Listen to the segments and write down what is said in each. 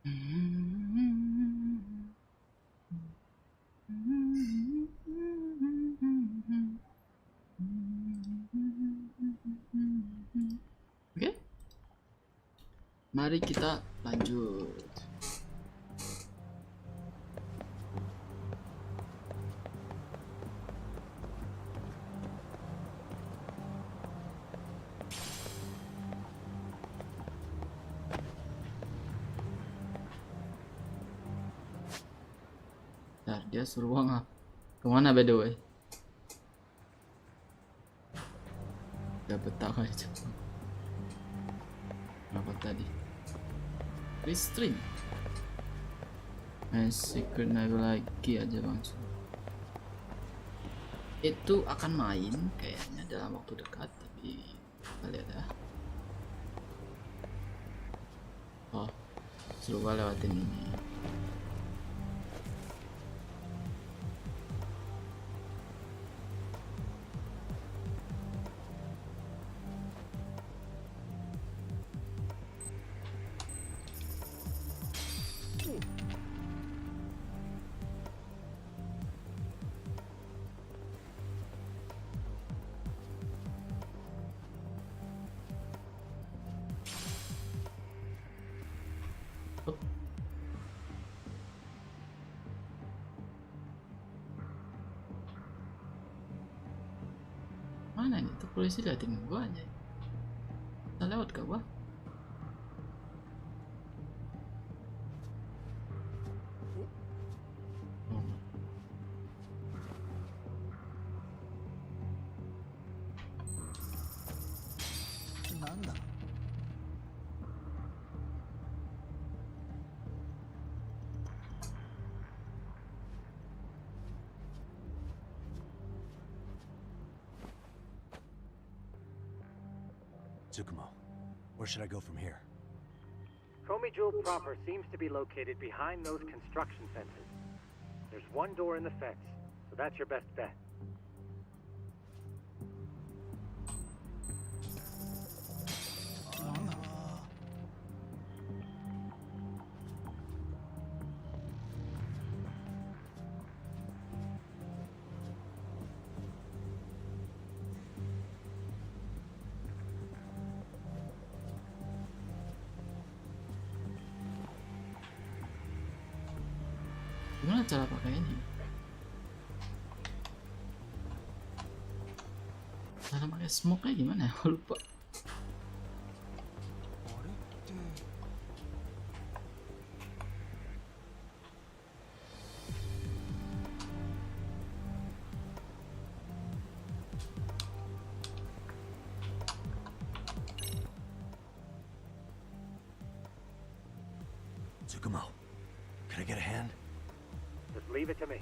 Oke, mari kita lanjut. Nah, dia suruh uang kemana by the way? Dapat tahu aja. Apa tadi? Restream. Secret Naga lagi aja langsung. Itu akan main kayaknya dalam waktu dekat, tapi kita lihat ya. Oh, suruh gua lewatin ini. Mana ini tuh polisi liatin gua aja. Kita lewat ke gua. Nanda. 'Tsukumo, where should I go from here? Komi Jewel proper seems to be located behind those construction fences. There's one door in the fence, so that's your best bet. Gimana cara pakainya? Cara pakai smoke-nya gimana ya? Aku lupa. Tsukumo, can I get a hand? Just leave it to me.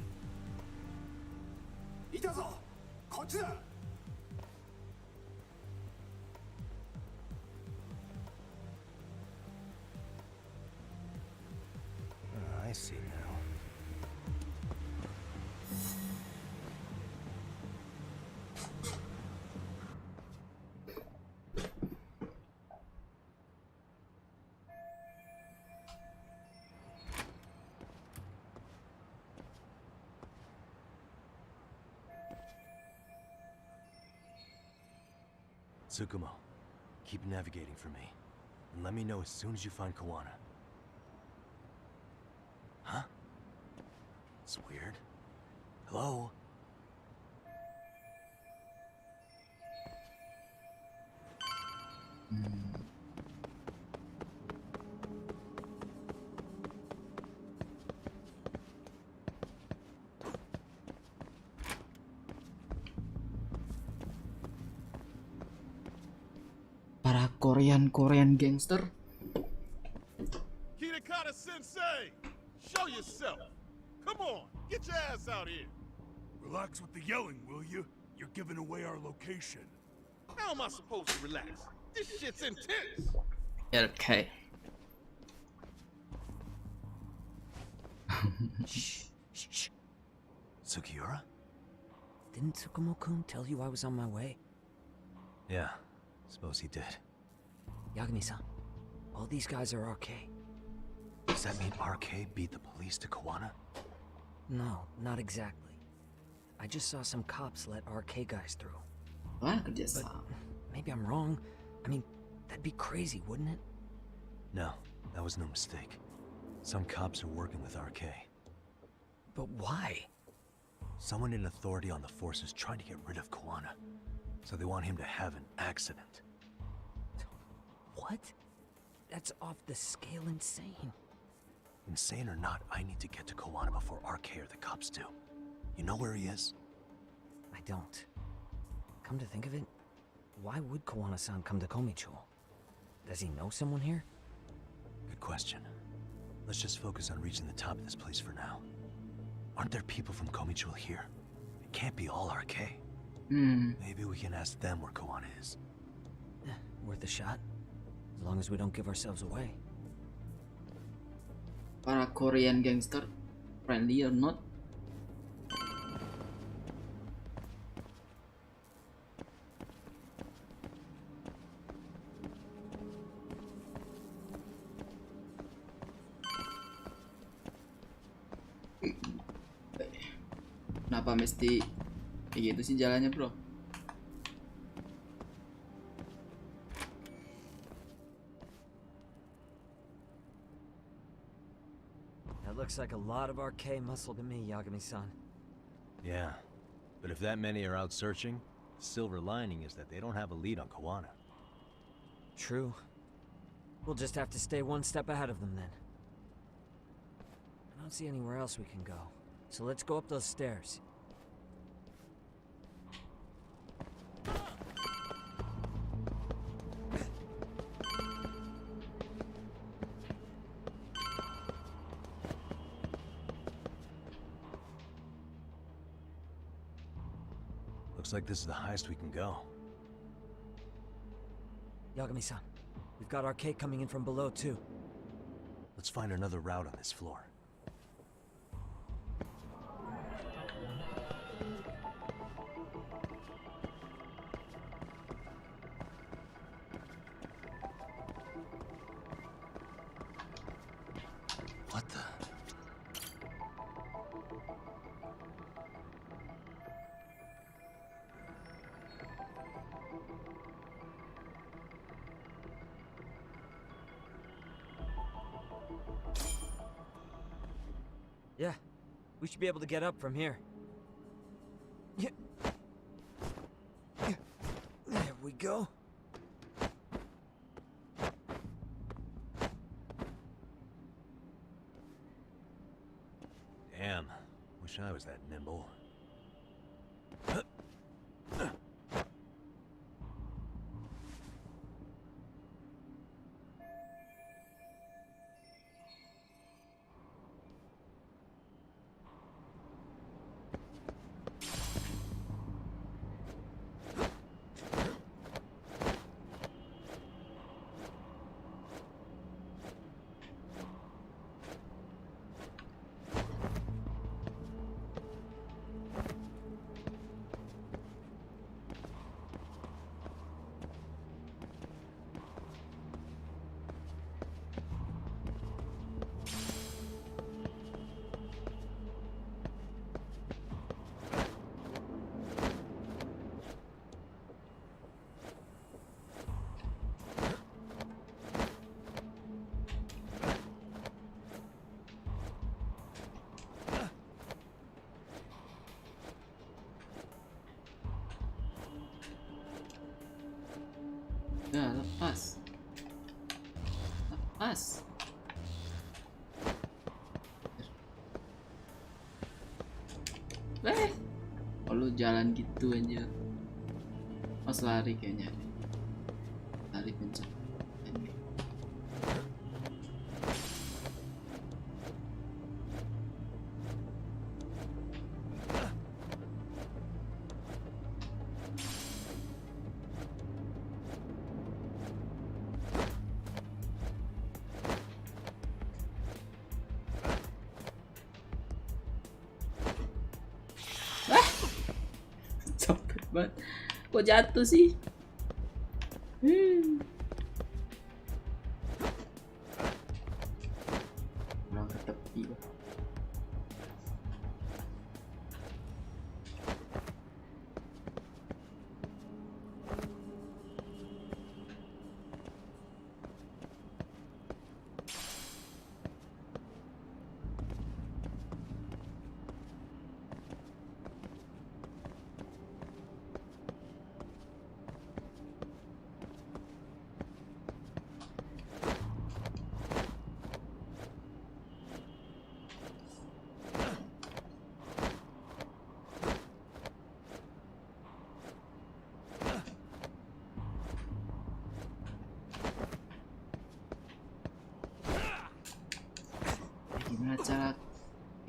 いたぞ、こっちだ。I see now. Tsukumo, keep navigating for me, and let me know as soon as you find Kawana. Huh? It's weird. Hello? Para Korean gangster. Kitakata Sensei! Show yourself! Come on, get your ass out here! Relax with the yelling, will you? You're giving away our location. How am I supposed to relax? This shit's intense! Okay. Shh, shh, shh. Sugiura? Didn't Tsukumo-kun tell you I was on my way? Yeah, suppose he did. Yagami-san, all these guys are okay. Does that mean RK beat the police to Kawana? No, not exactly. I just saw some cops let RK guys through. Wah, kerjasama. Maybe I'm wrong. I mean, that'd be crazy, wouldn't it? No, that was no mistake. Some cops are working with RK. But why? Someone in authority on the force is trying to get rid of Kawana. So they want him to have an accident. What? That's off the scale insane. Insane or not, I need to get to Kawana before RK or the cops do. You know where he is? I don't. Come to think of it, why would Kawana-san come to Komicho? Does he know someone here? Good question. Let's just focus on reaching the top of this place for now. Aren't there people from Komicho here? It can't be all RK. Maybe we can ask them where Kawana is. Worth a shot. As long as we don't give ourselves away. Para Korean gangster, friendly or not? Kenapa mesti kayak gitu sih jalannya, bro? That looks like a lot of RK muscle to me, Yagami-san. Yeah, but if that many are out searching, the silver lining is that they don't have a lead on Kawana. True. We'll just have to stay one step ahead of them then. I don't see anywhere else we can go. So let's go up those stairs. Looks like this is the highest we can go. Yagami-san, we've got RK coming in from below too. Let's find another route on this floor. What the? Yeah, we should be able to get up from here. Yeah. There we go. Damn, wish I was that nimble. Ya, lepas. Lepas. Oh, lu jalan gitu aja. Pas lari kayaknya. Lari pencet. Capek banget. Kok jatuh sih?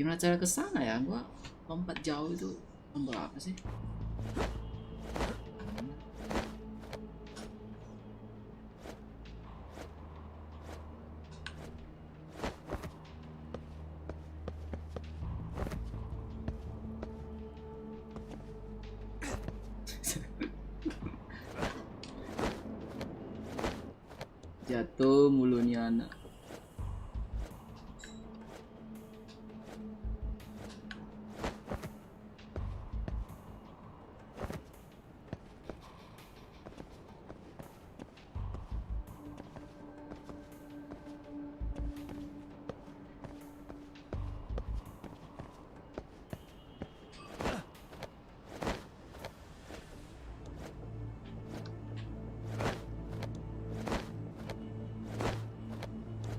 Gimana cara ke sana ya? Gua lompat jauh itu tombol apa sih? Jatuh mulu nih anak.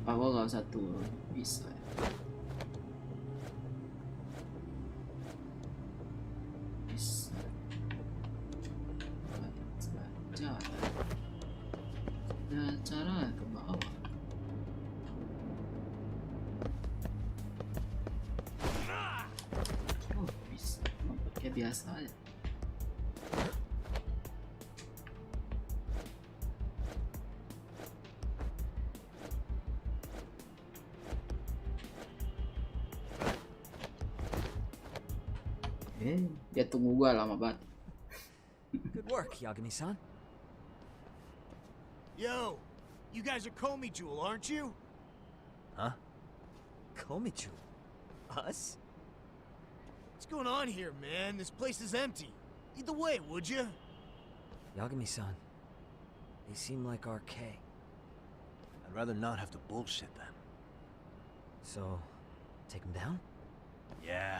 Aku gak usah turun, bisa ya. Bisa. Ada cara ke bawah. Oh bisa, kayak biasa aja. Dia tunggu gua lama banget. Good work, Yagami-san. Yo, you guys are Komi Jewel, aren't you? Huh? Komichu? Us? What's going on here, man? This place is empty. Lead the way, would you? Yagami-san, they seem like RK. I'd rather not have to bullshit them. So, take them down? Yeah.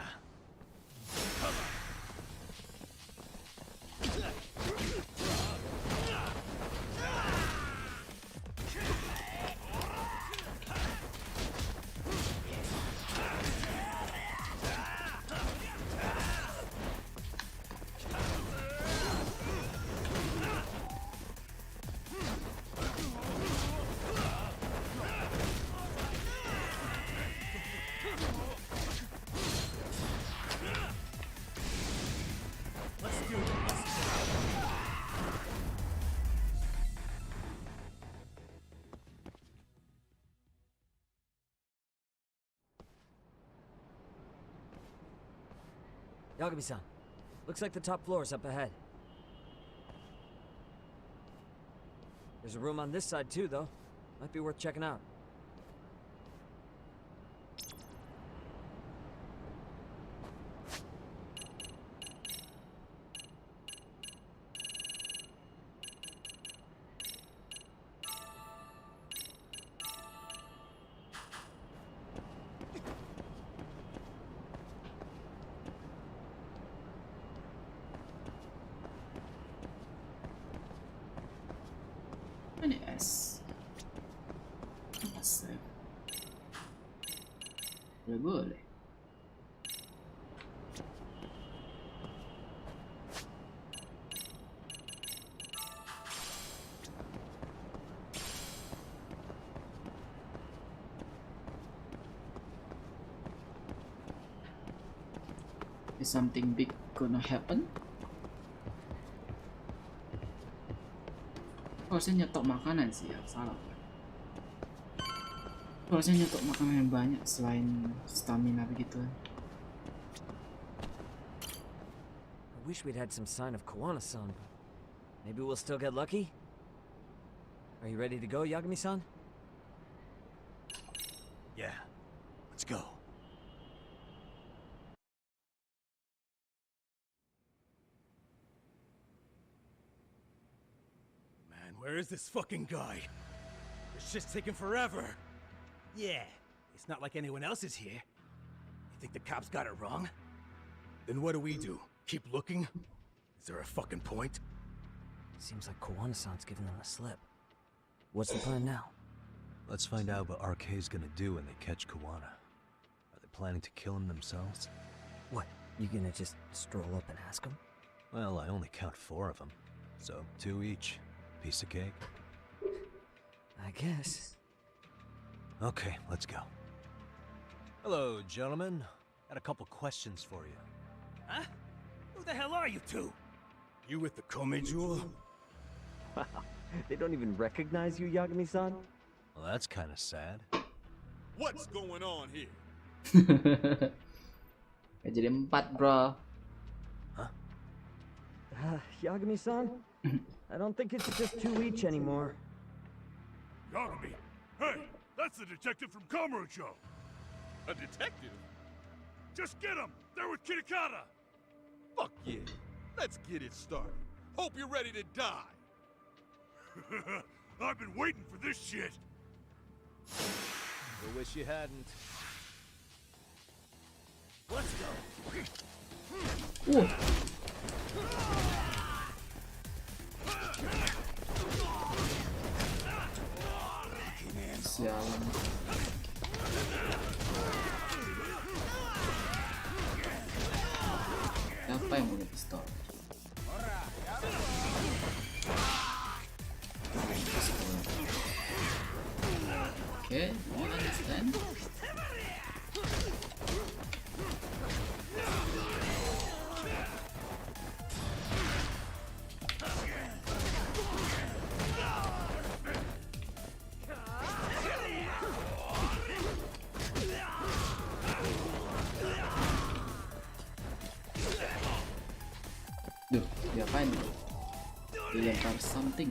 Yagami-san, looks like the top floor is up ahead. There's a room on this side too, though. Might be worth checking out. Ini es. Apa sih? Boleh. Is something big gonna happen? Harusnya nyetok makanan sih ya, salah. Harusnya nyetok makanan yang banyak selain stamina begitu. I wish we'd had some sign of Kawana-san. Maybe we'll still get lucky? Are you ready to go, Yagami-san? Yeah. Let's go. Where is this fucking guy? It's just taking forever. Yeah, it's not like anyone else is here. You think the cops got it wrong? Then what do we do? Keep looking? Is there a fucking point? Seems like Kawana-san's giving them a slip. What's the plan now? Let's find out what RK's gonna do when they catch Kawana. Are they planning to kill him themselves? What, you gonna just stroll up and ask him? Well, I only count 4 of them, so 2 each. Piece of cake. I guess. Okay, let's go. Hello, gentlemen. Got a couple questions for you. Huh? Who the hell are you two? You with the Komen jewel? Wow, they don't even recognize you, Yagami-san? Well, that's kind of sad. What's going on here? Jadi 4, bro. Huh? Yagami-san? I don't think it's just 2 each anymore. Yagami! Hey, that's the detective from Kamurocho! A detective? Just get him! They're with Kitakata! Fuck yeah! Let's get it started. Hope you're ready to die! I've been waiting for this shit! I wish you hadn't. Let's go. Sialan. Siapa yang punya pistol? Okay, I understand. Duh, diapain? Dilempar something.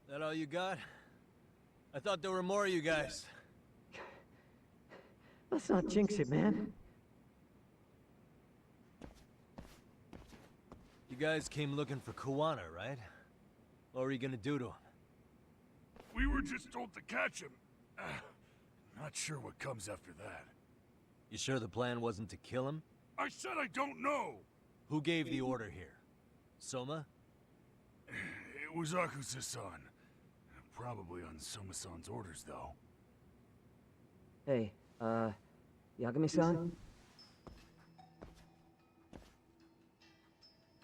That all you got? I thought there were more of you guys. Let's not jinx it, man. You guys came looking for Kuwana, right? What were you gonna do to him? We were just told to catch him. Not sure what comes after that. You sure the plan wasn't to kill him? I said I don't know! Who gave the order here? Soma? It was Akusa-san. Probably on Soma-san's orders, though. Hey, Yagami-san?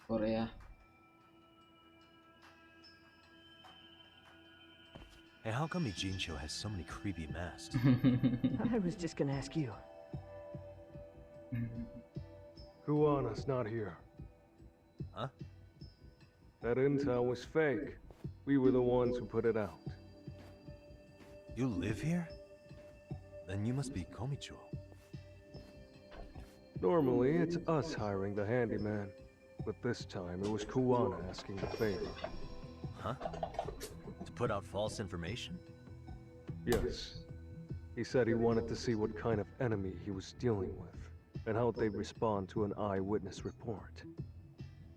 Korea. Hey, how come Ijincho has so many creepy masks? I was just gonna ask you. Kuwana's not here. Huh? That intel was fake. We were the ones who put it out. You live here? Then you must be Komicho. Normally, it's us hiring the handyman. But this time, it was Kuwana asking the favor. Huh? To put out false information? Yes. He said he wanted to see what kind of enemy he was dealing with, and how they'd respond to an eyewitness report.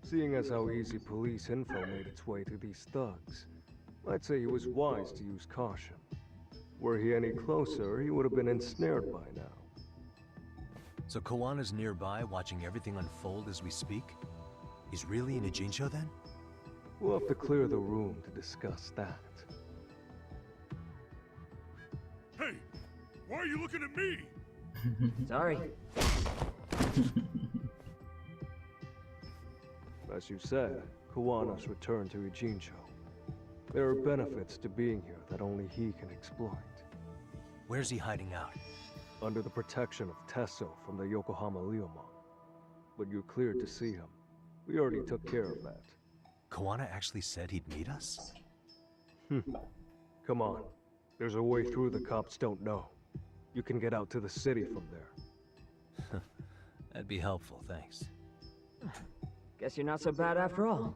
Seeing as how easy police info made its way to these thugs, I'd say he was wise to use caution. Were he any closer, he would have been ensnared by now. So Kawana's nearby, watching everything unfold as we speak? He's really in Ijincho then? We'll have to clear the room to discuss that. Hey! Why are you looking at me? Sorry. As you said, Kawana's returned to Ijincho. There are benefits to being here that only he can exploit. Where's he hiding out? Under the protection of Tesso from the Yokohama Leomon. But you're cleared to see him. We already took care of that. Kawana actually said he'd meet us? Come on. There's a way through the cops don't know. You can get out to the city from there. That'd be helpful, thanks. Guess you're not so bad after all.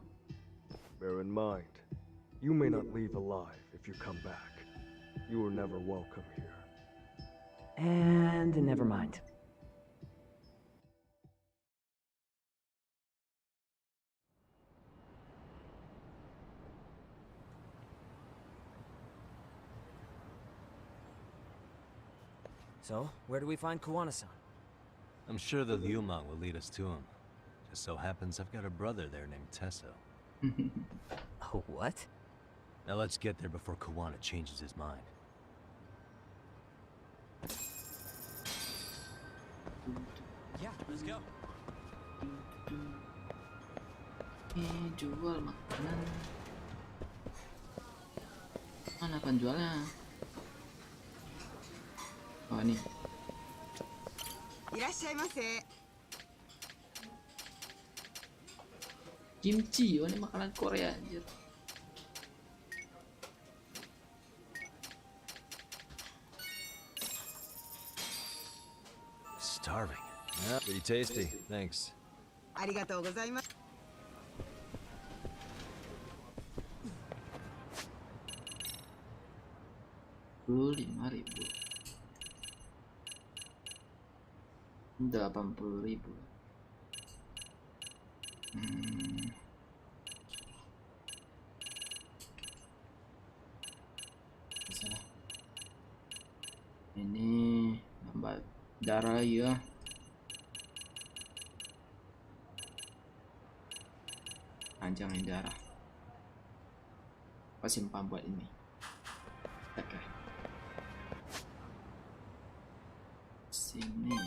Bear in mind, you may not leave alive if you come back. You were never welcome here. And never mind. So, where do we find Kuwana-san? I'm sure the Liumang will lead us to him. Just so happens I've got a brother there named Tesso. Oh, what? Now let's get there before Kuwana changes his mind. Yeah, let's go. Jual makanan. Mana penjualnya? Oh, ini. Kimchi, oh, ini makanan Korea anjir. Starving. Yeah, pretty tasty. Thanks. ありがとうございます。$5.000. 80.000. Salah. Ini nambah darah ya. Panjangin darah. Apa simpan buat ini? Oke. Sini.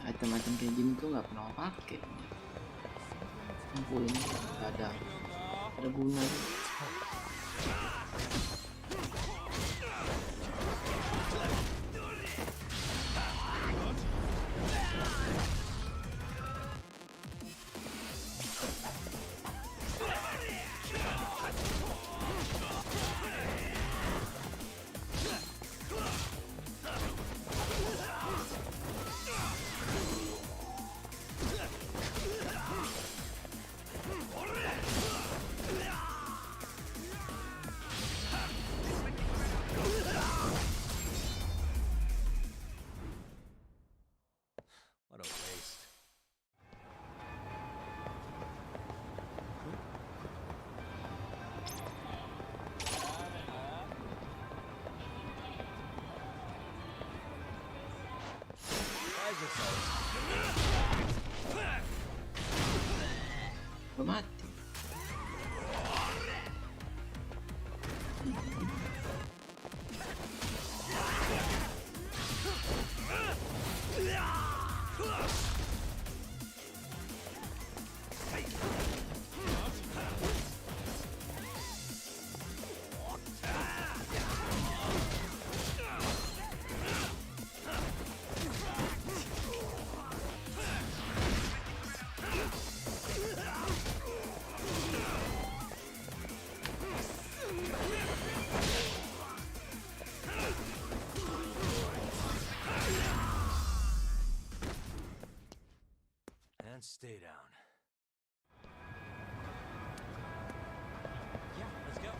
Item-item kayak gini tuh nggak pernah pakai. Kumpulin nggak ada gunanya. Mati. And stay down. Yeah, let's go.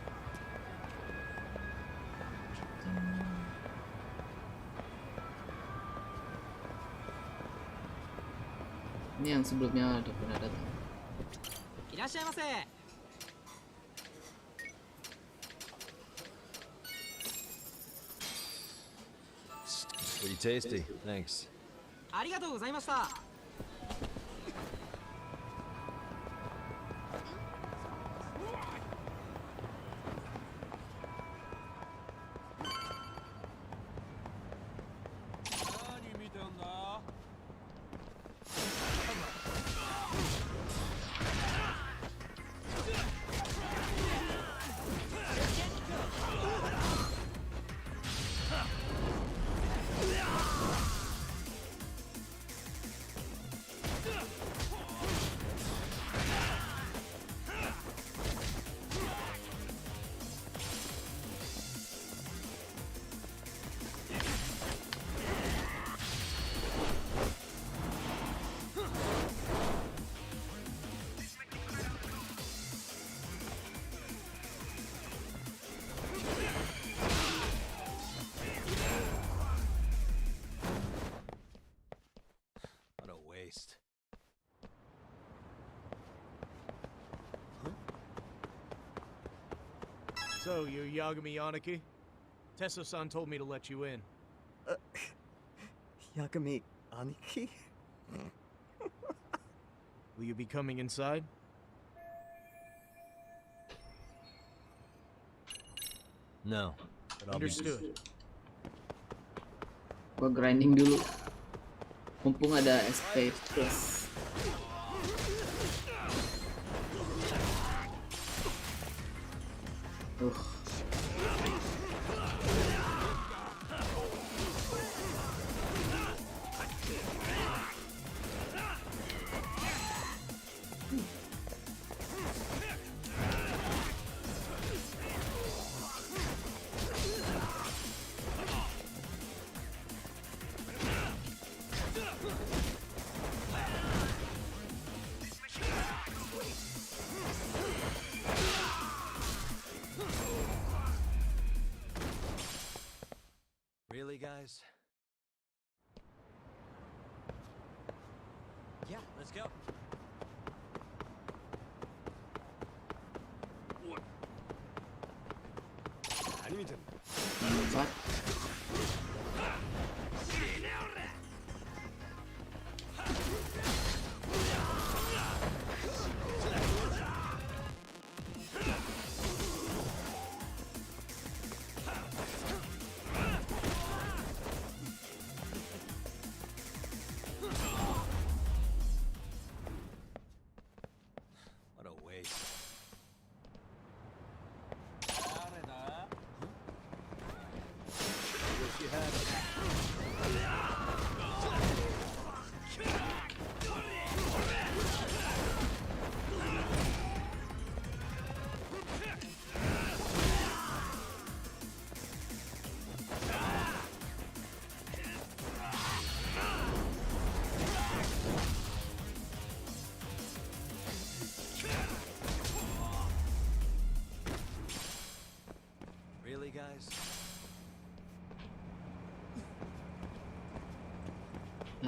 Ini yang sebelumnya udah pernah datang. いらっしゃいませ。 Pretty tasty. Thanks. ありがとうございました。 何見てんだ？ So, you're Yagami Yanaki? Tesso-san told me to let you in. Yagami Aniki? Will you be coming inside? No, but I'll be... Understood. Gua grinding dulu. Mumpung ada SP plus. Really, guys? Yeah, let's go. What? What a waste. Yes, you have it. Really, guys?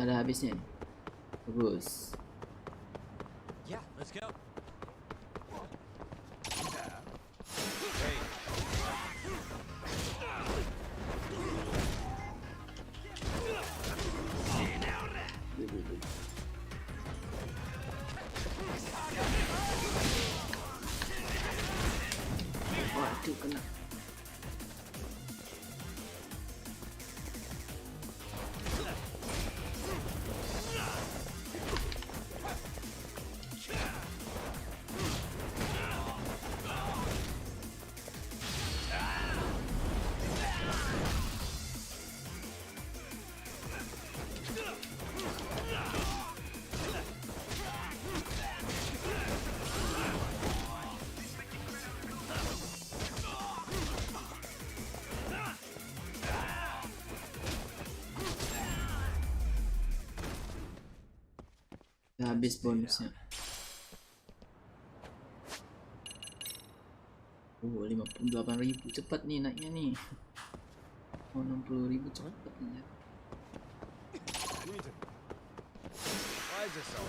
Ada habisnya. Bagus. Yeah, let's go. Waduh, kena. Habis bonusnya. 58.000 cepat nih naiknya nih. Oh, 60.000 cepat nih. Why is this so?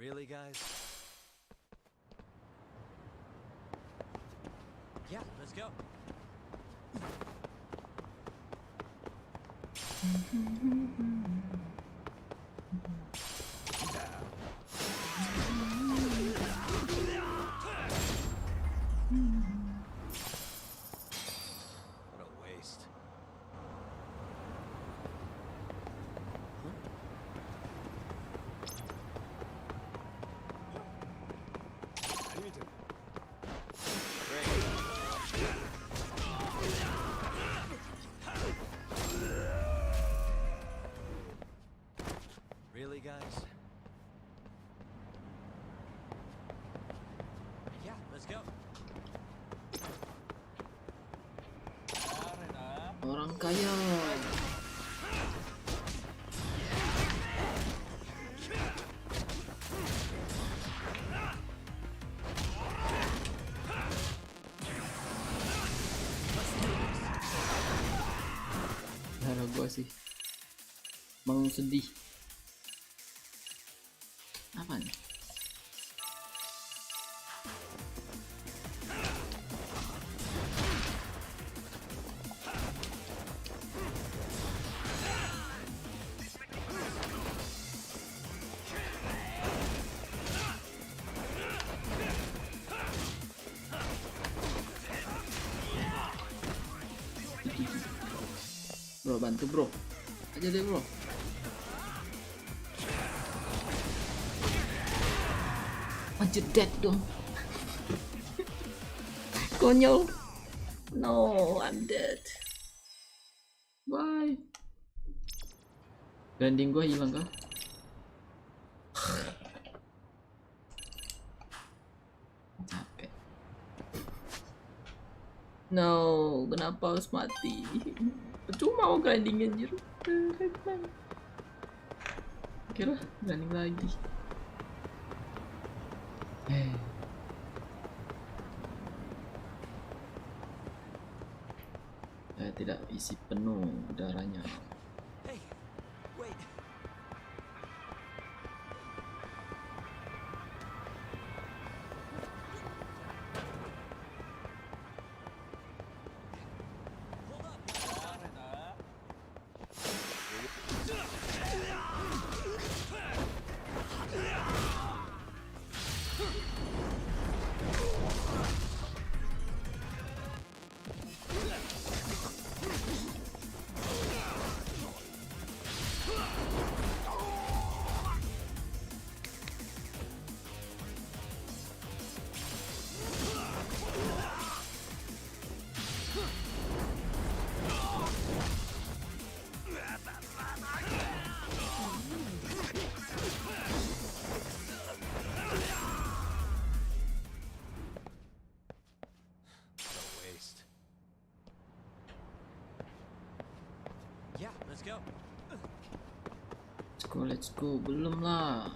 Really, guys? Yeah, let's go. What a waste. orang kaya. Darah gua sih mau sedih. Apa nih? Bro, bantu bro, aja deh bro. Anjir dead dong. Konyol. No, I'm dead. Bye. Branding gua hilang kah? Capek. No, kenapa harus mati? Percuma mau grinding anjir. Oke lah, grinding lagi. Saya tidak isi penuh darahnya. Hey, wait. Yeah, let's go. Let's go. Belum lah.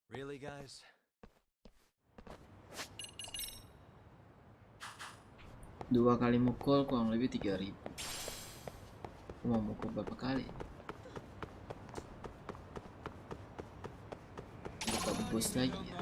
Really, guys? Dua kali mukul kurang lebih 3.000. Aku mau mukul berapa kali? Buka bus lagi ya.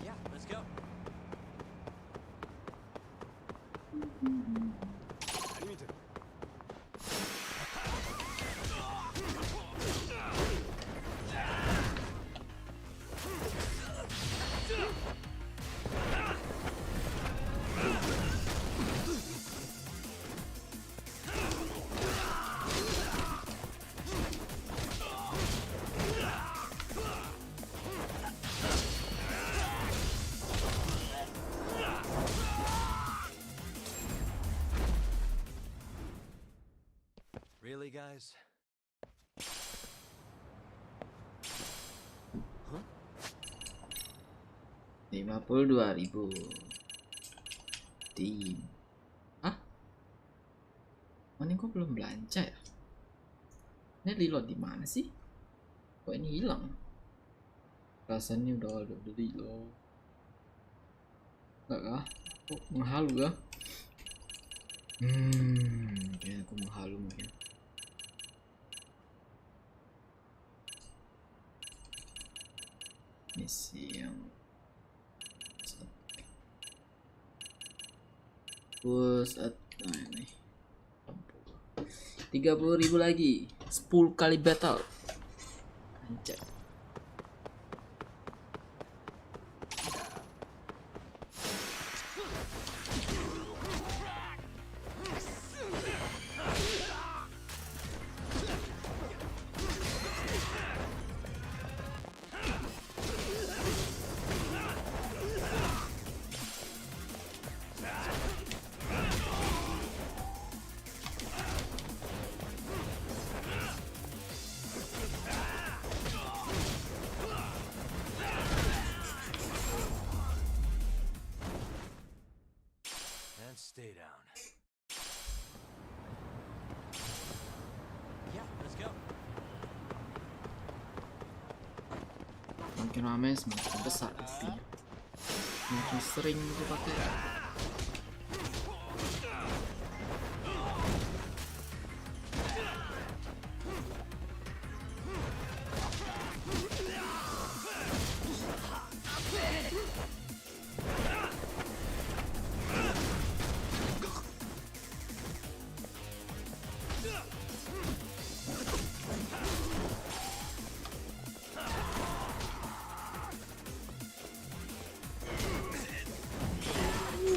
Yeah, let's go. Really, guys? Huh? 52.000 tim. Ah? Oh, ini kok belum belanja ya? Ini reload di mana sih? Kok ini hilang? Rasanya udah beli loh. Enggak kah? Kok menghalu kah? Kayaknya aku menghalu mungkin. Misi yang nah ini 30.000 lagi, 10 kali battle. Anjay. Stay down. Yeah, let's go. Makin ramai semakin besar apinya. Makin sering itu pakai.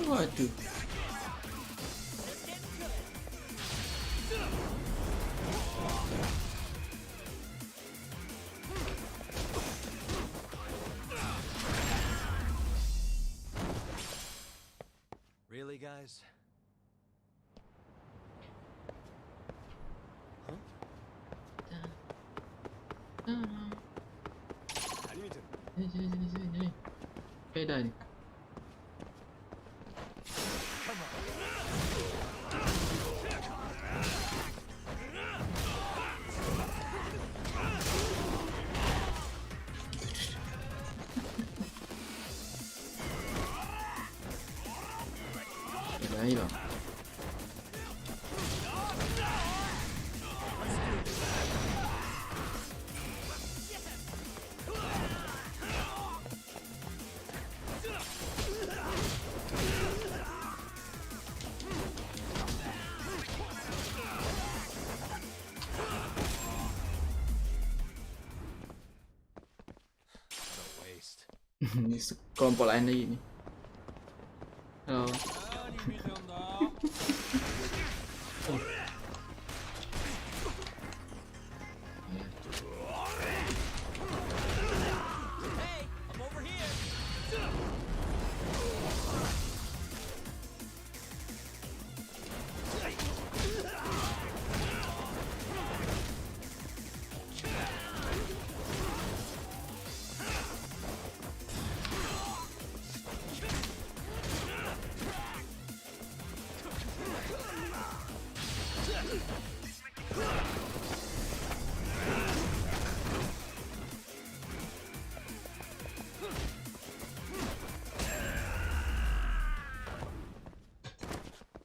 Waduh. Really, guys? Sini. Beda nih. Hilang. Ini kelompok lain lagi nih. Oh.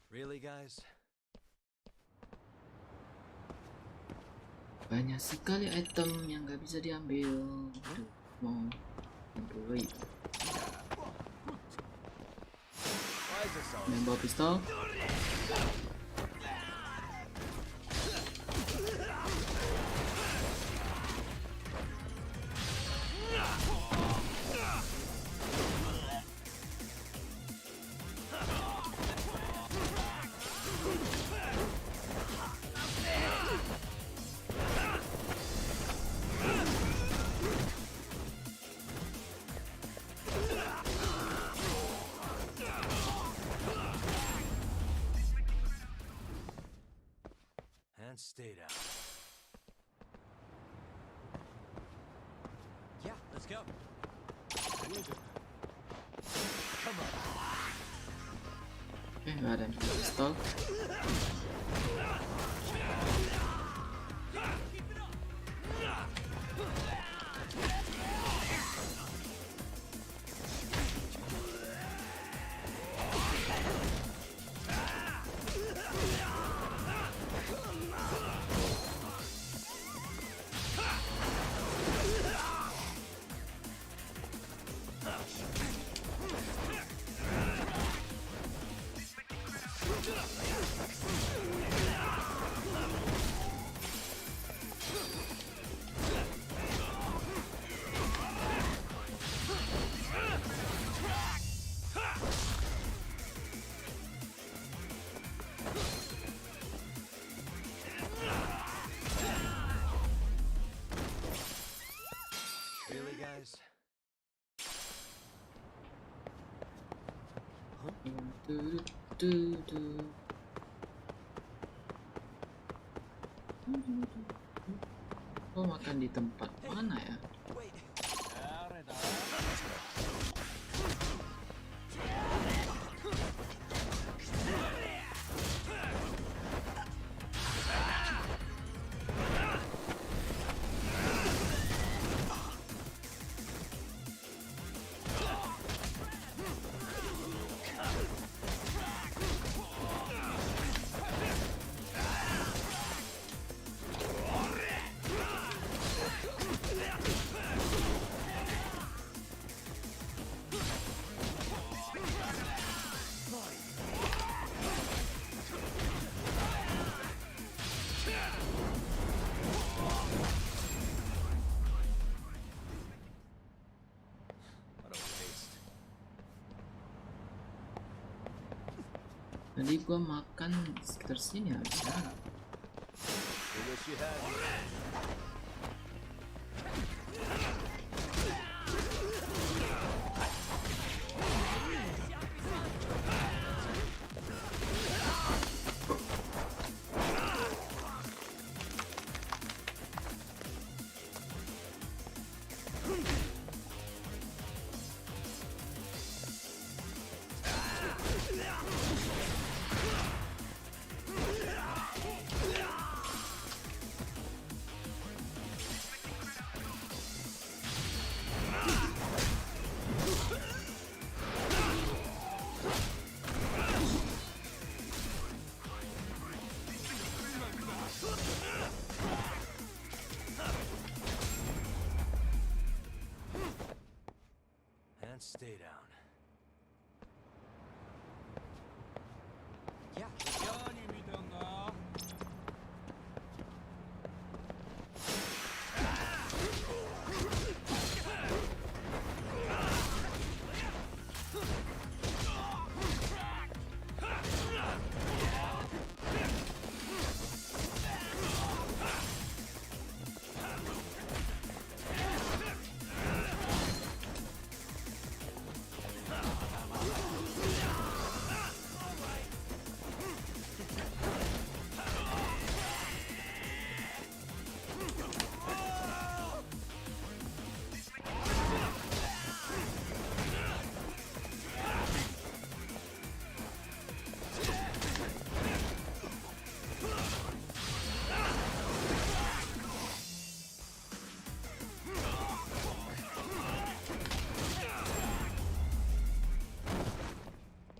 Really, guys? Banyak sekali item yang nggak bisa diambil. Aduh, mau ambil. Nambah pistol. Stay down. Yeah, let's go. Come on. Oke, nggak ada yang pistol. Oh, makan di tempat mana ya? Tadi gua makan sekitar sini aja. Stay down.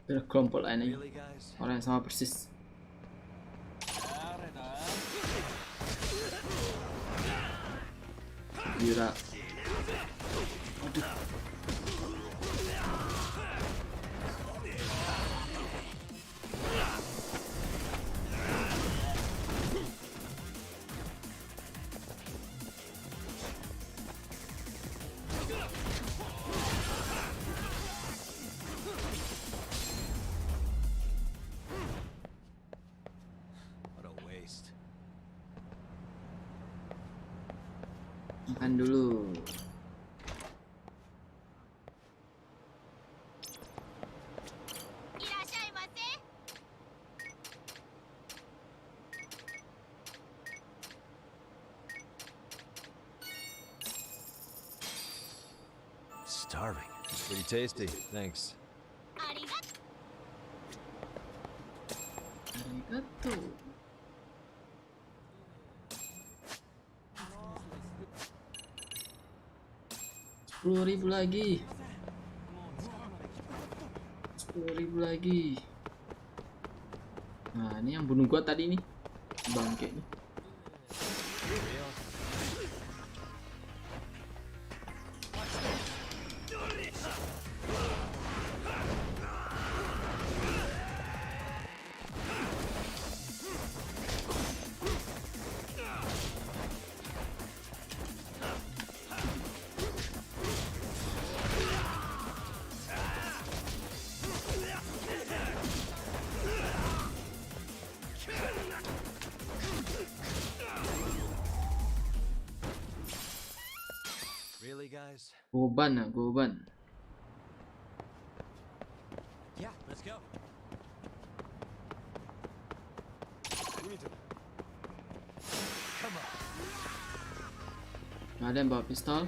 Ada kelompok lain aja. Orang yang sama persis. Gila. Aduh. Makan dulu. Starving. It's pretty tasty. Thanks. Arigato. $10.000 lagi. 10.000 lagi. Nah, ini yang bunuh gua tadi nih. Bangke nih. Goban ya, goban. Yeah, let's go. Gak ada yang bawa pistol.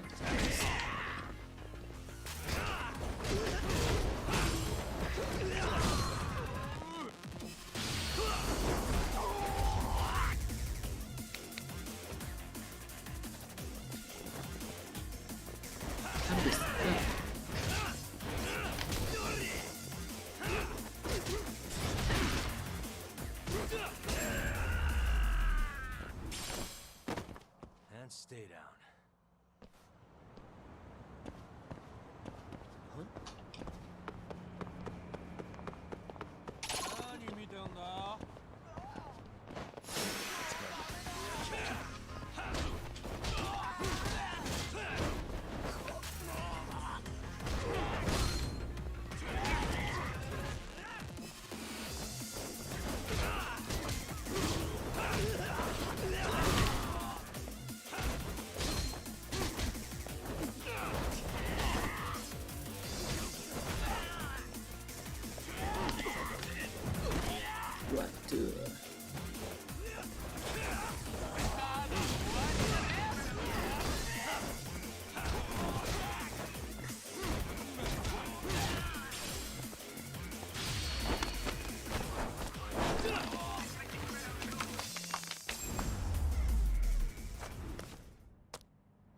Habis. And stay down. Waduh.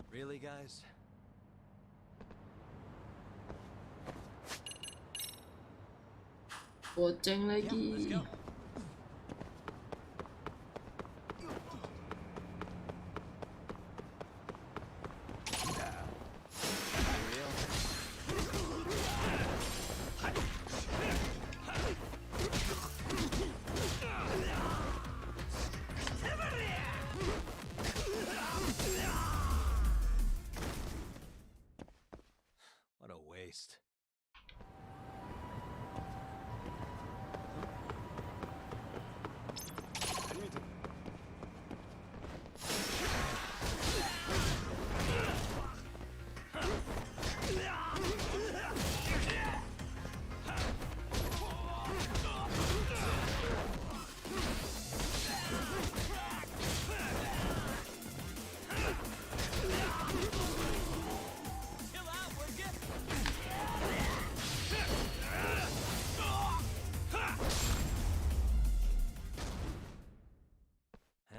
Really, guys? Poceng lagi. What a waste.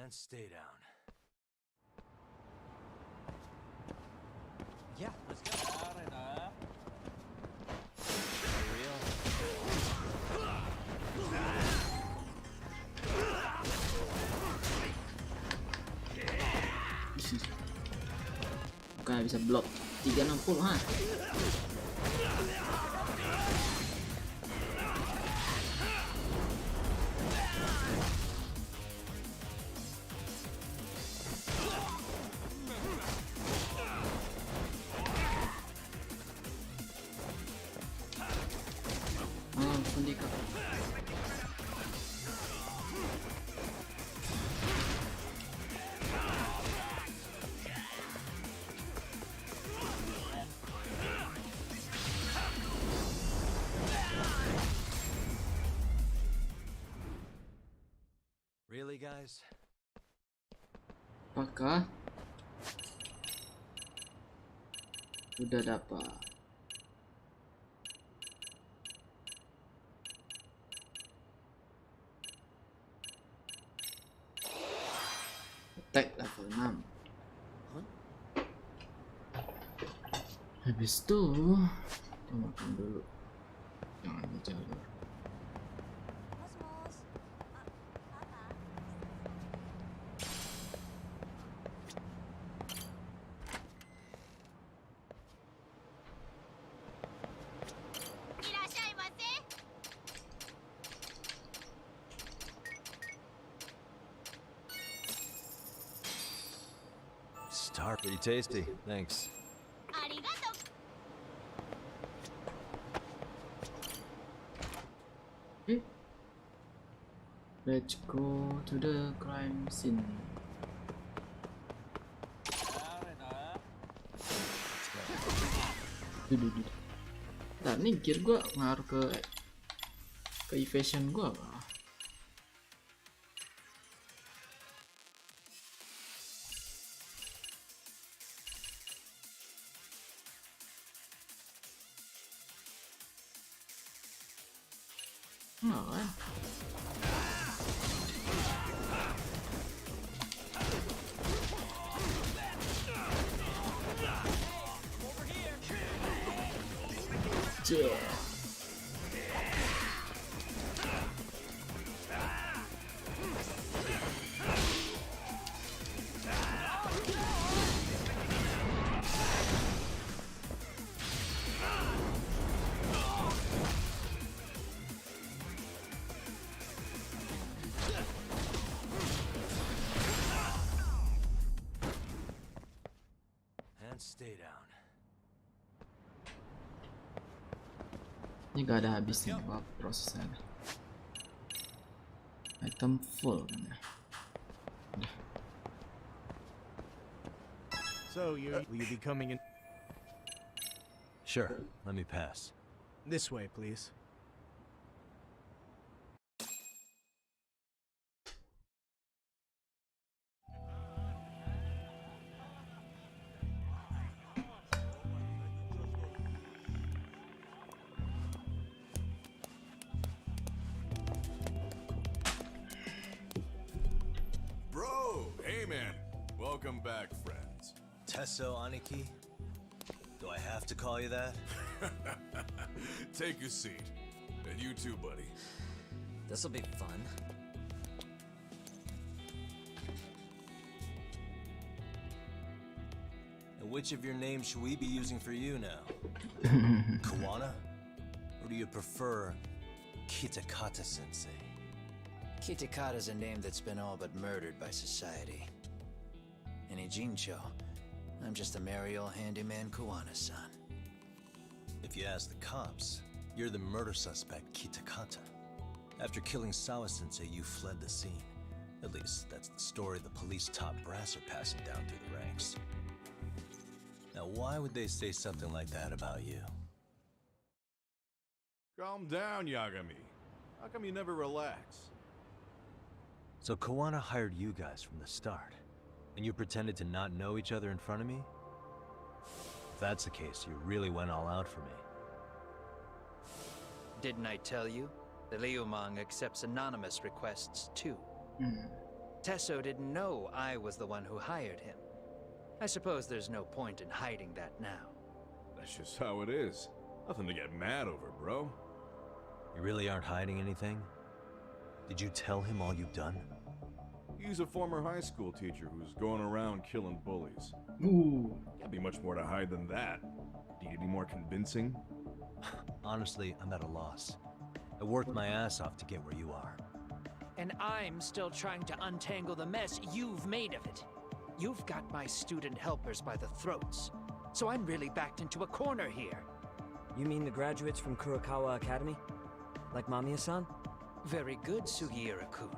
And stay down. Yeah, let's go. Real? Bukan bisa blok 360 ha. Sendika. Really, guys? Apakah udah dapat? Attack level 6. Habis itu kita makan dulu. Jangan di jalur. Star, pretty tasty. Thanks. Okay. Let's go to the crime scene. Nah, nih gear gua ngaruh ke evasion gua apa? Nah kan? Yeah. And stay down. Ini gak ada habisnya Pak prosesnya. Item full kan ya. Udah. So, will you be coming in? Sure, let me pass. This way, please. Welcome back, friends. Tesso Aniki? Do I have to call you that? Take a seat. And you too, buddy. This'll be fun. And which of your names should we be using for you now? Kawana? Or do you prefer Kitakata-sensei? Kitakata's a name that's been all but murdered by society. In Ijincho, I'm just a merry old handyman Kawana-san. If you ask the cops, you're the murder suspect Kitakata. After killing Sawa-sensei, you fled the scene. At least, that's the story the police top brass are passing down through the ranks. Now, why would they say something like that about you? Calm down, Yagami. How come you never relax? So Kawana hired you guys from the start, and you pretended to not know each other in front of me? If that's the case, you really went all out for me. Didn't I tell you? The Liumang accepts anonymous requests, too. Tesso didn't know I was the one who hired him. I suppose there's no point in hiding that now. That's just how it is. Nothing to get mad over, bro. You really aren't hiding anything? Did you tell him all you've done? He's a former high school teacher who's going around killing bullies. Ooh. Can't be much more to hide than that. Do you need any more convincing? Honestly, I'm at a loss. I worked my ass off to get where you are. And I'm still trying to untangle the mess you've made of it. You've got my student helpers by the throats. So I'm really backed into a corner here. You mean the graduates from Kurokawa Academy? Like Mamiya-san? Very good, Sugiura-kun.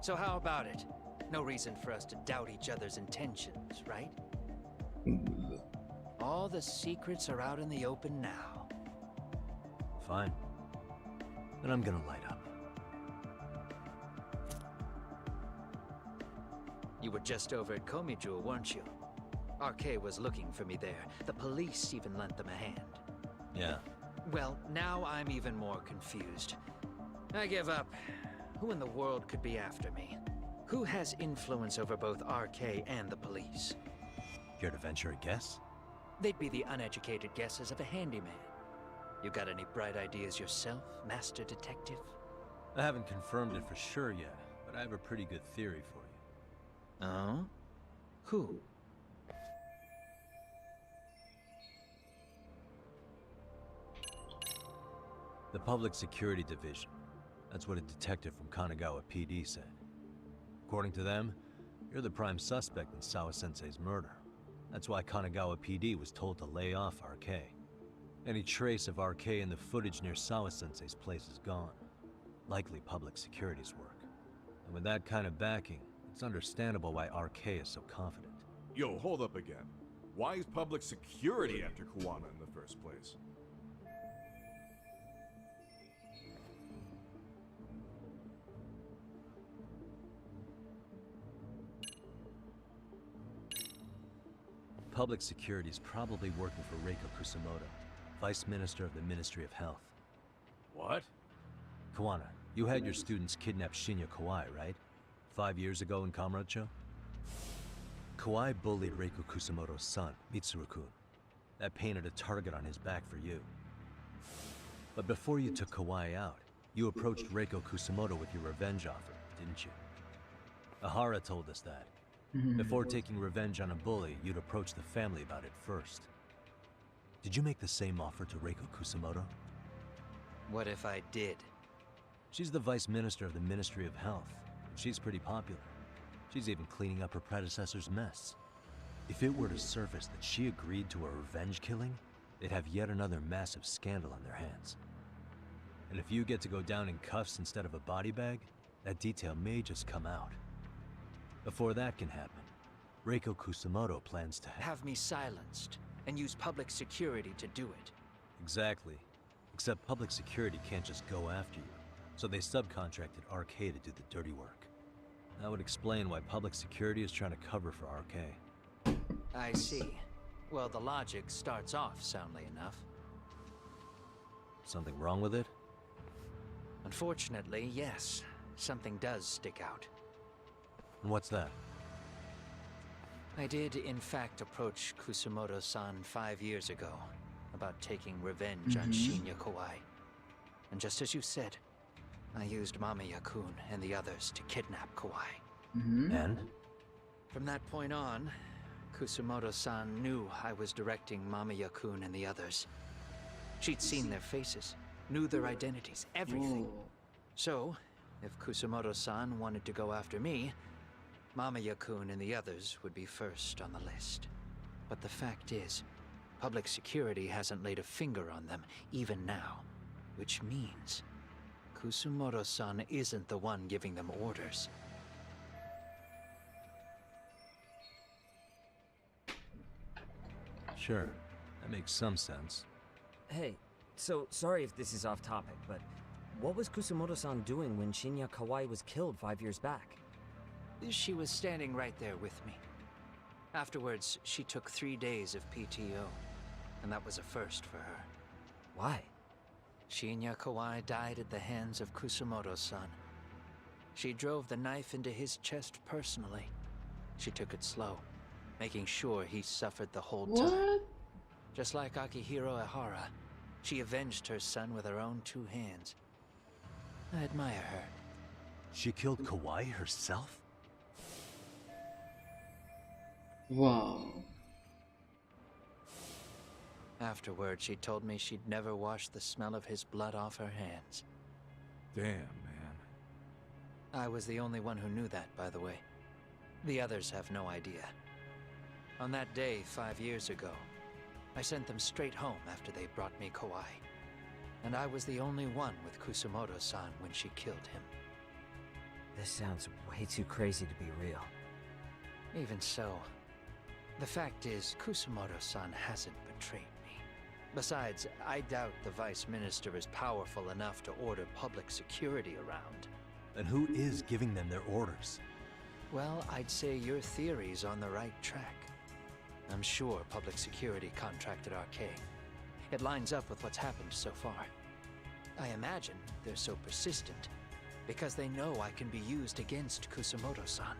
So how about it? No reason for us to doubt each other's intentions, right? All the secrets are out in the open now. Fine. Then I'm gonna light up. You were just over at Komijul, weren't you? RK was looking for me there. The police even lent them a hand. Yeah. Well, now I'm even more confused. I give up. Who in the world could be after me? Who has influence over both RK and the police? Care to venture a guess? They'd be the uneducated guesses of a handyman. You got any bright ideas yourself, Master Detective? I haven't confirmed it for sure yet, but I have a pretty good theory for you. Oh? Who? The Public Security Division. That's what a detective from Kanagawa PD said. According to them, you're the prime suspect in Sawa-sensei's murder. That's why Kanagawa PD was told to lay off RK. Any trace of RK in the footage near Sawa-sensei's place is gone. Likely public security's work. And with that kind of backing, it's understandable why RK is so confident. Yo, hold up again. Why is public security after Kawana in the first place? Public security is probably working for Reiko Kusamoto, Vice Minister of the Ministry of Health. What? Kawana, you had your students kidnap Shinya Kawai, right? 5 years ago in Kamurocho? Kawai bullied Reiko Kusamoto's son, Mitsuru-kun. That painted a target on his back for you. But before you took Kawai out, you approached Reiko Kusamoto with your revenge offer, didn't you? Ahara told us that. Before taking revenge on a bully, you'd approach the family about it first. Did you make the same offer to Reiko Kusamoto? What if I did? She's the vice minister of the Ministry of Health. She's pretty popular. She's even cleaning up her predecessor's mess. If it were to surface that she agreed to a revenge killing, they'd have yet another massive scandal on their hands. And if you get to go down in cuffs instead of a body bag, that detail may just come out. Before that can happen, Reiko Kusamoto plans to have me silenced and use public security to do it. Exactly. Except public security can't just go after you, so they subcontracted RK to do the dirty work. That would explain why public security is trying to cover for RK. I see. Well, the logic starts off soundly enough. Something wrong with it? Unfortunately, yes. Something does stick out. And what's that? I did, in fact, approach Kusamoto-san 5 years ago about taking revenge on Shinya Kawai. And just as you said, I used Mamiya-kun and the others to kidnap Kawai. And? From that point on, Kusamoto-san knew I was directing Mamiya-kun and the others. She'd seen their faces, knew their identities, everything. So, if Kusamoto-san wanted to go after me, Mamiya-kun and the others would be first on the list. But the fact is, public security hasn't laid a finger on them, even now. Which means, Kusamoto-san isn't the one giving them orders. Sure, that makes some sense. Hey, so sorry if this is off topic, but what was Kusamoto-san doing when Shinya Kawai was killed 5 years back? She was standing right there with me. Afterwards, she took 3 days of PTO, and that was a first for her. Why? Shinya Kawai died at the hands of Kusamoto-san. She drove the knife into his chest personally. She took it slow, making sure he suffered the whole time. Just like Akihiro Ehara, she avenged her son with her own 2 hands. I admire her. She killed Kawai herself? Wow. Afterward, she told me she'd never wash the smell of his blood off her hands. Damn, man. I was the only one who knew that, by the way. The others have no idea. On that day 5 years ago, I sent them straight home after they brought me Kawai. And I was the only one with Kusamoto-san when she killed him. This sounds way too crazy to be real. Even so, the fact is, Kusamoto-san hasn't betrayed me. Besides, I doubt the Vice Minister is powerful enough to order public security around. And who is giving them their orders? Well, I'd say your theory's on the right track. I'm sure public security contracted RK. It lines up with what's happened so far. I imagine they're so persistent because they know I can be used against Kusamoto-san.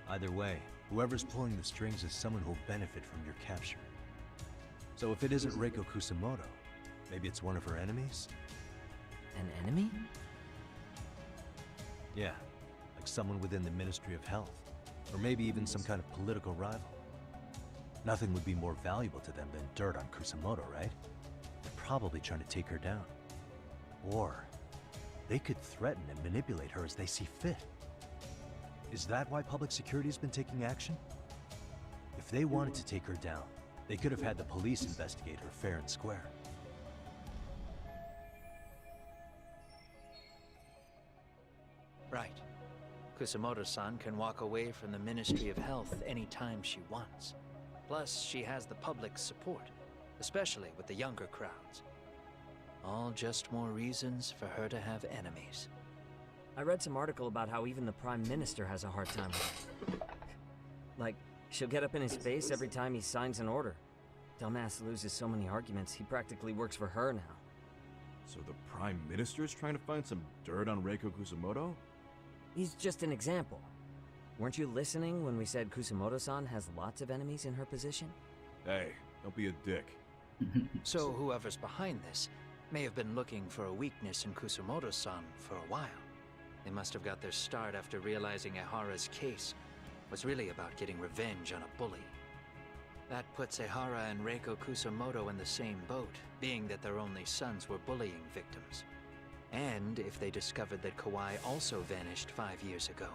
Either way, whoever's pulling the strings is someone who'll benefit from your capture. So if it isn't Reiko Kusamoto, maybe it's one of her enemies? An enemy? Yeah, like someone within the Ministry of Health. Or maybe even some kind of political rival. Nothing would be more valuable to them than dirt on Kusamoto, right? They're probably trying to take her down. Or they could threaten and manipulate her as they see fit. Is that why public security's been taking action? If they wanted to take her down, they could have had the police investigate her fair and square. Right. Kusamoto-san can walk away from the Ministry of Health anytime she wants. Plus, she has the public's support, especially with the younger crowds. All just more reasons for her to have enemies. I read some article about how even the Prime Minister has a hard time with it. Like, she'll get up in his face every time he signs an order. Dumbass loses so many arguments, he practically works for her now. So the Prime Minister's trying to find some dirt on Reiko Kusamoto? He's just an example. Weren't you listening when we said Kusamoto-san has lots of enemies in her position? Hey, don't be a dick. So whoever's behind this may have been looking for a weakness in Kusamoto-san for a while. They must have got their start after realizing Ehara's case was really about getting revenge on a bully. That puts Ehara and Reiko Kusamoto in the same boat, being that their only sons were bullying victims. And if they discovered that Kawai also vanished 5 years ago...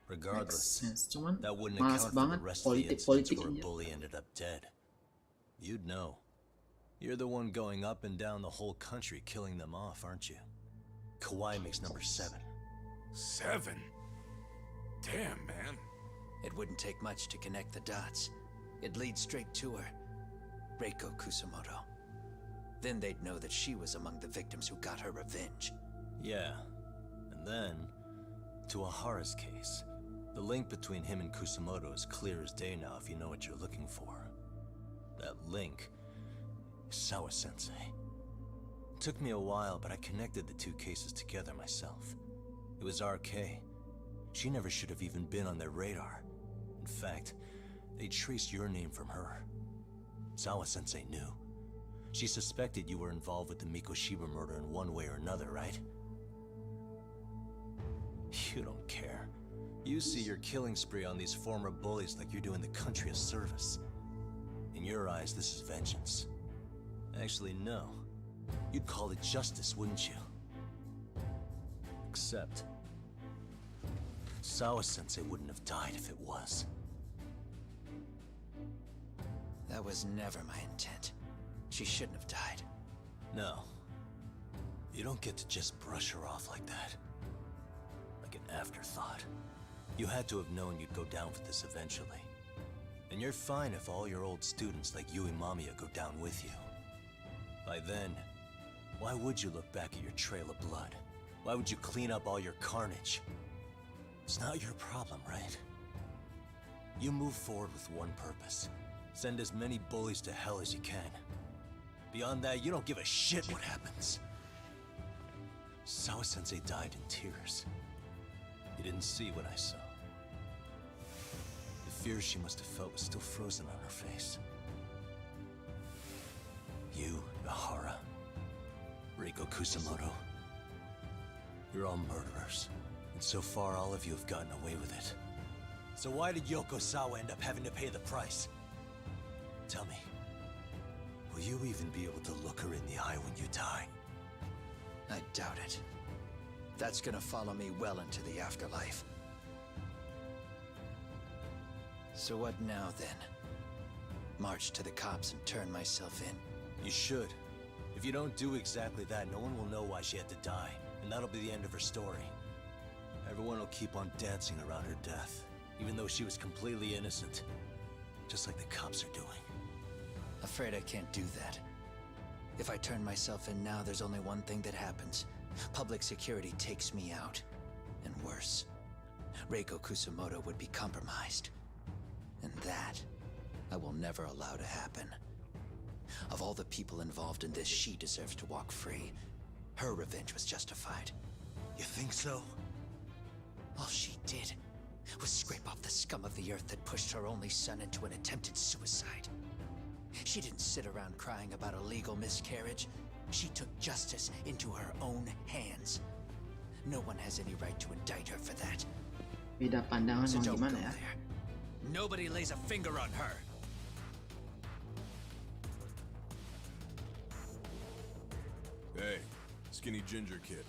Regardless, Cuman that wouldn't malas account for banget the rest of the incidents politik where a aja. bully ended up dead. You'd know. You're the one going up and down the whole country killing them off, aren't you? Kawai makes number 7. 7? Damn, man. It wouldn't take much to connect the dots. It'd lead straight to her. Reiko Kusamoto. Then they'd know that she was among the victims who got her revenge. Yeah. And then, to Ahara's case, the link between him and Kusamoto is clear as day now if you know what you're looking for. That link is Sawa-sensei. It took me a while, but I connected the two cases together myself. It was RK. She never should have even been on their radar. In fact, they traced your name from her. Sawa-sensei knew. She suspected you were involved with the Mikoshiba murder in one way or another, right? You don't care. You see your killing spree on these former bullies like you're doing the country a service. In your eyes, this is vengeance. Actually, no. You'd call it justice, wouldn't you? Except... Sawa-sensei wouldn't have died if it was. That was never my intent. She shouldn't have died. No. You don't get to just brush her off like that. Like an afterthought. You had to have known you'd go down for this eventually. And you're fine if all your old students like Yui Mamiya go down with you. By then, why would you look back at your trail of blood? Why would you clean up all your carnage? It's not your problem, right? You move forward with one purpose. Send as many bullies to hell as you can. Beyond that, you don't give a shit what happens. Sawa-sensei died in tears. You didn't see what I saw. The fear she must have felt was still frozen on her face. You, Ehara, Reiko Kusamoto, you're all murderers. And so far, all of you have gotten away with it. So why did Yoko Sawa end up having to pay the price? Tell me, will you even be able to look her in the eye when you die? I doubt it. That's gonna follow me well into the afterlife. So what now, then? March to the cops and turn myself in? You should. If you don't do exactly that, no one will know why she had to die, and that'll be the end of her story. Everyone will keep on dancing around her death, even though she was completely innocent. Just like the cops are doing. Afraid I can't do that. If I turn myself in now, there's only one thing that happens. Public security takes me out. And worse, Reiko Kusamoto would be compromised. And that, I will never allow to happen. Of all the people involved in this, she deserves to walk free. Her revenge was justified. You think so? All she did was scrape off the scum of the earth that pushed her only son into an attempted suicide. She didn't sit around crying about a legal miscarriage. She took justice into her own hands. No one has any right to indict her for that. Beda pandangan So mau don't go gimana ya? there. Nobody lays a finger on her. Hey, skinny ginger kid.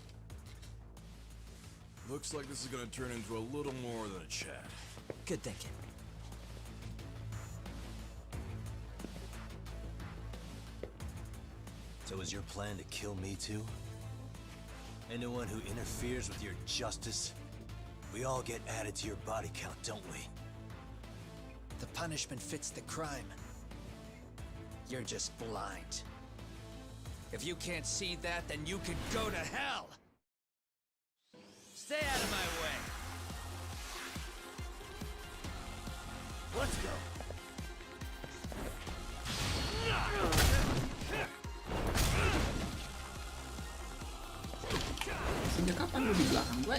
Looks like this is gonna turn into a little more than a chat. Good thinking. So is your plan to kill me too? Anyone who interferes with your justice, we all get added to your body count, don't we? The punishment fits the crime. You're just blind. If you can't see that, then you can go to hell! Stay out of my way! Let's go! belakang gue.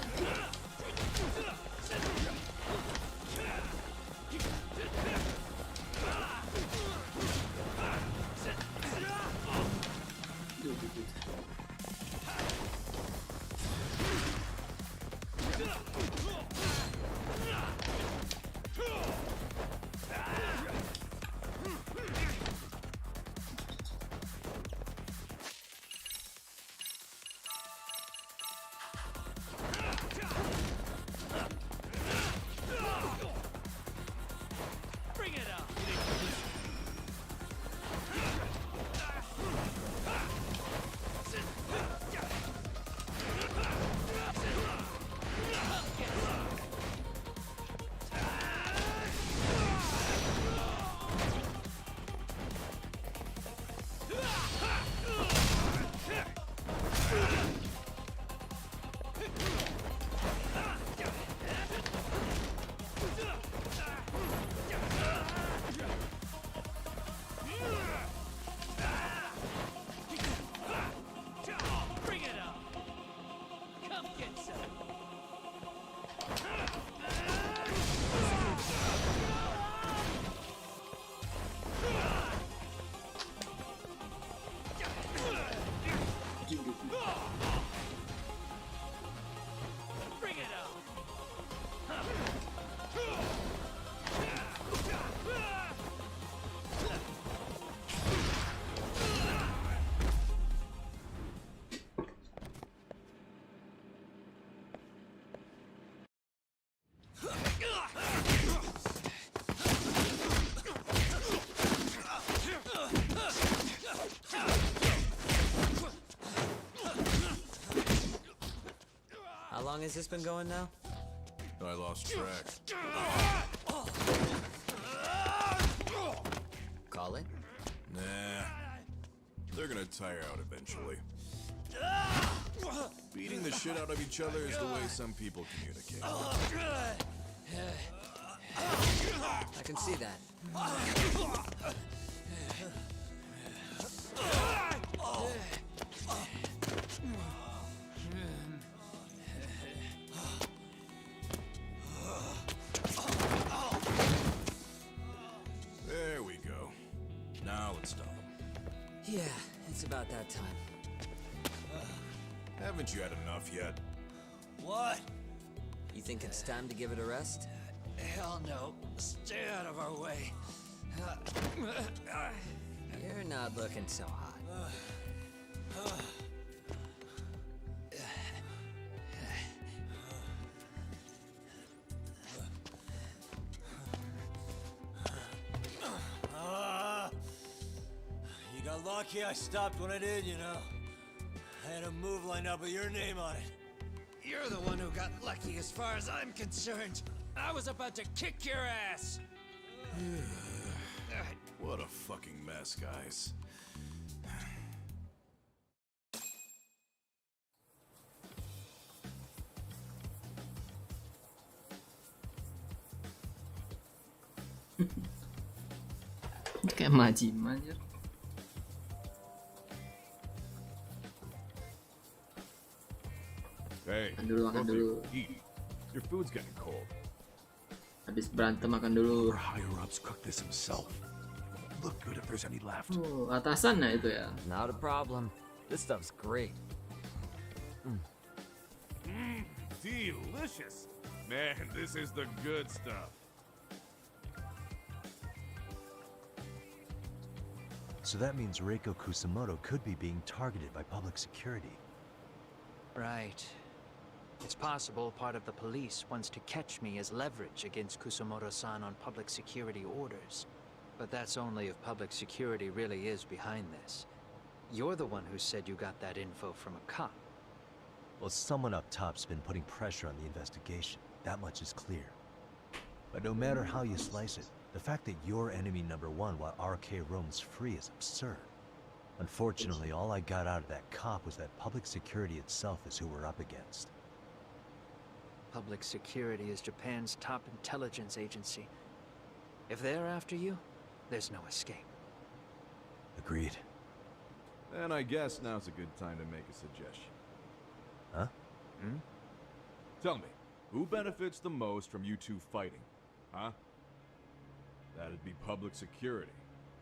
How long has this been going now? I lost track. Call it? Nah. They're gonna tire out eventually. Beating the shit out of each other is the way some people communicate. I can see that. There we go. Now let's stop them. Yeah, it's about that time. Haven't you had enough yet? What? You think it's time to give it a rest? Hell no. Stay out of our way. You're not looking so hot. You got lucky I stopped when I did, you know. I had a move lined up with your name on it. You're the one who got lucky as far as I'm concerned. I was about to kick your ass. What a fucking mess, guys. Kayak majim aja. Hey, Makan dulu, makan dulu. eat. Your food's getting cold. Habis berantem makan dulu. Our higher ups cooked this himself. Look good if there's any left. Oh, atasan nah itu ya. Not a problem. This stuff's great. Delicious. Man, this is the good stuff. So that means Reiko Kusamoto could be being targeted by public security. Right. It's possible part of the police wants to catch me as leverage against Kusamoto-san on public security orders. But that's only if public security really is behind this. You're the one who said you got that info from a cop. Well, someone up top's been putting pressure on the investigation. That much is clear. But no matter how you slice it, the fact that you're enemy number one while RK roams free is absurd. Unfortunately, all I got out of that cop was that public security itself is who we're up against. Public security is Japan's top intelligence agency. If they're after you, there's no escape. Agreed. And I guess now's a good time to make a suggestion. Huh? Tell me, who benefits the most from you two fighting? Huh? That'd be public security.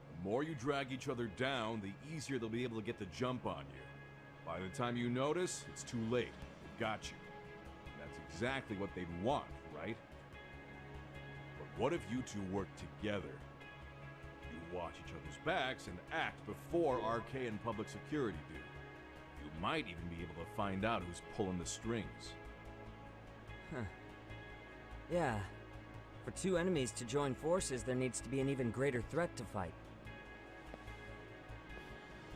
The more you drag each other down, the easier they'll be able to get the jump on you. By the time you notice, it's too late. They got you. That's exactly what they'd want, right? But what if you two work together? You watch each other's backs and act before RK and public security do. You might even be able to find out who's pulling the strings. Huh. Yeah. For two enemies to join forces, there needs to be an even greater threat to fight.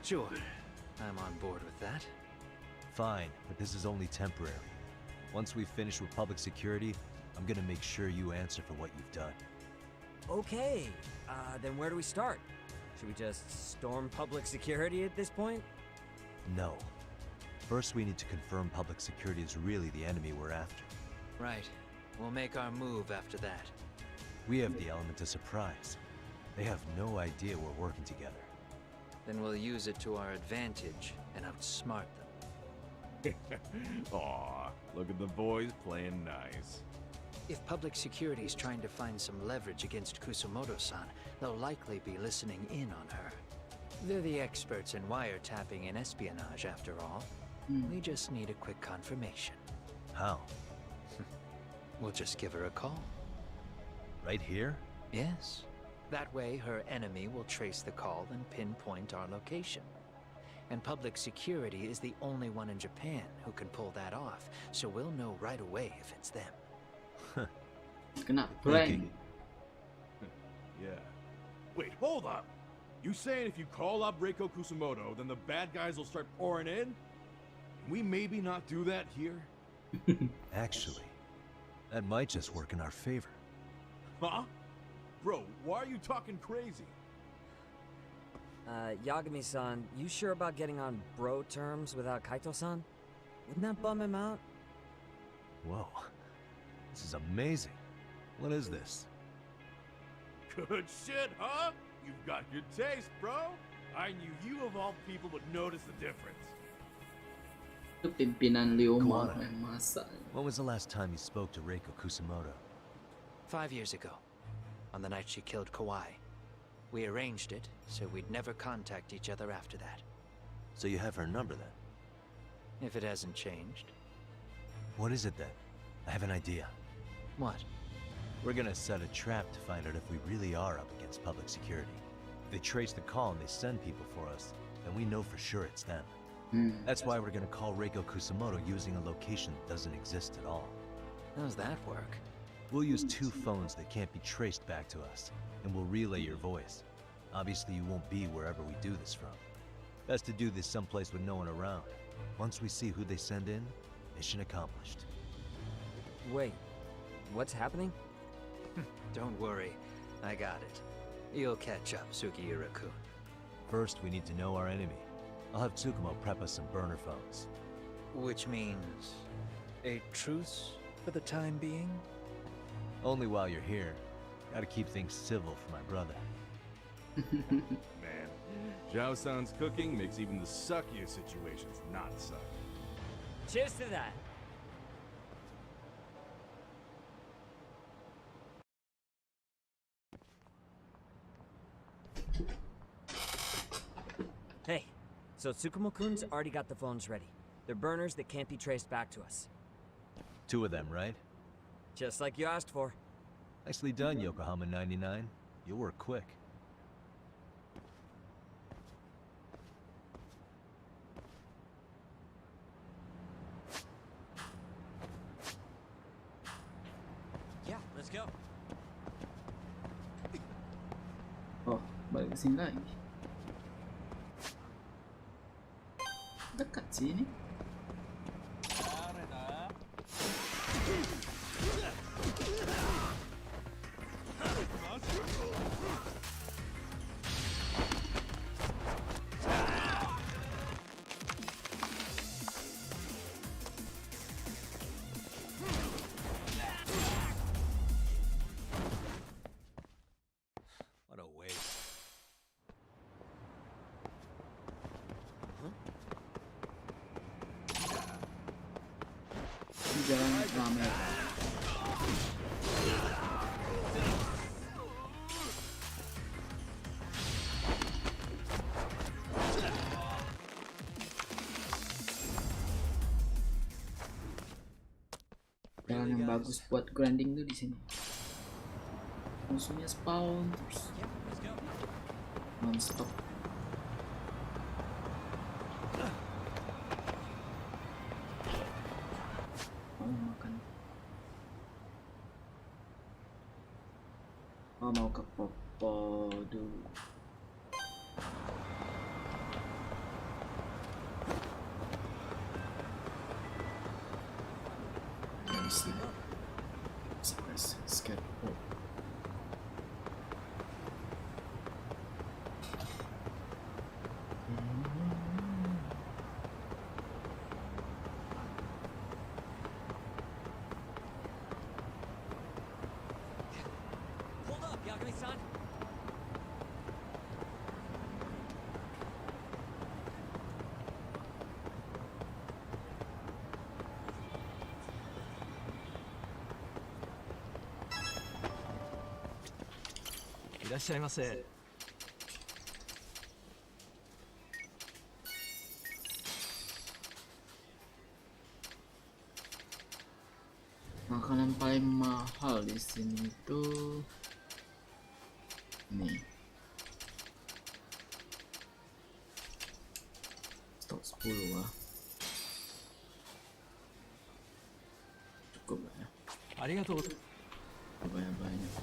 Sure. I'm on board with that. Fine, but this is only temporary. Once we finish with public security, I'm gonna make sure you answer for what you've done. Okay. Then where do we start? Should we just storm public security at this point? No. First, we need to confirm public security is really the enemy we're after. Right. We'll make our move after that. We have the element of surprise. They have no idea we're working together. Then we'll use it to our advantage and outsmart them. Aw, look at the boys playing nice. If public security's trying to find some leverage against Kusumoto-san, they'll likely be listening in on her. They're the experts in wiretapping and espionage, after all. We just need a quick confirmation. How? We'll just give her a call. Right here? Yes. That way, her enemy will trace the call and pinpoint our location. And public security is the only one in Japan who can pull that off, so we'll know right away if it's them. Kena prank. Yeah. Wait, hold up. You saying if you call up Reiko Kusumoto, then the bad guys will start pouring in? Can we maybe not do that here? Actually, that might just work in our favor. Huh? Bro, why are you talking crazy? Yagami-san, you sure about getting on bro terms without Kaito-san? Wouldn't that bum him out? Whoa. This is amazing. What is this? Good shit, huh? You've got good taste, bro. I knew you of all people would notice the difference. Itu pimpinan Leopold Kawana, yang masal. When was the last time you spoke to Reiko Kusumoto? 5 years ago, on the night she killed Kawai. We arranged it, so we'd never contact each other after that. So you have her number then? If it hasn't changed. What is it then? I have an idea. What? We're gonna set a trap to find out if we really are up against public security. If they trace the call and they send people for us, then we know for sure it's them. That's why we're gonna call Reiko Kusumoto using a location that doesn't exist at all. How's that work? We'll use 2 phones that can't be traced back to us, and we'll relay your voice. Obviously you won't be wherever we do this from. Best to do this someplace with no one around. Once we see who they send in, mission accomplished. Wait, what's happening? Don't worry, I got it. You'll catch up, Sugiura-kun. First, we need to know our enemy. I'll have Tsukumo prep us some burner phones. Which means a truce for the time being? Only while you're here. Gotta keep things civil for my brother. Man, Zhao-san's cooking makes even the suckiest situations not suck. Cheers to that. Hey, so Tsukumo-kun's already got the phones ready. They're burners that can't be traced back to us. 2 of them, right? Just like you asked for. Nicely done, Yokohama 99. You'll work quick. Yeah, let's go. Oh, balik ke sini lagi. Dekat sini. What a waste. Selamat. Jalan yang bagus buat grinding tuh di sini. Musuhnya spawn terus non-stop. Mau ke Popo dulu. Skateboard. Makanan paling mahal di sini itu nih. Stok 10 lah. Cukup lah ya. Arigatou. Banyak-banyak.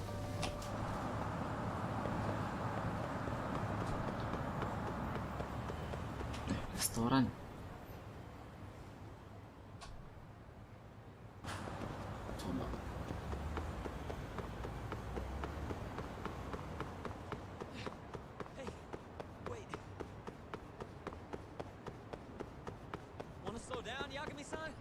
Restoran. Coba. Hey, wait. Wanna slow down, Yagami-san?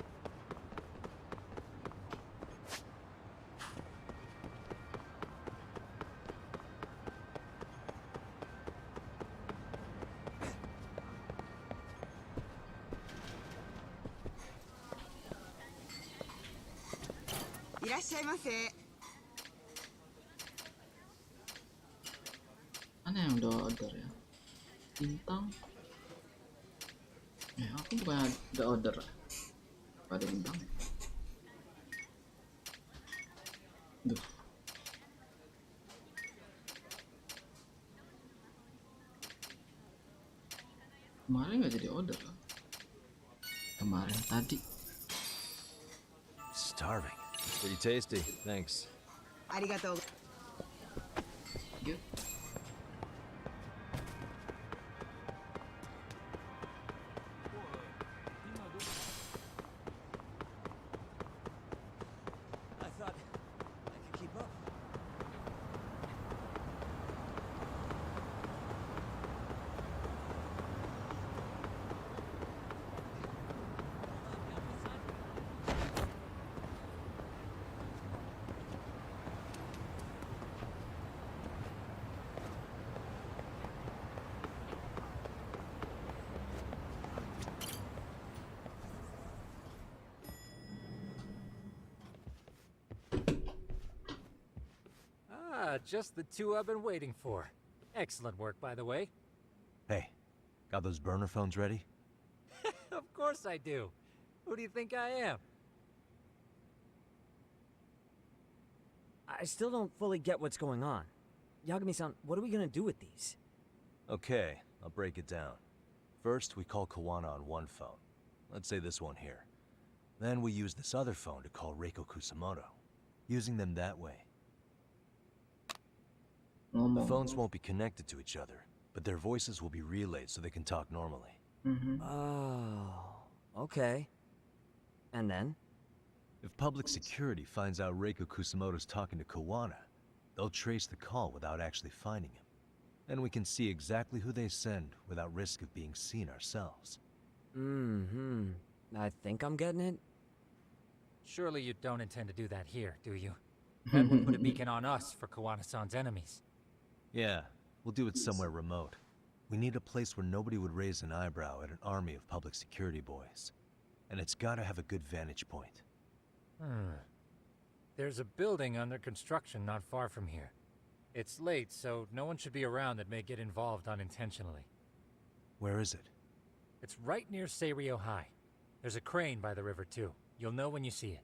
Mana yang udah order ya? Bintang. Aku bukan udah order. Pada bintang. Duh. Kemarin nggak jadi order lah. Kemarin tadi. Starving. Pretty tasty. Thanks. Arigatou. Good. I thought I could keep up. Just the two I've been waiting for. Excellent work, by the way. Hey, got those burner phones ready? Of course I do. Who do you think I am? I still don't fully get what's going on. Yagami-san, what are we gonna do with these? Okay, I'll break it down. First, we call Kawana on one phone. Let's say this one here. Then we use this other phone to call Reiko Kusamoto. Using them that way. The phones won't be connected to each other, but their voices will be relayed so they can talk normally. Oh, okay. And then? If public security finds out Reiko Kusamoto's talking to Kawana, they'll trace the call without actually finding him. Then we can see exactly who they send without risk of being seen ourselves. I think I'm getting it. Surely you don't intend to do that here, do you? That would put a beacon on us for Kawana-san's enemies. Yeah, we'll do it somewhere remote. We need a place where nobody would raise an eyebrow at an army of public security boys. And it's gotta have a good vantage point. There's a building under construction not far from here. It's late, so no one should be around that may get involved unintentionally. Where is it? It's right near Serio High. There's a crane by the river, too. You'll know when you see it.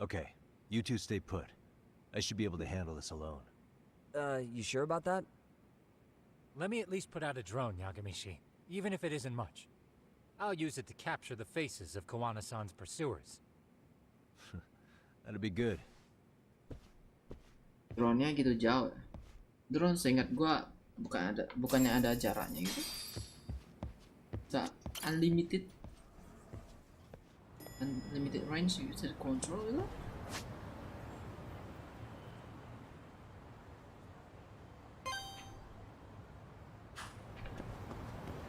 Okay, you two stay put. I should be able to handle this alone. You sure about that? Let me at least put out a drone, Yagamishi, even if it isn't much. I'll use it to capture the faces of Kawana-san's pursuers. That'd be good. Drone-nya gitu jauh. Drone seingat gua bukannya ada jaraknya gitu. Unlimited range you bisa control gitu.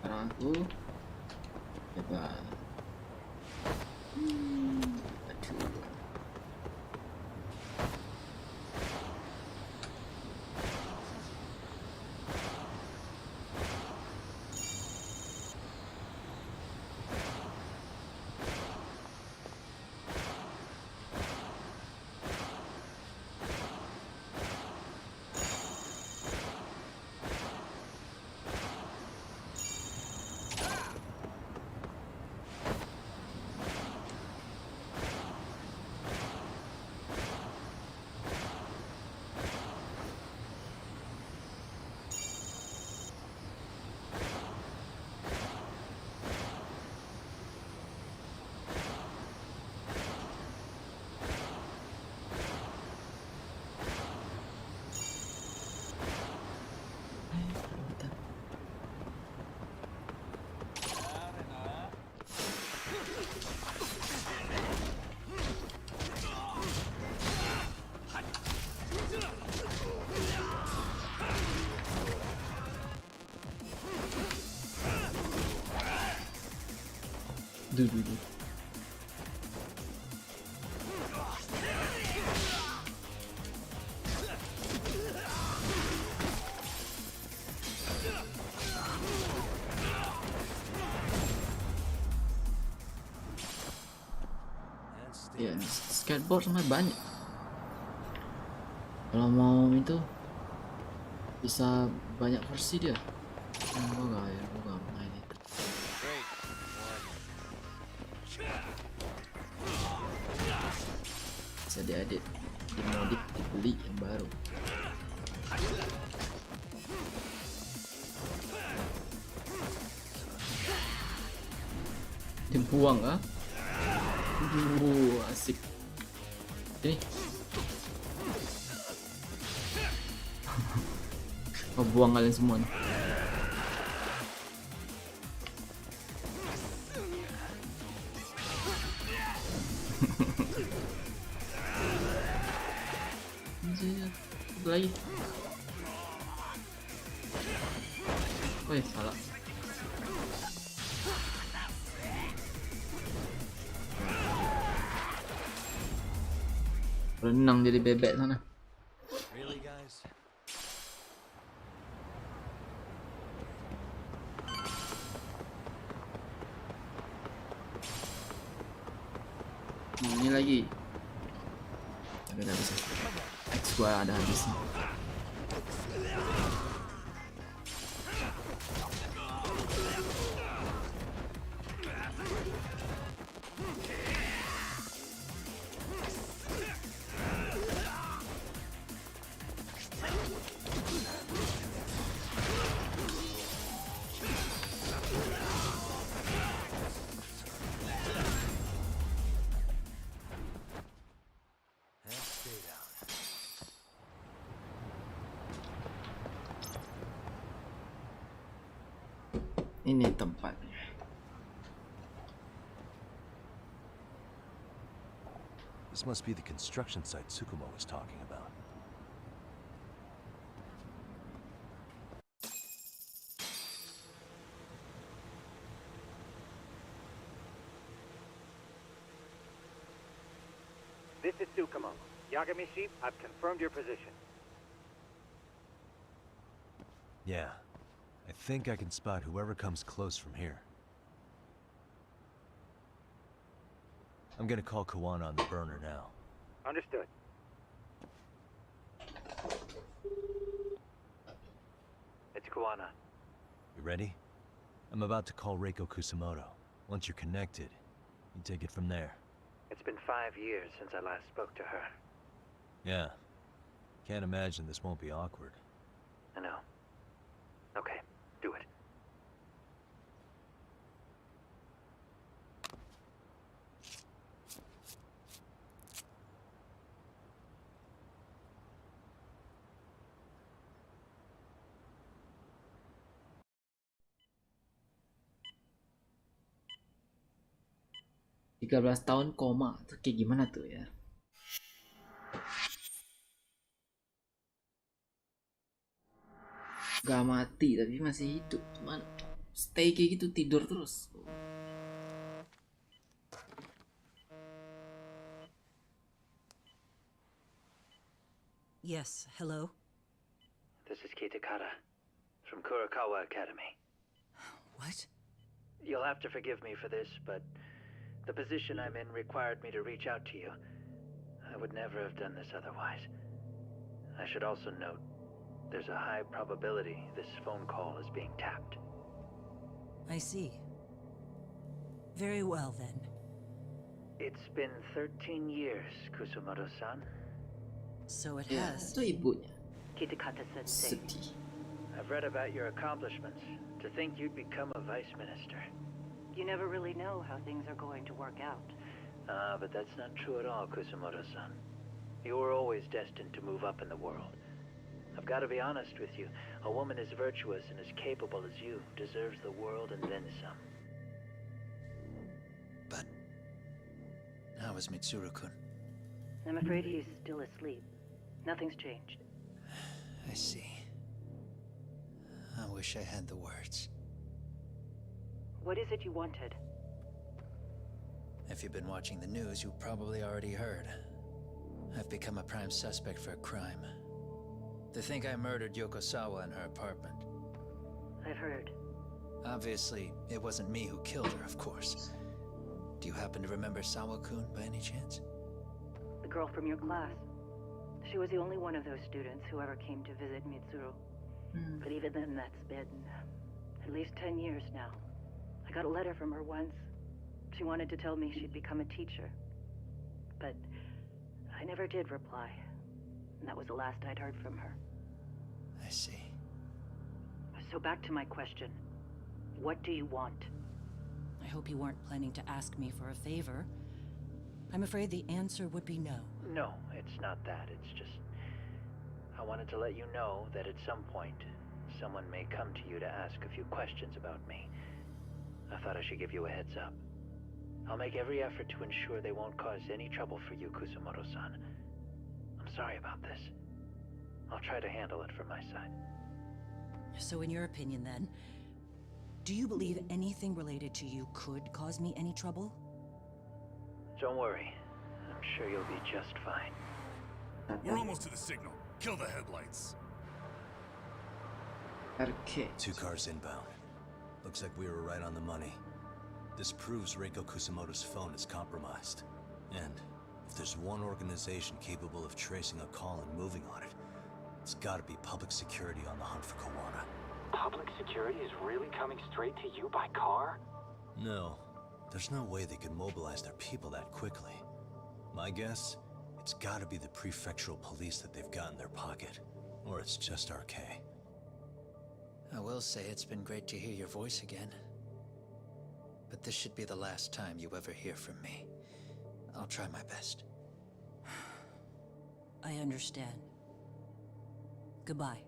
Sekarang aku coba aduh. Duh. Ya, skateboard sama banyak. Kalau mau itu bisa banyak versi dia. Gua gak main itu. Bisa diedit, dimodif, dibeli yang baru. Dibuang ah? Asik. Ini. Oh, buang kalian semua nih. Lagi. Oh ya, salah. Renang jadi bebek sana. Really, guys? Ini lagi. Tapi udah bisa. X gua ada habisnya. Ini tempatnya. This must be the construction site Tsukumo was talking about. This is Tsukumo. Yagamishi, I've confirmed your position. Yeah. I think I can spot whoever comes close from here. I'm gonna call Kawana on the burner now. Understood. It's Kawana. You ready? I'm about to call Reiko Kusamoto. Once you're connected, you take it from there. It's been 5 years since I last spoke to her. Yeah. Can't imagine this won't be awkward. I know. Okay, do it. Tiga belas tahun koma, tuh kayak gimana tuh ya? Gak mati tapi masih hidup, cuman stay kayak gitu, tidur terus. Yes, hello? This is Kitakata from Kurakawa Academy. What? You'll have to forgive me for this, but the position I'm in required me to reach out to you. I would never have done this otherwise. I should also note, there's a high probability this phone call is being tapped. I see. Very well, then. It's been 13 years, Kusumoto-san. So it Ya, has. itu ibunya. Kitakata-sensei. Sedih. I've read about your accomplishments. To think you'd become a vice minister. You never really know how things are going to work out. But that's not true at all, Kusumoto-san. You were always destined to move up in the world. I've got to be honest with you. A woman as virtuous and as capable as you deserves the world and then some. But how is Mitsuru-kun? I'm afraid he's still asleep. Nothing's changed. I see. I wish I had the words. What is it you wanted? If you've been watching the news, you probably already heard. I've become a prime suspect for a crime. They think I murdered Yokosawa in her apartment. I've heard. Obviously, it wasn't me who killed her, of course. Do you happen to remember Sawa-kun by any chance? The girl from your class. She was the only one of those students who ever came to visit Mitsuru. But even then, that's been at least 10 years now. I got a letter from her once. She wanted to tell me she'd become a teacher. But I never did reply. And that was the last I'd heard from her. I see. So back to my question. What do you want? I hope you weren't planning to ask me for a favor. I'm afraid the answer would be no. No, it's not that. It's just... I wanted to let you know that at some point, someone may come to you to ask a few questions about me. I thought I should give you a heads up. I'll make every effort to ensure they won't cause any trouble for you, Kusumoto-san. I'm sorry about this. I'll try to handle it from my side. So in your opinion, then, do you believe anything related to you could cause me any trouble? Don't worry. I'm sure you'll be just fine. We're almost to the signal. Kill the headlights. Okay. 2 cars inbound. Looks like we were right on the money. This proves Reiko Kusamoto's phone is compromised. And if there's one organization capable of tracing a call and moving on it, it's gotta be public security on the hunt for Kawana. Public security is really coming straight to you by car? No. There's no way they could mobilize their people that quickly. My guess, it's gotta be the prefectural police that they've got in their pocket. Or it's just RK. I will say it's been great to hear your voice again. But this should be the last time you ever hear from me. I'll try my best. I understand. Goodbye.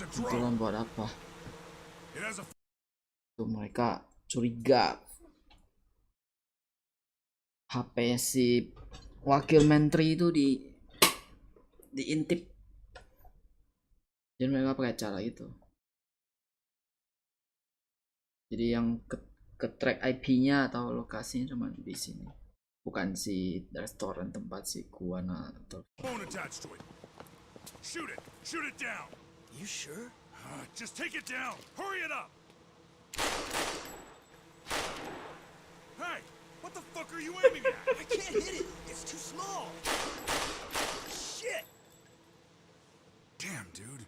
Itulah buat apa? It has a Tuh mereka curiga HP si wakil menteri itu diintip. Jadi mereka pakai cara itu. Jadi yang ke track IP-nya atau lokasinya cuma di sini. Bukan si restoran tempat si Kuwana atau. Phone attached to it. Shoot it. Shoot it down. You sure? Just take it down. Hurry it up. Hey, what the fuck are you aiming at? I can't hit it. It's too small. Shit. Damn, dude.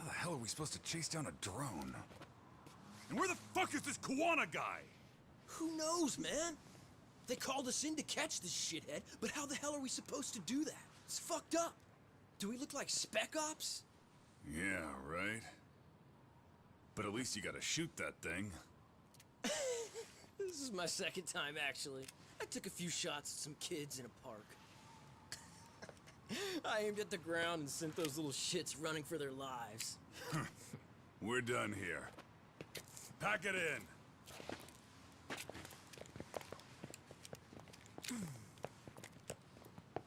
How the hell are we supposed to chase down a drone? And where the fuck is this Kuwana guy? Who knows, man? They called us in to catch this shithead, but how the hell are we supposed to do that? It's fucked up. Do we look like spec ops? Yeah, right. But at least you gotta shoot that thing. This is my second time, actually. I took a few shots at some kids in a park. I aimed at the ground and sent those little shits running for their lives. We're done here. Pack it in.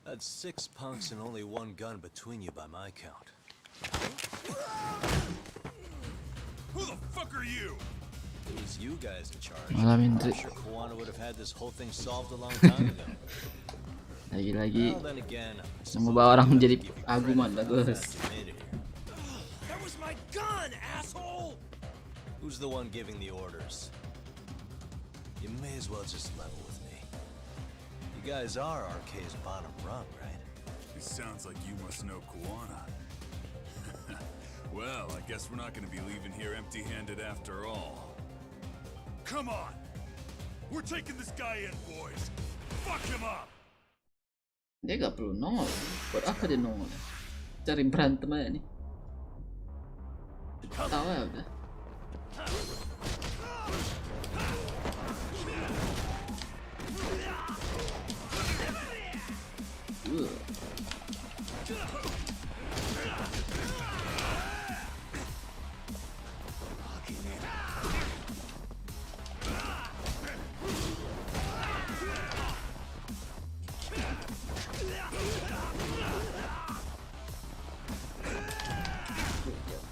That's 6 punks and only 1 gun between you by my count. Who the fuck are you? It was you guys in charge. Malam I'm Indri. sure Kuwana would have had this whole thing solved a long time ago. Lagi-lagi Well, then again, membawa orang menjadi aguman bagus. That was my gun, asshole! Who's the one giving the orders? You may as well just level with me. You guys are RK's bottom rung, right? It sounds like you must know Kuwana. Well, I guess we're not gonna be leaving here empty-handed after all. Come on. We're taking this guy in, boys. Fuck him up. Dia gak perlu nongol. Buat apa dia nongol? Cari berantem aja nih. Tahu ya udah.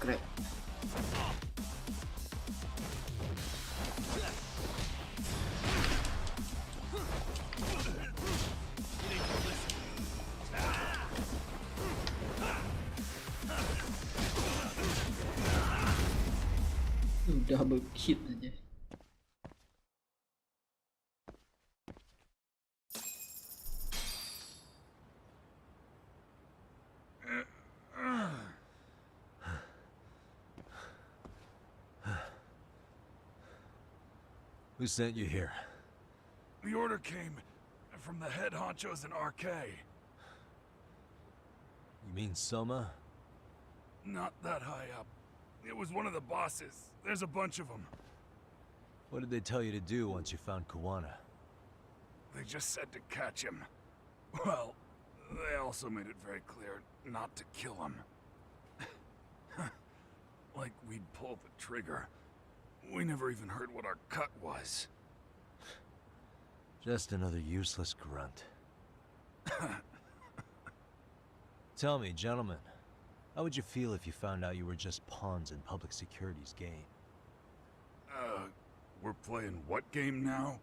Crack. Double hit aja. Who sent you here? The order came from the head honchos in RK. You mean Soma? Not that high up. It was one of the bosses. There's a bunch of them. What did they tell you to do once you found Kuwana? They just said to catch him. Well, they also made it very clear not to kill him. Like we'd pull the trigger. We never even heard what our cut was. Just another useless grunt. Tell me, gentlemen, how would you feel if you found out you were just pawns in public security's game? We're playing what game now?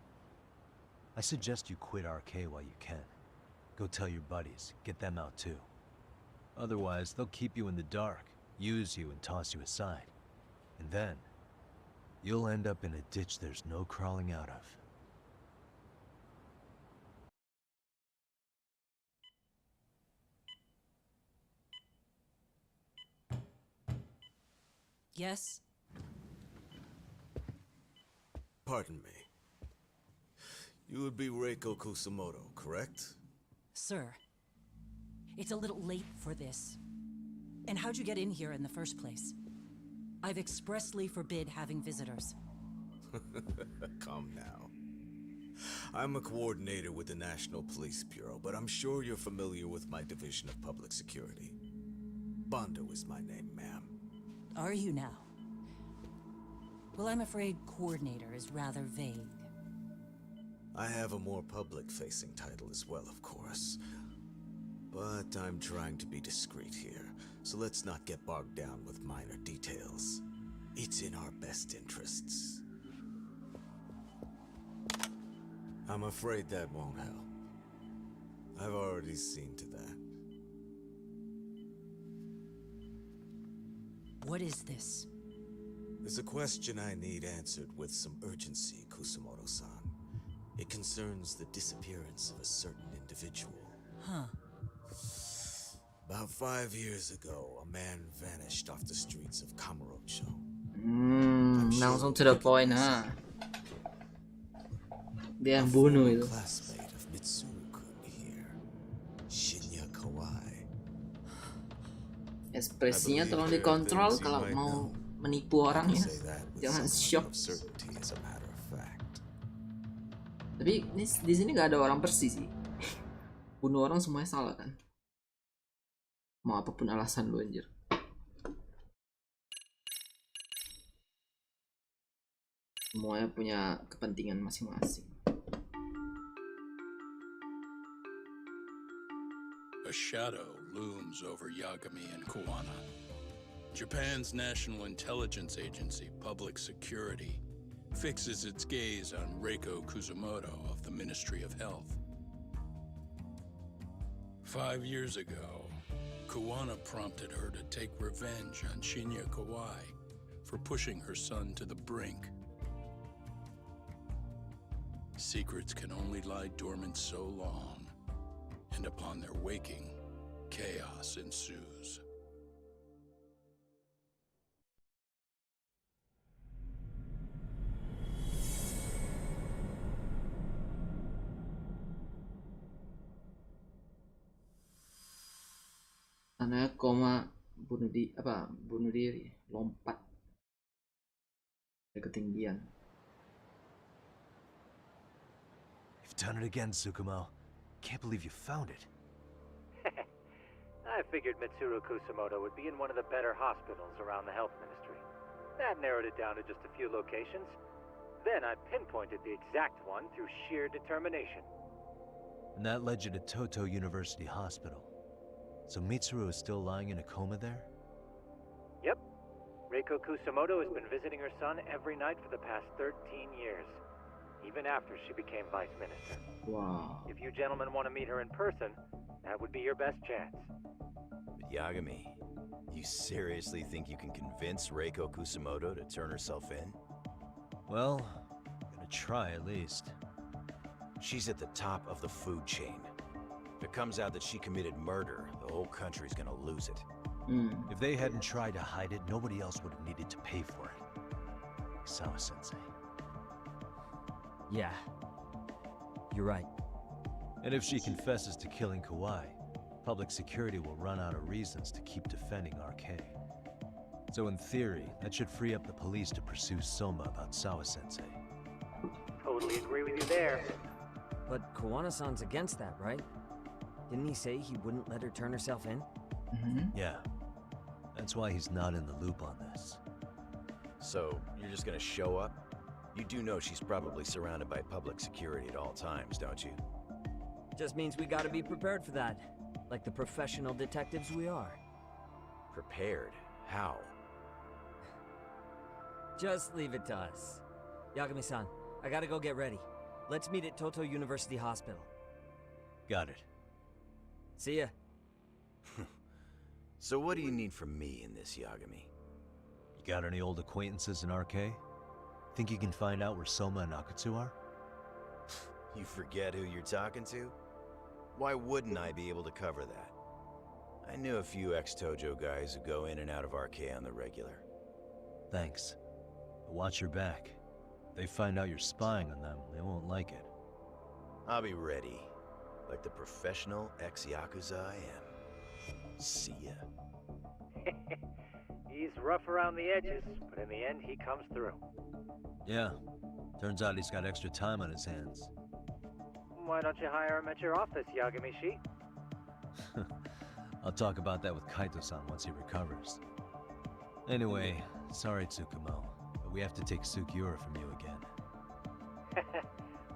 I suggest you quit RK while you can. Go tell your buddies, get them out too. Otherwise, they'll keep you in the dark, use you and toss you aside. And then, you'll end up in a ditch there's no crawling out of. Yes? Pardon me. You would be Reiko Kusamoto, correct? Sir, it's a little late for this. And how'd you get in here in the first place? I've expressly forbid having visitors. Calm now. I'm a coordinator with the National Police Bureau, but I'm sure you're familiar with my Division of Public Security. Bantu is my name, ma'am. Are you now? Well, I'm afraid coordinator is rather vague. I have a more public-facing title as well, of course. But I'm trying to be discreet here, so let's not get bogged down with minor details. It's in our best interests. I'm afraid that won't help. I've already seen to that. What is this? There's a question I need answered with some urgency, Kusumoto-san. It concerns the disappearance of a certain individual. Huh. About 5 years ago, a man vanished off the streets of Kamurocho. Langsung to the point, ha. Dia yang bunuh itu. Classmate of Mitsuru-kun here, Shinya Kawai. Ekspresinya tolong dikontrol kalau mau menipu orang ya. Jangan shock. Tapi ini di sini nggak ada orang bersih sih. Bunuh orang semuanya salah kan. Mau apapun alasan lu anjir. Semuanya punya kepentingan masing-masing. A shadow looms over Yagami and Kawana. Japan's National Intelligence Agency, Public Security, fixes its gaze on Reiko Kusumoto of the Ministry of Health. 5 years ago, Kawana prompted her to take revenge on Shinya Kawai for pushing her son to the brink. Secrets can only lie dormant so long, and upon their waking, chaos ensues. Anaknya koma bunuh diri, lompat dari ketinggian. You've done it again, Tsukumo. Can't believe you found it. I figured Mitsuru Kusumoto would be in one of the better hospitals around the health ministry. That narrowed it down to just a few locations. Then I pinpointed the exact one through sheer determination. And that led you to Toto University Hospital. So Mitsuru is still lying in a coma there? Yep. Reiko Kusumoto has been visiting her son every night for the past 13 years, even after she became vice minister. Wow. If you gentlemen want to meet her in person, that would be your best chance. But Yagami, you seriously think you can convince Reiko Kusumoto to turn herself in? Well, I'm gonna try at least. She's at the top of the food chain. If it comes out that she committed murder, the whole country's gonna lose it. If they hadn't tried to hide it, nobody else would have needed to pay for it. Like Sawa-sensei. Yeah. You're right. And if she confesses to killing Kawai, public security will run out of reasons to keep defending RK. So in theory, that should free up the police to pursue Soma about Sawa-sensei. Totally agree with you there. But Kawana-san's against that, right? Didn't he say he wouldn't let her turn herself in? Yeah. That's why he's not in the loop on this. So, you're just gonna show up? You do know she's probably surrounded by public security at all times, don't you? Just means we gotta be prepared for that. Like the professional detectives we are. Prepared? How? Just leave it to us. Yagami-san, I gotta go get ready. Let's meet at Toto University Hospital. Got it. See ya. So what do you need from me in this, Yagami? You got any old acquaintances in RK? Think you can find out where Soma and Akutsu are? You forget who you're talking to? Why wouldn't I be able to cover that? I knew a few ex-Tojo guys who go in and out of RK on the regular. Thanks. But watch your back. If they find out you're spying on them, they won't like it. I'll be ready. Like the professional ex-Yakuza I am. See ya. He's rough around the edges, but in the end he comes through. Yeah. Turns out he's got extra time on his hands. Why don't you hire him at your office, Yagami-shi? I'll talk about that with Kaito-san once he recovers. Anyway, sorry Tsukumo, but we have to take Sukiura from you again.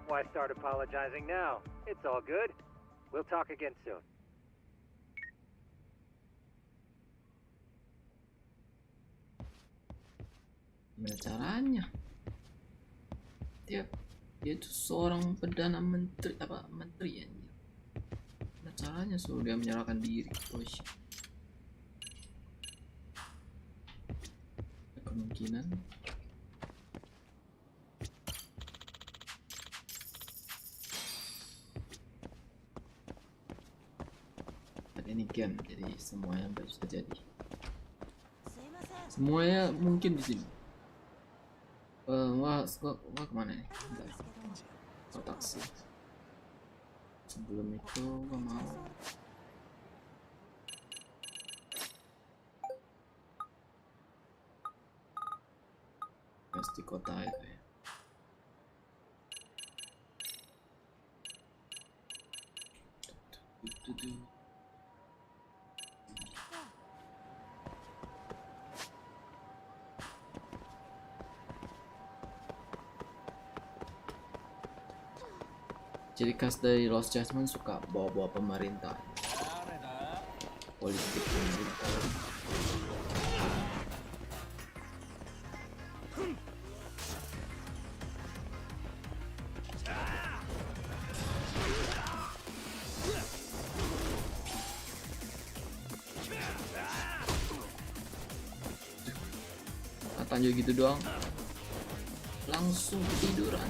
Why start apologizing now? It's all good. We'll talk again soon. Gimana caranya? Tiap Dia itu seorang perdana menteri ya. Nah, caranya suruh dia menyerahkan diri. Oh shit. Kemungkinan ini game, jadi semuanya bisa jadi. Semuanya mungkin di sini. Wah kemana nih? Oh, taksi. Sebelum itu gua mau di kota itu ya. Ciri khas dari Los Jasmine suka bawa-bawa pemerintah, politik pemerintah. Lanjut gitu doang, langsung tiduran.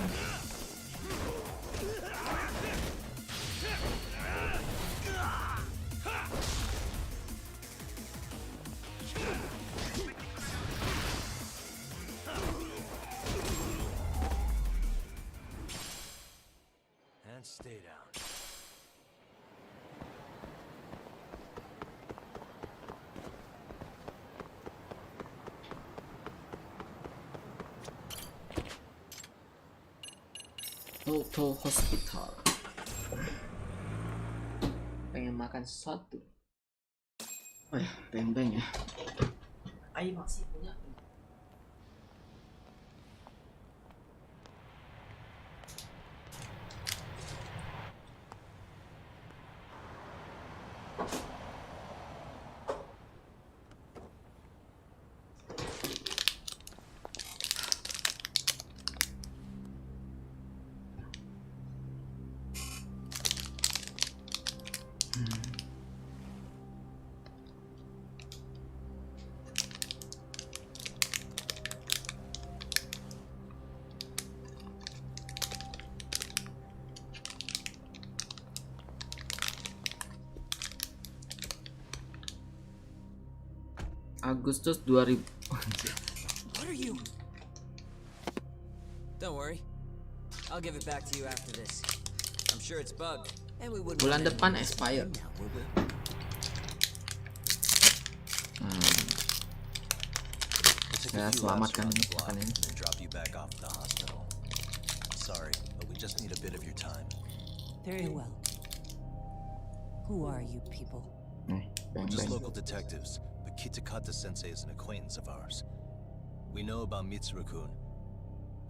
And stay down. Total Hospital. Pengen makan sesuatu. Oh ya, beng-beng ya. Ayo masih punya. Agustus 2000. What are you? Don't worry. I'll give it back to you after this. I'm sure it's bugged. And we wouldn't. Bulan depan expire. Saya selamatkan makan ini. Sorry, but we just need a bit of your time. Very well. Who are you people? We're just local detectives, but Kitakata-sensei is an acquaintance of ours. We know about Mitsuru-kun,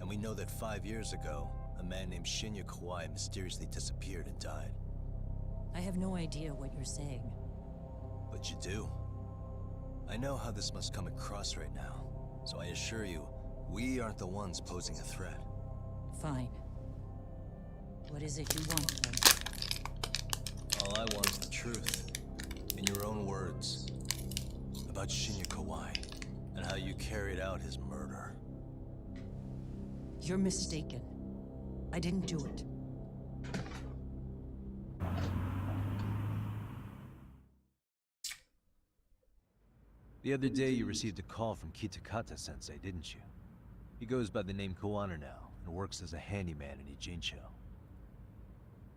and we know that 5 years ago, a man named Shinya Kawai mysteriously disappeared and died. I have no idea what you're saying. But you do. I know how this must come across right now, so I assure you, we aren't the ones posing a threat. Fine. What is it you want then? All I want is the truth, in your own words, about Shinya Kawai, and how you carried out his murder. You're mistaken. I didn't do it. The other day you received a call from Kitakata-sensei, didn't you? He goes by the name Koana now, and works as a handyman in Ijincho.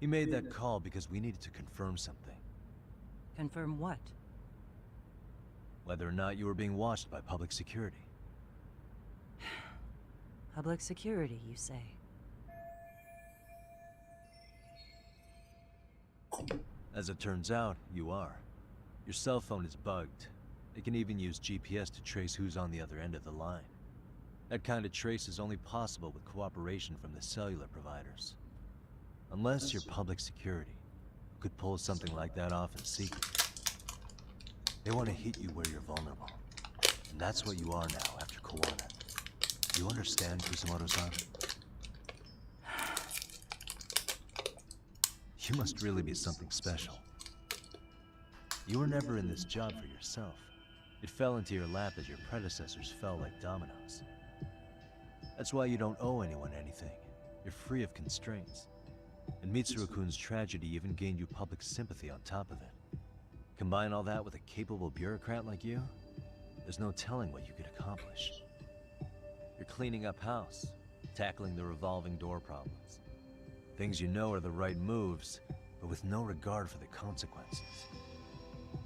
He made that call because we needed to confirm something. Confirm what? Whether or not you were being watched by public security. Public security, you say? As it turns out, you are. Your cell phone is bugged. It can even use GPS to trace who's on the other end of the line. That kind of trace is only possible with cooperation from the cellular providers. Unless you're public security, who could pull something like that off in secret. They want to hit you where you're vulnerable. And that's what you are now after Koana. You understand, Kusumoto-san? You must really be something special. You were never in this job for yourself. It fell into your lap as your predecessors fell like dominoes. That's why you don't owe anyone anything. You're free of constraints. And Mitsuru-kun's tragedy even gained you public sympathy on top of it. Combine all that with a capable bureaucrat like you, there's no telling what you could accomplish. You're cleaning up house, tackling the revolving door problems. Things you know are the right moves, but with no regard for the consequences.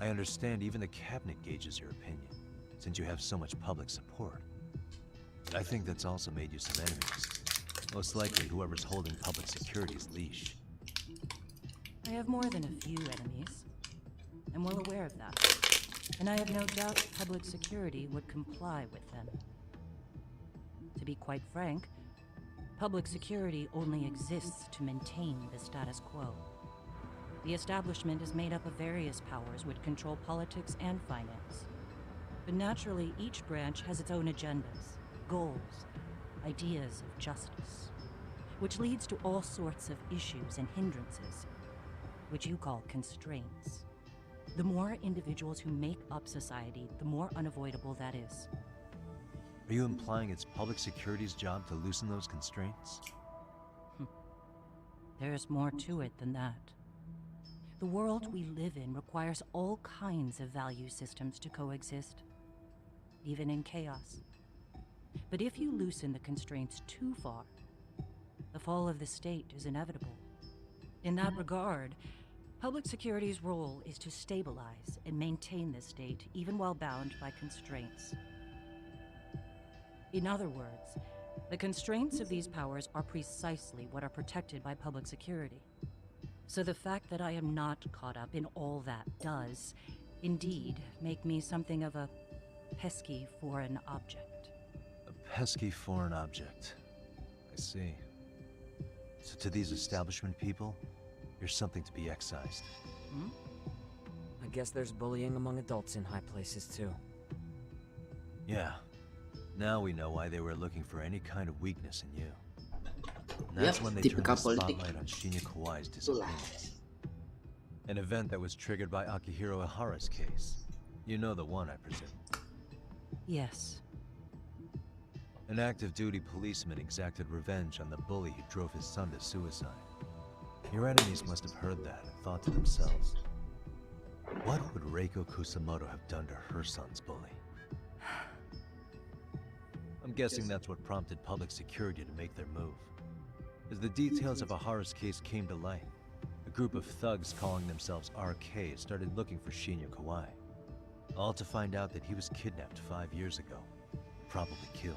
I understand even the cabinet gauges your opinion, since you have so much public support. But I think that's also made you some enemies. Most likely whoever's holding public security's leash. I have more than a few enemies. I'm well aware of that. And I have no doubt public security would comply with them. To be quite frank, public security only exists to maintain the status quo. The establishment is made up of various powers which control politics and finance. But naturally, each branch has its own agendas, goals, ideas of justice, which leads to all sorts of issues and hindrances, which you call constraints. The more individuals who make up society, the more unavoidable that is. Are you implying it's public security's job to loosen those constraints? There's more to it than that. The world we live in requires all kinds of value systems to coexist, even in chaos. But if you loosen the constraints too far, the fall of the state is inevitable. In that regard, public security's role is to stabilize and maintain the state, even while bound by constraints. In other words, the constraints of these powers are precisely what are protected by public security. So the fact that I am not caught up in all that does, indeed, make me something of a pesky foreign object. A pesky foreign object. I see. So to these establishment people, you're something to be excised. I guess there's bullying among adults in high places too. Yeah. Now we know why they were looking for any kind of weakness in you. And that's when they turned the spotlight on Shinya Kawai's disappearance. An event that was triggered by Akihiro Ihara's case. You know the one, I presume. Yes. An active duty policeman exacted revenge on the bully who drove his son to suicide. Your enemies must have heard that and thought to themselves, what would Reiko Kusamoto have done to her son's bully? I'm guessing that's what prompted public security to make their move. As the details of Ihara's case came to light, a group of thugs calling themselves RK started looking for Shinya Kawai. All to find out that he was kidnapped 5 years ago, probably killed.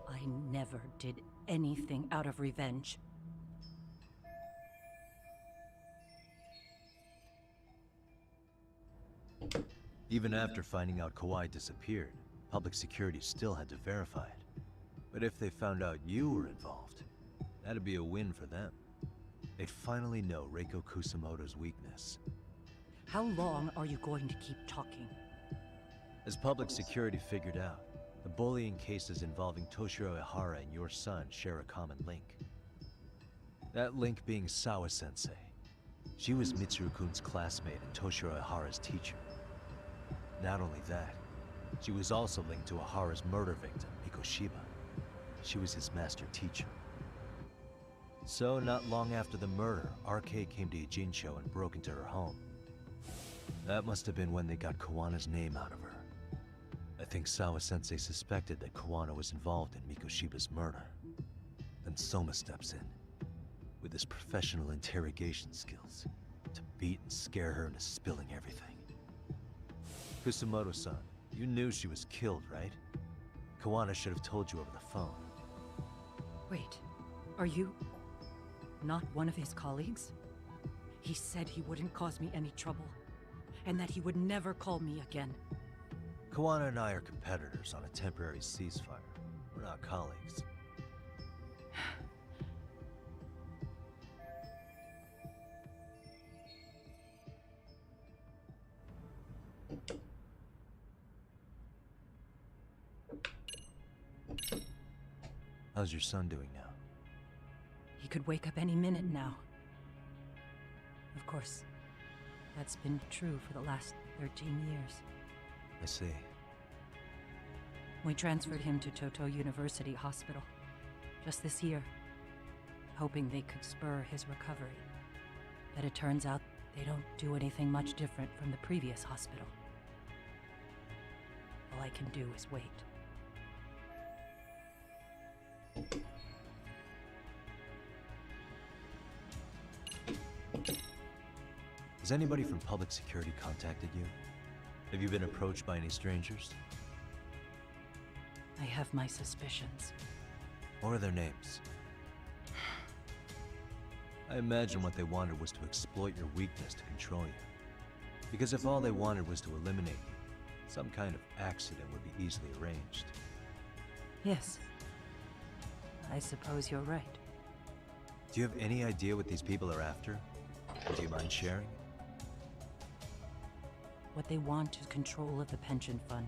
I never did anything out of revenge. Even after finding out Kawai disappeared, public security still had to verify it. But if they found out you were involved, that'd be a win for them. They'd finally know Reiko Kusamoto's weakness. How long are you going to keep talking? As public security figured out, the bullying cases involving Toshiro Ihara and your son share a common link. That link being Sawa-sensei. She was Mitsuru-kun's classmate and Toshiro Ihara's teacher. Not only that, she was also linked to Ihara's murder victim, Mikoshiba. She was his master teacher. So, not long after the murder, RK came to Ijincho and broke into her home. That must have been when they got Kawana's name out of her. I think Sawa-sensei suspected that Kawana was involved in Mikoshiba's murder. Then Soma steps in, with his professional interrogation skills, to beat and scare her into spilling everything. Kusamoto-san, you knew she was killed, right? Kawana should have told you over the phone. Wait, are you not one of his colleagues? He said he wouldn't cause me any trouble, and that he would never call me again. Kawana and I are competitors on a temporary ceasefire. We're not colleagues. How's your son doing now? He could wake up any minute now. Of course, that's been true for the last 13 years. I see. We transferred him to Toto University Hospital just this year, hoping they could spur his recovery. But it turns out they don't do anything much different from the previous hospital. All I can do is wait. Has anybody from public security contacted you? Have you been approached by any strangers? I have my suspicions. What are their names? I imagine what they wanted was to exploit your weakness to control you. Because if all they wanted was to eliminate you, some kind of accident would be easily arranged. Yes. I suppose you're right. Do you have any idea what these people are after? Do you mind sharing? What they want is control of the pension fund,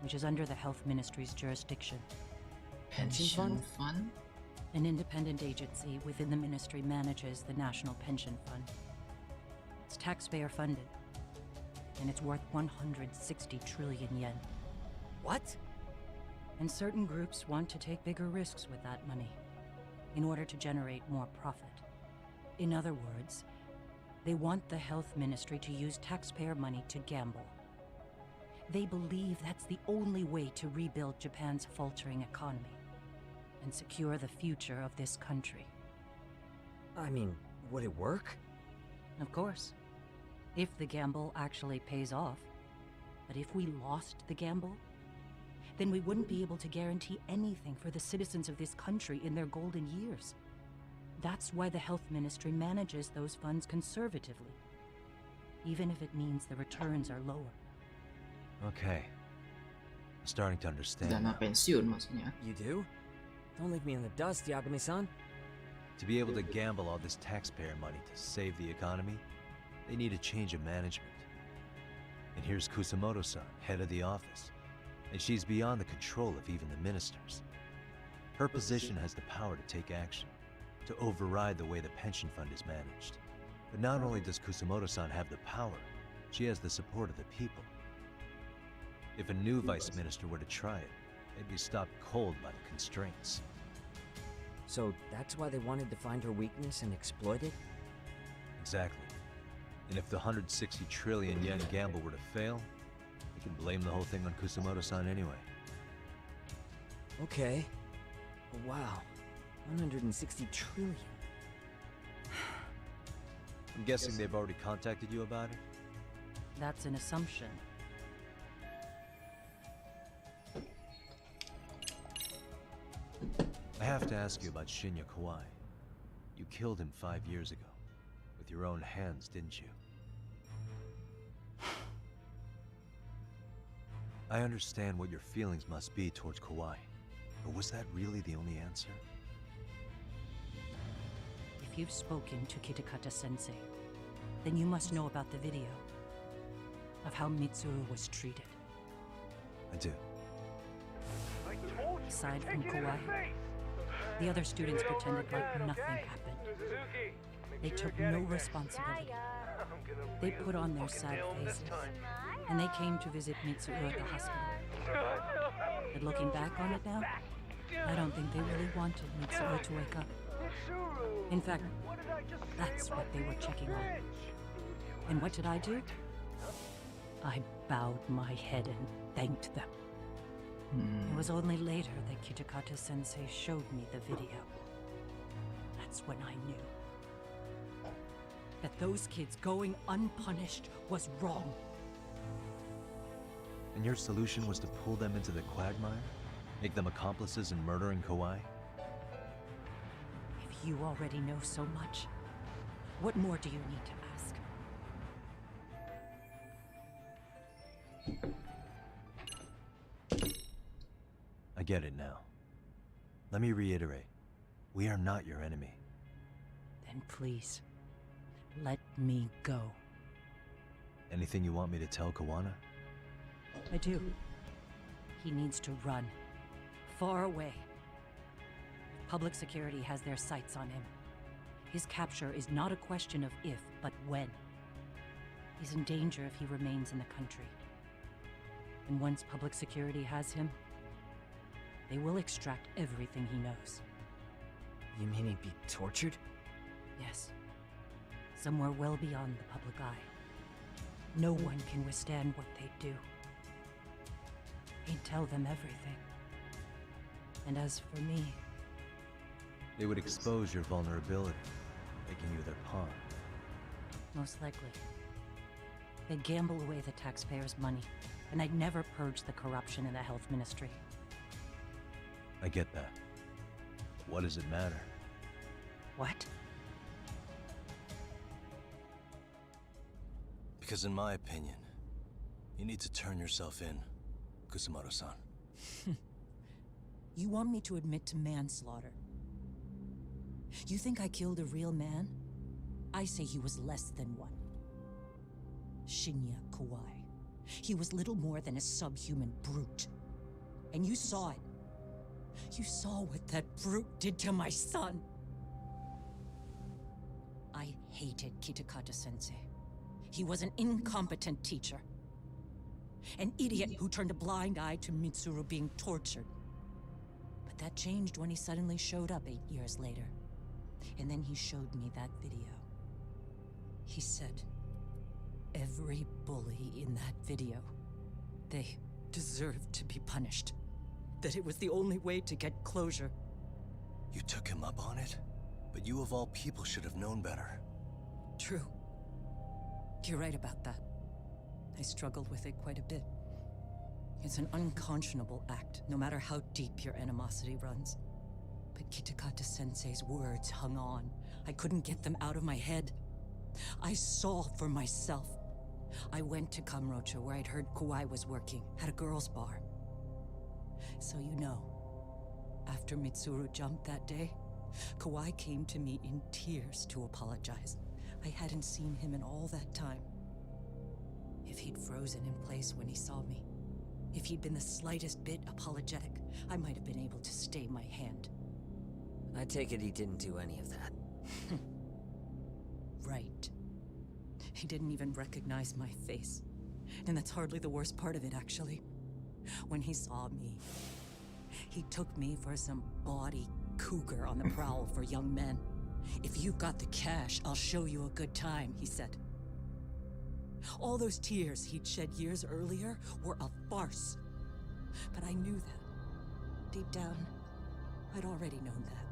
which is under the Health Ministry's jurisdiction. Pension fund? An independent agency within the ministry manages the National Pension Fund. It's taxpayer funded, and it's worth 160 trillion yen. What? And certain groups want to take bigger risks with that money in order to generate more profit. In other words, they want the health ministry to use taxpayer money to gamble. They believe that's the only way to rebuild Japan's faltering economy and secure the future of this country. I mean, would it work? Of course. If the gamble actually pays off. But if we lost the gamble, then we wouldn't be able to guarantee anything for the citizens of this country in their golden years. That's why the health ministry manages those funds conservatively, even if it means the returns are lower. Okay. I'm starting to understand. Dana pensiun maksudnya. You do? Don't leave me in the dust, Yagami-san. To be able to gamble all this taxpayer money to save the economy, they need a change of management. And here's Kusamoto-san, head of the office, and she's beyond the control of even the ministers. Her position has the power to take action, to override the way the pension fund is managed. But not only does Kusamoto-san have the power, she has the support of the people. If a new vice minister were to try it, they'd be stopped cold by the constraints. So that's why they wanted to find her weakness and exploit it? Exactly. And if the 160 trillion yen gamble were to fail, they can blame the whole thing on Kusamoto-san anyway. Okay. Wow. 160 trillion. I'm guessing they've already contacted you about it? That's an assumption. I have to ask you about Shinya Kawai. You killed him 5 years ago. With your own hands, didn't you? I understand what your feelings must be towards Kawai, but was that really the only answer? If you've spoken to Kitakata-sensei, then you must know about the video of how Mitsuru was treated. I do. Aside from Kawai, the other students pretended like nothing happened. They took no responsibility. They put on their sad faces, and they came to visit Mitsuru at the hospital. But looking back on it now, I don't think they really wanted Mitsuru to wake up. In fact, that's what they were checking on. And what did I do? I bowed my head and thanked them. It was only later that Kitakata-sensei showed me the video. That's when I knew that those kids going unpunished was wrong. And your solution was to pull them into the quagmire? Make them accomplices in murdering Kawai? If you already know so much, what more do you need to ask? I get it now. Let me reiterate. We are not your enemy. Then please, let me go. Anything you want me to tell Kawana? I do. He needs to run. Far away. Public security has their sights on him. His capture is not a question of if, but when. He's in danger if he remains in the country. And once public security has him, they will extract everything he knows. You mean he'd be tortured? Yes. Somewhere well beyond the public eye. No one can withstand what they do. He'd tell them everything. And as for me... They would expose your vulnerability, making you their pawn. Most likely. They'd gamble away the taxpayers' money, and I'd never purge the corruption in the health ministry. I get that. But what does it matter? What? Because in my opinion, you need to turn yourself in, Kusumoto-san. You want me to admit to manslaughter? You think I killed a real man? I say he was less than one. Shinya Kawai. He was little more than a subhuman brute. And you saw it. You saw what that brute did to my son. I hated Kitakata-sensei. He was an incompetent teacher. An idiot who turned a blind eye to Mitsuru being tortured. But that changed when he suddenly showed up 8 years later. And then he showed me that video. He said, every bully in that video, they deserved to be punished. That it was the only way to get closure. You took him up on it? But you of all people should have known better. True. You're right about that. I struggled with it quite a bit. It's an unconscionable act, no matter how deep your animosity runs. But Kitakata-sensei's words hung on. I couldn't get them out of my head. I saw for myself. I went to Kamurocho, where I'd heard Kawai was working, at a girls' bar. So you know, after Mitsuru jumped that day, Kawai came to me in tears to apologize. I hadn't seen him in all that time. If he'd frozen in place when he saw me, if he'd been the slightest bit apologetic, I might have been able to stay my hand. I take it he didn't do any of that. Right. He didn't even recognize my face. And that's hardly the worst part of it, actually. When he saw me, he took me for some bawdy cougar on the prowl for young men. If you've got the cash, I'll show you a good time, he said. All those tears he'd shed years earlier were a farce. But I knew that. Deep down, I'd already known that.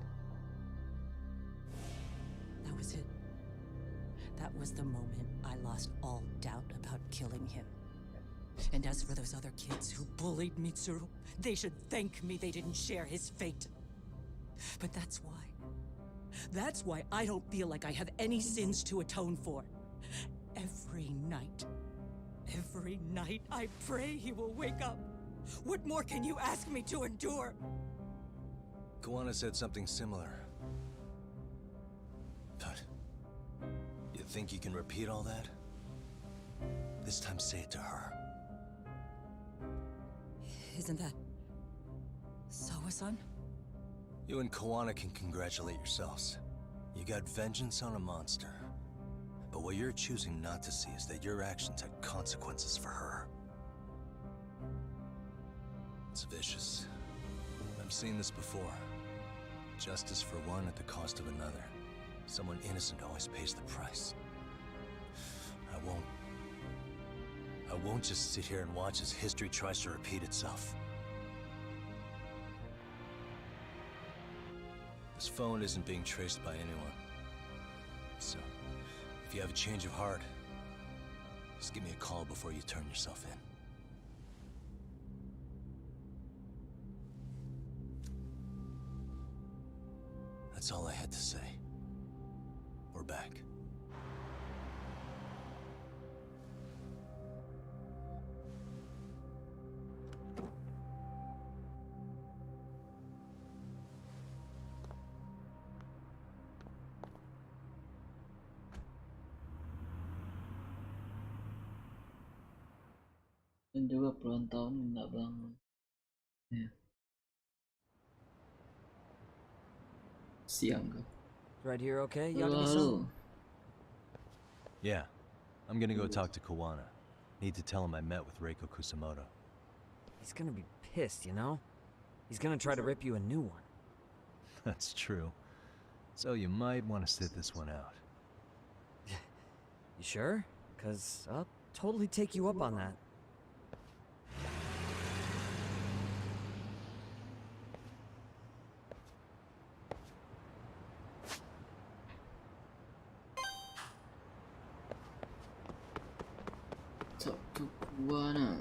That was it. That was the moment I lost all doubt about killing him. And as for those other kids who bullied Mitsuru, they should thank me they didn't share his fate. But that's why. That's why I don't feel like I have any sins to atone for. Every night I pray he will wake up. What more can you ask me to endure? Kawana said something similar. But you think you can repeat all that? This time say it to her. Isn't that Sawa-san? You and Kawana can congratulate yourselves. You got vengeance on a monster. But what you're choosing not to see is that your actions had consequences for her. It's vicious. I've seen this before. Justice for one at the cost of another. Someone innocent always pays the price. I won't just sit here and watch as history tries to repeat itself. This phone isn't being traced by anyone. So, if you have a change of heart, just give me a call before you turn yourself in. That's all I had to say. We're back. Dan juga puluhan tahun nggak bangun. Ya. Siang kah? Right here, okay? Yagami-san? Yeah. I'm gonna go talk to Kawana. Need to tell him I met with Reiko Kusamoto. He's gonna be pissed, you know? He's gonna try to rip you a new one. That's true. So you might want to sit this one out. You sure? 'Cause I'll totally take you up on that. Talk to Kawana.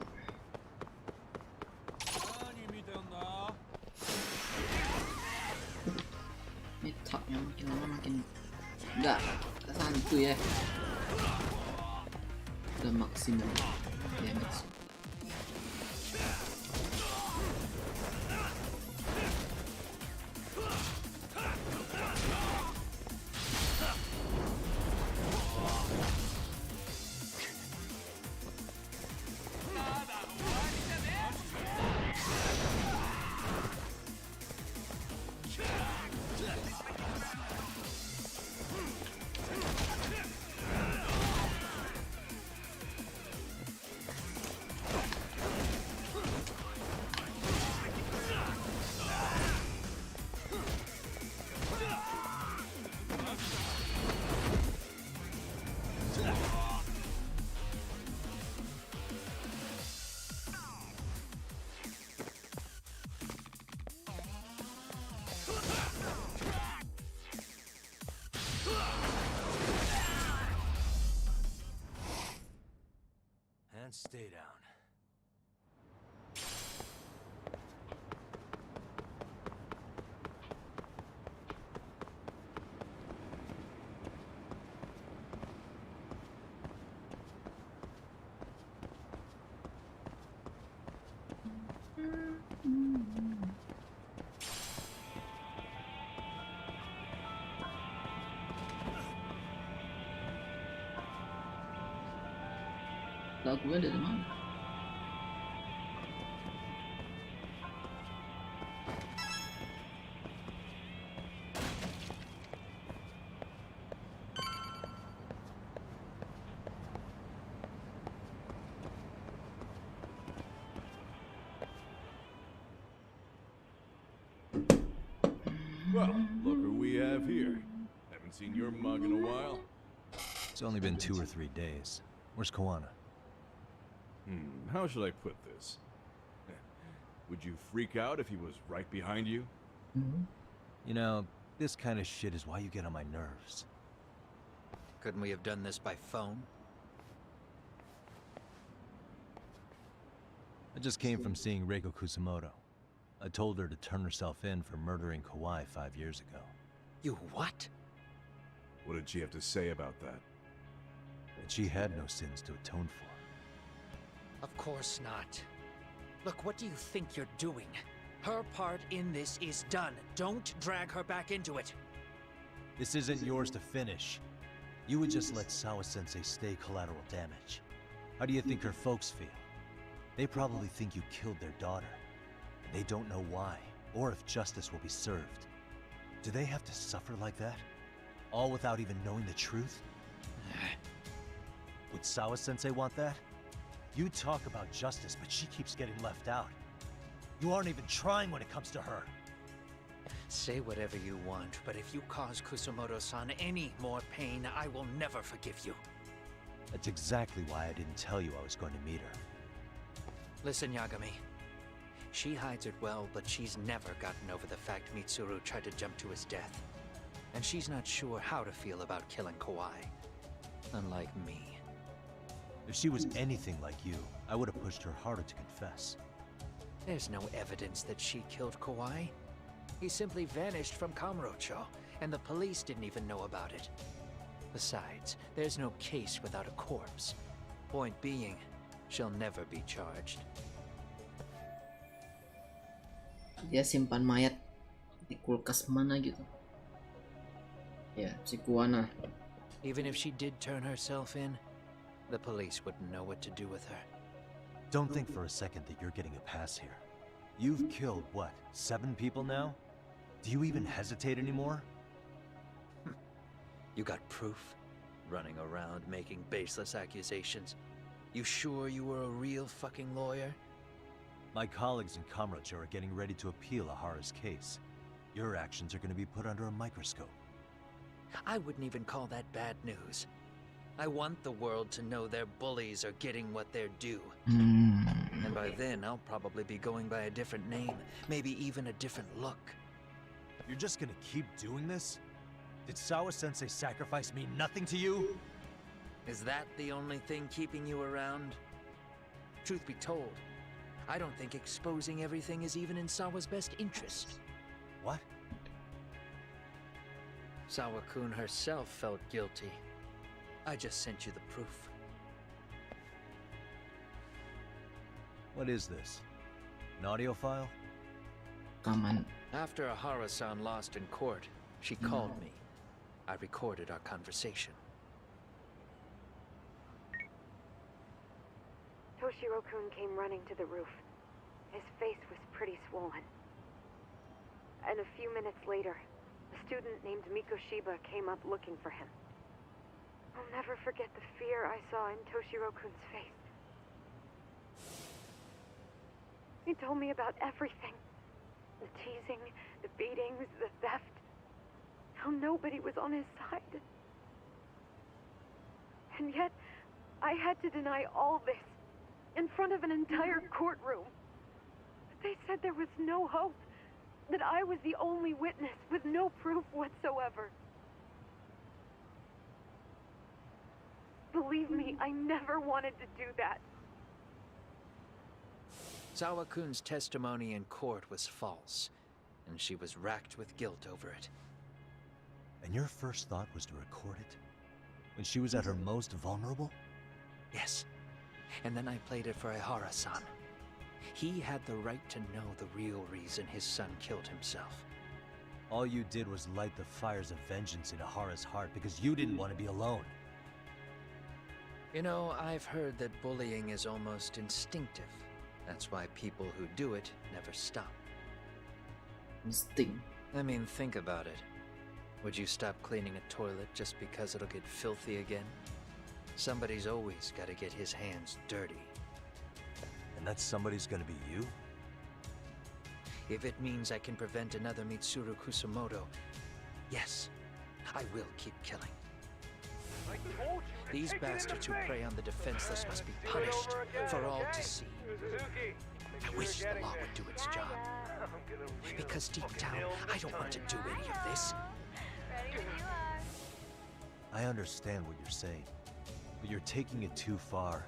Ini tapnya makin lama makin enggak santuy ya. Udah maksimum damage. And stay down. Lagunya dari mana? Well, look who we have here. Haven't seen your mug in a while. It's only been 2 or 3 days. Where's Kawana? How should I put this? Would you freak out if he was right behind you? You know, this kind of shit is why you get on my nerves. Couldn't we have done this by phone? I just came from seeing Reiko Kusamoto. I told her to turn herself in for murdering Kawai 5 years ago. You what? What did she have to say about that? That she had no sins to atone for. Of course not. Look, what do you think you're doing? Her part in this is done. Don't drag her back into it. This isn't yours to finish. You would just let Sawa-sensei stay collateral damage. How do you think her folks feel? They probably think you killed their daughter. And they don't know why, or if justice will be served. Do they have to suffer like that? All without even knowing the truth? Would Sawa-sensei want that? You talk about justice, but she keeps getting left out. You aren't even trying when it comes to her. Say whatever you want, but if you cause Kusamoto-san any more pain, I will never forgive you. That's exactly why I didn't tell you I was going to meet her. Listen, Yagami. She hides it well, but she's never gotten over the fact Mitsuru tried to jump to his death. And she's not sure how to feel about killing Kawai. Unlike me. If she was anything like you, I would have pushed her harder to confess. There's no evidence that she killed Kawai. He simply vanished from Kamurocho, and the police didn't even know about it. Besides, there's no case without a corpse. Point being, she'll never be charged. Dia simpan mayat di kulkas mana gitu. Ya, si Kawana. Even if she did turn herself in, the police wouldn't know what to do with her. Don't think for a second that you're getting a pass here. You've killed, what, 7 people now? Do you even hesitate anymore? You got proof? Running around making baseless accusations. You sure you were a real fucking lawyer? My colleagues in Kamurocho are getting ready to appeal Ahara's case. Your actions are going to be put under a microscope. I wouldn't even call that bad news. I want the world to know their bullies are getting what they're due. And by then, I'll probably be going by a different name, maybe even a different look. You're just gonna keep doing this? Did Sawa-sensei sacrifice mean nothing to you? Is that the only thing keeping you around? Truth be told, I don't think exposing everything is even in Sawa's best interest. What? Sawa-kun herself felt guilty. I just sent you the proof. What is this? An audio file? Komen. After Ahara-san lost in court, she called me. I recorded our conversation. Toshiro-kun came running to the roof. His face was pretty swollen. And a few minutes later, a student named Mikoshiba came up looking for him. I'll never forget the fear I saw in Toshiro-kun's face. He told me about everything. The teasing, the beatings, the theft. How nobody was on his side. And yet, I had to deny all this in front of an entire courtroom. They said there was no hope, that I was the only witness with no proof whatsoever. Believe me, I never wanted to do that. Sawa-kun's testimony in court was false, and she was racked with guilt over it. And your first thought was to record it? When she was at her most vulnerable? Yes. And then I played it for Ahara-san. He had the right to know the real reason his son killed himself. All you did was light the fires of vengeance in Ahara's heart because you didn't want to be alone. You know, I've heard that bullying is almost instinctive. That's why people who do it never stop. Instinct. I mean, think about it. Would you stop cleaning a toilet just because it'll get filthy again? Somebody's always got to get his hands dirty. And that somebody's gonna be you? If it means I can prevent another Mitsuru Kusamoto, yes, I will keep killing. These bastards who prey on the defenseless must be punished for all to see. I wish the law would do its job. Because deep down, I don't want to do any of this. I understand what you're saying, but you're taking it too far.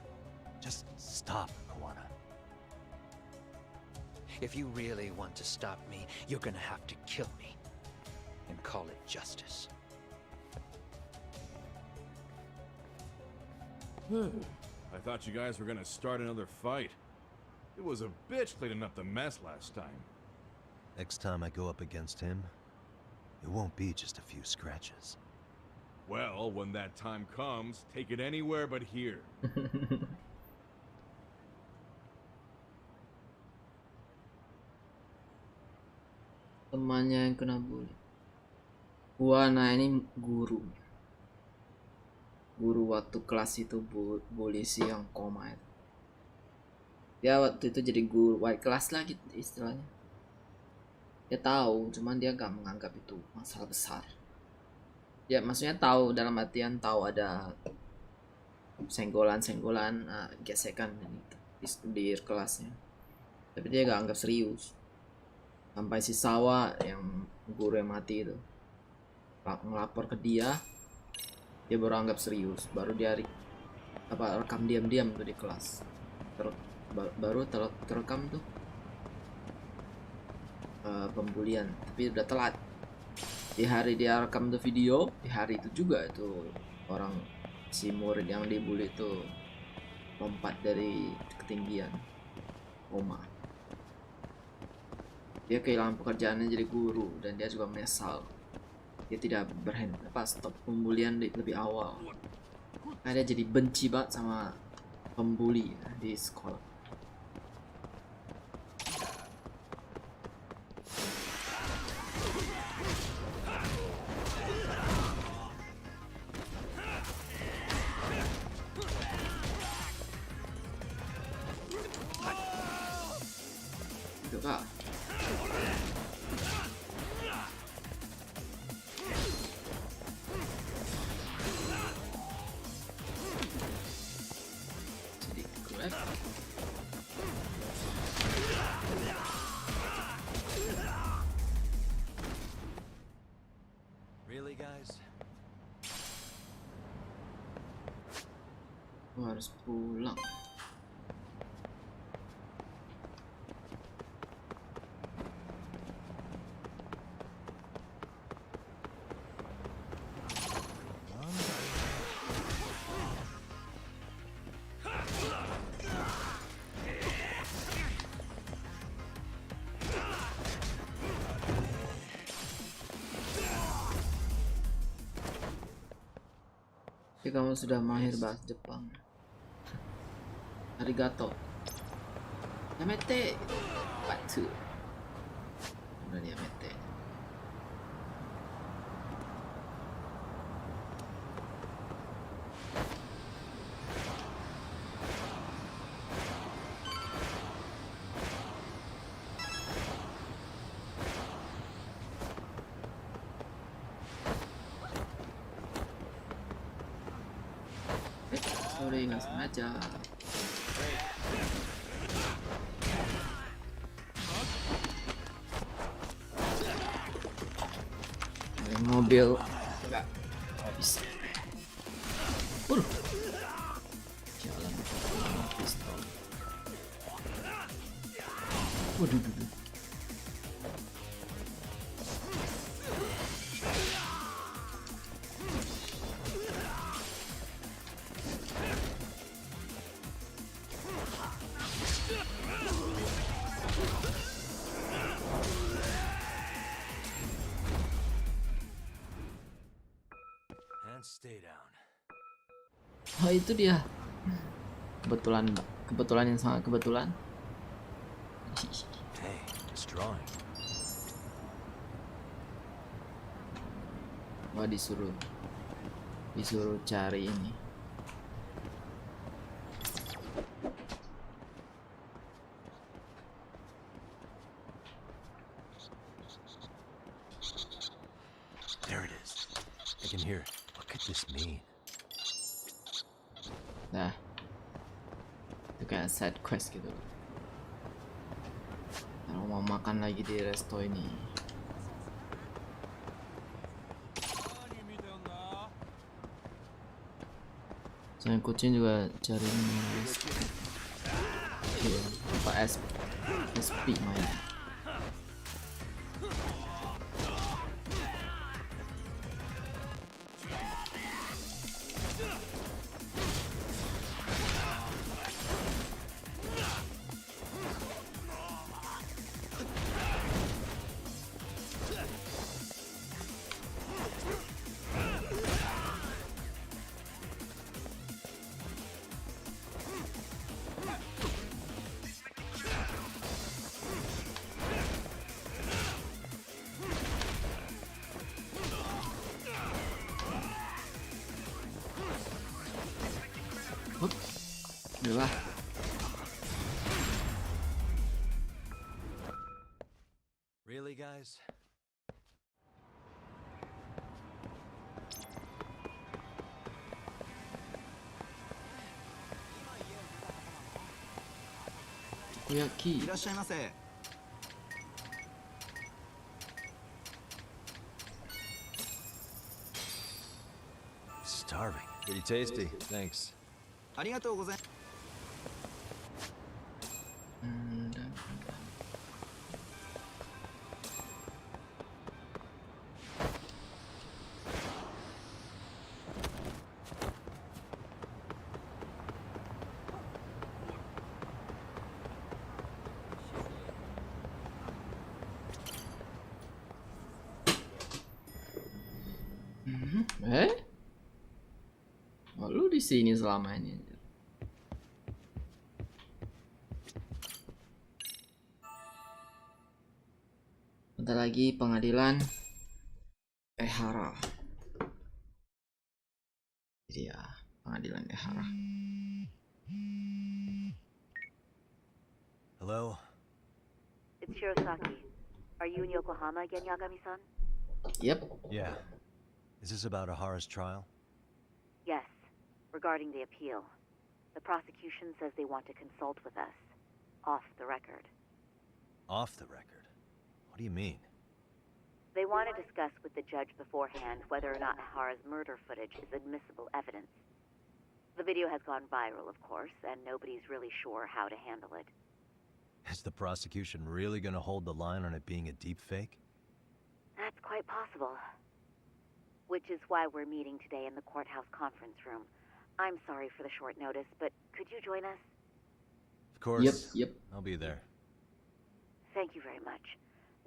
Just stop, Kawana. If you really want to stop me, you're gonna have to kill me. And call it justice. I thought you guys were gonna start another fight. It was a bitch cleaning up the mess last time. Next time I go up against him, it won't be just a few scratches. Well, when that time comes, take it anywhere but here. Temannya yang kena bully. Wana ini guru waktu kelas itu bully si yang koma itu. Dia waktu itu jadi guru white kelas lah gitu istilahnya. Dia tahu, cuman dia gak menganggap itu masalah besar. Ya maksudnya tahu, dalam artian tahu ada senggolan, gesekan di kelasnya. Tapi dia gak anggap serius. Sampai si Sawa yang guru yang mati itu ngelapor ke dia baru anggap serius, baru dia rekam diam-diam tuh di kelas. Baru terekam tuh pembulian, tapi udah telat. Di hari dia rekam tuh video, di hari itu juga itu orang si murid yang dibully itu lompat dari ketinggian koma. Dia kehilangan pekerjaannya jadi guru dan dia juga menyesal. Dia tidak stop pembulian lebih awal. Nah, dia jadi benci banget sama pembuli di sekolah. Kak. Jadi grab. Really, guys? Gua harus pulang. Kamu sudah mahir bahasa Jepang. Arigato. Yamete. Bantu. Udah yamete. Sorry, nggak sengaja. Mobil enggak habis. Jalan pistol. Waduh. Stay down. Oh, itu dia. Kebetulan yang sangat kebetulan. Hey, it's drawing. Wah, disuruh cari ini. There it is. I can hear it. What could this mean? Nah, itu kayak side quest gitu. Kalau mau makan lagi di resto ini. Soalnya kucing juga cari apa SP main. Udah. Really, guys? Takoyaki. Starving. Pretty tasty. Thanks. Oh, lu di sini selama ini. Bentar lagi pengadilan Ehara. Jadi ya, pengadilan Ehara. Hello? It's Shirosaki. Are you in Yokohama again, Yagami-san? Yep. Yeah. Is this about Ahara's trial? Yes, regarding the appeal. The prosecution says they want to consult with us. Off the record. Off the record? What do you mean? They want to discuss with the judge beforehand whether or not Ahara's murder footage is admissible evidence. The video has gone viral, of course, and nobody's really sure how to handle it. Is the prosecution really gonna hold the line on it being a deepfake? That's quite possible. Which is why we're meeting today in the courthouse conference room. I'm sorry for the short notice, but could you join us? Of course. Yep. I'll be there. Thank you very much.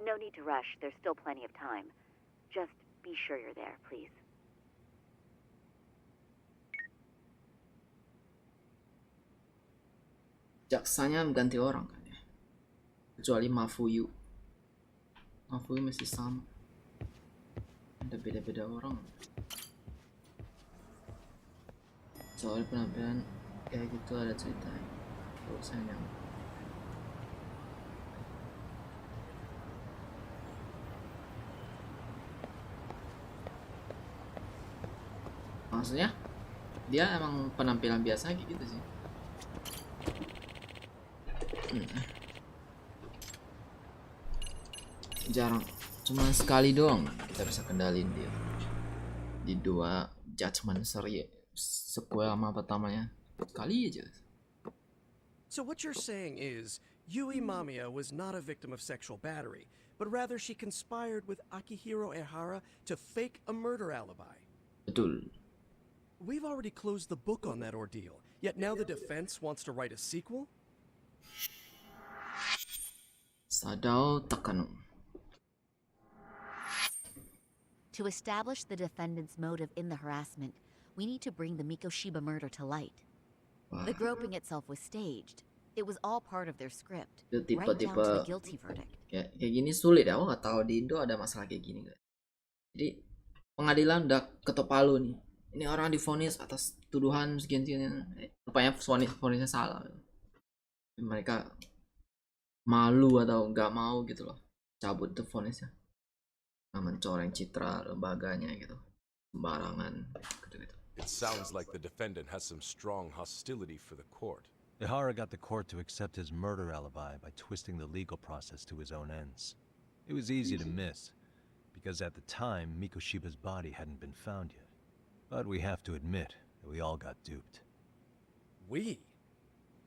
No need to rush. There's still plenty of time. Just be sure you're there, please. Jaksanya mengganti orang kan ya. Kecuali Mafuyu. Mafuyu masih sama. Ada beda-beda orang. Soal penampilan kayak gitu ada ceritanya. Terusnya maksudnya dia emang penampilan biasa gitu sih. Jarang, cuma sekali doang kita bisa kendalin dia di 2 Judgment seri sequel sama pertamanya. Sekali aja. So what you're saying is Yui Mamiya was not a victim of sexual battery, but rather she conspired with Akihiro Ehara to fake a murder alibi. Betul. We've already closed the book on that ordeal, yet now the defense wants to write a sequel? Sadao Takano. To establish the defendant's motive in the harassment, we need to bring the Mikoshiba murder to light. The groping itself was staged. It was all part of their script, right down to the guilty verdict. Kayak gini sulit ya, aku nggak tahu di Indo ada masalah kayak gini nggak. Jadi pengadilan udah ketok palu nih. Ini orang divonis atas tuduhan sekian-sekian. Rupanya vonisnya salah. Mereka malu atau nggak mau gitu loh, cabut tuh vonisnya. Mencoreng citra lembaganya gitu, sembarangan gitu-gitu. It sounds like the defendant has some strong hostility for the court. Ehara got the court to accept his murder alibi by twisting the legal process to his own ends. It was easy to miss, because at the time, Mikoshiba's body hadn't been found yet. But we have to admit that we all got duped. We?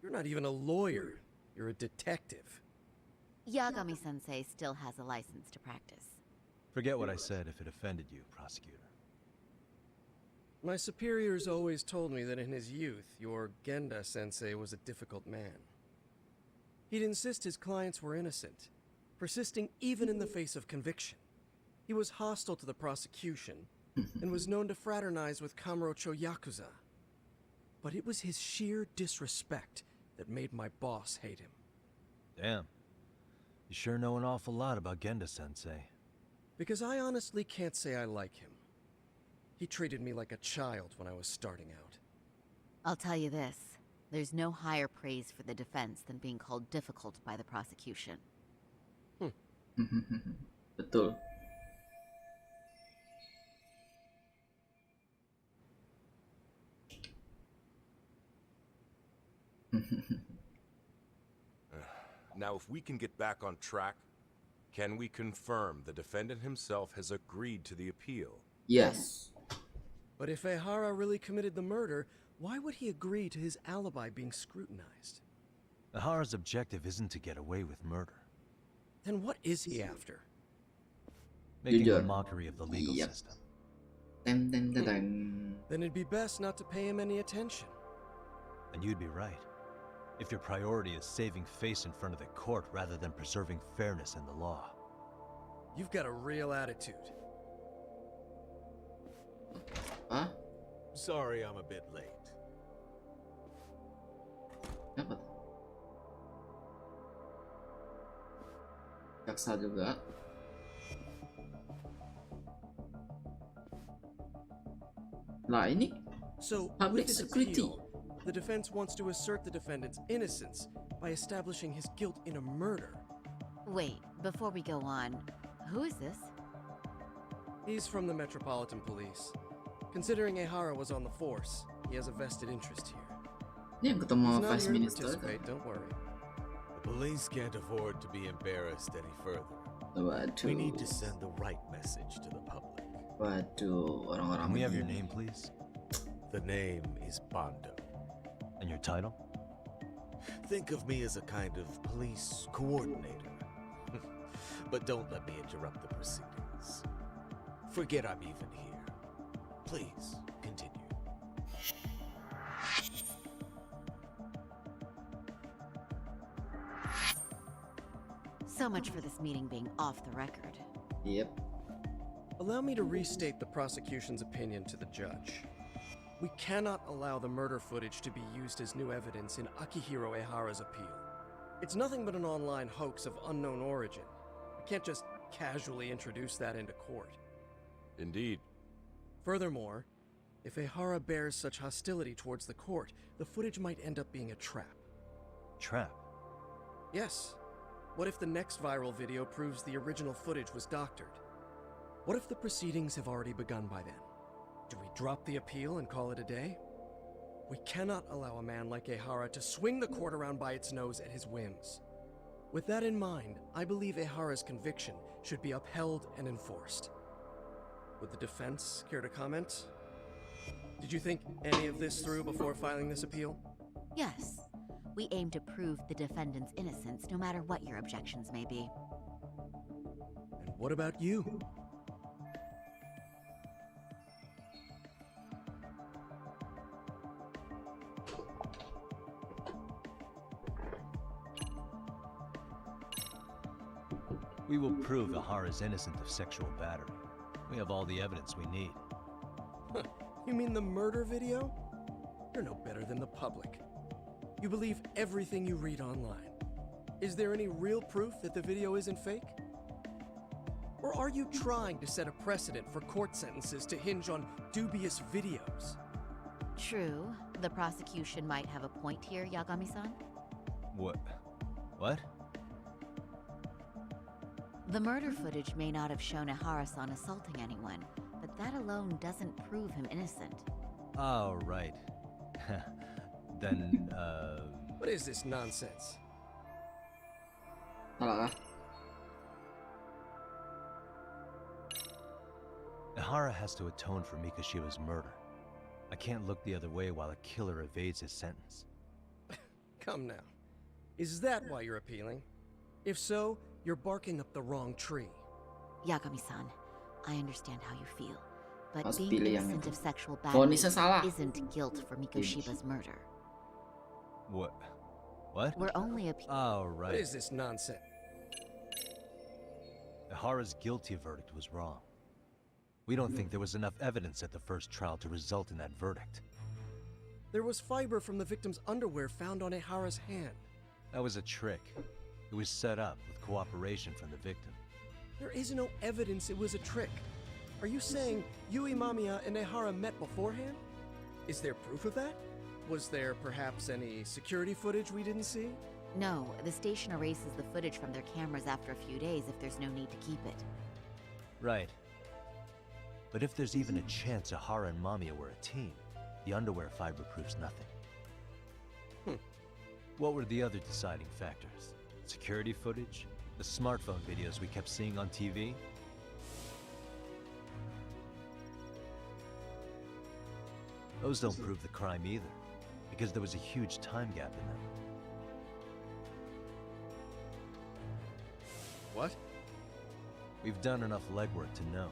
You're not even a lawyer. You're a detective. Yagami-sensei still has a license to practice. Forget what I said if it offended you, prosecutor. My superiors always told me that in his youth, your Genda-sensei was a difficult man. He'd insist his clients were innocent, persisting even in the face of conviction. He was hostile to the prosecution, and was known to fraternize with Kamurocho Yakuza. But it was his sheer disrespect that made my boss hate him. Damn. You sure know an awful lot about Genda-sensei. Because I honestly can't say I like him. He treated me like a child when I was starting out. I'll tell you this. There's no higher praise for the defense than being called difficult by the prosecution. Betul. Now, if we can get back on track, can we confirm the defendant himself has agreed to the appeal? Yes. But if Ehara really committed the murder, why would he agree to his alibi being scrutinized? Ehara's objective isn't to get away with murder. Then what is he after? Making a mockery of the legal system. Then it'd be best not to pay him any attention. And you'd be right. If your priority is saving face in front of the court rather than preserving fairness in the law. You've got a real attitude. Huh? Sorry I'm a bit late. Apa? Jaksa juga. Lah ini So, public with this security. appeal, the defense wants to assert the defendant's innocence by establishing his guilt in a murder. Wait, before we go on, who is this? He's from the Metropolitan Police. Considering Ehara was on the force, he has a vested interest here. Dia ketemu He's not Vice here to Minister. participate, don't worry. The police can't afford to be embarrassed any further. Bantu. We need to send the right message to the public. Bantu orang-orang. Can we have your name, please? The name is Bantu. And your title? Think of me as a kind of police coordinator. But don't let me interrupt the proceedings. Forget I'm even here. Please, continue. So much for this meeting being off the record. Yep. Allow me to restate the prosecution's opinion to the judge. We cannot allow the murder footage to be used as new evidence in Akihiro Ehara's appeal. It's nothing but an online hoax of unknown origin. We can't just casually introduce that into court. Indeed. Furthermore, if Ehara bears such hostility towards the court, the footage might end up being a trap. Trap? Yes. What if the next viral video proves the original footage was doctored? What if the proceedings have already begun by then? Do we drop the appeal and call it a day? We cannot allow a man like Ehara to swing the court around by its nose at his whims. With that in mind, I believe Ehara's conviction should be upheld and enforced. Would the defense care to comment? Did you think any of this through before filing this appeal? Yes. We aim to prove the defendant's innocence, no matter what your objections may be. And what about you? We will prove Ehara is innocent of sexual battery. We have all the evidence we need. Huh. You mean the murder video? You're no better than the public. You believe everything you read online. Is there any real proof that the video isn't fake? Or are you trying to set a precedent for court sentences to hinge on dubious videos? True. The prosecution might have a point here, Yagami-san. What? What? The murder footage may not have shown Ehara-san assaulting anyone, but that alone doesn't prove him innocent. Oh, right. Then, What is this nonsense? Ehara has to atone for Mikoshiba's murder. I can't look the other way while a killer evades his sentence. Come now. Is that why you're appealing? If so, you're barking up the wrong tree. Yagami-san, I understand how you feel, but Harus being pilih yang innocent itu. of sexual Vonisnya salah. battery isn't guilt for Mikoshiba's murder. What? What? We're only Oh, right. What is this nonsense? Ehara's guilty verdict was wrong. We don't think there was enough evidence at the first trial to result in that verdict. There was fiber from the victim's underwear found on Ehara's hand. That was a trick. It was set up with cooperation from the victim. There is no evidence it was a trick. Are you saying Yui Mamiya and Ehara met beforehand? Is there proof of that? Was there perhaps any security footage we didn't see? No, the station erases the footage from their cameras after a few days if there's no need to keep it. Right. But if there's even a chance Ehara and Mamiya were a team, the underwear fiber proves nothing. What were the other deciding factors? Security footage? The smartphone videos we kept seeing on TV? Those don't prove the crime either, because there was a huge time gap in them. What? We've done enough legwork to know.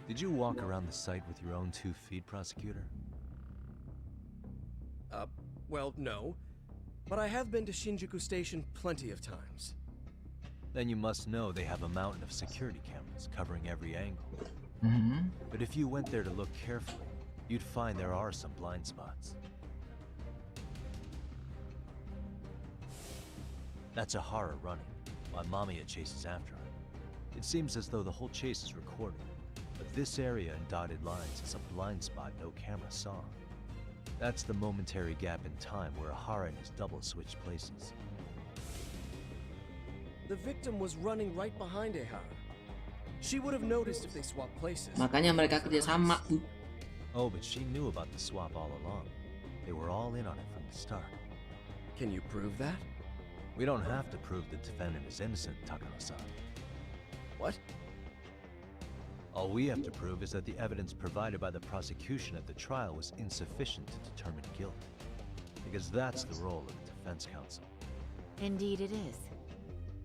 Did you walk around the site with your own 2 feet, prosecutor? Well, no. But I have been to Shinjuku Station plenty of times. Then you must know they have a mountain of security cameras covering every angle. But if you went there to look carefully, you'd find there are some blind spots. That's Ahara running, while Mamiya chases after her. It seems as though the whole chase is recorded, but this area in dotted lines is a blind spot no camera saw. That's the momentary gap in time where Ahara and his double switched places. The victim was running right behind Ehara. She would have noticed if they swapped places. Makanya mereka kerjasama. Oh, but she knew about the swap all along. They were all in on it from the start. Can you prove that? We don't have to prove the defendant is innocent, Takano-san. What? All we have to prove is that the evidence provided by the prosecution at the trial was insufficient to determine guilt. Because that's the role of the defense counsel. Indeed it is.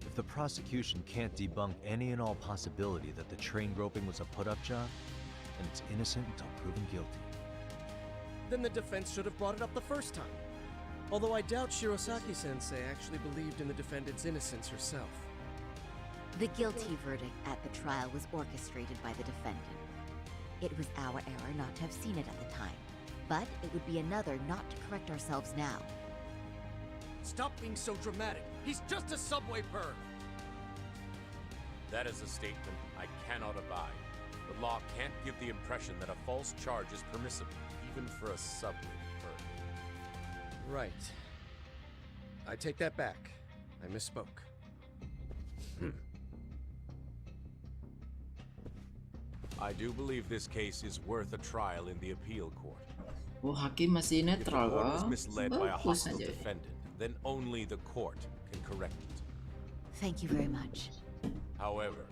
If the prosecution can't debunk any and all possibility that the train groping was a put-up job, then it's innocent until proven guilty. Then the defense should have brought it up the first time. Although I doubt Shirosaki-sensei actually believed in the defendant's innocence herself. The guilty verdict at the trial was orchestrated by the defendant. It was our error not to have seen it at the time, but it would be another not to correct ourselves now. Stop being so dramatic. He's just a subway perv. That is a statement I cannot abide. The law can't give the impression that a false charge is permissible, even for a subway perv. Right. I take that back. I misspoke. I do believe this case is worth a trial in the appeal court. Oh, hakim masih If the netral, court was Bang. misled by a Bagus hostile aja. defendant, then only the court can correct it. Thank you very much. However,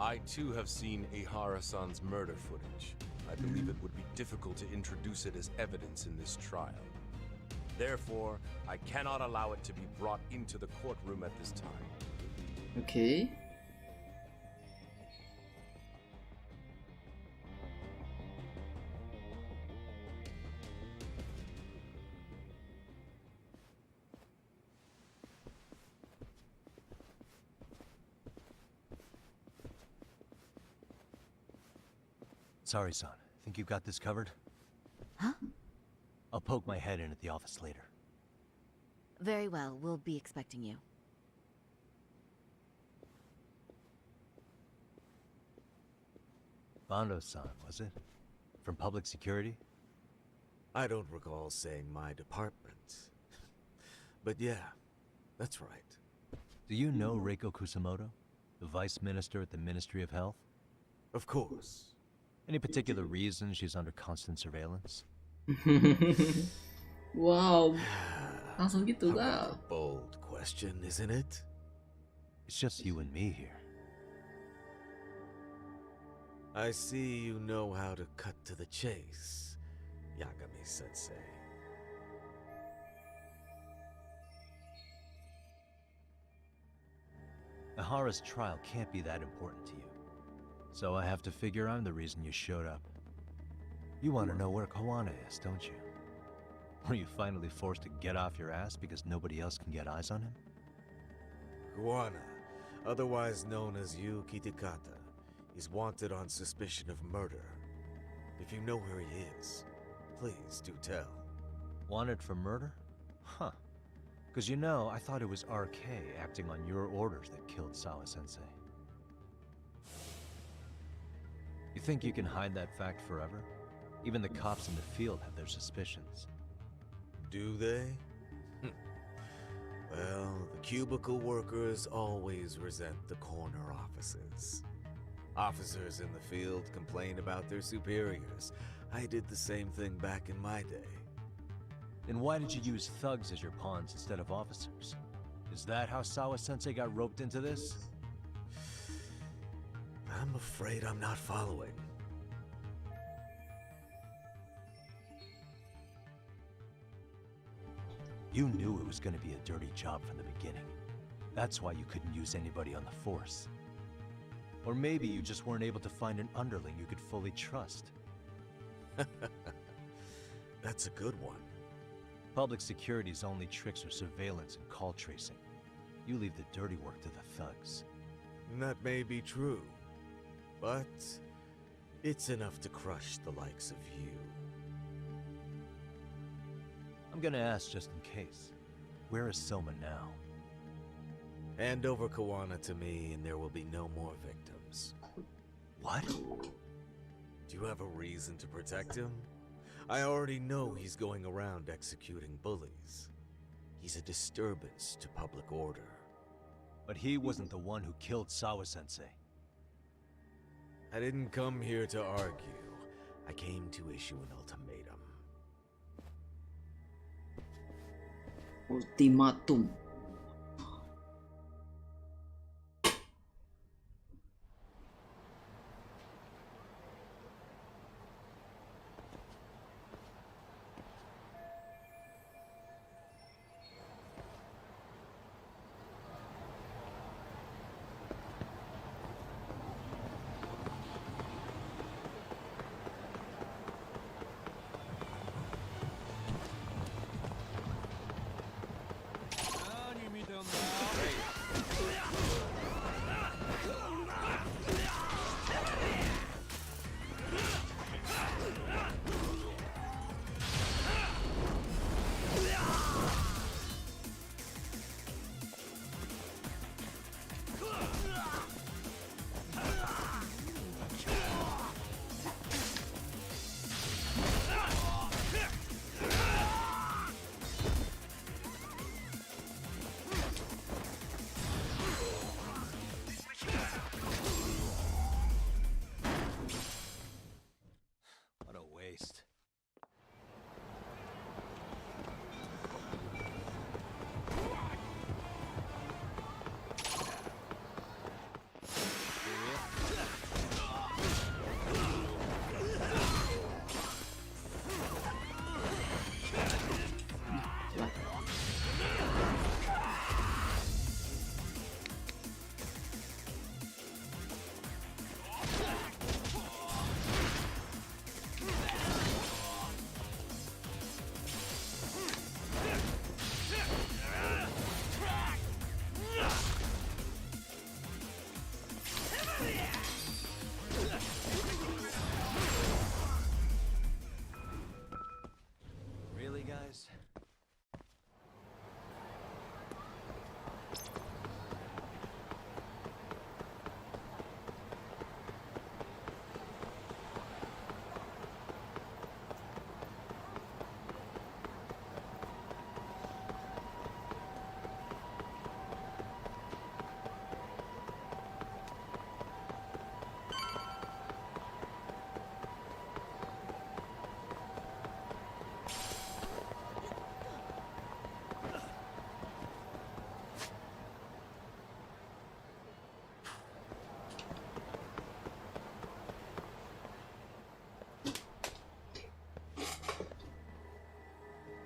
I too have seen Ehara-san's murder footage. I believe it would be difficult to introduce it as evidence in this trial. Therefore, I cannot allow it to be brought into the courtroom at this time. Okay. Sorry, son. Think you've got this covered? Huh? I'll poke my head in at the office later. Very well, we'll be expecting you. Bando-san, was it? From public security? I don't recall saying my department. But yeah, that's right. Do you know Reiko Kusamoto? The vice minister at the Ministry of Health? Of course. Any particular reason she's under constant surveillance? Wow. Langsung gitu A kah? bold question, isn't it? It's just you and me here. I see you know how to cut to the chase, Yagami-sensei. Ahara's trial can't be that important to you. So I have to figure I'm the reason you showed up. You want to know where Kawana is, don't you? Were you finally forced to get off your ass because nobody else can get eyes on him? Kawana, otherwise known as Yu Kitakata, is wanted on suspicion of murder. If you know where he is, please do tell. Wanted for murder? Huh. Because you know, I thought it was RK acting on your orders that killed Sawa-sensei. You think you can hide that fact forever? Even the cops in the field have their suspicions. Do they? Well, the cubicle workers always resent the corner offices. Officers in the field complain about their superiors. I did the same thing back in my day. Then why did you use thugs as your pawns instead of officers? Is that how Sawa-sensei got roped into this? I'm afraid I'm not following. You knew it was going to be a dirty job from the beginning. That's why you couldn't use anybody on the force. Or maybe you just weren't able to find an underling you could fully trust. That's a good one. Public security's only tricks are surveillance and call tracing. You leave the dirty work to the thugs. That may be true, but it's enough to crush the likes of you. I'm gonna ask just in case. Where is Soma now? Hand over Kawana to me and there will be no more victims. What? Do you have a reason to protect him? I already know he's going around executing bullies. He's a disturbance to public order. But he wasn't the one who killed Sawa-sensei. I didn't come here to argue. I came to issue an ultimatum. Ultimatum.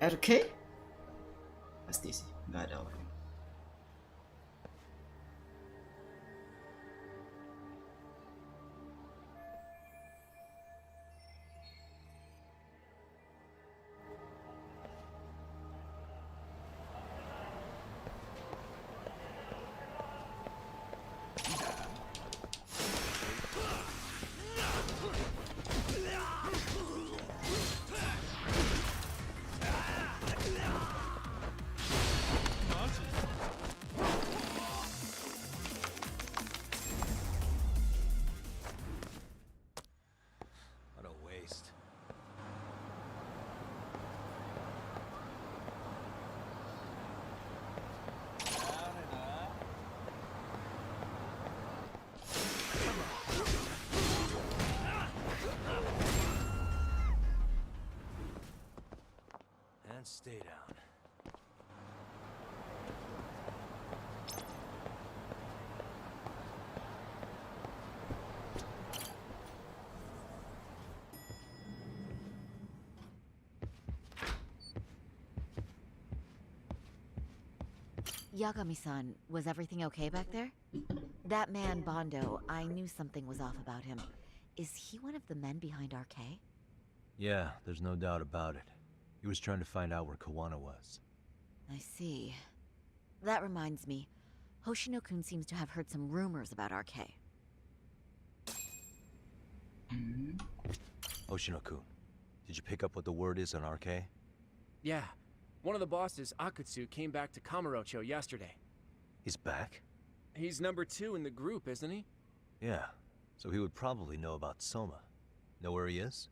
RK? Pasti sih, nggak ada orang. And stay down. Yagami-san, was everything okay back there? That man, Bondo, I knew something was off about him. Is he one of the men behind RK? Yeah, there's no doubt about it. He was trying to find out where Kawana was. I see. That reminds me. Hoshino-kun seems to have heard some rumors about RK. Hoshino-kun, did you pick up what the word is on RK? Yeah, One of the bosses, Akutsu, came back to Kamurocho yesterday. He's back? He's number 2 in the group, isn't he? Yeah, so he would probably know about Soma. Know where he is?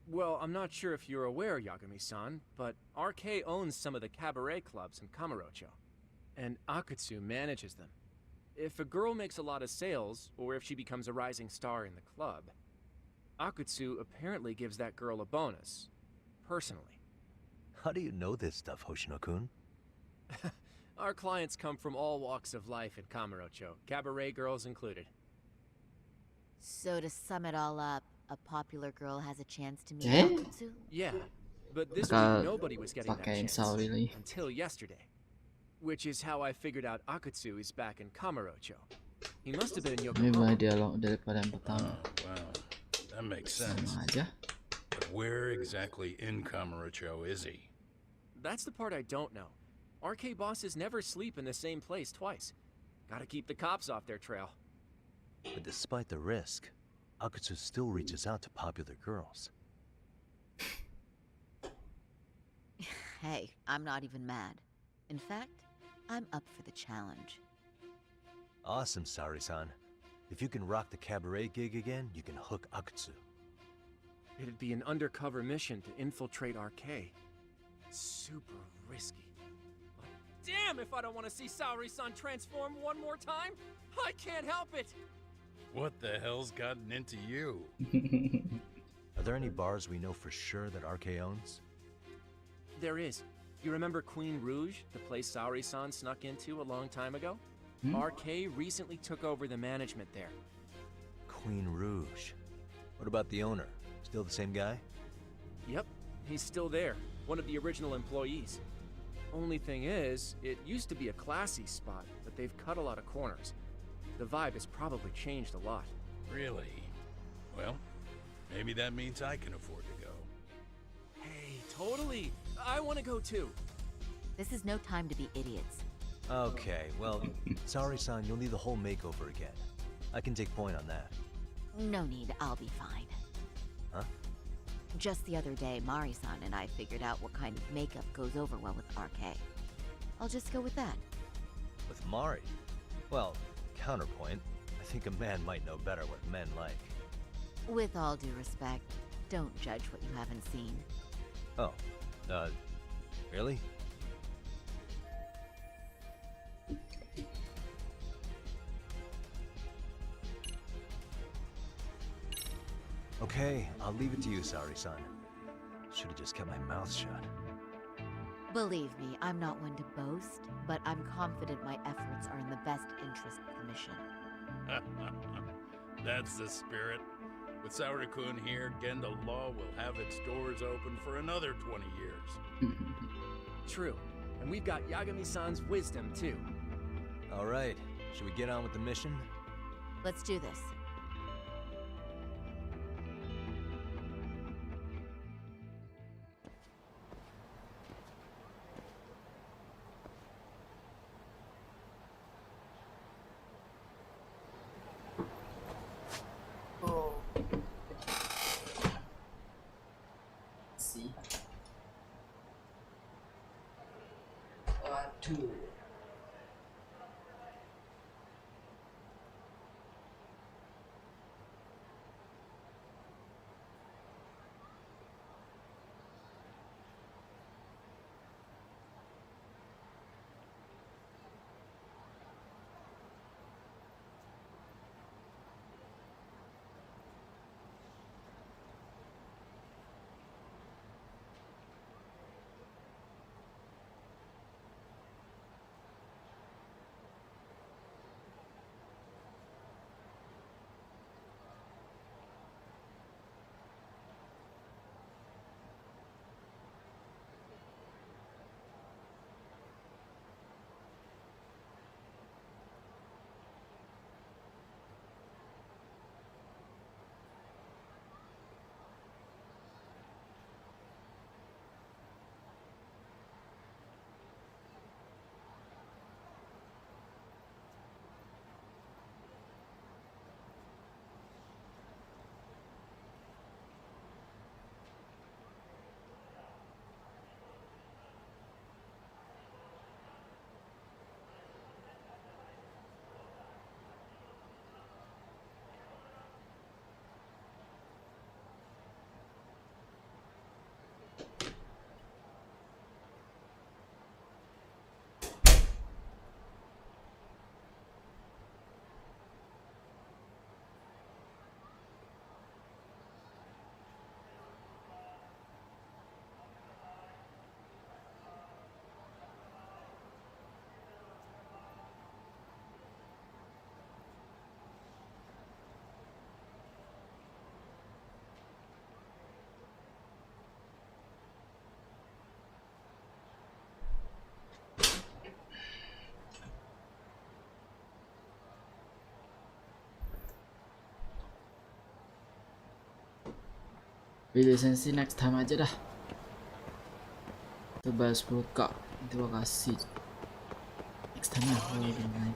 Well, I'm not sure if you're aware, Yagami-san, but RK owns some of the cabaret clubs in Kamurocho, and Akutsu manages them. If a girl makes a lot of sales, or if she becomes a rising star in the club, Akutsu apparently gives that girl a bonus, personally. How do you know this stuff, Hoshino-kun? Our clients come from all walks of life in Kamurocho, cabaret girls included. So to sum it all up, a popular girl has a chance to meet Akutsu? Yeah, but this week nobody was getting that chance until yesterday. Which is how I figured out Akutsu is back in Kamurocho. He must have been in Yokohama. Wow, that makes sense. But where exactly in Kamurocho is he? That's the part I don't know. RK bosses never sleep in the same place twice. Gotta keep the cops off their trail. But despite the risk, Akutsu still reaches out to popular girls. Hey, I'm not even mad. In fact, I'm up for the challenge. Awesome, Saweria-san. If you can rock the cabaret gig again, you can hook Akutsu. It'd be an undercover mission to infiltrate RK. Super risky. But damn if I don't want to see Saweria-san transform one more time! I can't help it! What the hell's gotten into you? Are there any bars we know for sure that RK owns? There is. You remember Queen Rouge, the place Saweria-san snuck into a long time ago? RK recently took over the management there. Queen Rouge. What about the owner? Still the same guy? Yep, he's still there. One of the original employees. Only thing is, it used to be a classy spot, but they've cut a lot of corners. The vibe has probably changed a lot. Really? Well, maybe that means I can afford to go. Hey, totally! I want to go too. This is no time to be idiots. Okay, well, Saweria-san, you'll need the whole makeover again. I can take point on that. No need, I'll be fine. Huh? Just the other day, Mari-san and I figured out what kind of makeup goes over well with RK. I'll just go with that. With Mari? Well, counterpoint, I think a man might know better what men like. With all due respect, don't judge what you haven't seen. Oh, really? Okay, I'll leave it to you, Saweria-san. Should have just kept my mouth shut. Believe me, I'm not one to boast, but I'm confident my efforts are in the best interest of the mission. That's the spirit. With Saweria-kun here, Genda Law will have its doors open for another 20 years. True. And we've got Yagami-san's wisdom, too. All right. Should we get on with the mission? Let's do this. Bantu. beli lisensi next time aja dah. Kita bayar 10k. Terima kasih. Next time lah kalau lagi main.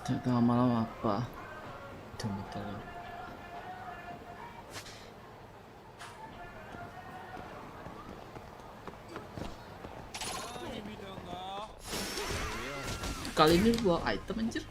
Tengah malam apa? Betul. Kali ini buang item anjir.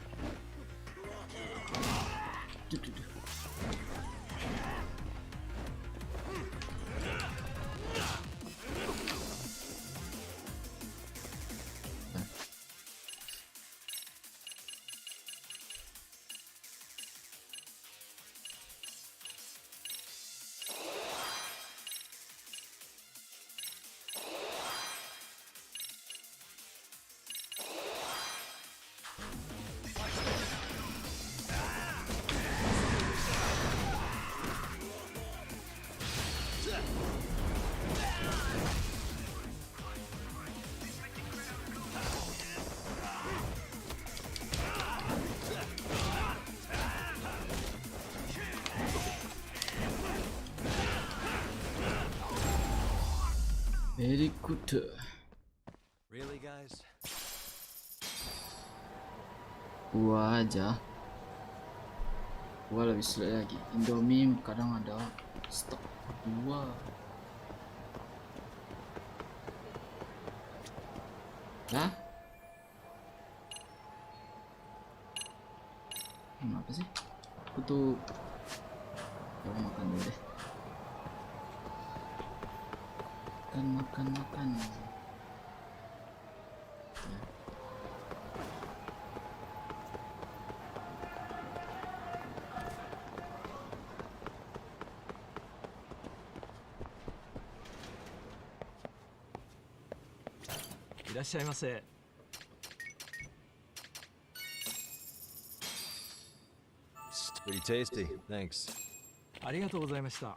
Very good. Really, guys? Gua aja. Gua lebih sulit lagi. Indomie kadang ada stok dua. Nah, kenapa sih? Aku tuh coba makan dulu deh. Makan. Irashaimase. It's pretty tasty. Thanks. ありがとうございました。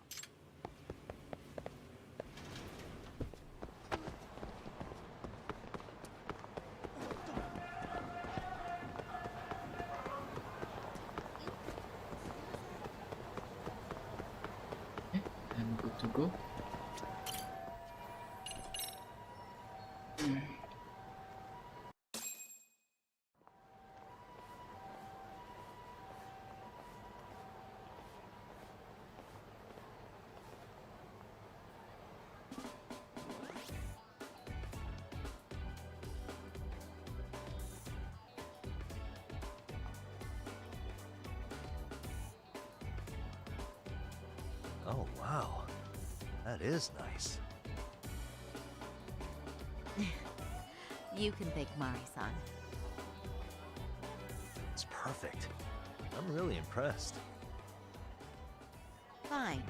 To go. Oh, wow. That is nice. You can thank Mari-san. It's perfect. I'm really impressed. Fine.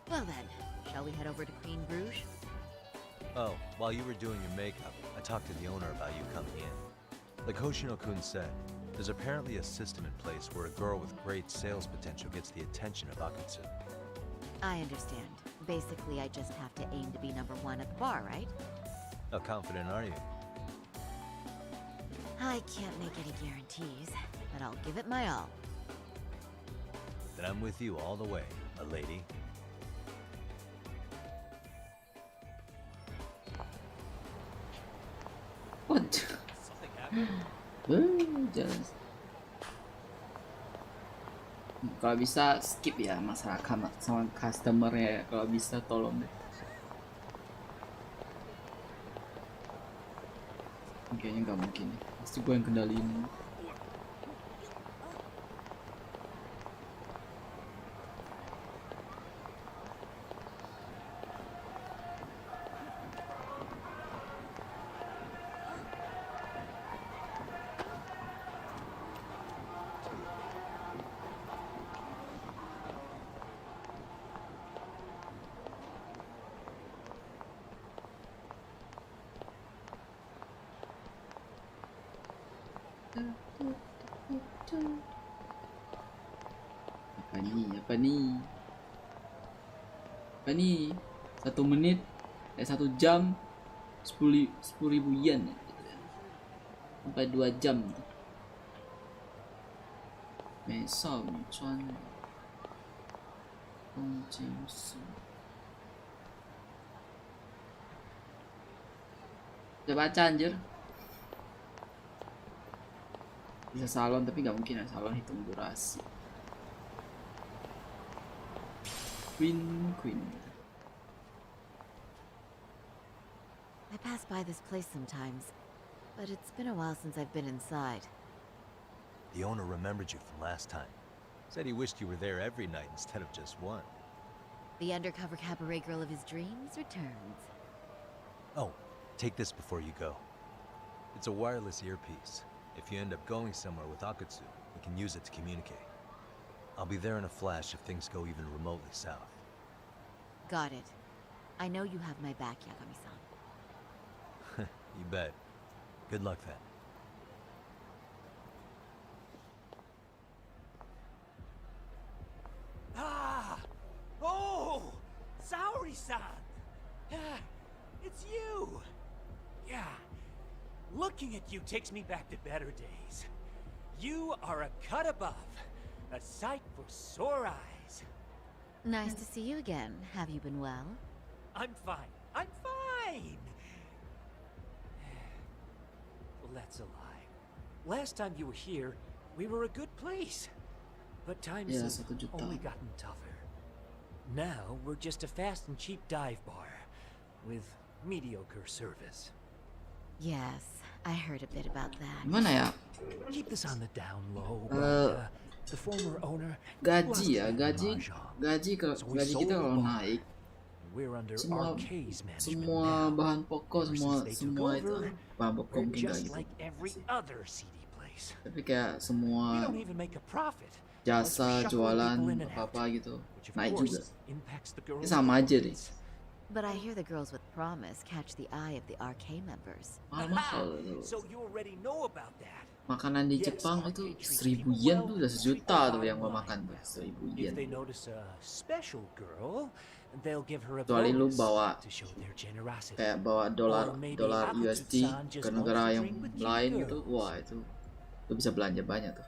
Well then, shall we head over to Queen Bruges? Oh, while you were doing your makeup, I talked to the owner about you coming in. Like Hoshino-kun said, there's apparently a system in place where a girl with great sales potential gets the attention of Akutsu. I understand. Basically, I just have to aim to be #1 at the bar, right? How confident are you? I can't make any guarantees, but I'll give it my all. Then I'm with you all the way, a lady. What? Jalan. Kalau bisa skip ya masalah sama customer ya. Kalau bisa tolong deh. Kayaknya nggak mungkin. Pasti gue yang kendaliin. Apa nih? 1 menit 1 jam 10.000 yen gitu ya. Sampai 2 jam. Mesau Chuan Udah baca anjir. Bisa salon tapi nggak mungkin ya salon hitung durasi. Queen. I pass by this place sometimes, but it's been a while since I've been inside. The owner remembered you from last time. Said he wished you were there every night instead of just one. The undercover cabaret girl of his dreams returns. Oh, take this before you go. It's a wireless earpiece. If you end up going somewhere with Akutsu, we can use it to communicate. I'll be there in a flash if things go even remotely south. Got it. I know you have my back, Yagami-san. You bet. Good luck then. Oh! Saweria-san! It's you! Yeah. Looking at you takes me back to better days. You are a cut above. A sight for sore eyes. Nice to see you again. Have you been well? I'm fine. I'm fine! Well, that's a lie. Last time you were here, we were a good place. But times have only gotten tougher. Now, we're just a fast and cheap dive bar with mediocre service. Yes, I heard a bit about that. Gimana ya? Keep this on the down low. The former owner gaji kita kalau naik semua bahan pokok semua itu bahan pokok mungkin gak gitu. Tapi kayak semua jasa jualan apa gitu naik juga. Ini sama aja deh. But I hear the girls with promise catch the eye of the RK members. Mahal tuh. So you already know about that. Makanan di Jepang itu 1.000 yen tuh udah sejuta tuh yang gua makan tuh 1.000 yen. Kecuali lu bawa kayak bawa dolar USD ke negara yang lain gitu, wah itu lu bisa belanja banyak tuh.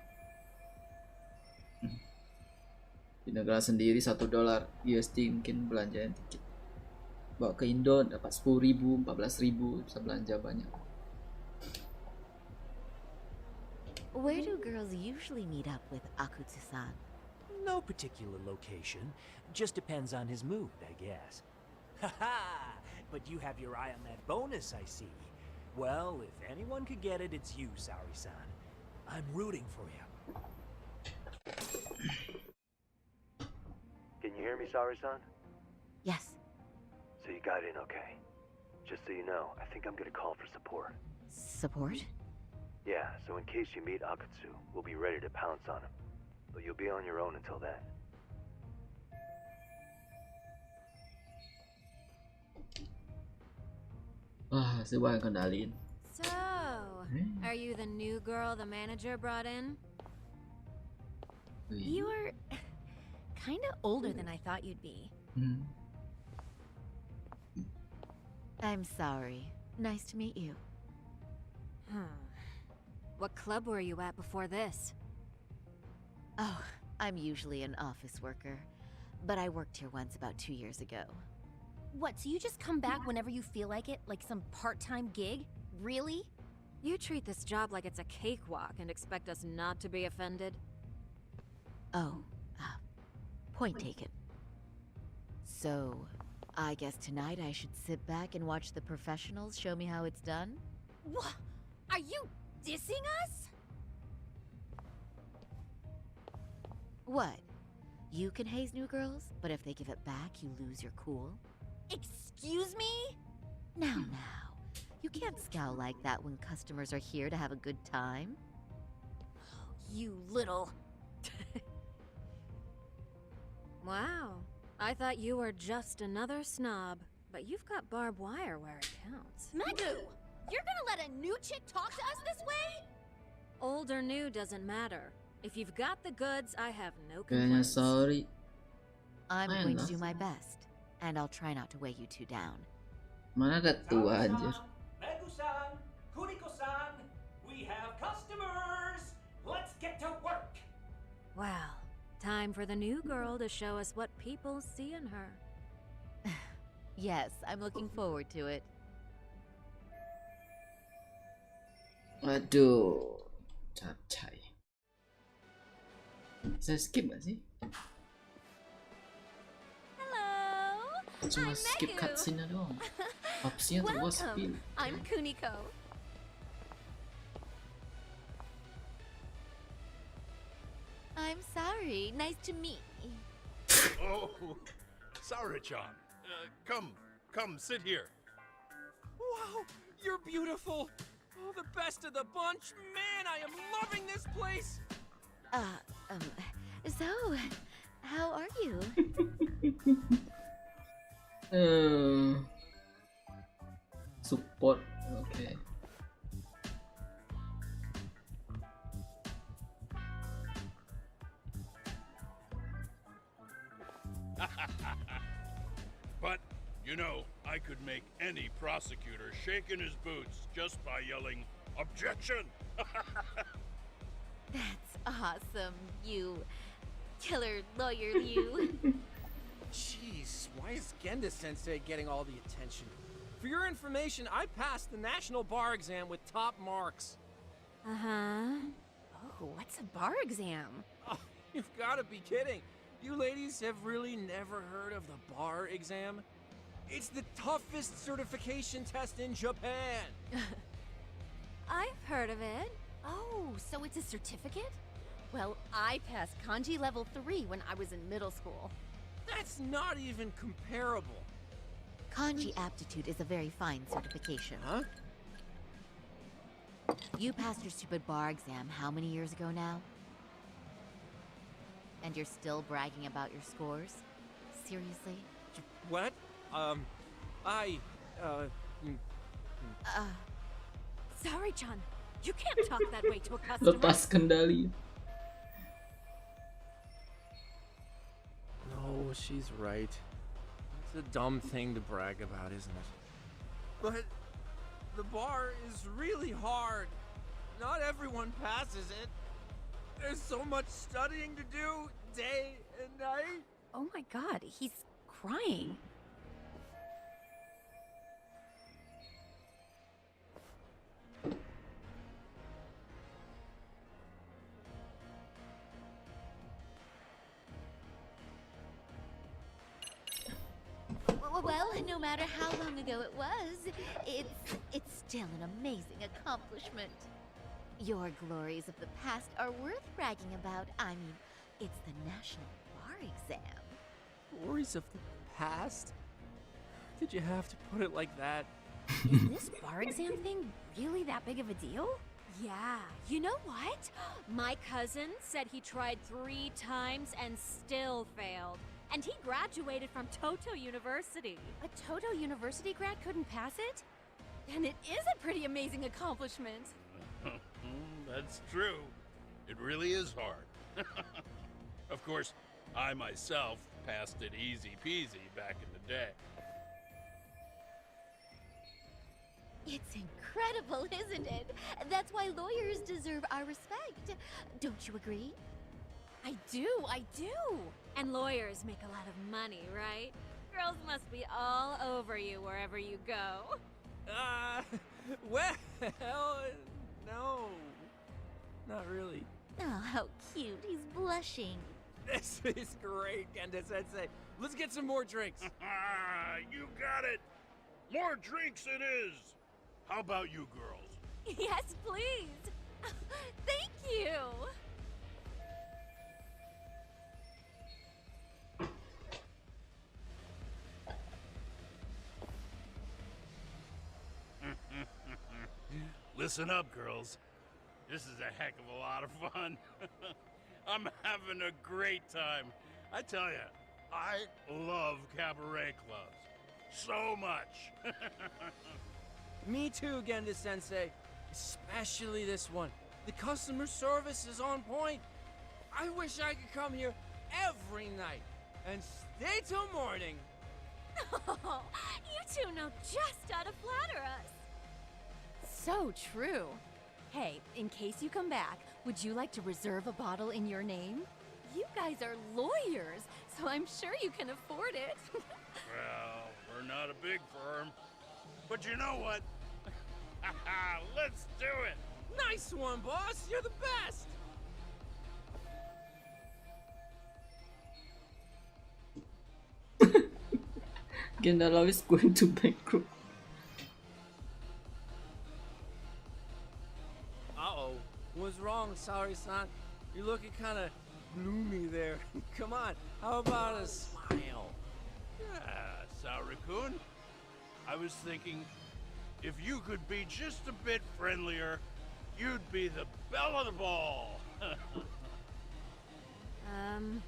Di negara sendiri $1 USD mungkin belanjanya dikit. Bawa ke Indo dapat 10.000, 14.000 bisa belanja banyak. Where do girls usually meet up with Akutsu-san? No particular location. Just depends on his mood, I guess. Haha! But you have your eye on that bonus, I see. Well, if anyone could get it, it's you, Saweria-san. I'm rooting for you. Can you hear me, Saweria-san? Yes. So you got in okay. Just so you know, I think I'm gonna call for support. Support? Yeah, so in case you meet Akutsu, we'll be ready to pounce on him. But you'll be on your own until then. Coba kendaliin. So, are you the new girl the manager brought in? You're kind of older than I thought you'd be. I'm sorry. Nice to meet you. What club were you at before this? Oh, I'm usually an office worker, but I worked here once about 2 years ago. What, so you just come back whenever you feel like it, like some part-time gig? Really? You treat this job like it's a cakewalk and expect us not to be offended? Oh, point taken. So, I guess tonight I should sit back and watch the professionals show me how it's done? What? Are you dissing us? What? You can haze new girls, but if they give it back, you lose your cool? Excuse me? Now. You can't scowl like that when customers are here to have a good time. You little... Wow. I thought you were just another snob, but you've got barbed wire where it counts. Megu! You're gonna let a new chick talk to us this way? Old or new doesn't matter. If you've got the goods, I have no Kayaknya complaints. sorry. I'm going to Enak. do my best, and I'll try not to weigh you two down. Mana ada tua anjir. Megu-san, Kuriko-san, we have customers. Let's get to work. Well, time for the new girl to show us what people see in her. Yes, I'm looking forward to it. Aduh, capcay. Saya skip gak sih? Hello, Cuma I'm skip Megu. cutscene doang. Opsinya tuh gua skip. Welcome. I'm Kuniko. I'm sorry. Nice to meet you. Oh, Saweria-chan. Come, sit here. Wow, you're beautiful. Oh, the best of the bunch. Man, I am loving this place. So, how are you? Support, okay. But, you know, I could make any prosecutor shake in his boots just by yelling, "Objection!" That's awesome, you killer lawyer, you. Jeez, why is Genda-sensei getting all the attention? For your information, I passed the national bar exam with top marks. Uh-huh. Oh, what's a bar exam? Oh, you've got to be kidding. You ladies have really never heard of the bar exam? It's the toughest certification test in Japan. I've heard of it. Oh, so it's a certificate? Well, I passed kanji level 3 when I was in middle school. That's not even comparable. Kanji aptitude is a very fine certification. Huh? You passed your stupid bar exam how many years ago now? And you're still bragging about your scores? Seriously? What? Sorry-chan, you can't talk that way to a customer. Lepas kendali. No, she's right. It's a dumb thing to brag about, isn't it? But the bar is really hard. Not everyone passes it. There's so much studying to do, day and night. Oh my god, he's crying. Well, no matter how long ago it was, it's still an amazing accomplishment. Your glories of the past are worth bragging about. I mean, it's the national bar exam. Glories of the past? Did you have to put it like that? Is this bar exam thing really that big of a deal? Yeah, you know what? My cousin said he tried 3 times and still failed. And he graduated from Toto University. A Toto University grad couldn't pass it? And it is a pretty amazing accomplishment. That's true. It really is hard. Of course, I myself passed it easy peasy back in the day. It's incredible, isn't it? That's why lawyers deserve our respect. Don't you agree? I do. And lawyers make a lot of money, right? Girls must be all over you wherever you go. Well, no. Not really. Oh, how cute. He's blushing. This is great, Genda-sensei. Let's get some more drinks. You got it. More drinks it is. How about you girls? Yes, please. Thank you. Listen up, girls. This is a heck of a lot of fun. I'm having a great time. I tell you, I love cabaret clubs. So much. Me too, Genda-sensei. Especially this one. The customer service is on point. I wish I could come here every night and stay till morning. Oh, you two know just how to flatter us. So true. Hey, in case you come back, would you like to reserve a bottle in your name? You guys are lawyers, so I'm sure you can afford it. Well, we're not a big firm. But you know what? Let's do it! Nice one, boss! You're the best! Gandalf is going to bankrupt. Uh-oh. What's wrong, Saweria-san? You're looking kind of gloomy there. Come on, how about a smile? Yeah, Saweria-kun. I was thinking, if you could be just a bit friendlier, you'd be the belle of the ball. Do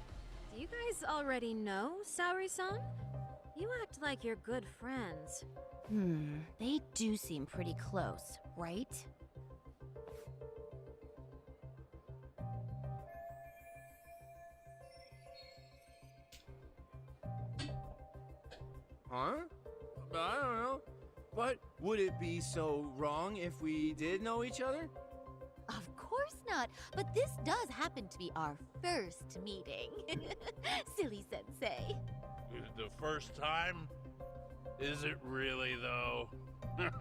you guys already know Saweria-san? You act like you're good friends. They do seem pretty close, right? Huh? I don't know. But would it be so wrong if we did know each other? Of course not, but this does happen to be our first meeting. Silly sensei. The first time? Is it really, though? You're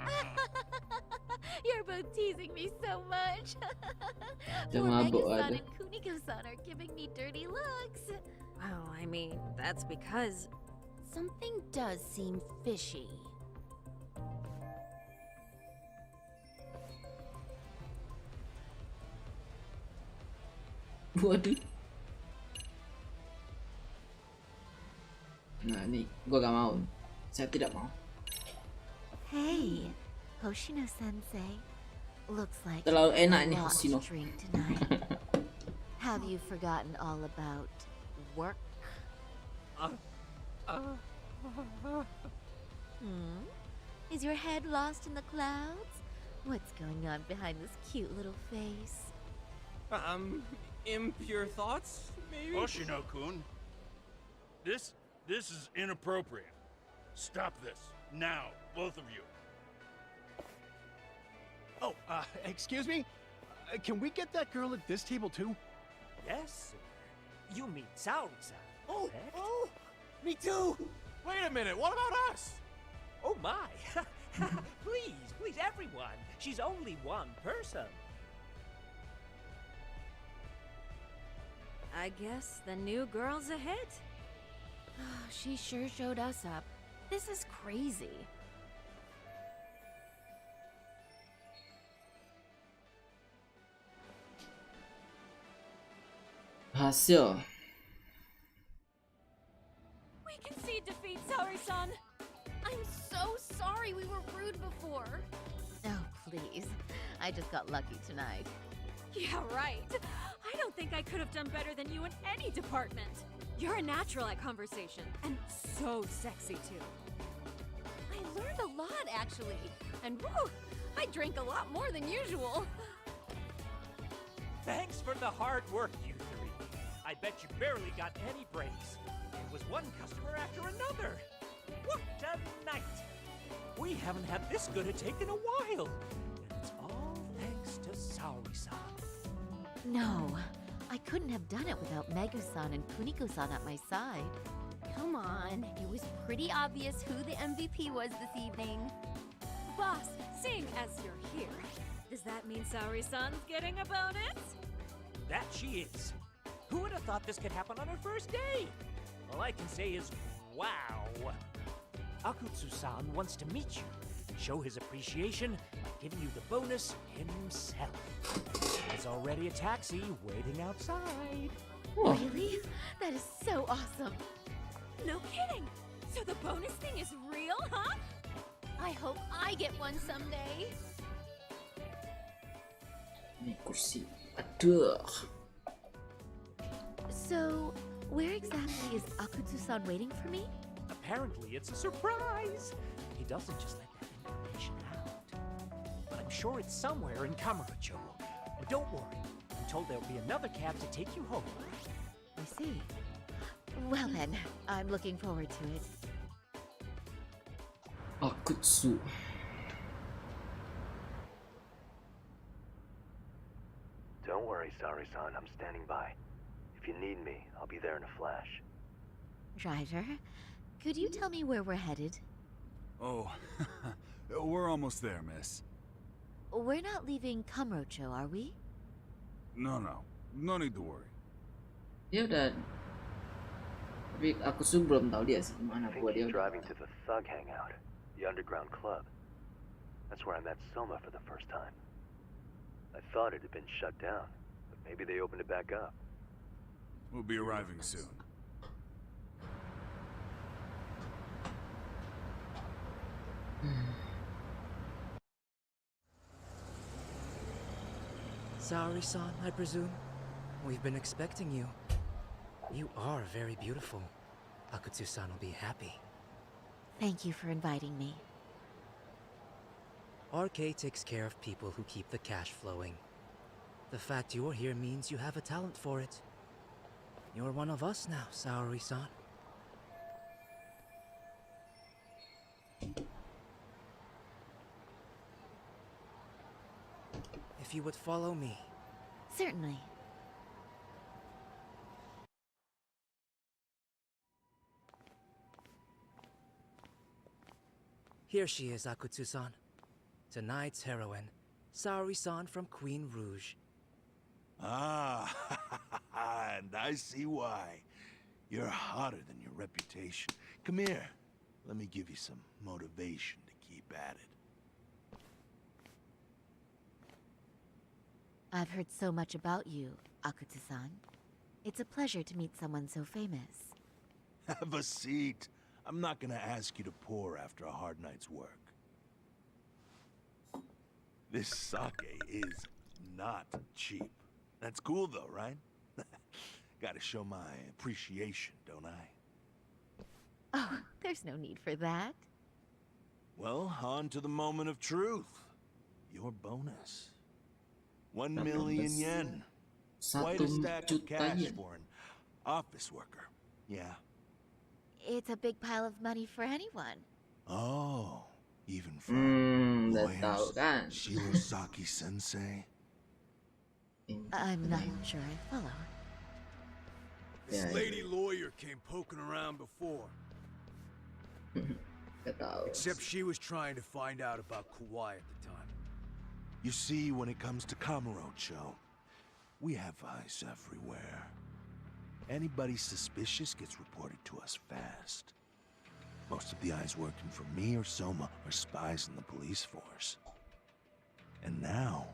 both teasing me so much. Dia Poor mabuk Mega-san ada. and Kuniko-san are giving me dirty looks. Well, I mean, that's because something does seem fishy. Waduh. Nah ini gua gak mau. Saya tidak mau. Hey, Hoshino-sensei. Looks like Terlalu enak ini lost Hoshino. drink tonight. Have you forgotten all about work? Is your head lost in the clouds? What's going on behind this cute little face? Impure thoughts, maybe? Hoshino-kun, this is inappropriate. Stop this, now, both of you. Oh, excuse me? Can we get that girl at this table too? Yes, sir. You mean Saweria-san. Oh, me too! Wait a minute, what about us? Oh my! Please, everyone. She's only one person. I guess the new girl's a hit. She sure showed us up. This is crazy. Hasil. We concede defeat, Saweria-san. I'm so sorry we were rude before. Oh, please. I just got lucky tonight. Yeah, right. I don't think I could have done better than you in any department. You're a natural at conversation, and so sexy too. I learned a lot, actually. And woo, I drank a lot more than usual. Thanks for the hard work, you three. I bet you barely got any breaks. It was one customer after another. What a night! We haven't had this good a take in a while. And it's all thanks to Saweria-san. No, I couldn't have done it without Megu-san and Kuniko-san at my side. Come on, it was pretty obvious who the MVP was this evening. Boss, seeing as you're here, does that mean Saweria-san's getting a bonus? That she is. Who would have thought this could happen on her first day? All I can say is, wow. Akutsu-san wants to meet you, show his appreciation by giving you the bonus himself. There's already a taxi waiting outside. Really? That is so awesome. No kidding. So the bonus thing is real, huh? I hope I get one someday. Ini kursi. Aduh. So, where exactly is Akutsu-san waiting for me? Apparently it's a surprise. He doesn't just let that information out. But I'm sure it's somewhere in Kamurocho. And don't worry, I'm told there'll be another cab to take you home. I see. Well then, I'm looking forward to it. Akutsu. Don't worry, Sari-san. I'm standing by. If you need me, I'll be there in a flash. Driver, could you tell me where we're headed? Oh, we're almost there, miss. We're not leaving Kamurocho, are we? No need to worry. Dia udah. Tapi Akutsu belum tahu dia sih I gimana think buat dia. he's driving to the thug hangout, the underground club. That's where I met Soma for the first time. I thought it had been shut down, but maybe they opened it back up. We'll be arriving soon. Saori-san, I presume? We've been expecting you. You are very beautiful. Akutsu-san will be happy. Thank you for inviting me. RK takes care of people who keep the cash flowing. The fact you're here means you have a talent for it. You're one of us now, Saori-san. If you would follow me. Certainly. Here she is, Akutsu-san. Tonight's heroine, Saori-san from Queen Rouge. Ah, and I see why. You're hotter than your reputation. Come here. Let me give you some motivation to keep at it. I've heard so much about you, Akutsu-san. It's a pleasure to meet someone so famous. Have a seat. I'm not gonna ask you to pour after a hard night's work. This sake is not cheap. That's cool though, right? Gotta show my appreciation, don't I? Oh, there's no need for that. Well, on to the moment of truth. Your bonus. 1 million yen. Quite a stack of cash for an office worker. Yeah. It's a big pile of money for anyone. Oh, even for lawyers, tahu kan? Shirosaki-sensei. I'm not sure I follow. This lady lawyer came poking around before. Except she was trying to find out about Kauai at the time. You see, when it comes to Kamurocho, we have eyes everywhere. Anybody suspicious gets reported to us fast. Most of the eyes working for me or Soma are spies in the police force. And now,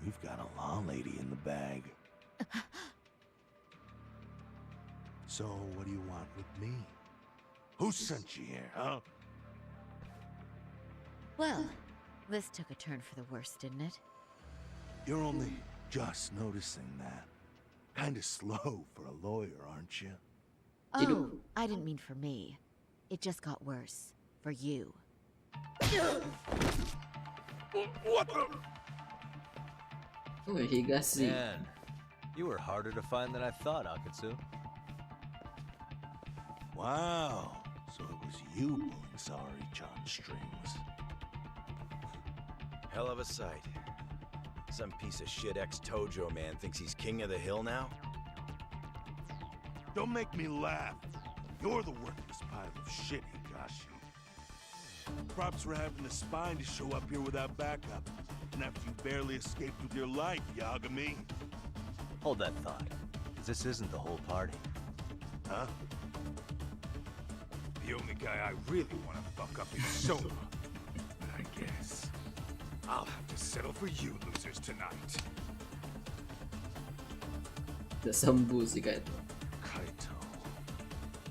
we've got a law lady in the bag. So, what do you want with me? Who sent you here, huh? Well, this took a turn for the worse, didn't it? You're only just noticing that. Kinda slow for a lawyer, aren't you? Oh, I didn't mean for me. It just got worse. For you. What the? Man, you were harder to find than I thought, Akutsu. Wow, so it was you pulling Saori-chan's strings. Hell of a sight. Some piece of shit ex-Tojo man thinks he's king of the hill now? Don't make me laugh. You're the worthless pile of shit, Higashi. Props for having the spine to show up here without backup. And after you barely escaped with your life, Yagami. Hold that thought. 'Cause this isn't the whole party. Huh? The only guy I really want to fuck up is Soma. But I guess I'll have to settle for you losers tonight. Sembuh sih kayak itu. Kaito.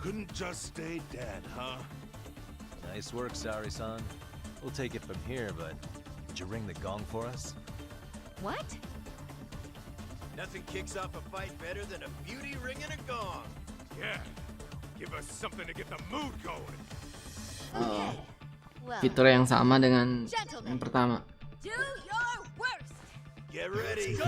Couldn't just stay dead, huh? Nice work, Saori-san. We'll take it from here, but did you ring the gong for us? What? Nothing kicks off a fight better than a beauty ringing a gong. Yeah. Give us something to get the mood going. Oh. Fitur yang sama dengan yang pertama. Do your worst. Get ready.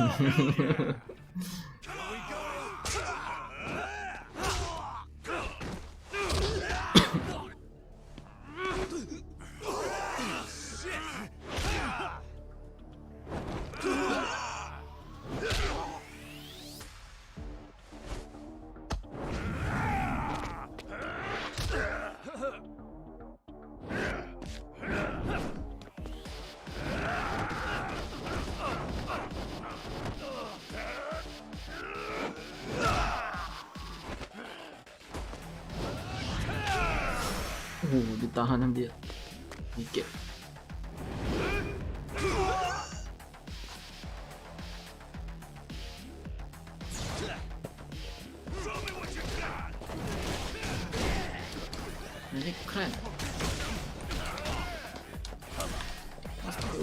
Ditahan sama dia. Mikir. Ini keren.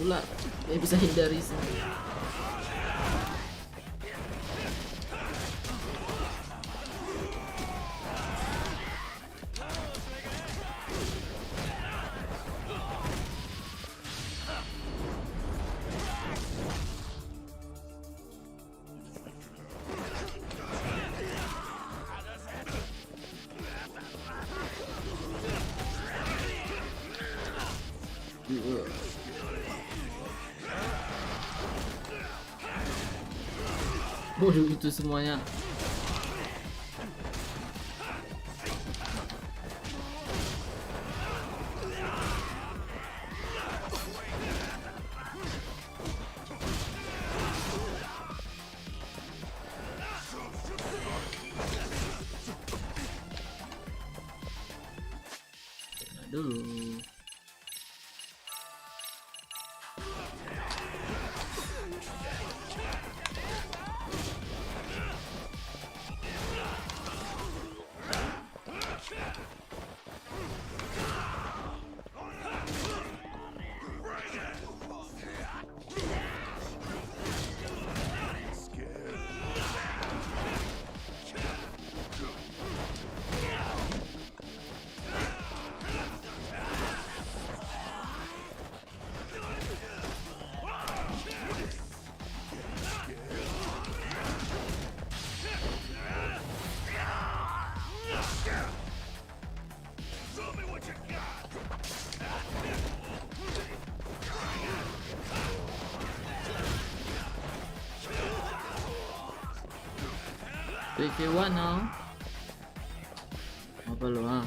Ular, dia bisa hindari sini. Waduh, itu semuanya. Dulu. PK1 now. Apa lu ha?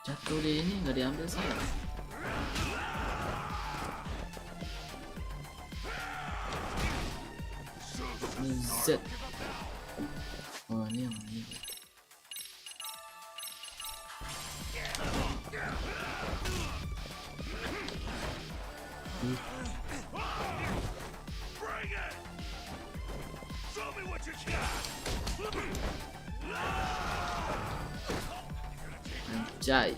Jatuh di ini nggak diambil saya. Z. Oh ini yang ini. Anjay.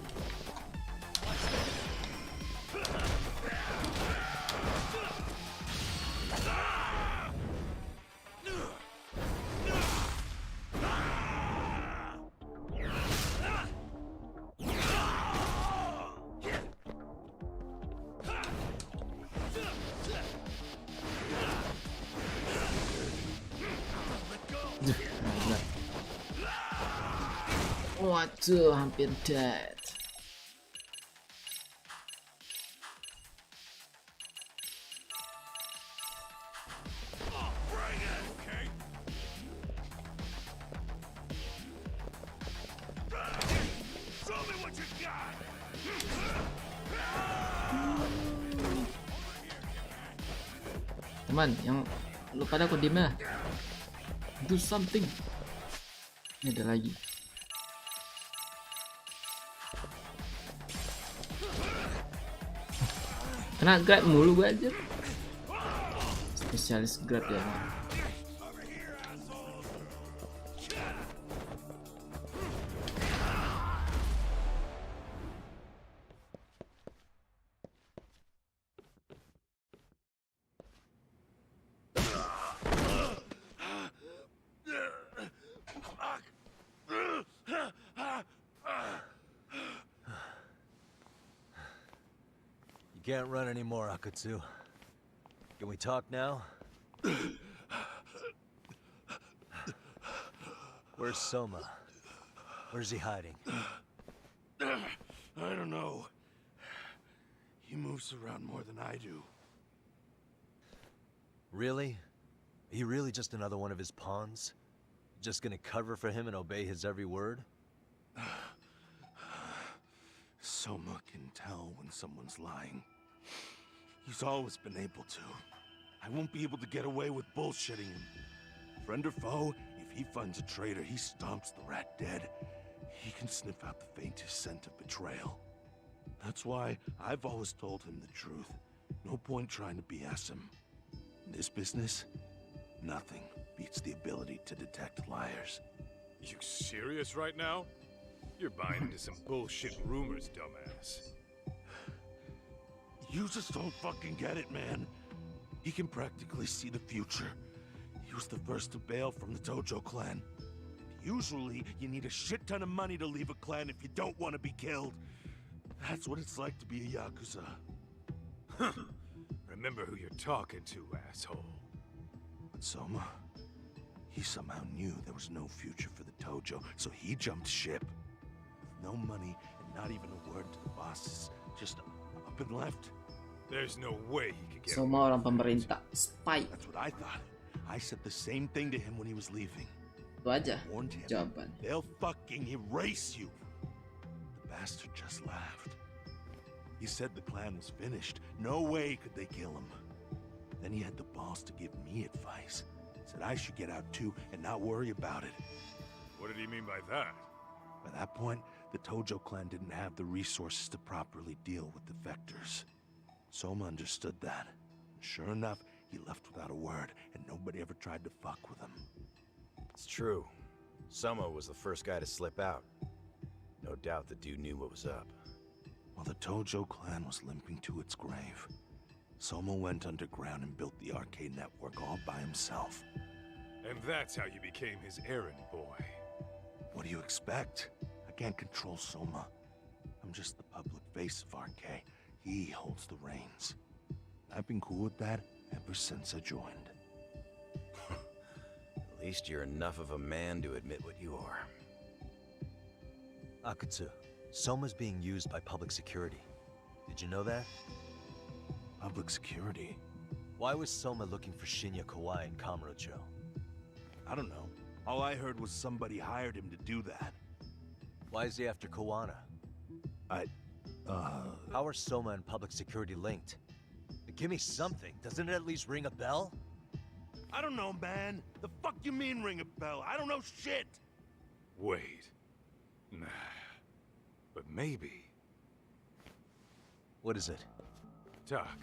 Waduh, hampir dead. Teman, yang lu pada kok diem ya? Do something. Ini ada lagi. Kena grab mulu gue aja. Spesialis grab ya. You can't run anymore, Akutsu. Can we talk now? Where's Soma? Where's he hiding? I don't know. He moves around more than I do. Really? Are you really just another one of his pawns? Just gonna cover for him and obey his every word? Soma can tell when someone's lying. He's always been able to. I won't be able to get away with bullshitting him. Friend or foe, if he finds a traitor, he stomps the rat dead. He can sniff out the faintest scent of betrayal. That's why I've always told him the truth. No point trying to BS him. In this business, nothing beats the ability to detect liars. You serious right now? You're buying into some bullshit rumors, dumbass. You just don't fucking get it, man. He can practically see the future. He was the first to bail from the Tojo clan. Usually, you need a shit ton of money to leave a clan if you don't want to be killed. That's what it's like to be a Yakuza. Remember who you're talking to, asshole. But Soma, he somehow knew there was no future for the Tojo, so he jumped ship. With no money and not even a word to the bosses, just up and left. There's no way he could get Semua orang pemerintah spy. That's what I thought. I said the same thing to him when he was leaving. Itu aja Warned him. jawaban. They'll fucking erase you. The bastard just laughed. He said the clan was finished. No way could they kill him. Then he had the balls to give me advice. Said I should get out too and not worry about it. What did he mean by that? By that point, the Tojo clan didn't have the resources to properly deal with defectors. Soma understood that. Sure enough, he left without a word, and nobody ever tried to fuck with him. It's true. Soma was the first guy to slip out. No doubt the dude knew what was up. While the Tojo clan was limping to its grave, Soma went underground and built the arcade network all by himself. And that's how you became his errand boy. What do you expect? I can't control Soma. I'm just the public face of RK. He holds the reins. I've been cool with that ever since I joined. At least you're enough of a man to admit what you are. Akutsu, Soma's being used by public security. Did you know that? Public security? Why was Soma looking for Shinya Kawai and Kamurocho? I don't know. All I heard was somebody hired him to do that. Why is he after Kawana? How are Soma and public security linked? Give me something. Doesn't it at least ring a bell? I don't know, man. The fuck you mean ring a bell? I don't know shit. Wait. Nah. But maybe. What is it? Doc,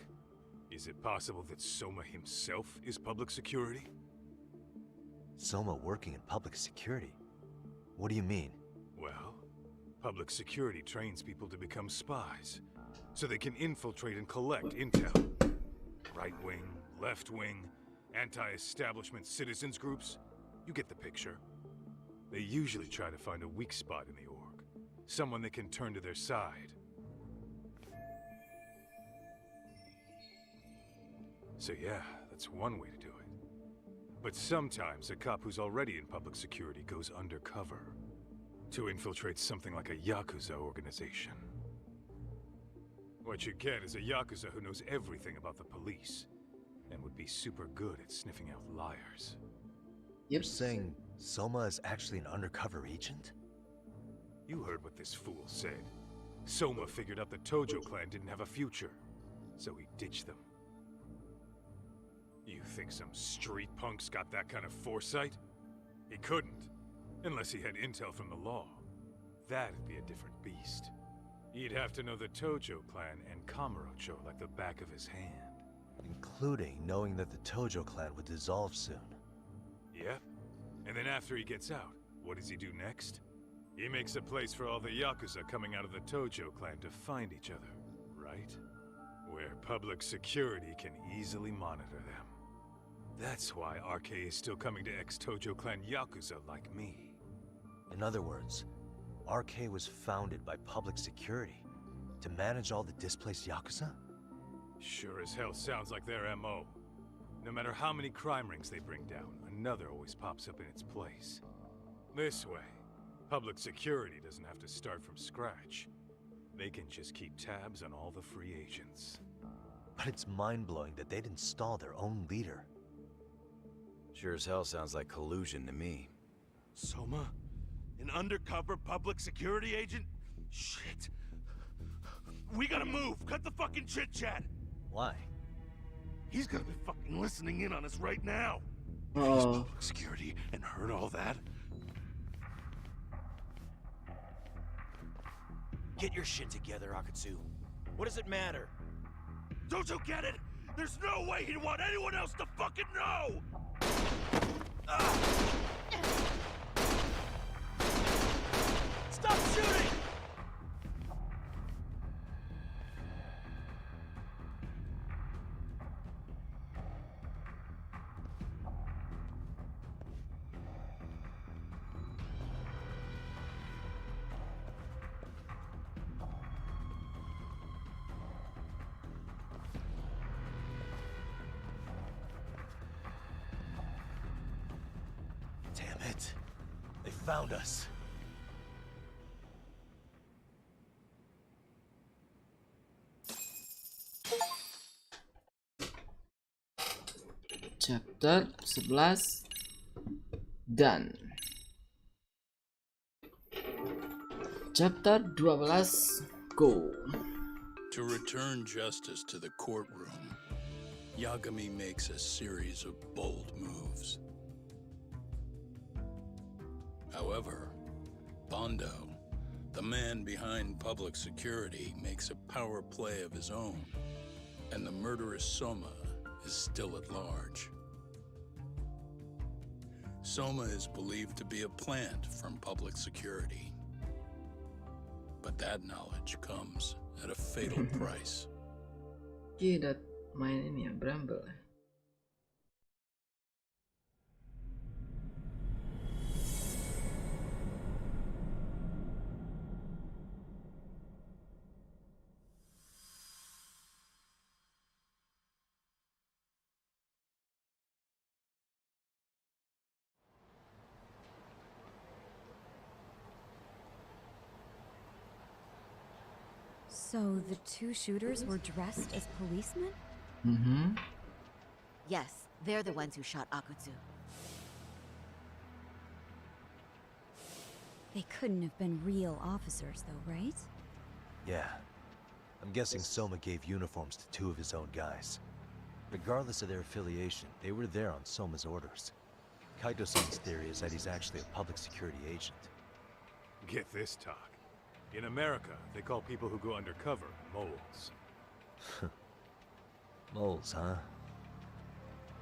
is it possible that Soma himself is public security? Soma working in public security? What do you mean? Well, public security trains people to become spies, so they can infiltrate and collect intel. Right wing, left wing, anti-establishment citizens groups. You get the picture. They usually try to find a weak spot in the org. Someone they can turn to their side. So yeah, that's one way to do it. But sometimes a cop who's already in public security goes undercover to infiltrate something like a Yakuza organization. What you get is a Yakuza who knows everything about the police and would be super good at sniffing out liars. You're saying Soma is actually an undercover agent? You heard what this fool said. Soma figured out the Tojo clan didn't have a future, so he ditched them. You think some street punk's got that kind of foresight? He couldn't, unless he had intel from the law. That'd be a different beast. He'd have to know the Tojo clan and Kamurocho like the back of his hand. Including knowing that the Tojo clan would dissolve soon. Yep. And then after he gets out, what does he do next? He makes a place for all the Yakuza coming out of the Tojo clan to find each other, right? Where public security can easily monitor them. That's why RK is still coming to ex-Tojo clan Yakuza like me. In other words, RK was founded by public security to manage all the displaced Yakuza? Sure as hell sounds like their MO. No matter how many crime rings they bring down, another always pops up in its place. This way, public security doesn't have to start from scratch. They can just keep tabs on all the free agents. But it's mind-blowing that they'd install their own leader. Sure as hell sounds like collusion to me. Soma? An undercover public security agent? Shit. We gotta move! Cut the fucking chit-chat! Why? He's gonna be fucking listening in on us right now. If he's public security and heard all that. Get your shit together, Akatsu. What does it matter? Don't you get it? There's no way he'd want anyone else to fucking know! Stop shooting! Damn it. They found us. Chapter 11 dan Chapter 12 go. To return justice to the courtroom, Yagami makes a series of bold moves. However, Bondo, the man behind public security, makes a power play of his own, and the murderous Soma is still at large. Soma is believed to be a plant from public security. But that knowledge comes at a fatal price. Kita main ini ya, Bramble. So the two shooters were dressed as policemen? Mm-hmm. Yes, they're the ones who shot Akutsu. They couldn't have been real officers, though, right? Yeah. I'm guessing Soma gave uniforms to two of his own guys. Regardless of their affiliation, they were there on Soma's orders. Kaito-san's theory is that he's actually a public security agent. Get this talk. In America, they call people who go undercover moles. Moles, huh?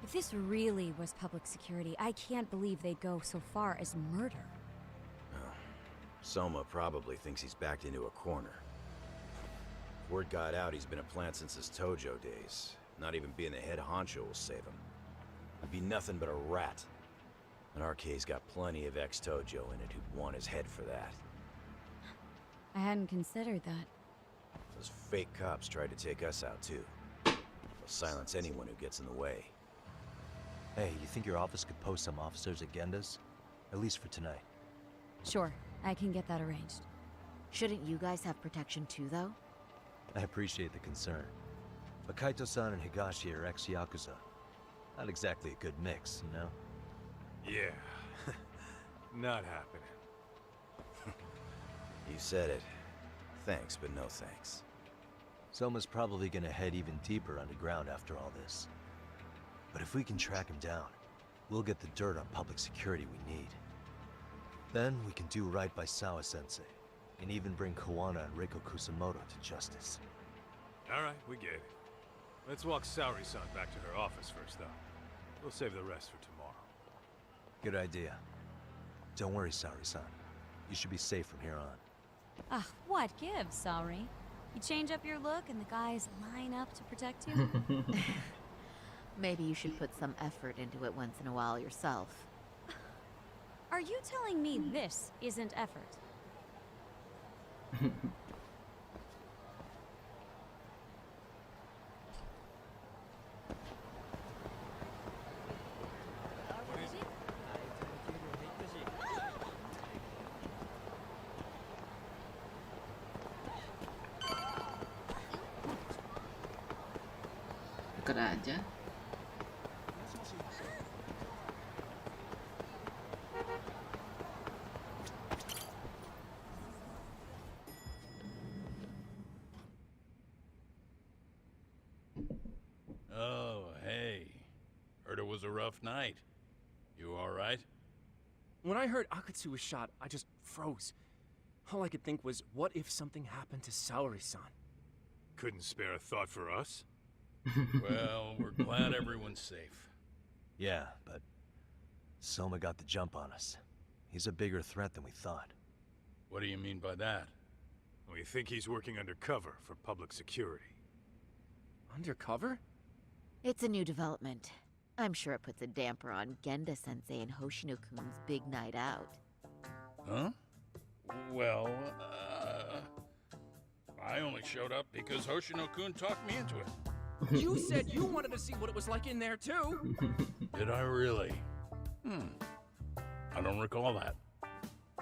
If this really was public security, I can't believe they'd go so far as murder. Oh, Soma probably thinks he's backed into a corner. Word got out he's been a plant since his Tojo days. Not even being the head honcho will save him. He'd be nothing but a rat. And RK's got plenty of ex-Tojo in it who'd want his head for that. I hadn't considered that. Those fake cops tried to take us out too. They'll silence anyone who gets in the way. Hey, you think your office could post some officers at Genda's? At least for tonight. Sure, I can get that arranged. Shouldn't you guys have protection too, though? I appreciate the concern. But Kaito-san and Higashi are ex-Yakuza. Not exactly a good mix, you know? Yeah. Not happening. You said it. Thanks, but no thanks. Soma's probably gonna head even deeper underground after all this. But if we can track him down, we'll get the dirt on public security we need. Then we can do right by Sawa-sensei, and even bring Kawana and Reiko Kusamoto to justice. Alright, we get it. Let's walk Saori-san back to her office first, though. We'll save the rest for tomorrow. Good idea. Don't worry, Saori-san. You should be safe from here on. Ah, what gives, sorry? You change up your look and the guys line up to protect you? Maybe you should put some effort into it once in a while yourself. Are you telling me this isn't effort? deket aja. Oh, hey. Heard it was a rough night. You all right? When I heard Akatsu was shot, I just froze. All I could think was, what if something happened to Saweria-san? Couldn't spare a thought for us? Well, we're glad everyone's safe. Yeah, but Soma got the jump on us. He's a bigger threat than we thought. What do you mean by that? We think he's working undercover for public security. Undercover? It's a new development. I'm sure it puts a damper on Genda-sensei and Hoshino-kun's big night out. Huh? Well, I only showed up because Hoshino-kun talked me into it. You said you wanted to see what it was like in there, too! Did I really? I don't recall that.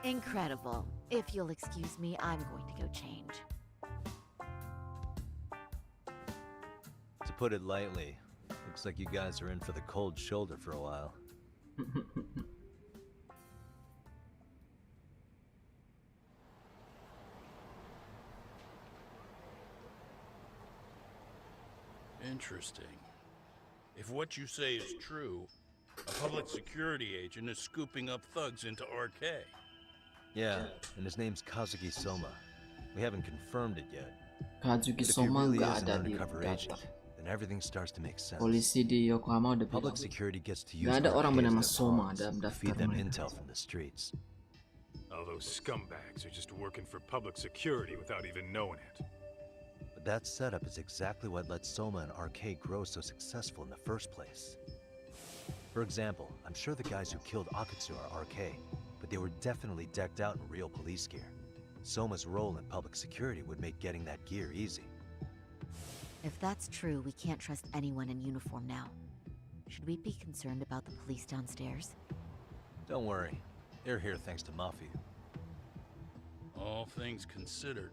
Incredible. If you'll excuse me, I'm going to go change. To put it lightly, looks like you guys are in for the cold shoulder for a while. Interesting. If what you say is true, a public security agent is scooping up thugs into RK. Yeah, and his name's Kazuki Soma. We haven't confirmed it yet. Kazuki But Soma if he really nggak is an ada di undercover data. agent, then everything starts to make sense. Polisi di Yokohama udah Public bilang security gets to use nggak ada orang arcades bernama as Soma pawns dalam to daftar feed them mereka. intel from the streets. All those scumbags are just working for public security without even knowing it. But that setup is exactly what let Soma and RK grow so successful in the first place. For example, I'm sure the guys who killed Akatsu are RK, but they were definitely decked out in real police gear. Soma's role in public security would make getting that gear easy. If that's true, we can't trust anyone in uniform now. Should we be concerned about the police downstairs? Don't worry. They're here thanks to Mafia. All things considered,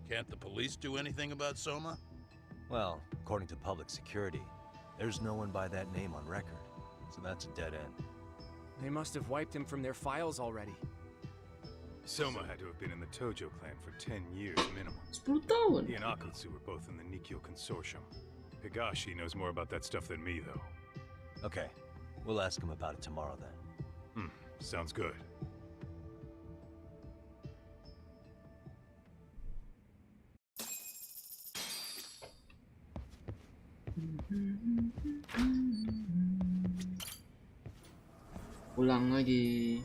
can't the police do anything about Soma? Well, according to public security, there's no one by that name on record, so that's a dead end. They must have wiped him from their files already. Soma had to have been in the Tojo clan for 10 years minimum. 10 tahun. He and Akatsu were both in the Nikkyo Consortium. Higashi knows more about that stuff than me, though. Okay, we'll ask him about it tomorrow then. Sounds good. Pulang lagi.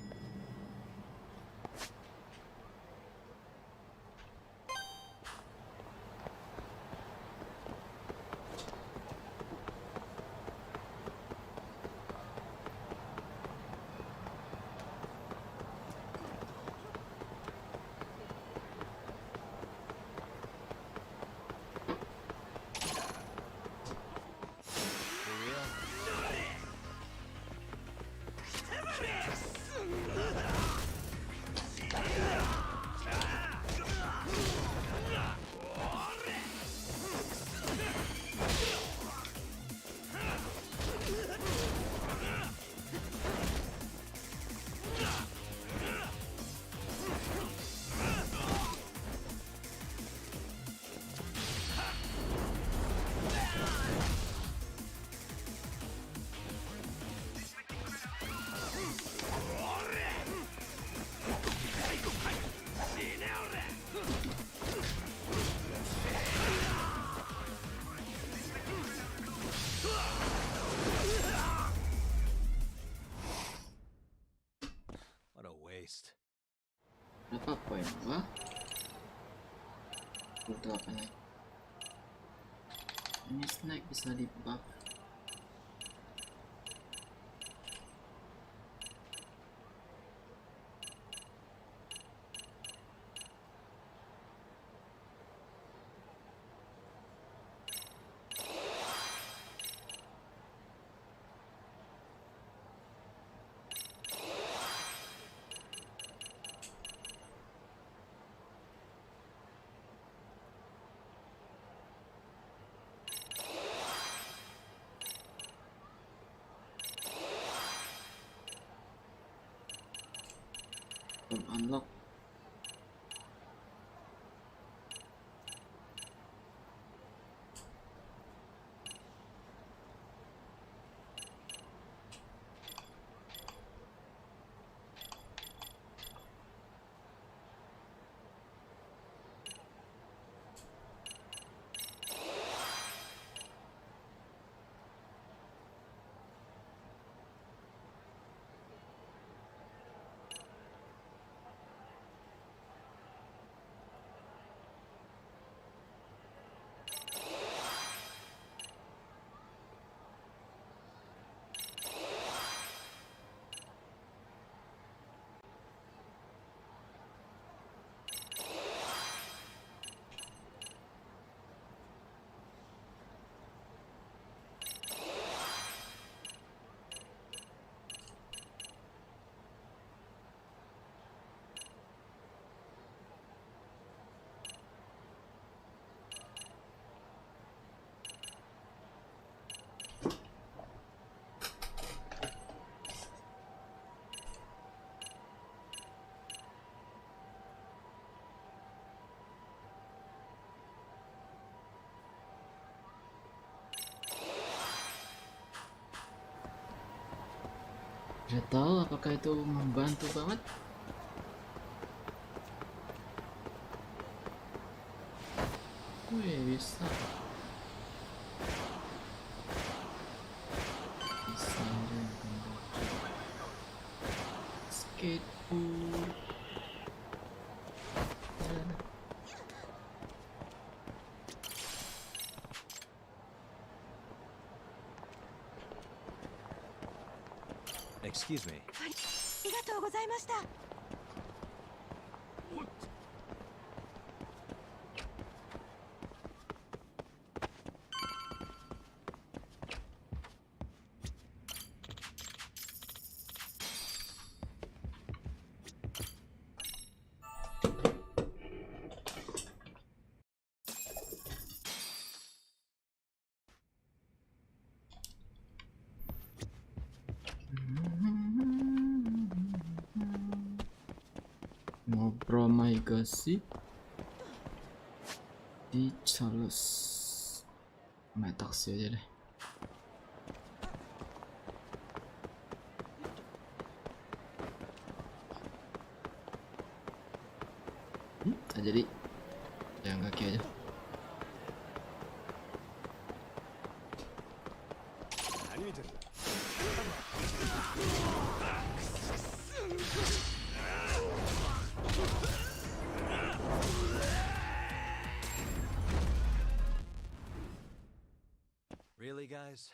Berapa poin gua? 28 lagi. Ini snack bisa di buff. unlock. Tidak tahu apakah itu membantu banget. Wih, bisa. Bisa skateboard. Excuse me. ありがとうございました。Ngobrol migrasi di Charles. Naik taksi aja deh. Jadi jalan kaki aja. Really, guys?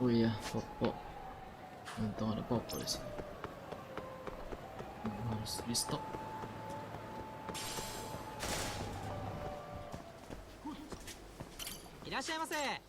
Oh iya, popok. Untung ada popok di sini. Harus di stok. Irashaimase.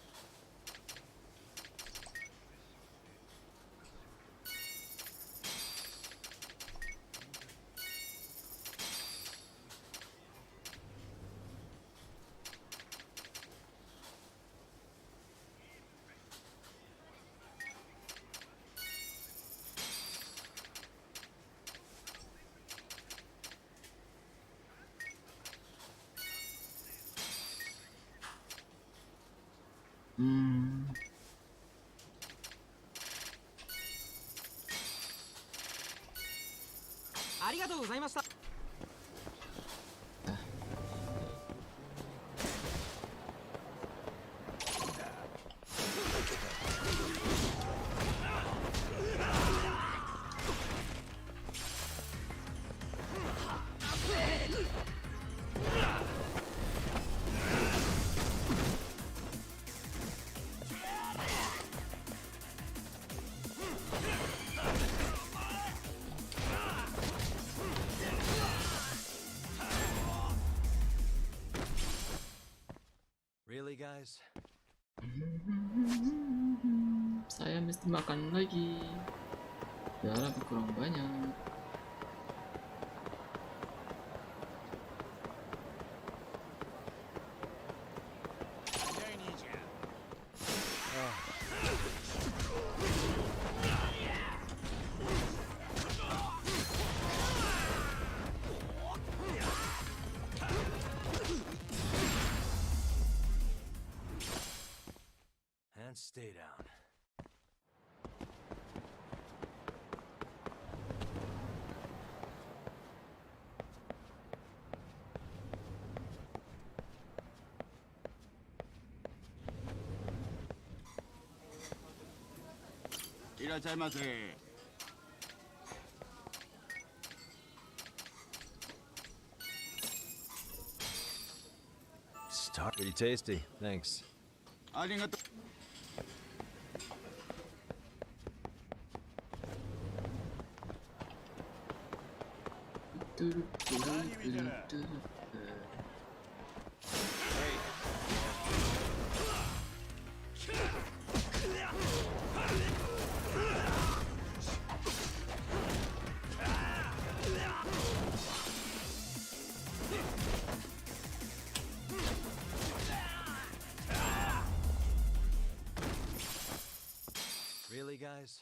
ありがとうございました。 Really, guys? Saya mesti makan lagi. Darah kurang banyak. And stay down. Start. Pretty tasty, thanks. Really, guys?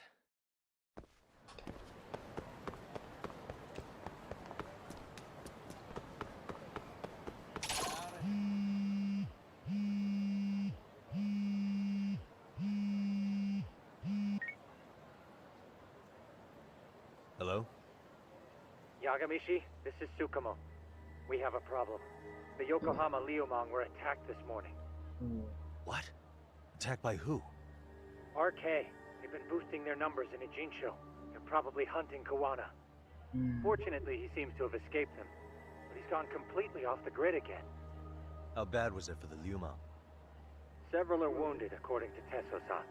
Hello? Yagamishi, this is Tsukumo. We have a problem. The Yokohama Liumang were attacked this morning. What? Attacked by who? RK. They've been boosting their numbers in Ijincho. They're probably hunting Kawana. Fortunately, he seems to have escaped them. But he's gone completely off the grid again. How bad was it for the Liuma? Several are wounded, according to Tesso-san.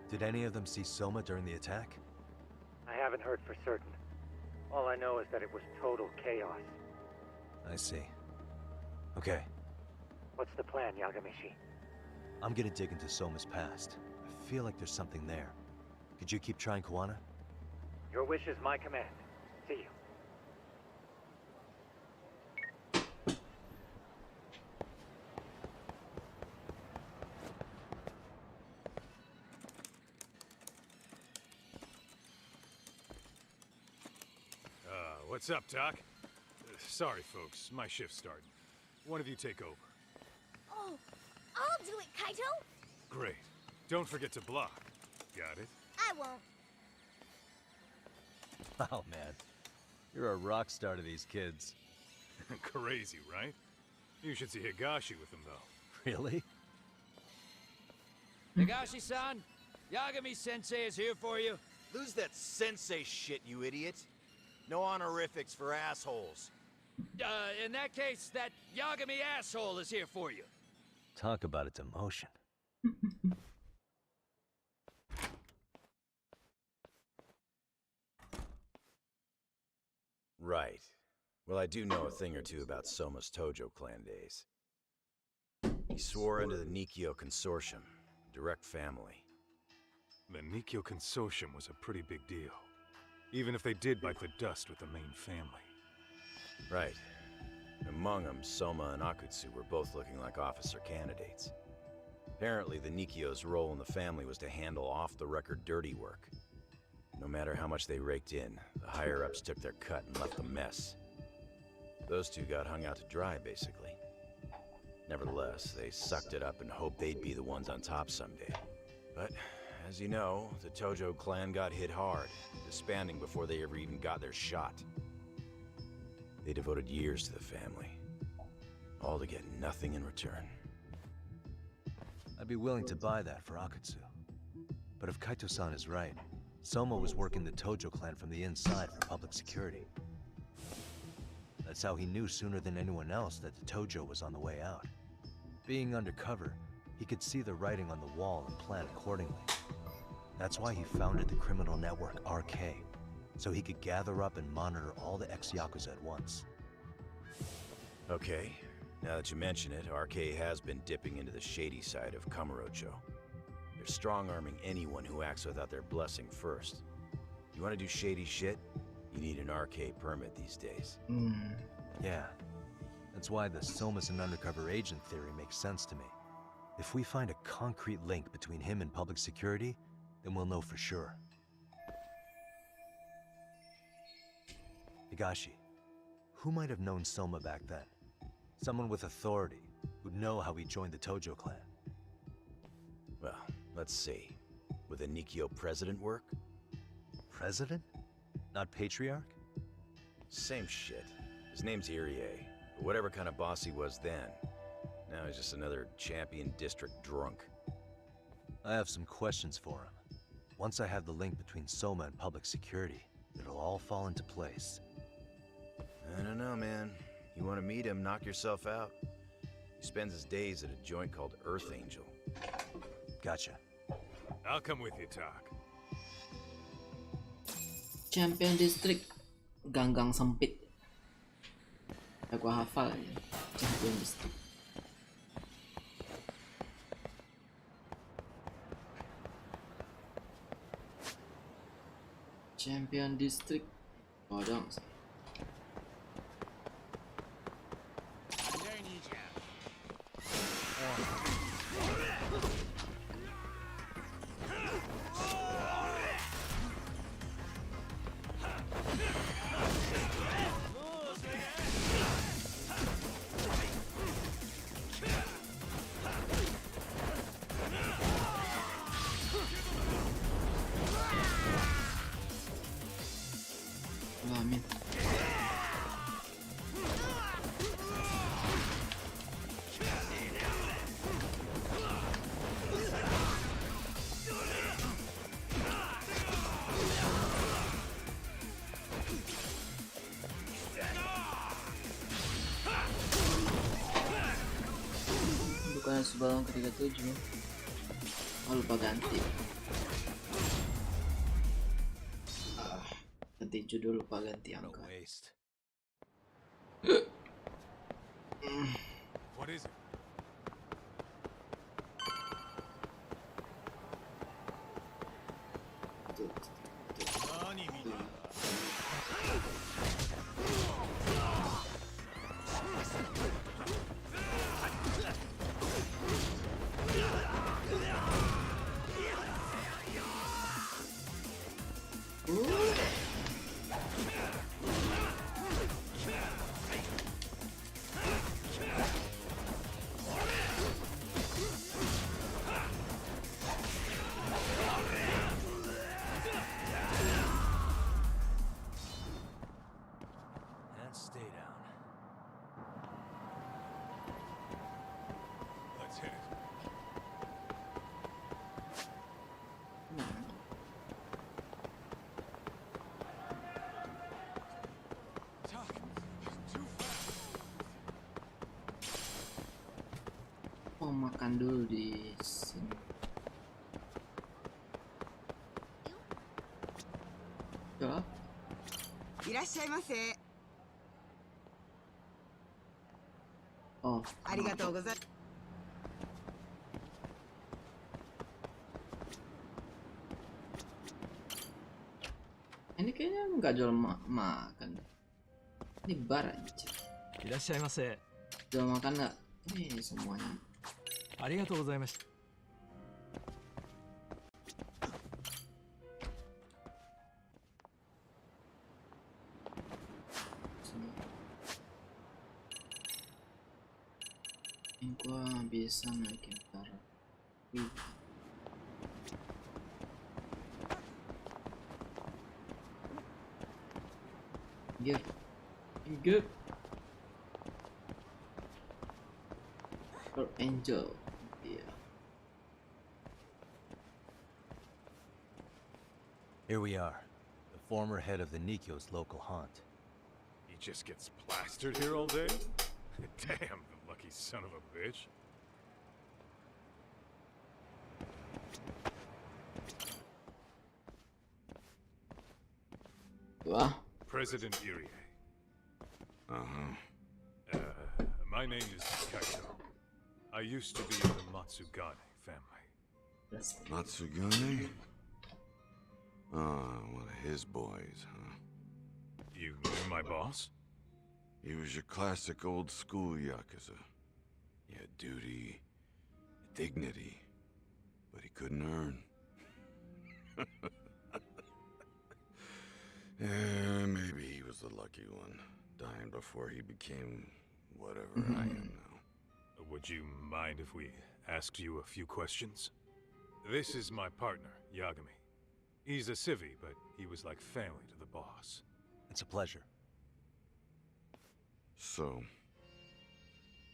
Did any of them see Soma during the attack? I haven't heard for certain. All I know is that it was total chaos. I see. Okay. What's the plan, Yagamishi? I'm gonna dig into Soma's past. I feel like there's something there. Could you keep trying Kawana? Your wish is my command. See you. What's up, Doc? Sorry, folks. My shift's starting. One of you take over. Oh, I'll do it, Kaito. Great. Don't forget to block. Got it? I won't. Oh, man. You're a rock star to these kids. Crazy, right? You should see Higashi with them, though. Really? Higashi-san, Yagami-sensei is here for you. Lose that sensei shit, you idiot. No honorifics for assholes. In that case, that Yagami asshole is here for you. Talk about its emotion. Right. Well, I do know a thing or two about Soma's Tojo clan days. He swore into the Nikkyo Consortium, direct family. The Nikkyo Consortium was a pretty big deal. Even if they did bite the dust with the main family. Right. Among them, Soma and Akutsu were both looking like officer candidates. Apparently, the Nikkyo's role in the family was to handle off-the-record dirty work. No matter how much they raked in, the higher-ups took their cut and left a mess. Those two got hung out to dry, basically. Nevertheless, they sucked it up and hoped they'd be the ones on top someday. But, as you know, the Tojo clan got hit hard, disbanding before they ever even got their shot. They devoted years to the family, all to get nothing in return. I'd be willing to buy that for Akatsu. But if Kaito-san is right, Soma was working the Tojo clan from the inside for public security. That's how he knew sooner than anyone else that the Tojo was on the way out. Being undercover, he could see the writing on the wall and plan accordingly. That's why he founded the criminal network RK, so he could gather up and monitor all the ex-Yakuza at once. Okay, now that you mention it, RK has been dipping into the shady side of Kamurocho. They're strong-arming anyone who acts without their blessing first. You want to do shady shit? You need an RK permit these days. Yeah. That's why the Soma's an undercover agent theory makes sense to me. If we find a concrete link between him and public security, then we'll know for sure. Higashi, who might have known Soma back then? Someone with authority, who'd know how he joined the Tojo clan. Well, let's see. Would the Nikyo president work? President? Not patriarch? Same shit. His name's Irie. Whatever kind of boss he was then. Now he's just another champion district drunk. I have some questions for him. Once I have the link between Soma and public security, it'll all fall into place. I don't know, man. You want to meet him, knock yourself out. He spends his days at a joint called Earth Angel. Gotcha. I'll come with you, Tak. Champion District, ganggang sempit. Aku hafal ya. Champion District. Champion District. Bodong. Amin. Bukan Subathon ke-37. Oh, lupa ganti. Ganti judul, lupa ganti angka. What is it? Oh, makan dulu di sini. Coba. いらっしゃいませ。 Oh, ありがとうございます。 Ini kayaknya nggak jual makan. Ini bar aja. いらっしゃいませ。 Jual makan nggak? Ini semuanya. ありがとうございました。 Ini gua bisa naikin taraf. Gear. Good. Angel. Yeah. Here we are, the former head of the Nikyo's local haunt. He just gets plastered here all day? Damn, the lucky son of a bitch. Wow. President Irie. My name is Kaito. I used to be in the Matsugane family. Matsugane? One of his boys, huh? You knew my boss? He was your classic old school Yakuza. He had duty, dignity, but he couldn't earn. Yeah, maybe he was the lucky one, dying before he became whatever I am now. Would you mind if we asked you a few questions? This is my partner, Yagami. He's a civvy, but he was like family to the boss. It's a pleasure. So,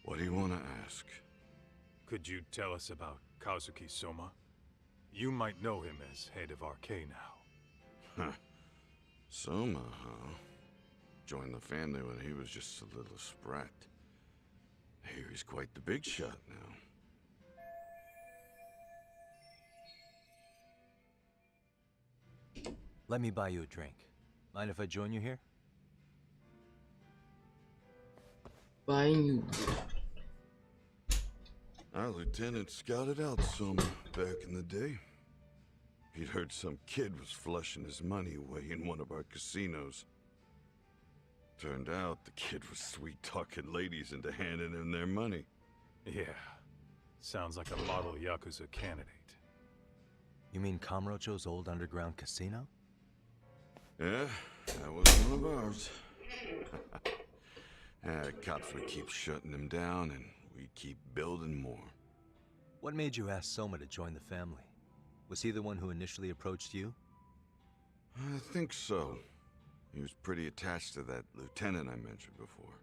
what do you want to ask? Could you tell us about Kazuki Soma? You might know him as head of RK now. Huh. Soma, huh? Joined the family when he was just a little sprat. Here he's quite the big shot now. Let me buy you a drink. Mind if I join you here? Buying you. Our lieutenant scouted out Soma back in the day. He'd heard some kid was flushing his money away in one of our casinos. Turned out the kid was sweet-talking ladies into handing him their money. Yeah. Sounds like a model Yakuza candidate. You mean Kamurocho's old underground casino? Yeah, that was one of ours. Cops would keep shutting him down, and we'd keep building more. What made you ask Soma to join the family? Was he the one who initially approached you? I think so. He was pretty attached to that lieutenant I mentioned before.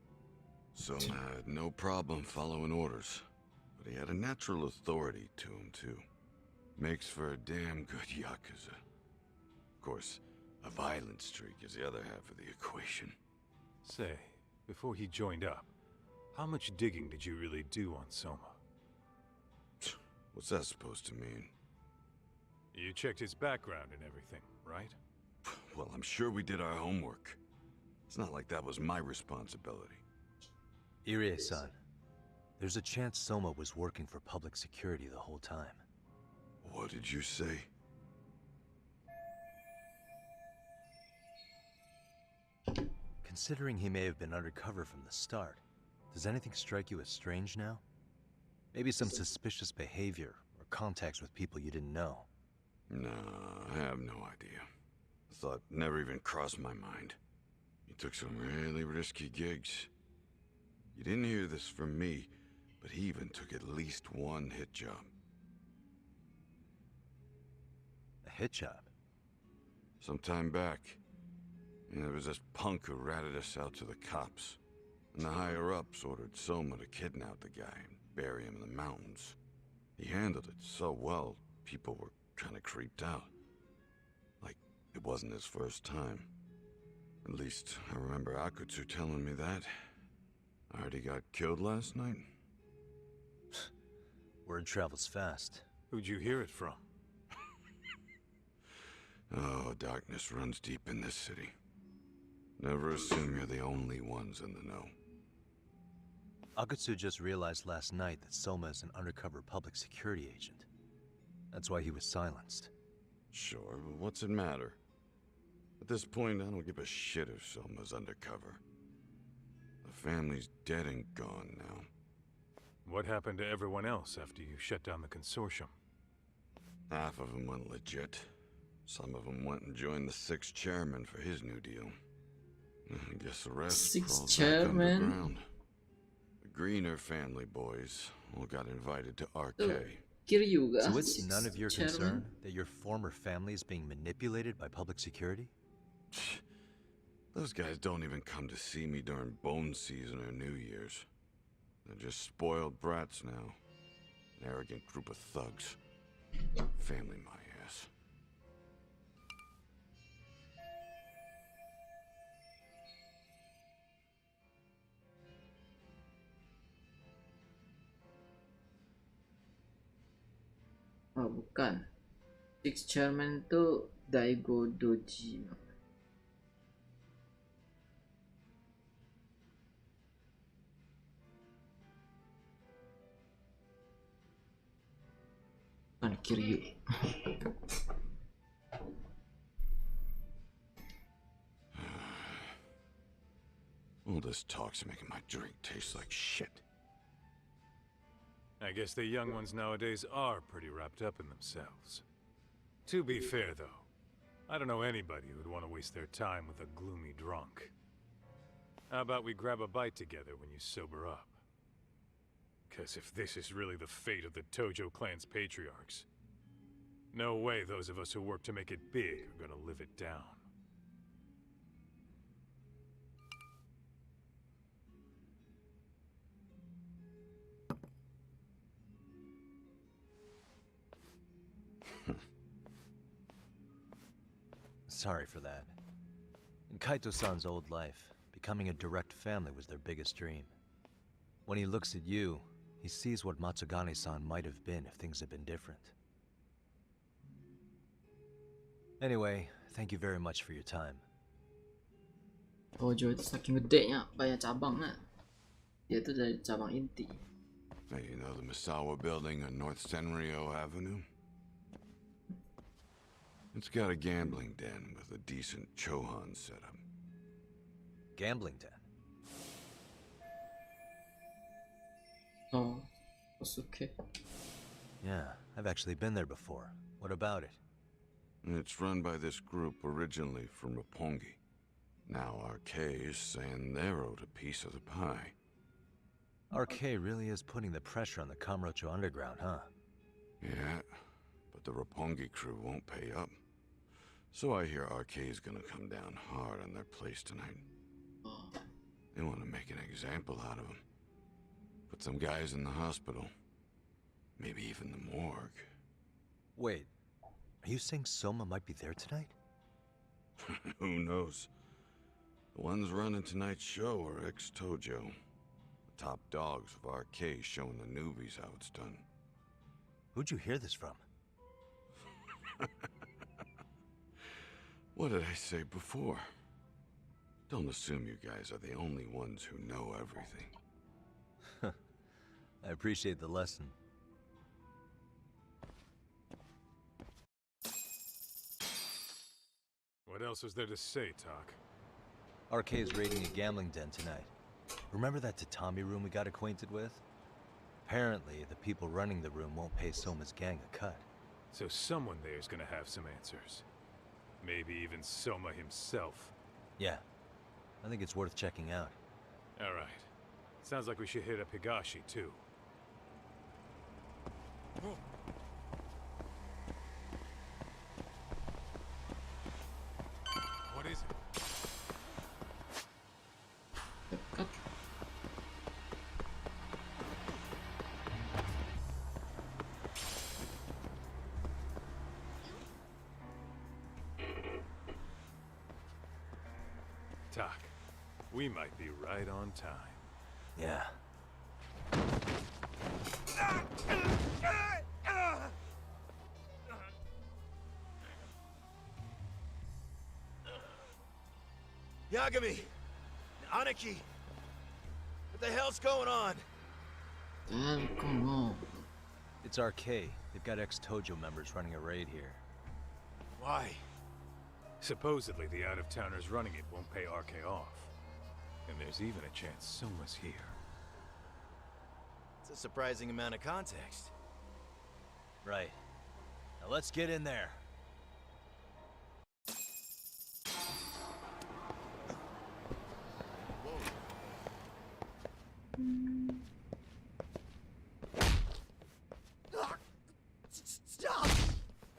Soma had no problem following orders, but he had a natural authority to him, too. Makes for a damn good Yakuza. Of course, a violent streak is the other half of the equation. Say, before he joined up, how much digging did you really do on Soma? What's that supposed to mean? You checked his background and everything, right? Well, I'm sure we did our homework. It's not like that was my responsibility. Irie-san, there's a chance Soma was working for public security the whole time. What did you say? Considering he may have been undercover from the start, does anything strike you as strange now? Maybe some suspicious behavior or contacts with people you didn't know. No, I have no idea. The thought never even crossed my mind. He took some really risky gigs. You didn't hear this from me, but he even took at least one hit job. A hit job? Some time back, there was this punk who ratted us out to the cops. And the higher-ups ordered Soma to kidnap the guy and bury him in the mountains. He handled it so well, people were kind of creeped out. Like, it wasn't his first time. At least, I remember Akutsu telling me that. I heard he got killed last night. Word travels fast. Who'd you hear it from? Oh, darkness runs deep in this city. Never assume you're the only ones in the know. Akutsu just realized last night that Soma is an undercover public security agent. That's why he was silenced. Sure, but what's it matter? At this point, I don't give a shit if Soma's undercover. The family's dead and gone now. What happened to everyone else after you shut down the consortium? Half of them went legit. Some of them went and joined the 6th chairman for his new deal. I guess the rest crawled back underground. The Greener family boys all got invited to RK. So it's none of your concern that your former family is being manipulated by public security? Those guys don't even come to see me during bone season or New Year's. They're just spoiled brats now. An arrogant group of thugs. Family my ass. Oh, bukan. Six chairman itu Daigo Doji. Bukan Kiryu. All this talk's making my drink taste like shit. I guess the young ones nowadays are pretty wrapped up in themselves. To be fair, though, I don't know anybody who'd want to waste their time with a gloomy drunk. How about we grab a bite together when you sober up? 'Cause if this is really the fate of the Tojo clan's patriarchs, no way those of us who work to make it big are gonna live it down. Sorry for that. In Kaito-san's old life, becoming a direct family was their biggest dream. When he looks at you, he sees what Matsugane-san might have been if things had been different. Anyway, thank you very much for your time. Tojo itu saking gedenya, banyak cabangnya. Dia itu dari cabang inti. Hey, you know the Misawa building on North Senryo Avenue? It's got a gambling den with a decent Chohan setup. Gambling den? Oh, that's okay. Yeah, I've actually been there before. What about it? It's run by this group originally from Roppongi. Now RK is saying they're owed a piece of the pie. RK really is putting the pressure on the Kamurocho Underground, huh? Yeah, but the Roppongi crew won't pay up. So I hear RK is gonna come down hard on their place tonight. They want to make an example out of them. Put some guys in the hospital. Maybe even the morgue. Wait, are you saying Soma might be there tonight? Who knows? The ones running tonight's show are ex-Tojo. The top dogs of RK showing the newbies how it's done. Who'd you hear this from? What did I say before? Don't assume you guys are the only ones who know everything. I appreciate the lesson. What else is there to say, Talk? RK is raiding a gambling den tonight. Remember that tatami room we got acquainted with? Apparently, the people running the room won't pay Soma's gang a cut. So someone there is gonna have some answers. Maybe even Soma himself. Yeah, I think it's worth checking out. All right. Sounds like we should hit up Higashi, too. What is it? Tak, we might be right on time. Yeah. Yagami! Aniki! What the hell's going on? Come on. It's RK. They've got ex-Tojo members running a raid here. Why? Supposedly the out-of-towners running it won't pay RK off. And there's even a chance Soma's here. It's a surprising amount of context. Right. Now let's get in there. Stop!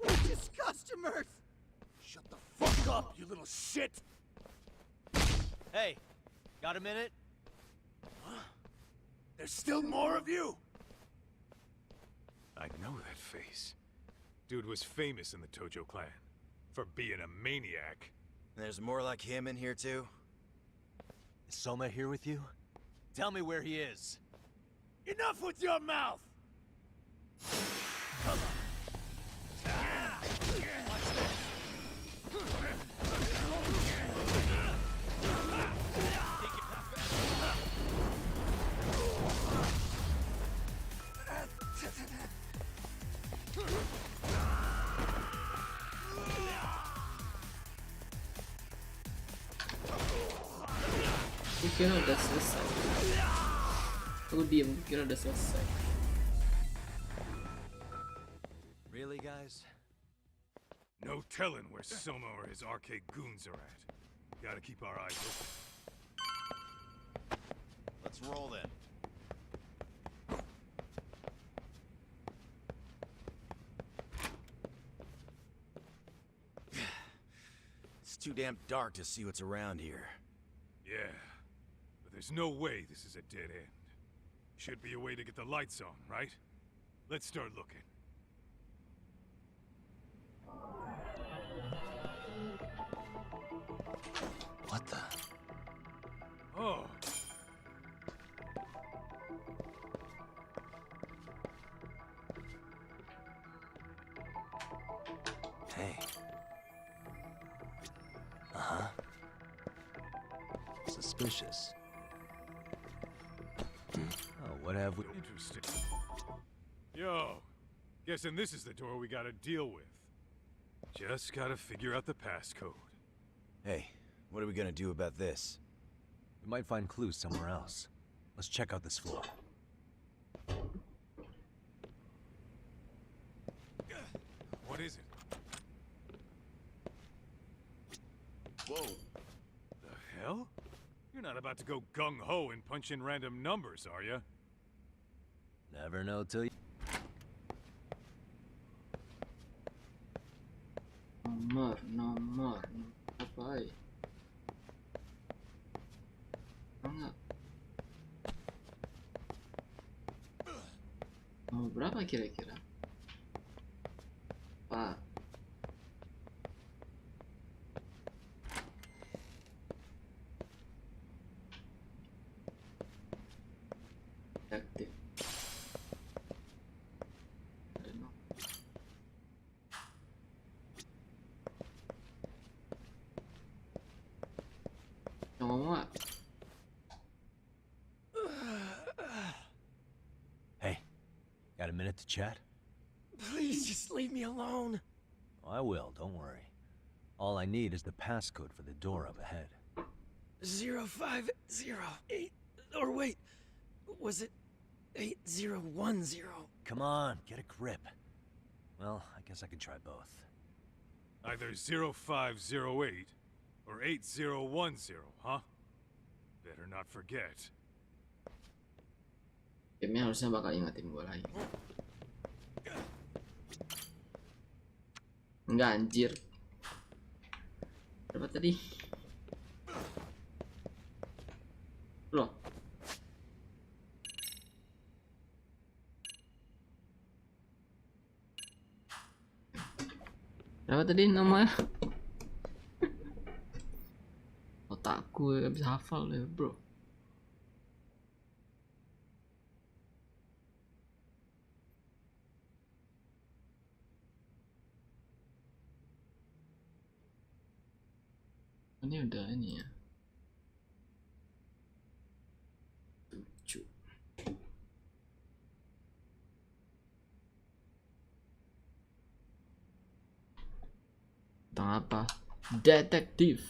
We're just customers! Shut the fuck up, you little shit! Hey, got a minute? There's still more of you? I know that face. Dude was famous in the Tojo clan for being a maniac. There's more like him in here too? Is Soma here with you? Tell me where he is. Enough with your mouth! Come on. Kira udah selesai. Aku diem, kira udah selesai. Really, guys? No telling where Soma or his arcade goons are at. Gotta keep our eyes open. Let's roll then. It's too damn dark to see what's around here. Yeah, but there's no way this is a dead end. Should be a way to get the lights on, right? Let's start looking. What the? Oh. Hey. Uh-huh. Suspicious. Oh, what have we... Interesting. Yo, guessing this is the door we gotta deal with. Just gotta figure out the passcode. Hey, what are we gonna do about this? We might find clues somewhere else. Let's check out this floor. What is it? Whoa. The hell? You're not about to go gung-ho and punch in random numbers, are you? Never know till you... Nomor, apa ya? Enggak. Nomor berapa kira-kira? Pak. Aktif. Hey, got a minute to chat? Please just leave me alone. Oh, I will, don't worry. All I need is the passcode for the door up ahead. 0508, or wait, was it 8010? Come on, get a grip. Well, I guess I can try both. Either 0508 or 8010, huh? Better not forget. Gamenya harusnya bakal ingetin gue lagi. Enggak anjir. Berapa tadi? Loh. Berapa tadi namanya? Otakku gak bisa hafal ya bro. Ini udah ini ya. 7. Tentang apa? Detektif.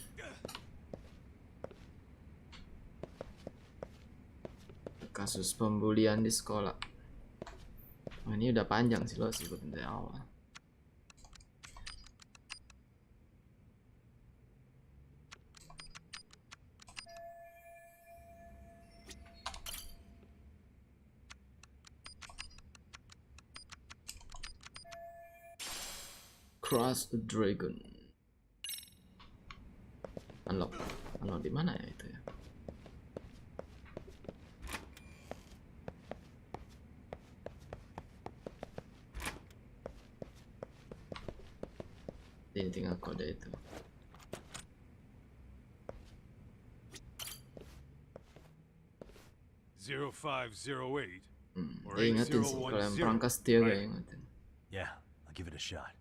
Kasus pembulian di sekolah. Oh, ini udah panjang sih lo sebutin dari awal. Cross a Dragon. Unlock di mana ya itu ya? Ini tinggal kode itu. Dia ingetin sih kalau yang perangkas dia gak ingetin. Yeah, I'll give it a shot.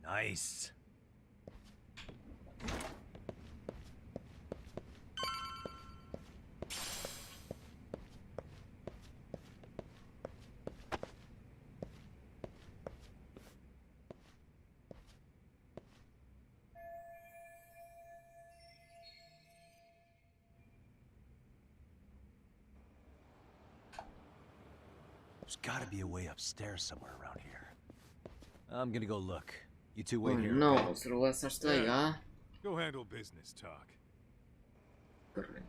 Nice. There's gotta be a way upstairs somewhere around here. I'm gonna go look. You two wait here. No, suruh search lagi ya. Go handle business talk. Keren.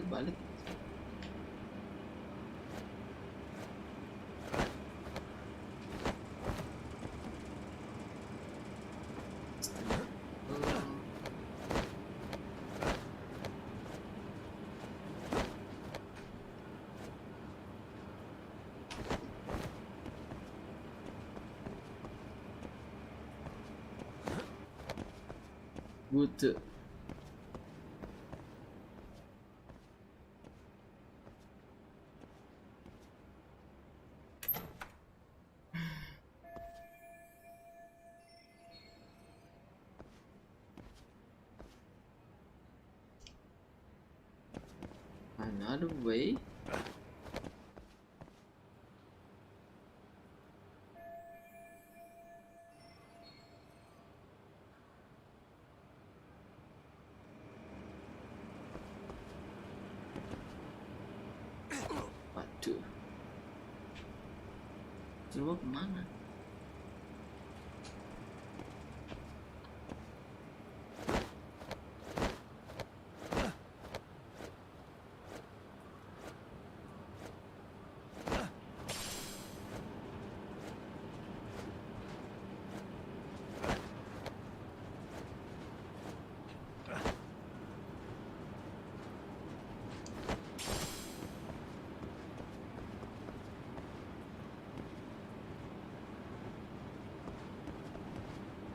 Balik. Good. Another way. Bantu. Coba kemana?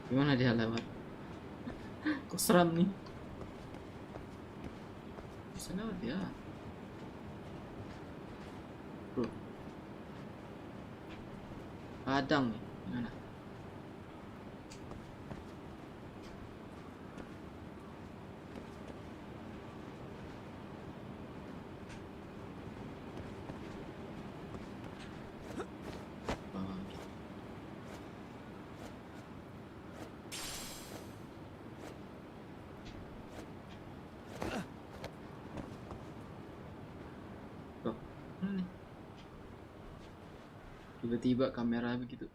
Gimana dia lewat? Kok seram nih? Bisa lewat dia. Bro. Padang nih. Gimana? Tiba-tiba kamera begitu.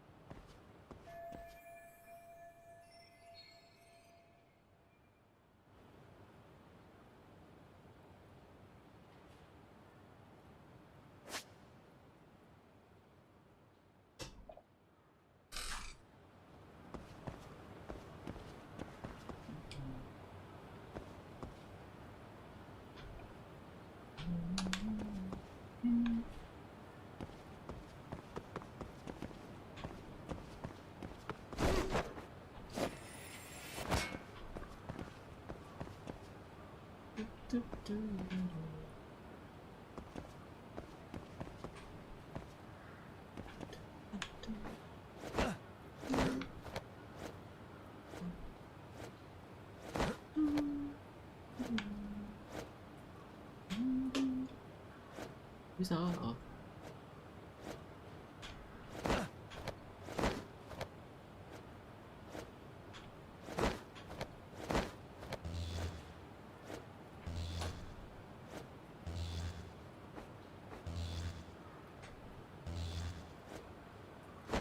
Bisa off.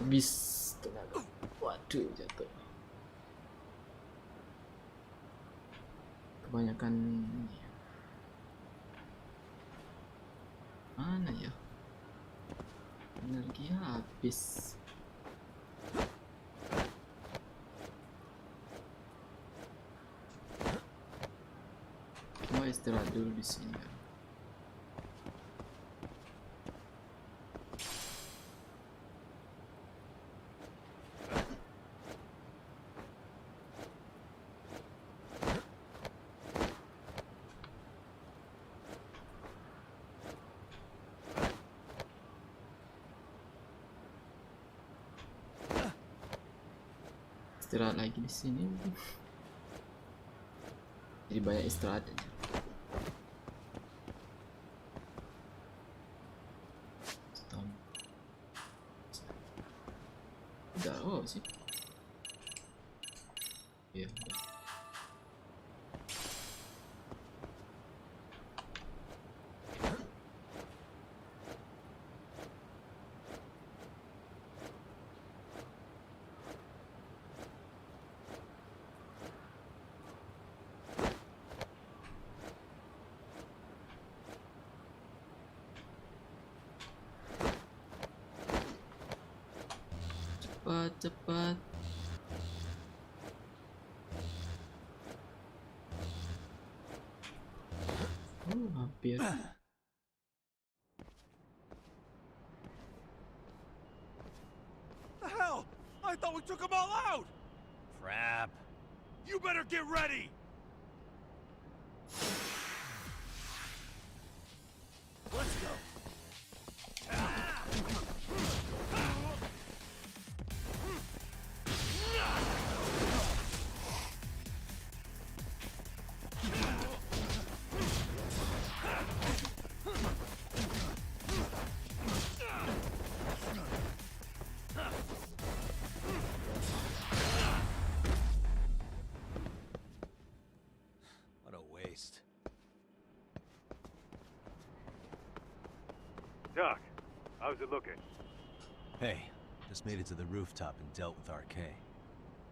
Habis tenaga. Waduh, jatuh. Kebanyakan ini. Mana ya? Energi habis. Cuma istirahat dulu di sini. Istirahat lagi di sini. Jadi banyak istirahat aja. Udah, oh sih. Iya. Cepat. Hampir. The hell? I thought we took them all out! Crap. You better get ready! Let's go. Doc, how's it looking? Hey, just made it to the rooftop and dealt with RK.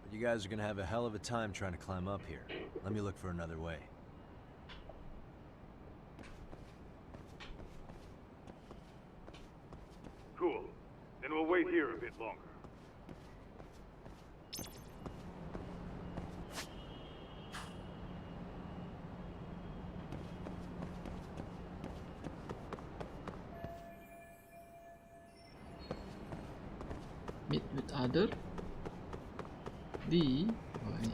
But you guys are gonna have a hell of a time trying to climb up here. Let me look for another way. Cool. Then we'll wait here a bit longer. Meet with other di ini.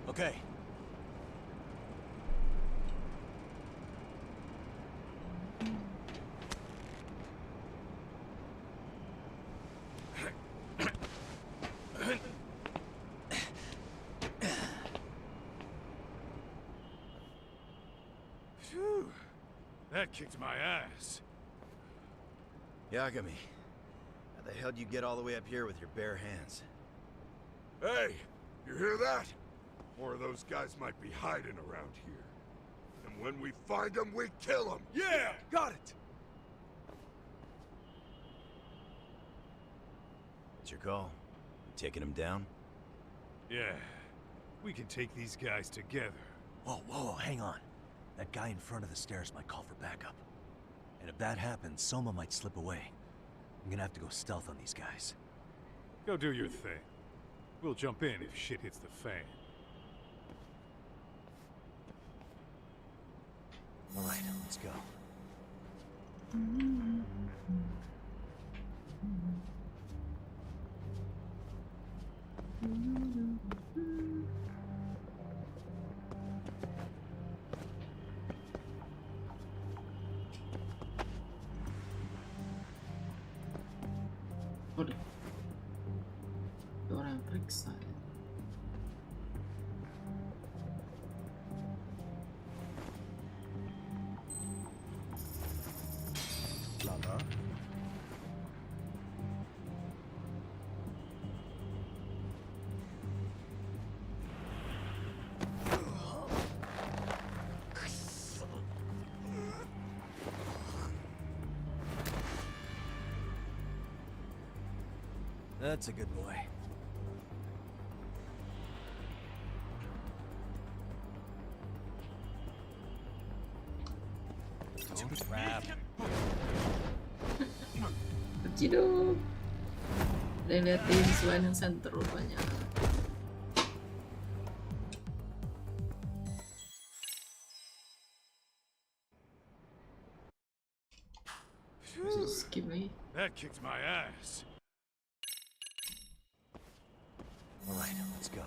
Okay. Phew. That kicked my ass. Yagami, how the hell do you get all the way up here with your bare hands? Hey, you hear that? More of those guys might be hiding around here. And when we find them, we kill them. Yeah, got it. What's your call? You taking them down? Yeah, we can take these guys together. Whoa, hang on. That guy in front of the stairs might call for backup. And if that happens, Soma might slip away. I'm gonna have to go stealth on these guys. Go do your thing. We'll jump in if shit hits the fan. All right, let's go. Waduh, ada orang periksa. Lama. That's a good boy. Oh, crap. Terciduk. Ada yang liatin selain yang center rupanya. Skip lagi. That kicked my ass. All right, let's go.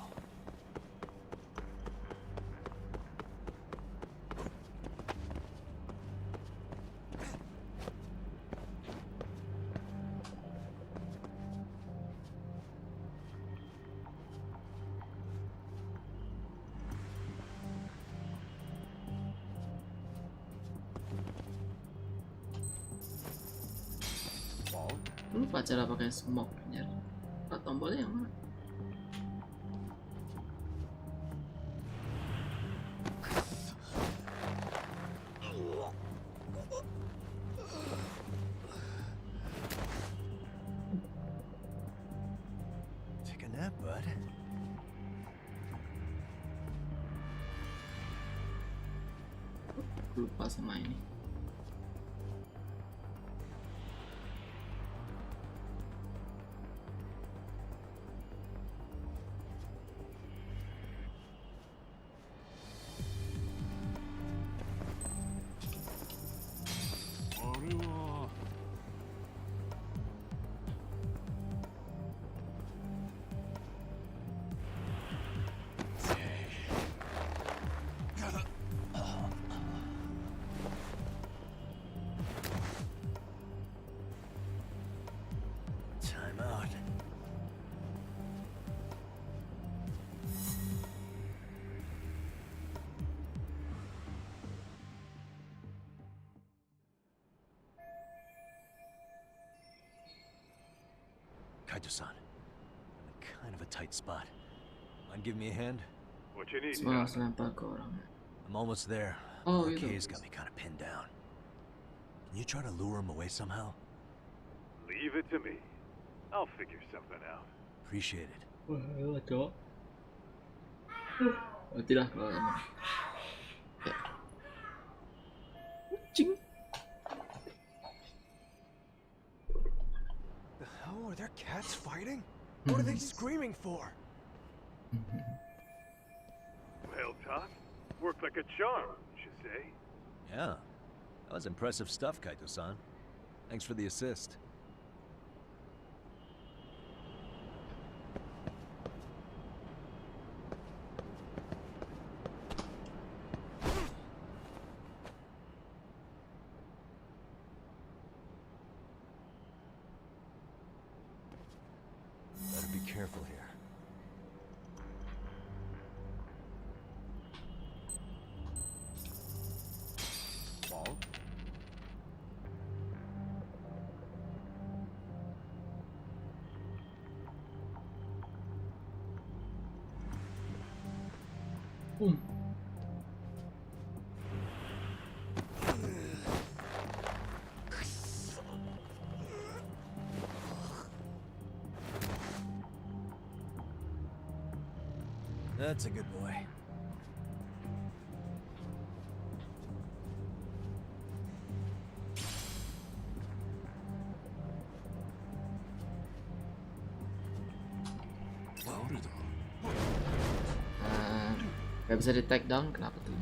Lupa cara pakai smoke nya. Tombolnya yang mana? Take a nap, bud. Lupa sama ini. Kaito-san, I'm in kind of a tight spot. Mind giving me a hand? What you need? I'm almost there. Oh, K's got me kind of pinned down. Can you try to lure him away somehow? Leave it to me. I'll figure something out. Appreciate it. Wah, cowok. Tidak kalau lama. Kucing. The hell are there cats fighting? What are they screaming for? Well, Todd, worked like a charm, you say? Yeah, that was impressive stuff, Kaito-san. Thanks for the assist. Better be careful here. Ball? That's a good boy. Gak bisa di take down, kenapa tuh?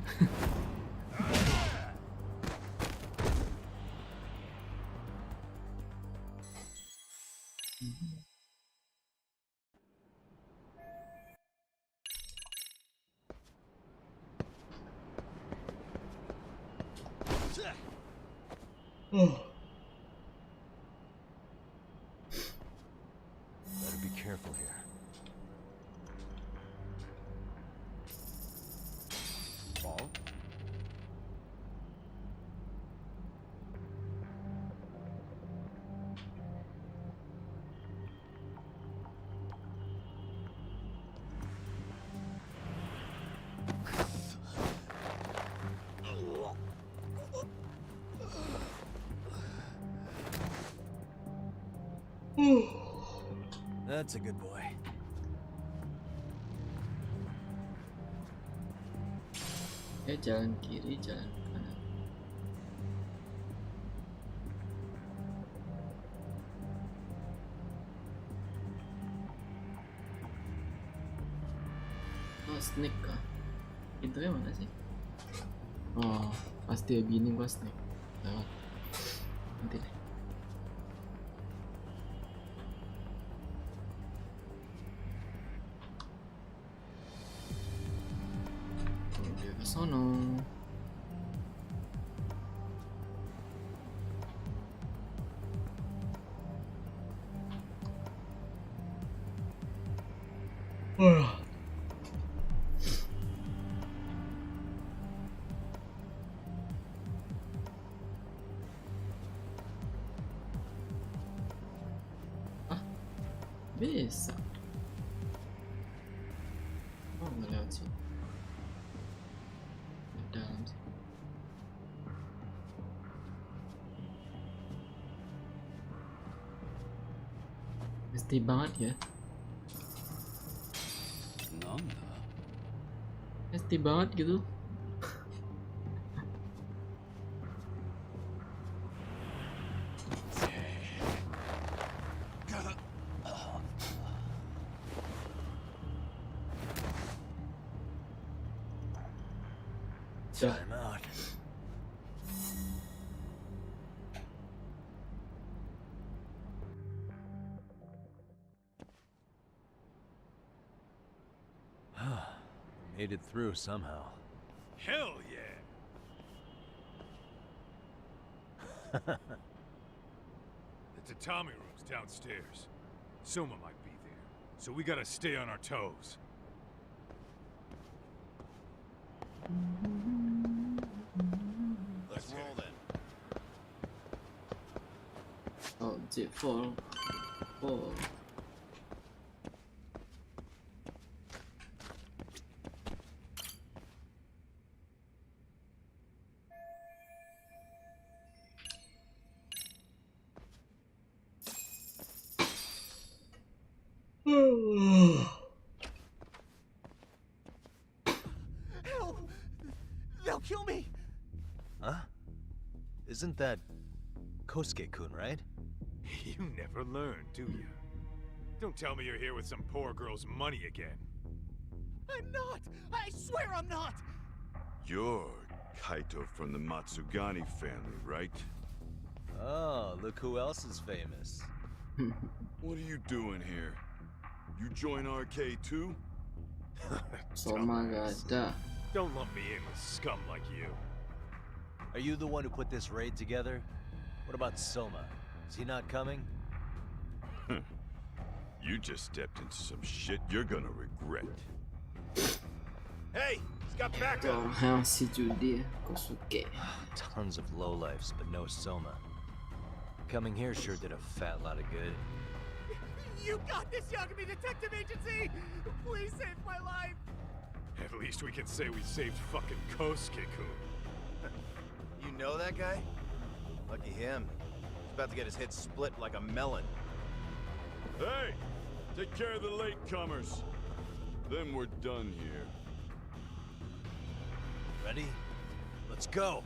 Better be careful here. Ball? That's a good boy. Jalan kiri, jalan kanan. Oh, snake kah? Pintunya mana sih? Oh, pasti gini gua snake. Lewat. Nanti deh. Dia ke sono. Bisa. Oh, nggak lewat sih. Di dalam sih. Mesti banget ya. Nambah. Mesti banget gitu. Time out. Made it through somehow. Hell yeah! The tatami room's downstairs. Soma might be there, so we gotta stay on our toes. Let's roll then. Oh, Geforce. Oh. Help! They'll kill me! Huh? Isn't that Kosuke-kun, right? You never learn, do you? Don't tell me you're here with some poor girl's money again. I'm not! I swear I'm not! You're Kaito from the Matsugani family, right? Oh, look who else is famous. What are you doing here? You join RK too? Somagada. Don't lump me in with scum like you. Are you the one who put this raid together? What about Soma? Is he not coming? You just stepped into some shit you're gonna regret. Hey, he's got backup. Oh, si Judy, Kosuke. Tons of lowlifes, but no Soma. Coming here sure did a fat lot of good. You got this, Yagami Detective Agency! Please save my life! At least we can say we saved fucking Kosuke-kun. You know that guy? Lucky him. He's about to get his head split like a melon. Hey! Take care of the latecomers. Then we're done here. Ready? Let's go!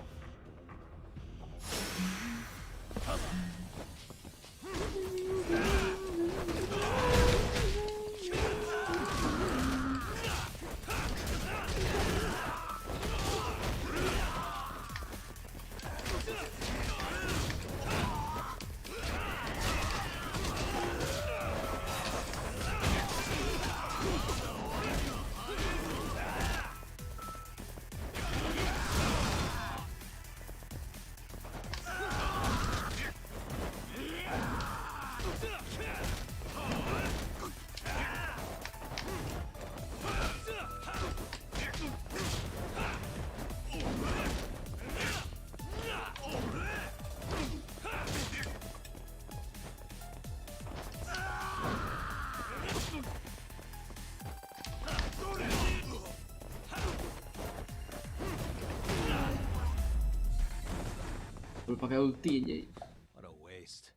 Perlu pakai ulti aja. What a waste.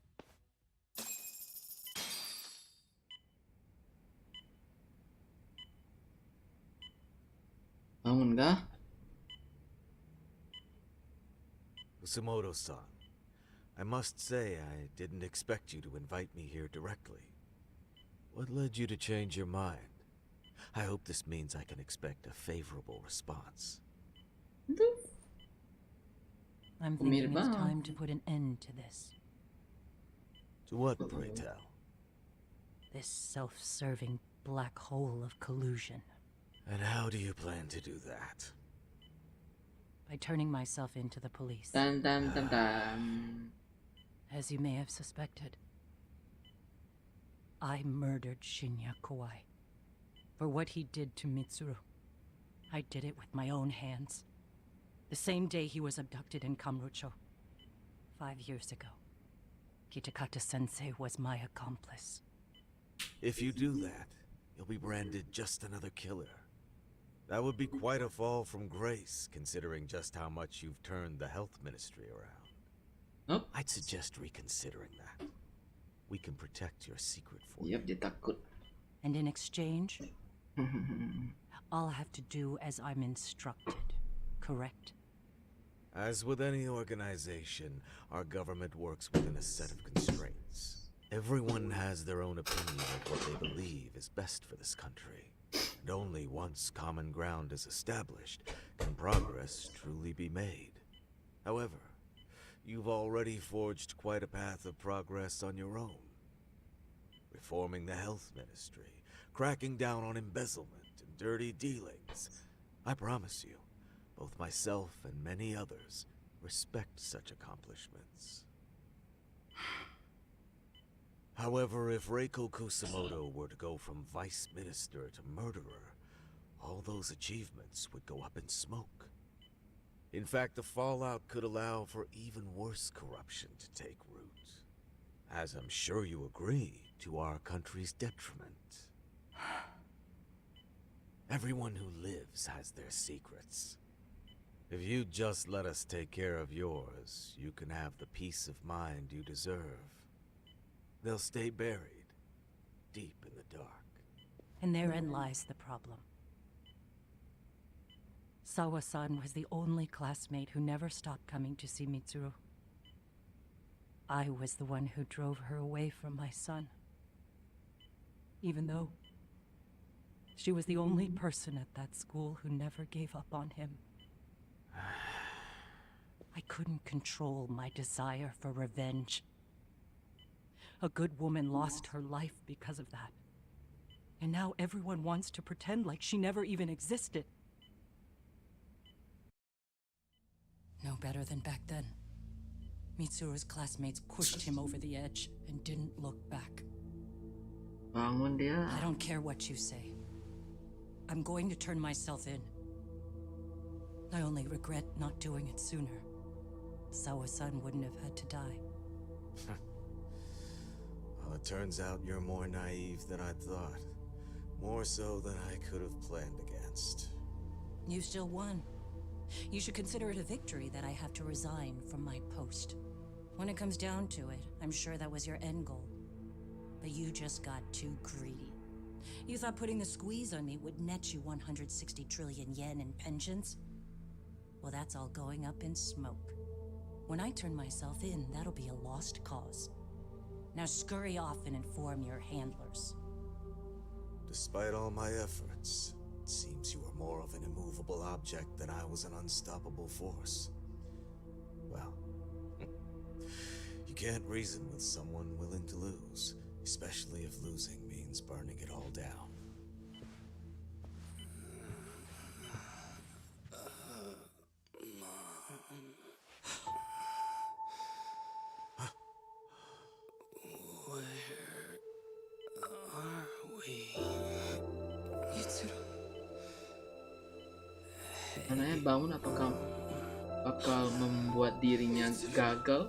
Bangun kah? Kusumoto-san, I must say I didn't expect you to invite me here directly. What led you to change your mind? I hope this means I can expect a favorable response. I'm thinking it's time to put an end to this. To what, pray tell? This self-serving black hole of collusion. And how do you plan to do that? By turning myself into the police. Dun, dun, dun, dun. As you may have suspected, I murdered Shinya Kawai for what he did to Mitsuru. I did it with my own hands. The same day he was abducted in Kamurocho. 5 years ago. Kitakata-sensei was my accomplice. If you do that, you'll be branded just another killer. That would be quite a fall from grace, considering just how much you've turned the health ministry around. Nope. I'd suggest reconsidering that. We can protect your secret for you. Yep, dia takut. And in exchange, I'll have to do as I'm instructed, correct? As with any organization, our government works within a set of constraints. Everyone has their own opinion of what they believe is best for this country. And only once common ground is established can progress truly be made. However, you've already forged quite a path of progress on your own. Reforming the health ministry, cracking down on embezzlement and dirty dealings. I promise you, both myself and many others respect such accomplishments. However, if Reiko Kusumoto were to go from vice minister to murderer, all those achievements would go up in smoke. In fact, the fallout could allow for even worse corruption to take root. As I'm sure you agree, to our country's detriment. Everyone who lives has their secrets. If you just let us take care of yours, you can have the peace of mind you deserve. They'll stay buried, deep in the dark. And therein lies the problem. Sawa-san was the only classmate who never stopped coming to see Mitsuru. I was the one who drove her away from my son. Even though she was the only person at that school who never gave up on him. I couldn't control my desire for revenge. A good woman lost her life because of that. And now everyone wants to pretend like she never even existed. No better than back then. Mitsuru's classmates pushed him over the edge and didn't look back. Bangun dia. I don't care what you say. I'm going to turn myself in. I only regret not doing it sooner. Sawa-san wouldn't have had to die. Well, it turns out you're more naive than I thought. More so than I could have planned against. You still won. You should consider it a victory that I have to resign from my post. When it comes down to it, I'm sure that was your end goal. But you just got too greedy. You thought putting the squeeze on me would net you 160 trillion yen in pensions? Well, that's all going up in smoke. When I turn myself in, that'll be a lost cause. Now scurry off and inform your handlers. Despite all my efforts, it seems you are more of an immovable object than I was an unstoppable force. Well, you can't reason with someone willing to lose, especially if losing means burning it all down. Anaknya bangun apakah bakal membuat dirinya gagal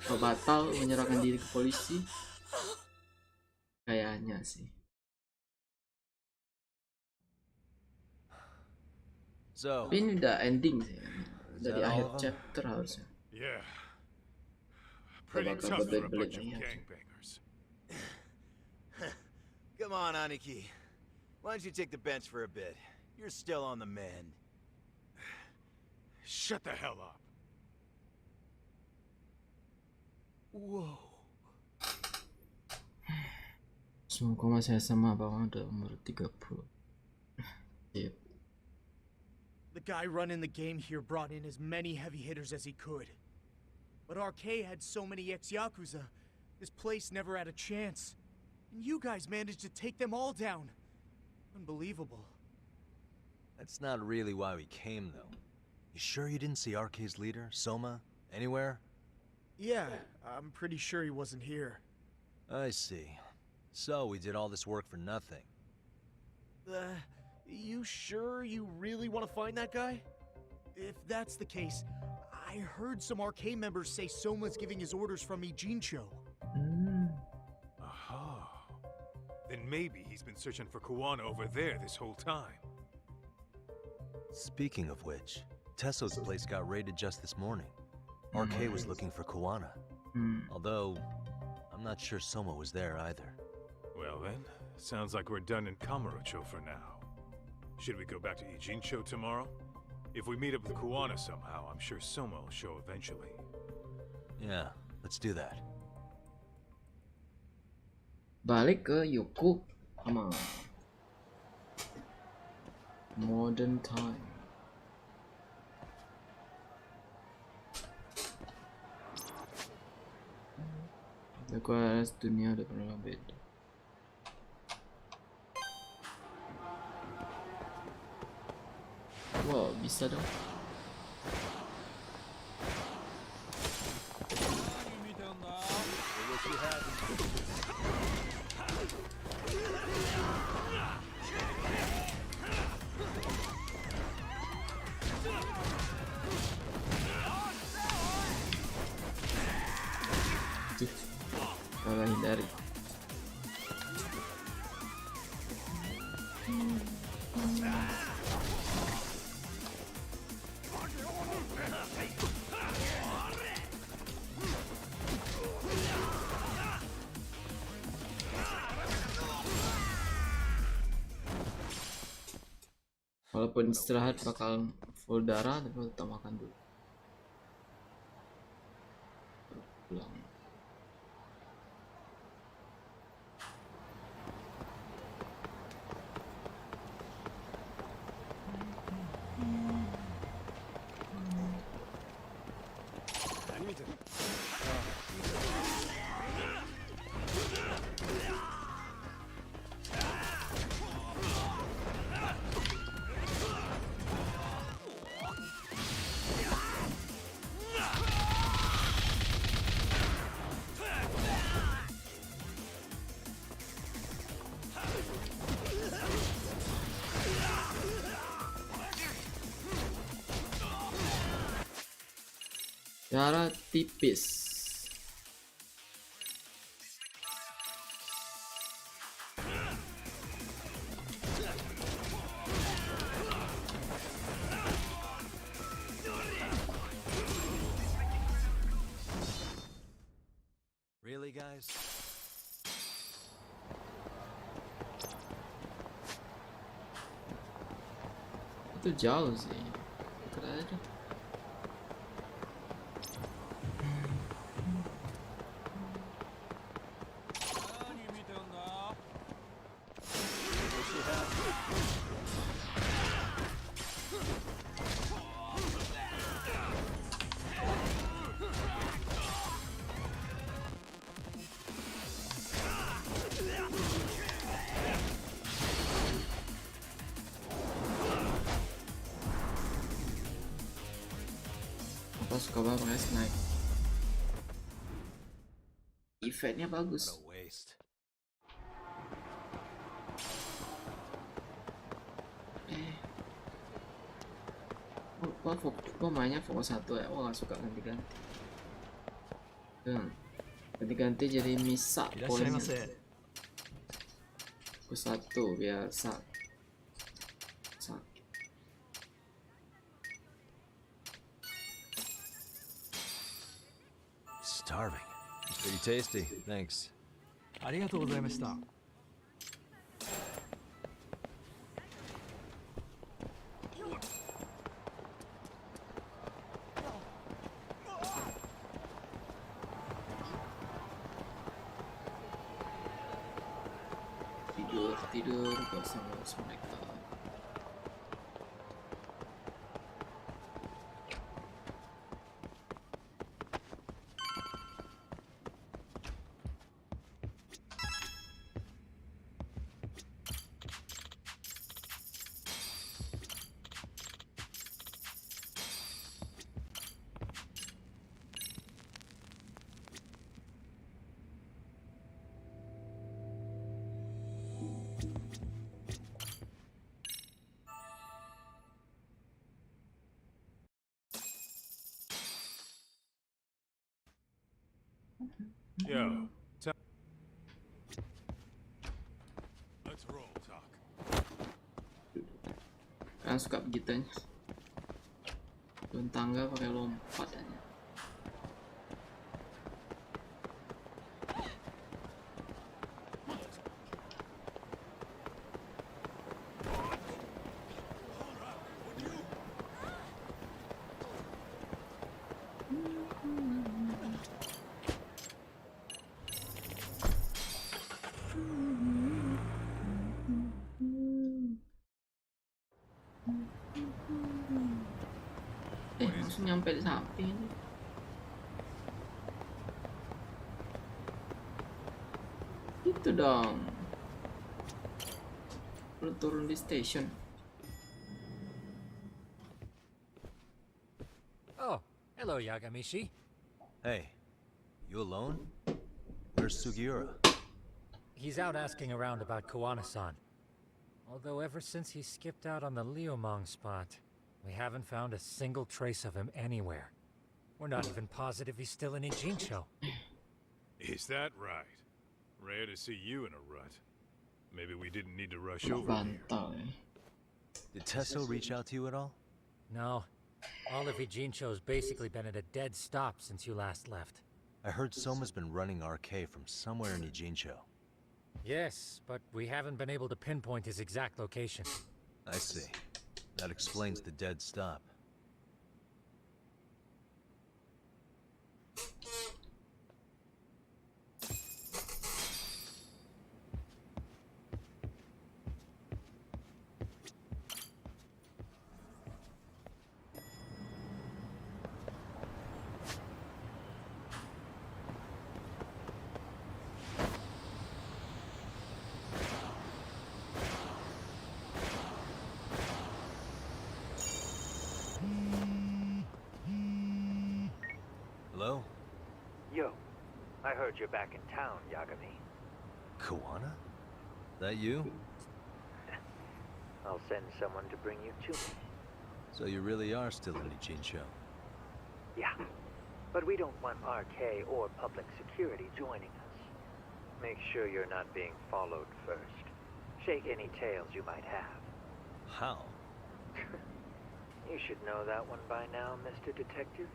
atau batal menyerahkan diri ke polisi? Kayaknya sih. So, tapi ini udah ending sih. Udah di akhir chapter harusnya. Yeah. Kita Pretty bakal tough for a berbelit-belit bunch of lagi. gangbangers. Come on, Aniki. Why don't you take the bench for a bit? You're still on the mend. Shut the hell up. Whoa. Semua koma saya sama bawang udah umur 30. Yep. The guy running the game here brought in as many heavy hitters as he could. But RK had so many ex-Yakuza, this place never had a chance. And you guys managed to take them all down. Unbelievable. That's not really why we came, though. You sure you didn't see RK's leader, Soma, anywhere? Yeah, I'm pretty sure he wasn't here. I see. So we did all this work for nothing. You sure you really want to find that guy? If that's the case, I heard some RK members say Soma's giving his orders from Ijincho. Aha. Then maybe he's been searching for Kuwana over there this whole time. Speaking of which, Tesso's place got raided just this morning. RK was looking for Kuwana. Although, I'm not sure Soma was there either. Well then, sounds like we're done in Kamurocho for now. Should we go back to Ijincho tomorrow? If we meet up with Kuwana somehow, I'm sure Soma will show eventually. Yeah, let's do that. Balik ke Yokohama. Modern time. Kualitas dunia udah pernah beda. Wow, bisa dong. Kalahin Dari. Walaupun istirahat bakal full darah, tapi tetap makan dulu. Pulang. Cara tipis. Really, guys? Itu jauh sih. Kira aja. Apa suka banget snipe. Eventnya bagus. Gua mainnya fokus satu ya. Gua gak suka ganti-ganti. Ganti-ganti jadi misa poinnya. Fokus satu biar sakit. Starving. Pretty tasty. Thanks. ありがとうございました。tidur gak usah ngurus mereka. Yo, let's roll, talk. Kan suka begitu aja. Turun tangga pakai lompat aja. Langsung nyampe di samping ini. Itu dong. Lu turun di station. Oh, hello, Yagamishi. Hey, you alone? Where's Sugiura? He's out asking around about Kawana-san. Although ever since he skipped out on the Liumang spot, we haven't found a single trace of him anywhere. We're not even positive he's still in Ijincho. Is that right? Rare to see you in a rut. Maybe we didn't need to rush over here. Did Tesso reach out to you at all? No. All of Ijincho's basically been at a dead stop since you last left. I heard Soma's been running RK from somewhere in Ijincho. Yes, but we haven't been able to pinpoint his exact location. I see. That explains the dead stop. Hello? Yo, I heard you're back in town, Yagami. Kawana? That you? I'll send someone to bring you to me. So you really are still in Ijincho? Yeah, but we don't want RK or public security joining us. Make sure you're not being followed first. Shake any tails you might have. How? You should know that one by now, Mr. Detective.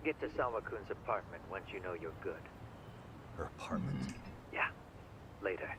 Get to Sawa-kun's apartment once you know you're good. Her apartment? Yeah, later.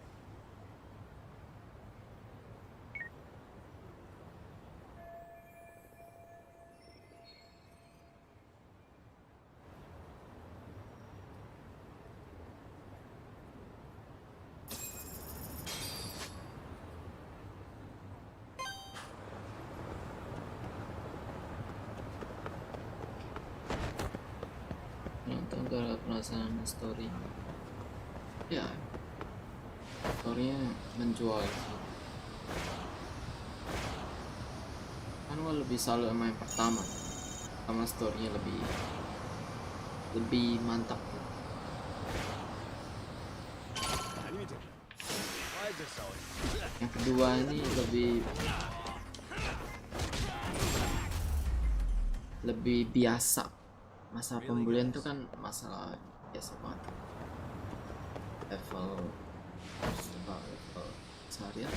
Nonton gara penasaran story. Ya, storynya menjual. Kan gue lebih selalu sama yang pertama, sama storynya lebih mantap. Yang kedua ini lebih biasa. Masalah pembelian itu kan masalah biasa banget. Level seharian.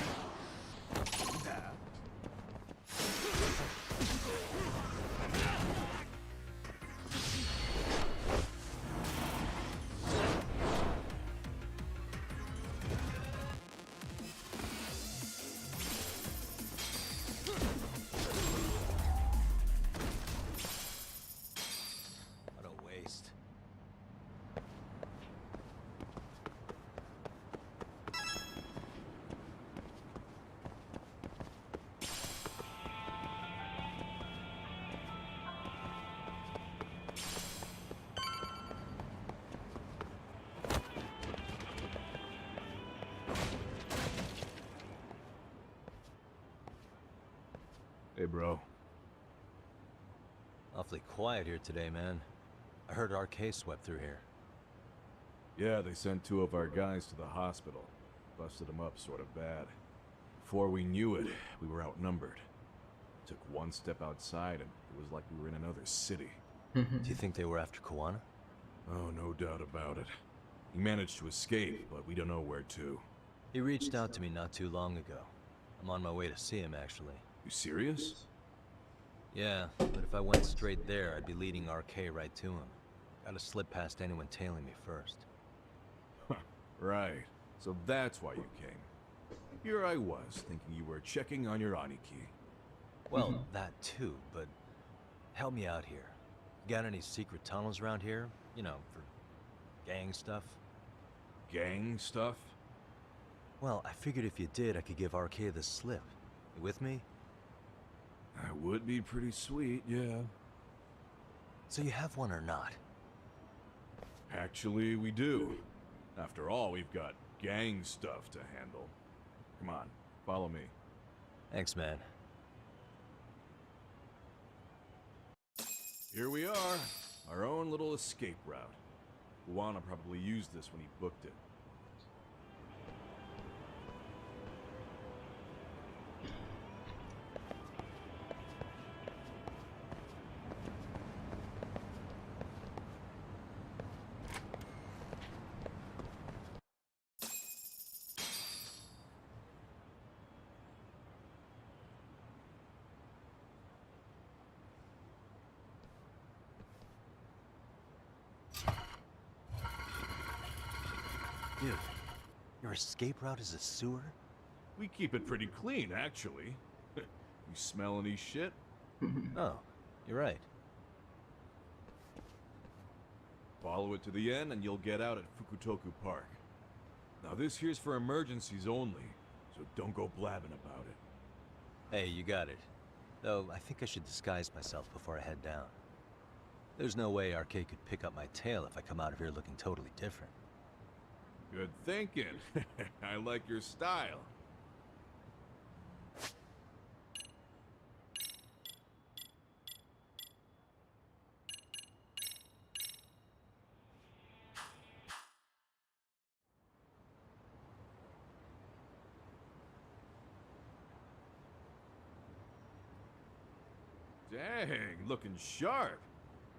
Hey, bro. Awfully quiet here today, man. I heard RK swept through here. Yeah, they sent 2 of our guys to the hospital. Busted them up sort of bad. Before we knew it, we were outnumbered. Took one step outside and it was like we were in another city. Do you think they were after Kawana? Oh, no doubt about it. He managed to escape, but we don't know where to. He reached out to me not too long ago. I'm on my way to see him, actually. You serious? Yeah, but if I went straight there, I'd be leading RK right to him. Gotta slip past anyone tailing me first. Right. So that's why you came. Here I was, thinking you were checking on your Aniki. Well, that too, but help me out here. Got any secret tunnels around here? You know, for gang stuff? Gang stuff? Well, I figured if you did, I could give RK the slip. You with me? That would be pretty sweet, yeah. So you have one or not? Actually, we do. After all, we've got gang stuff to handle. Come on, follow me. Thanks, man. Here we are, our own little escape route. Kawana probably used this when he booked it. Dude, your escape route is a sewer? We keep it pretty clean, actually. You smell any shit? Oh, you're right. Follow it to the end and you'll get out at Fukutoku Park. Now this here's for emergencies only, so don't go blabbing about it. Hey, you got it. Though, I think I should disguise myself before I head down. There's no way RK could pick up my tail if I come out of here looking totally different. Good thinking. I like your style. Dang, looking sharp.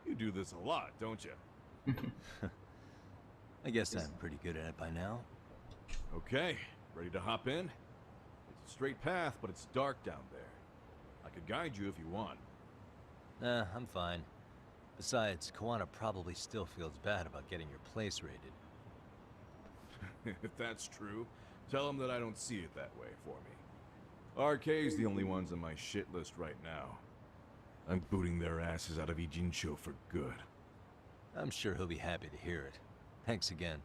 You do this a lot, don't you? I guess I'm pretty good at it by now. Okay, ready to hop in? It's a straight path, but it's dark down there. I could guide you if you want. Nah, I'm fine. Besides, Kawana probably still feels bad about getting your place raided. If that's true, tell him that I don't see it that way for me. RK's the only ones on my shit list right now. I'm booting their asses out of Ijincho for good. I'm sure he'll be happy to hear it. Thanks again.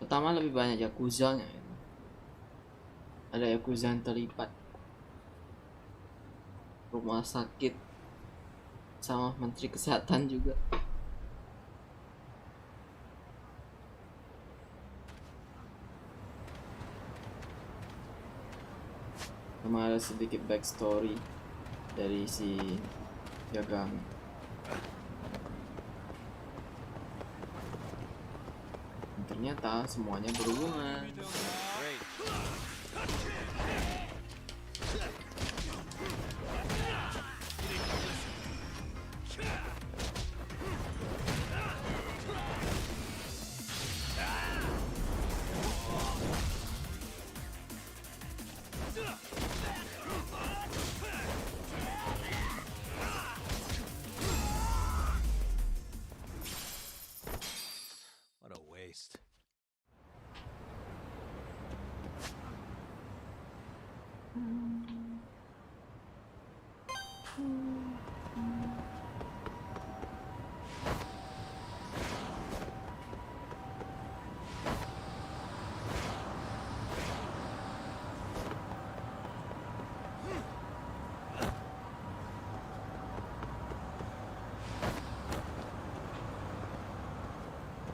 Pertama lebih banyak yakuzanya gitu. Ada yakuza yang terlibat rumah sakit sama menteri kesehatan juga. Sama ada sedikit backstory dari si Jagang. Ternyata semuanya berhubungan.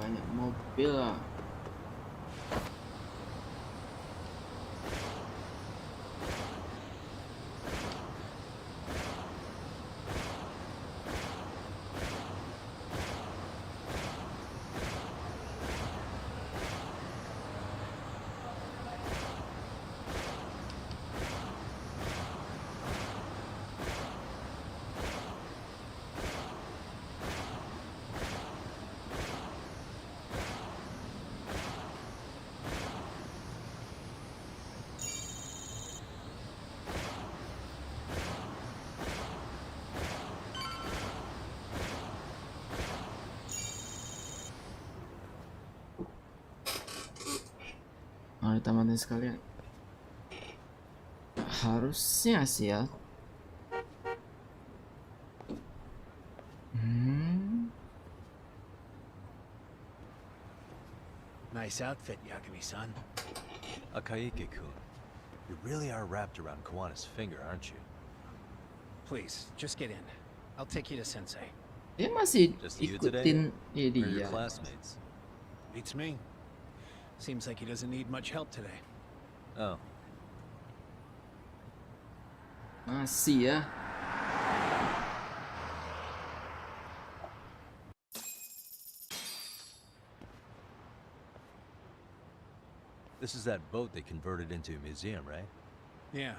banyak mobil lah. Teman-teman sekalian, harusnya sih ya. Nice outfit, Yagami-san. Akaike-kun, you really are wrapped around Kawana's finger, aren't you? Please, just get in. I'll take you to Sensei. Dia masih Just you ikutin today? Or dia. your classmates? Beats me. Seems like he doesn't need much help today. Oh. Masih ya. This is that boat they converted into a museum, right? Yeah,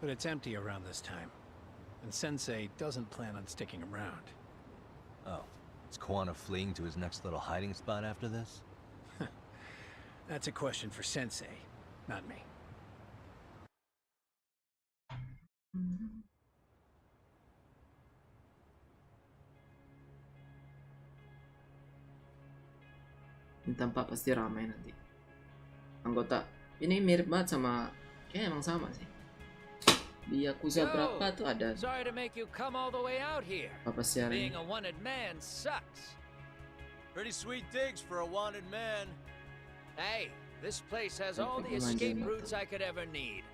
but it's empty around this time. And Sensei doesn't plan on sticking around. Oh. Is Kawana fleeing to his next little hiding spot after this? That's a question for Sensei, not me. Ini tempat pasti ramai nanti. Anggota ini mirip banget sama, kayaknya emang sama sih. Di Yakuza berapa tuh ada Sorry to make you come all the way out here. apa siaran? Being a wanted man sucks. Pretty sweet digs for a wanted man. Hey, this place has all the escape routes I could ever need.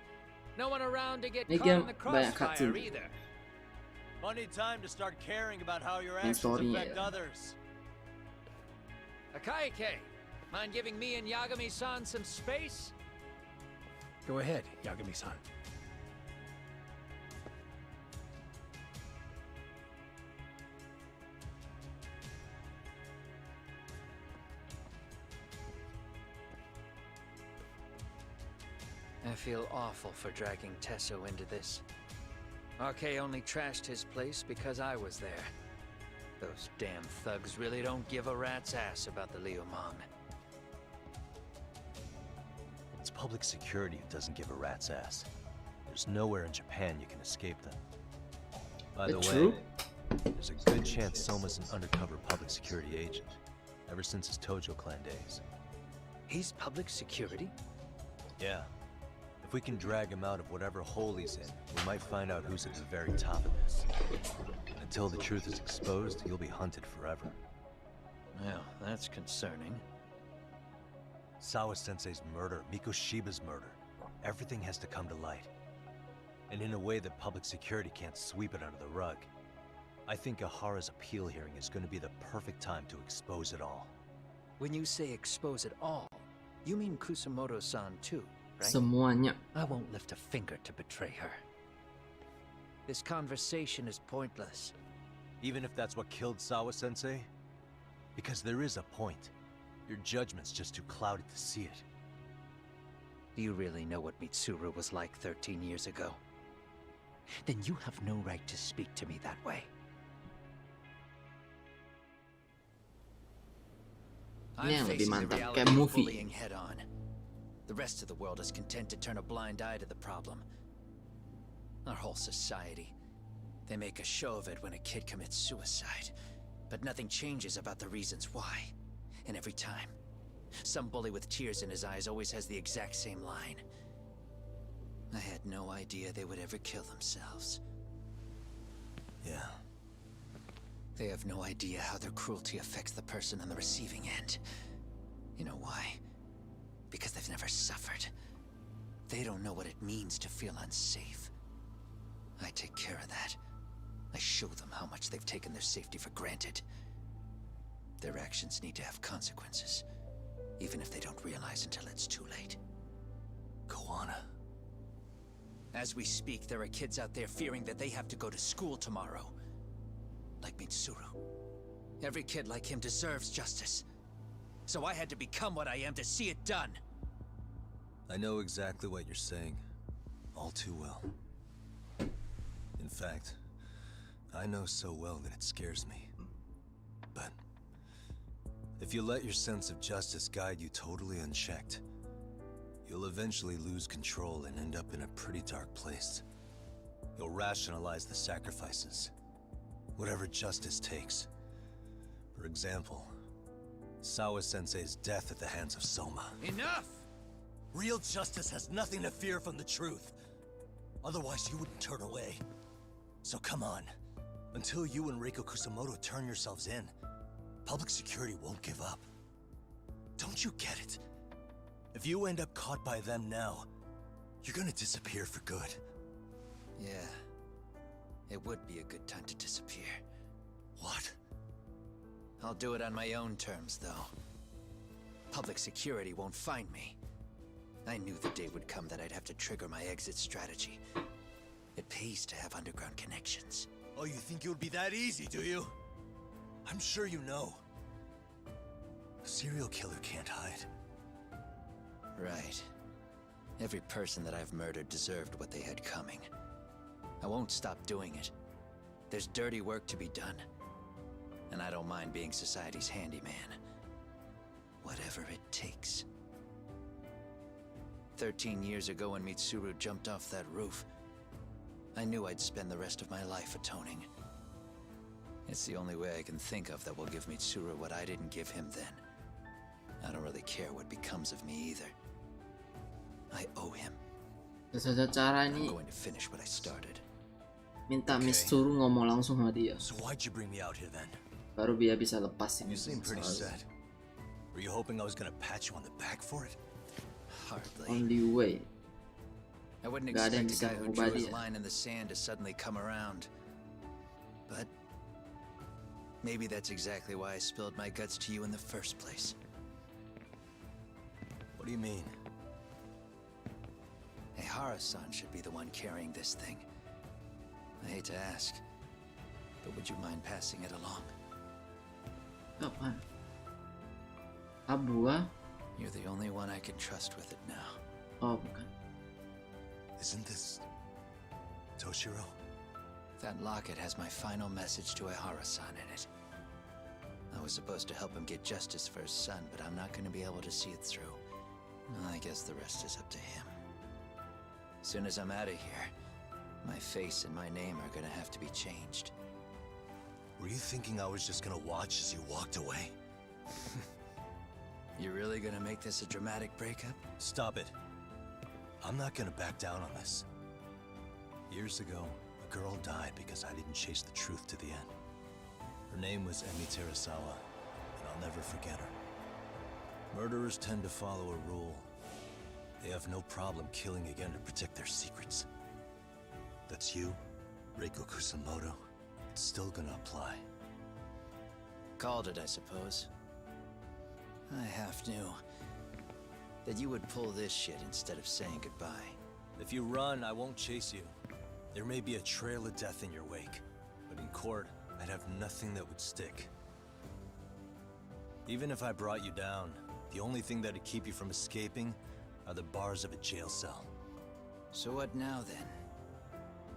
No one around to get Ini caught game in the banyak crossfire cutscene. either. Funny time to start caring about how your Main actions story, affect yeah. others. Akaike, mind giving me and Yagami-san some space? Go ahead, Yagami-san. I feel awful for dragging Tesso into this. RK only trashed his place because I was there. Those damn thugs really don't give a rat's ass about the Liumang. It's public security who doesn't give a rat's ass. There's nowhere in Japan you can escape them. By the way, there's a good chance Soma's an undercover public security agent, ever since his Tojo clan days. He's public security? Yeah. If we can drag him out of whatever hole he's in, we might find out who's at the very top of this. Until the truth is exposed, he'll be hunted forever. Well, that's concerning. Sawa-sensei's murder, Mikoshiba's murder. Everything has to come to light. And in a way that public security can't sweep it under the rug. I think Ahara's appeal hearing is going to be the perfect time to expose it all. When you say expose it all, you mean Kusamoto-san too, right? Semuanya. I won't lift a finger to betray her. This conversation is pointless. Even if that's what killed Sawa-sensei? Because there is a point. Your judgment's just too clouded to see it. Do you really know what Mitsuru was like 13 years ago? Then you have no right to speak to me that way. I'm facing the reality of bullying head on. The rest of the world is content to turn a blind eye to the problem. Our whole society. They make a show of it when a kid commits suicide, but nothing changes about the reasons why. And every time, some bully with tears in his eyes always has the exact same line. I had no idea they would ever kill themselves. Yeah. They have no idea how their cruelty affects the person on the receiving end. You know why? Because they've never suffered. They don't know what it means to feel unsafe. I take care of that. I show them how much they've taken their safety for granted. Their actions need to have consequences, even if they don't realize until it's too late. Koana. As we speak, there are kids out there fearing that they have to go to school tomorrow. Like Mitsuru. Every kid like him deserves justice. So I had to become what I am to see it done. I know exactly what you're saying. All too well. In fact, I know so well that it scares me. But if you let your sense of justice guide you totally unchecked, you'll eventually lose control and end up in a pretty dark place. You'll rationalize the sacrifices, whatever justice takes. For example, Sawa-sensei's death at the hands of Soma. Enough! Real justice has nothing to fear from the truth. Otherwise, you wouldn't turn away. So come on. Until you and Reiko Kusamoto turn yourselves in, public security won't give up. Don't you get it? If you end up caught by them now, you're gonna disappear for good. Yeah. It would be a good time to disappear. What? I'll do it on my own terms, though. Public security won't find me. I knew the day would come that I'd have to trigger my exit strategy. It pays to have underground connections. Oh, you think it would be that easy, do you? I'm sure you know. A serial killer can't hide. Right. Every person that I've murdered deserved what they had coming. I won't stop doing it. There's dirty work to be done. And I don't mind being society's handyman. Whatever it takes. 13 years ago when Mitsuru jumped off that roof, I knew I'd spend the rest of my life atoning. It's the only way I can think of that will give Mitsuru what I didn't give him then. I don't really care what becomes of me either. I owe him. Satu cara I'm ini going to finish what I started. minta Mitsuru ngomong langsung sama dia. So why'd you bring me out here then? Baru dia bisa lepas ini. You seem pretty sad. Were you hoping I was gonna pat you on the back for it? Hardly. Only way. I wouldn't Gak ada yang expect a bisa guy who mengubah drew his dia. line in the sand to suddenly come around. But maybe that's exactly why I spilled my guts to you in the first place. What do you mean? Hey, Hara-san should be the one carrying this thing. I hate to ask, but would you mind passing it along? Apaan? Abu ah? You're the only one I can trust with it now. Oh, bukan. Isn't this Toshiro? That locket has my final message to Ehara-san in it. I was supposed to help him get justice for his son, but I'm not going to be able to see it through. I guess the rest is up to him. As soon as I'm out of here, my face and my name are going to have to be changed. Were you thinking I was just gonna watch as you walked away? You really going to make this a dramatic breakup? Stop it. I'm not gonna back down on this. Years ago, a girl died because I didn't chase the truth to the end. Her name was Emi Terasawa, and I'll never forget her. Murderers tend to follow a rule. They have no problem killing again to protect their secrets. That's you, Reiko Kusamoto. It's still gonna apply. Called it, I suppose. I half knew that you would pull this shit instead of saying goodbye. If you run, I won't chase you. There may be a trail of death in your wake, but in court, I'd have nothing that would stick. Even if I brought you down, the only thing that'd keep you from escaping are the bars of a jail cell. So what now, then?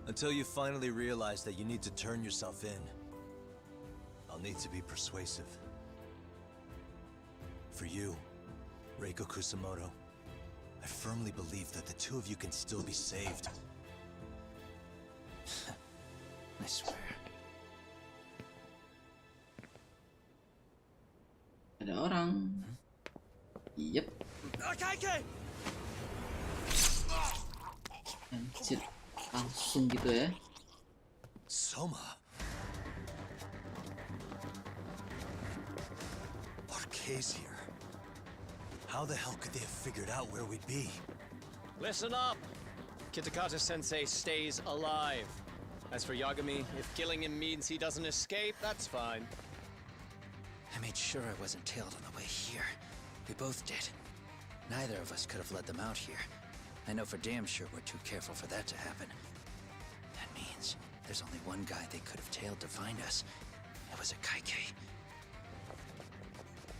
Until you finally realize that you need to turn yourself in, I'll need to be persuasive. For you, Reiko Kusamoto, I firmly believe that the two of you can still be saved. I swear. Ada orang. Yep. Anjir. Langsung gitu ya. Soma. RK's here. How the hell could they have figured out where we'd be? Listen up! Kitakata-sensei stays alive. As for Yagami, if killing him means he doesn't escape, that's fine. I made sure I wasn't tailed on the way here. We both did. Neither of us could have led them out here. I know for damn sure we're too careful for that to happen. That means there's only one guy they could have tailed to find us. It was a Kaike.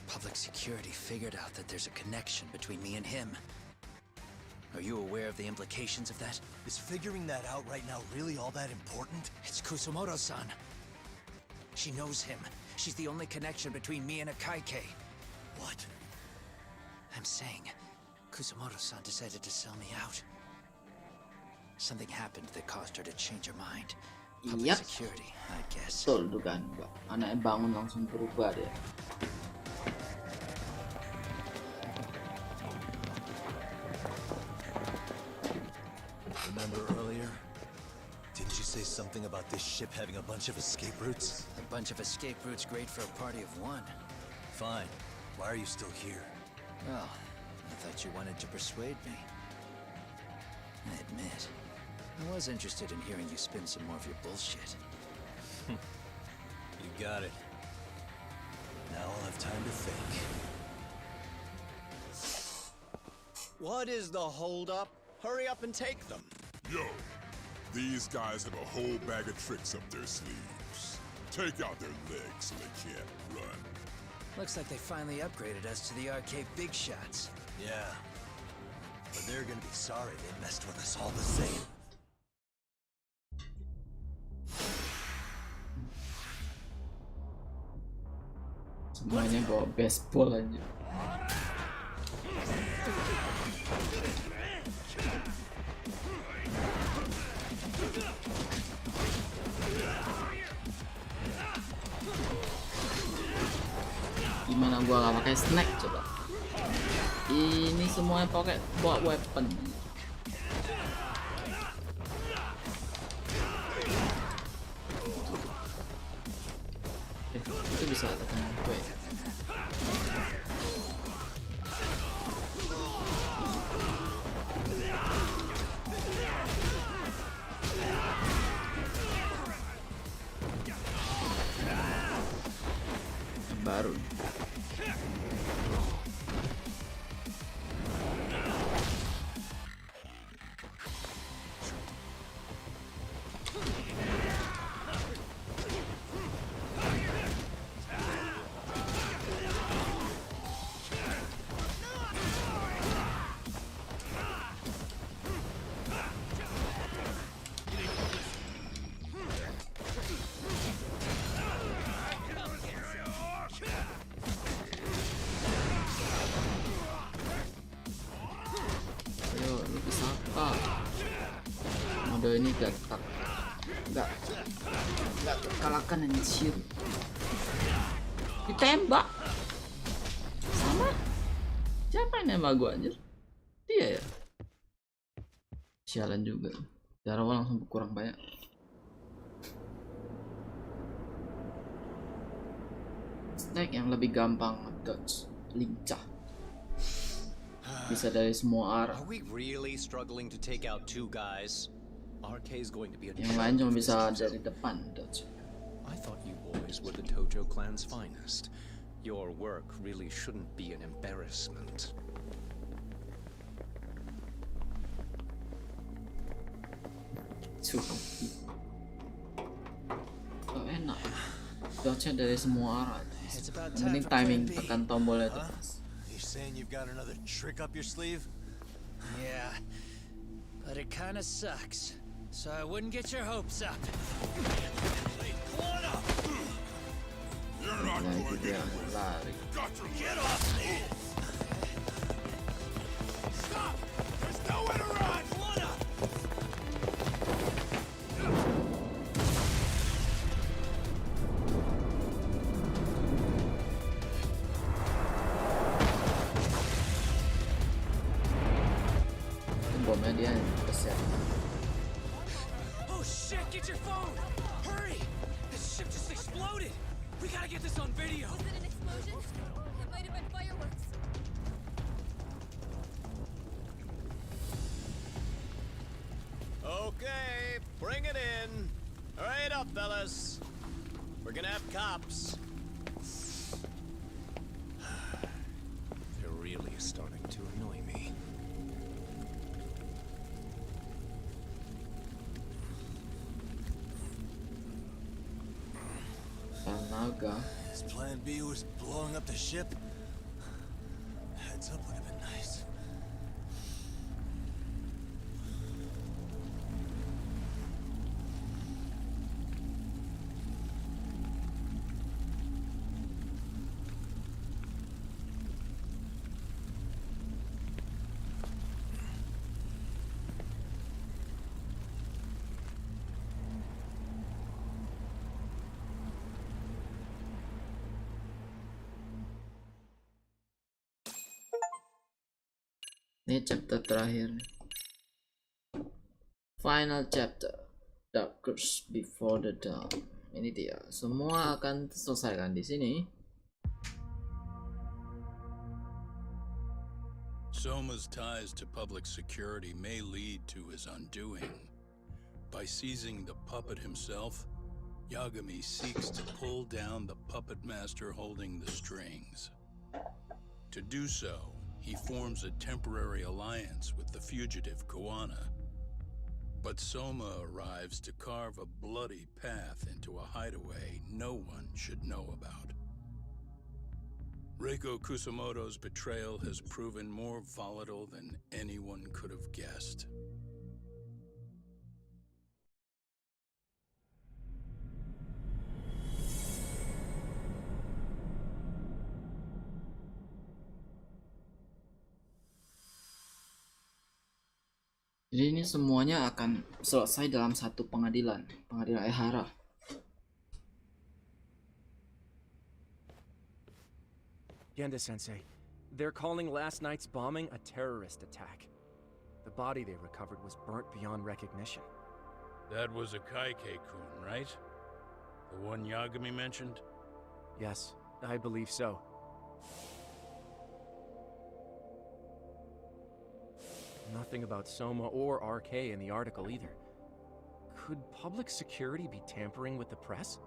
Public security figured out that there's a connection between me and him. Are you aware of the implications of that? Is figuring that out right now really all that important? It's Kusumoto-san. She knows him. She's the only connection between me and a Kaike. What? I'm saying, Kusumoto-san decided to sell me out. Something happened that caused her to change her mind. Public security, I guess. Betul tuh kan, Mbak. Anaknya bangun langsung berubah deh. Remember earlier? Didn't you say something about this ship having a bunch of escape routes? A bunch of escape routes great for a party of one. Fine. Why are you still here? Well, I thought you wanted to persuade me. I admit, I was interested in hearing you spin some more of your bullshit. You got it. Now I'll have time to think. What is the holdup? Hurry up and take them. Yo, these guys have a whole bag of tricks up their sleeves. Take out their legs so they can't run. Looks like they finally upgraded us to the arcade big shots. Yeah. But they're gonna be sorry they messed with us all the same. Semuanya bawa baseball aja. Gimana gua gak pakai snack coba? Ini semuanya pakai bawa weapon. Itu bisa tekan gue. Baru. Ini gak terkalahkan anjir. Ditembak sama siapa yang nembak gua anjir? Dia ya. Sialan juga. Darah langsung berkurang banyak. Snack yang lebih gampang dodge, lincah. Bisa dari semua arah. Are we really struggling to take out two guys? RK is going to be a yang lain cuma bisa dari depan dodge. I thought you boys were the Tojo clan's finest. Your work really shouldn't be an embarrassment. Cukup. Oh, enak. Dodge dari semua arah. Yang penting timing tekan tombolnya itu. You saying you've got another trick up your sleeve? Yeah, but it kind of sucks. So I wouldn't get your hopes up. You're not going anywhere. Got to get off me! Stop! There's nowhere to run! Bomnya dia besar. Get your phone! Hurry! This ship just exploded! We gotta get this on video! Was it an explosion? It might have been fireworks. Okay, bring it in. Hurry it up, fellas. We're gonna have cops. Omega. His plan B was blowing up the ship. Heads up would have been nice. Ini chapter terakhir. Final chapter. Darkest before the dawn. Ini dia. Semua akan selesaikan di sini. Soma's ties to public security may lead to his undoing. By seizing the puppet himself, Yagami seeks to pull down the puppet master holding the strings. To do so, he forms a temporary alliance with the fugitive Kawana. But Soma arrives to carve a bloody path into a hideaway no one should know about. Reiko Kusamoto's betrayal has proven more volatile than anyone could have guessed. Jadi ini semuanya akan selesai dalam satu pengadilan Ehara. Genda-sensei, they're calling last night's bombing a terrorist attack. The body they recovered was burnt beyond recognition. That was a Kaike-kun, right? The one Yagami mentioned? Yes, I believe so. Nothing about Soma or RK in the article either. Could public security be tampering with the press?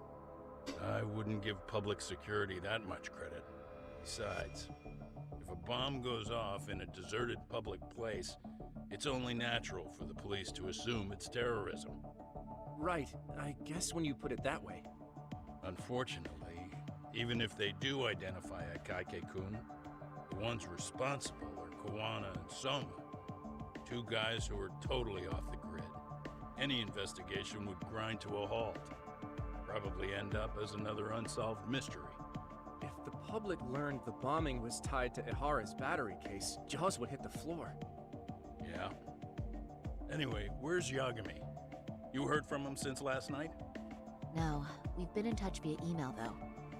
I wouldn't give public security that much credit. Besides, if a bomb goes off in a deserted public place, it's only natural for the police to assume it's terrorism. Right, I guess when you put it that way. Unfortunately, even if they do identify a Kaike-kun, the ones responsible are Kawana and Soma. Two guys who are totally off the grid. Any investigation would grind to a halt. Probably end up as another unsolved mystery. If the public learned the bombing was tied to Ihara's battery case, jaws would hit the floor. Yeah. Anyway, where's Yagami? You heard from him since last night? No, we've been in touch via email though.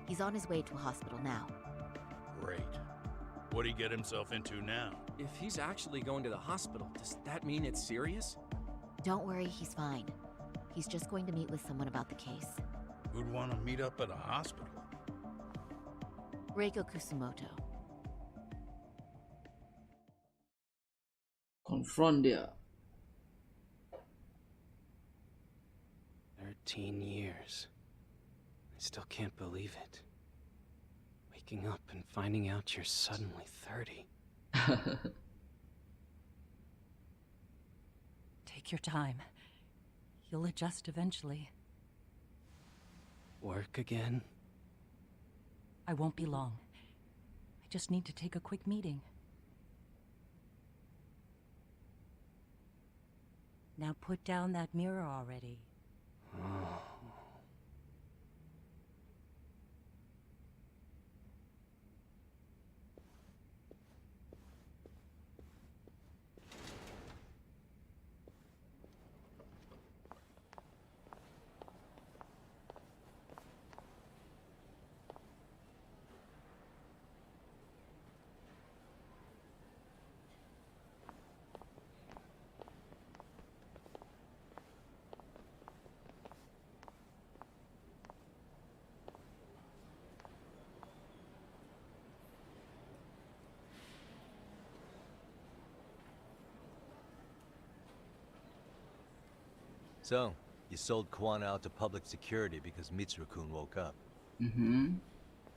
He's on his way to a hospital now. Great. What'd he get himself into now? If he's actually going to the hospital, does that mean it's serious? Don't worry, he's fine. He's just going to meet with someone about the case. Who'd want to meet up at a hospital? Reiko Kusumoto. Confront dia. 13 years. I still can't believe it. Waking up and finding out you're suddenly 30. Take your time. You'll adjust eventually. Work again? I won't be long. I just need to take a quick meeting. Now put down that mirror already. Oh. So, you sold Kawana out to public security because Mitsuru-kun woke up. Mm-hmm.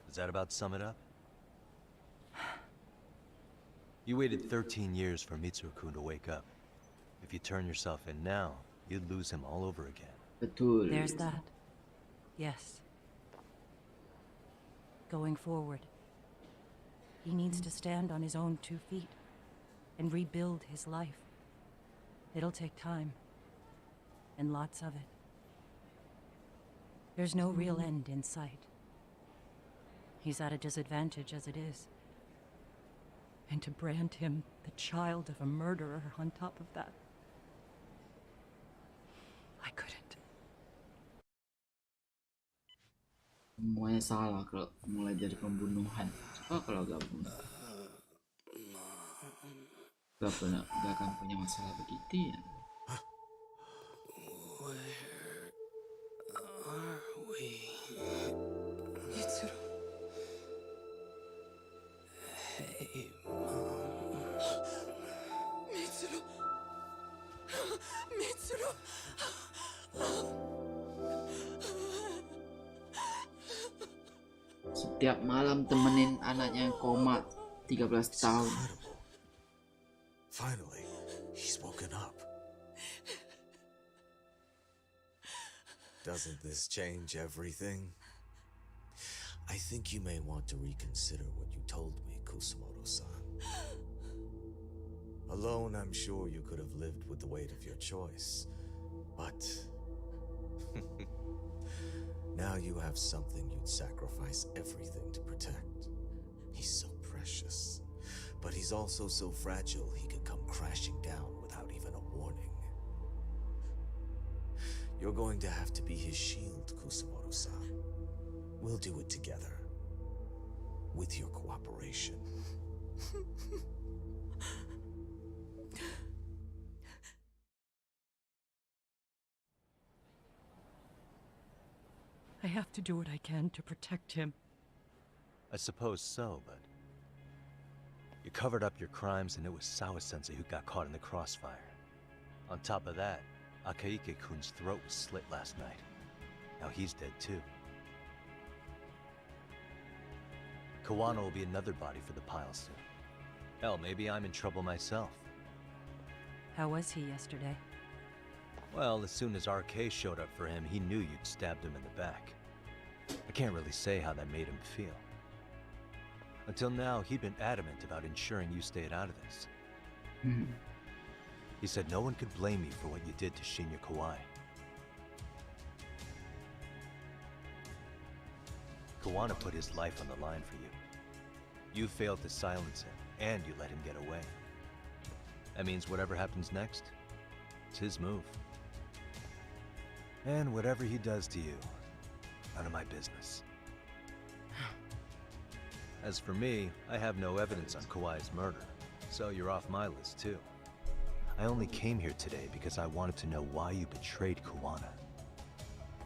Does that about sum it up? You waited 13 years for Mitsuru-kun to wake up. If you turn yourself in now, you'd lose him all over again. Betul. There's that. Yes. going forward. He needs to stand on his own 2 feet and rebuild his life. It'll take time, and lots of it. There's no real end in sight. He's at a disadvantage as it is. And to brand him the child of a murderer on top of that, I couldn't. Semuanya salah kalau mulai dari pembunuhan. Kalau gak bunuh, gak akan punya masalah begitu ya. Where are we? Mitsuru. Hey, Mom. Mitsuru. Mitsuru. Setiap malam temenin anaknya yang koma 13 tahun. Finally, he's woken up. Doesn't this change everything? I think you may want to reconsider what you told me, Kusumoto-san. Alone, I'm sure you could have lived with the weight of your choice, but now you have something you'd sacrifice everything to protect. He's so precious, but he's also so fragile he can come crashing down without even a warning. You're going to have to be his shield, Kusumoto-san. We'll do it together. With your cooperation. I have to do what I can to protect him. I suppose so, but you covered up your crimes and it was Sawa-sensei who got caught in the crossfire. On top of that, Akaike-kun's throat was slit last night. Now he's dead too. Kawano will be another body for the pile soon. Hell, maybe I'm in trouble myself. How was he yesterday? Well, as soon as RK showed up for him, he knew you'd stabbed him in the back. I can't really say how that made him feel. Until now, he'd been adamant about ensuring you stayed out of this. He said no one could blame you for what you did to Shinya Kawai. Kawano put his life on the line for you. You failed to silence him, and you let him get away. That means whatever happens next, it's his move. And whatever he does to you, none of my business. As for me, I have no evidence on Kawai's murder, so you're off my list too. I only came here today because I wanted to know why you betrayed Kawano.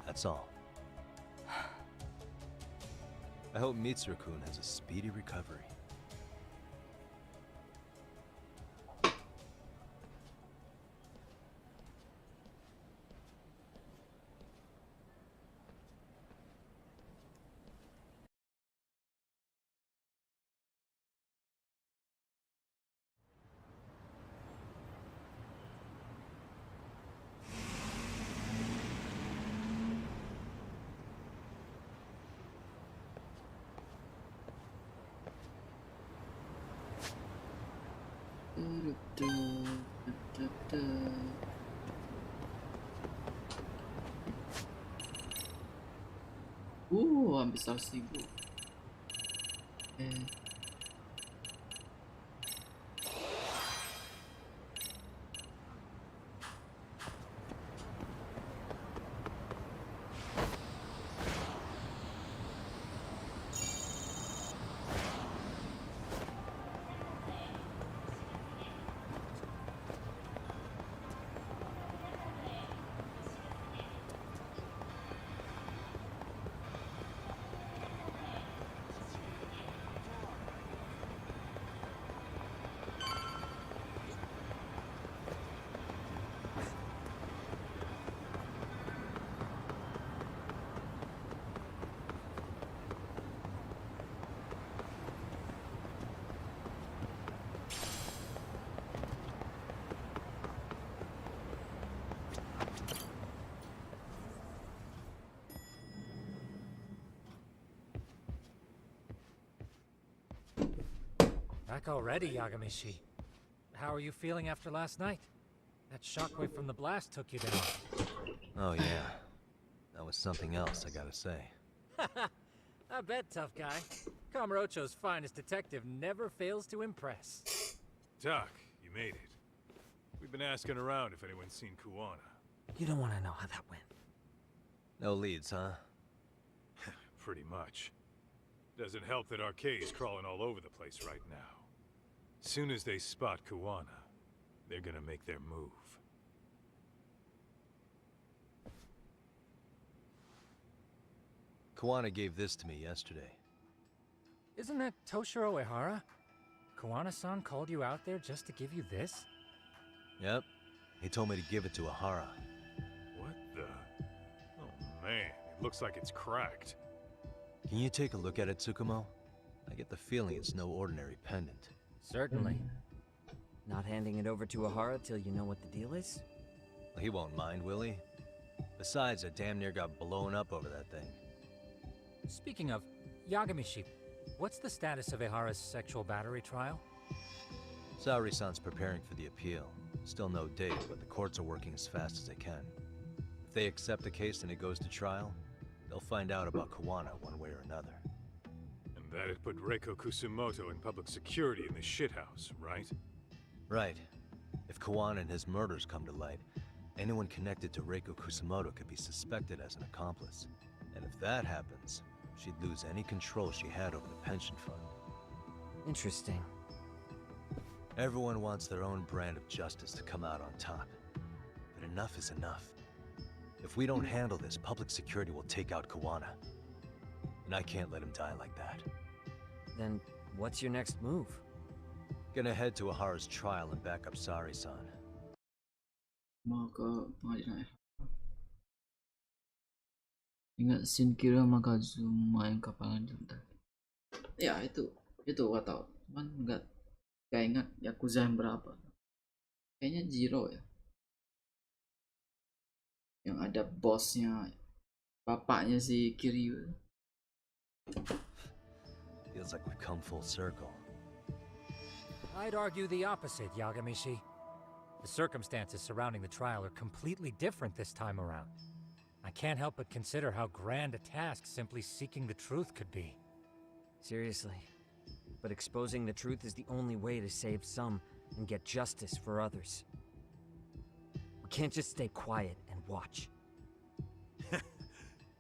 That's all. I hope Mitsuru-kun has a speedy recovery. Hampir 100.000. Back already, Yagamishi. How are you feeling after last night? That shockwave from the blast took you down. Oh yeah. That was something else, I gotta say. I bet, tough guy. Kamurocho's finest detective never fails to impress. Doc, you made it. We've been asking around if anyone's seen Kuwana. You don't want to know how that went. No leads, huh? Pretty much. Doesn't help that RK's crawling all over the place right now. Soon as they spot Kuwana, they're gonna make their move. Kuwana gave this to me yesterday. Isn't that Toshiro Ehara? Kawana-san called you out there just to give you this? Yep. He told me to give it to Ehara. What the? Oh man, it looks like it's cracked. Can you take a look at it, Tsukumo? I get the feeling it's no ordinary pendant. Certainly. Not handing it over to Ehara till you know what the deal is? He won't mind, will he? Besides, I damn near got blown up over that thing. Speaking of, Yagamishi, what's the status of Ehara's sexual battery trial? Saori-san's preparing for the appeal. Still no date, but the courts are working as fast as they can. If they accept the case and it goes to trial, they'll find out about Kuwana one way or another. And that'd put Reiko Kusumoto in public security in the shithouse, right? Right. If Kuwana and his murders come to light, anyone connected to Reiko Kusumoto could be suspected as an accomplice. And if that happens, she'd lose any control she had over the pension fund. Interesting. Everyone wants their own brand of justice to come out on top. But enough is enough. If we don't handle this, public security will take out Kuwana. And I can't let him die like that. Then what's your next move? Gonna head to Ehara's trial and back up Saori-san. Mau ke pengadilan. Ingat scene Kira Makazuma yang kapalan junta. Ya itu gua tahu. Cuman nggak ingat Yakuza yang berapa. Kayaknya Jiro ya. Yang ada bosnya, bapaknya si Kiryu. Feels like we've come full circle. I'd argue the opposite, Yagamishi. The circumstances surrounding the trial are completely different this time around. I can't help but consider how grand a task simply seeking the truth could be. Seriously. But exposing the truth is the only way to save some and get justice for others. We can't just stay quiet and watch.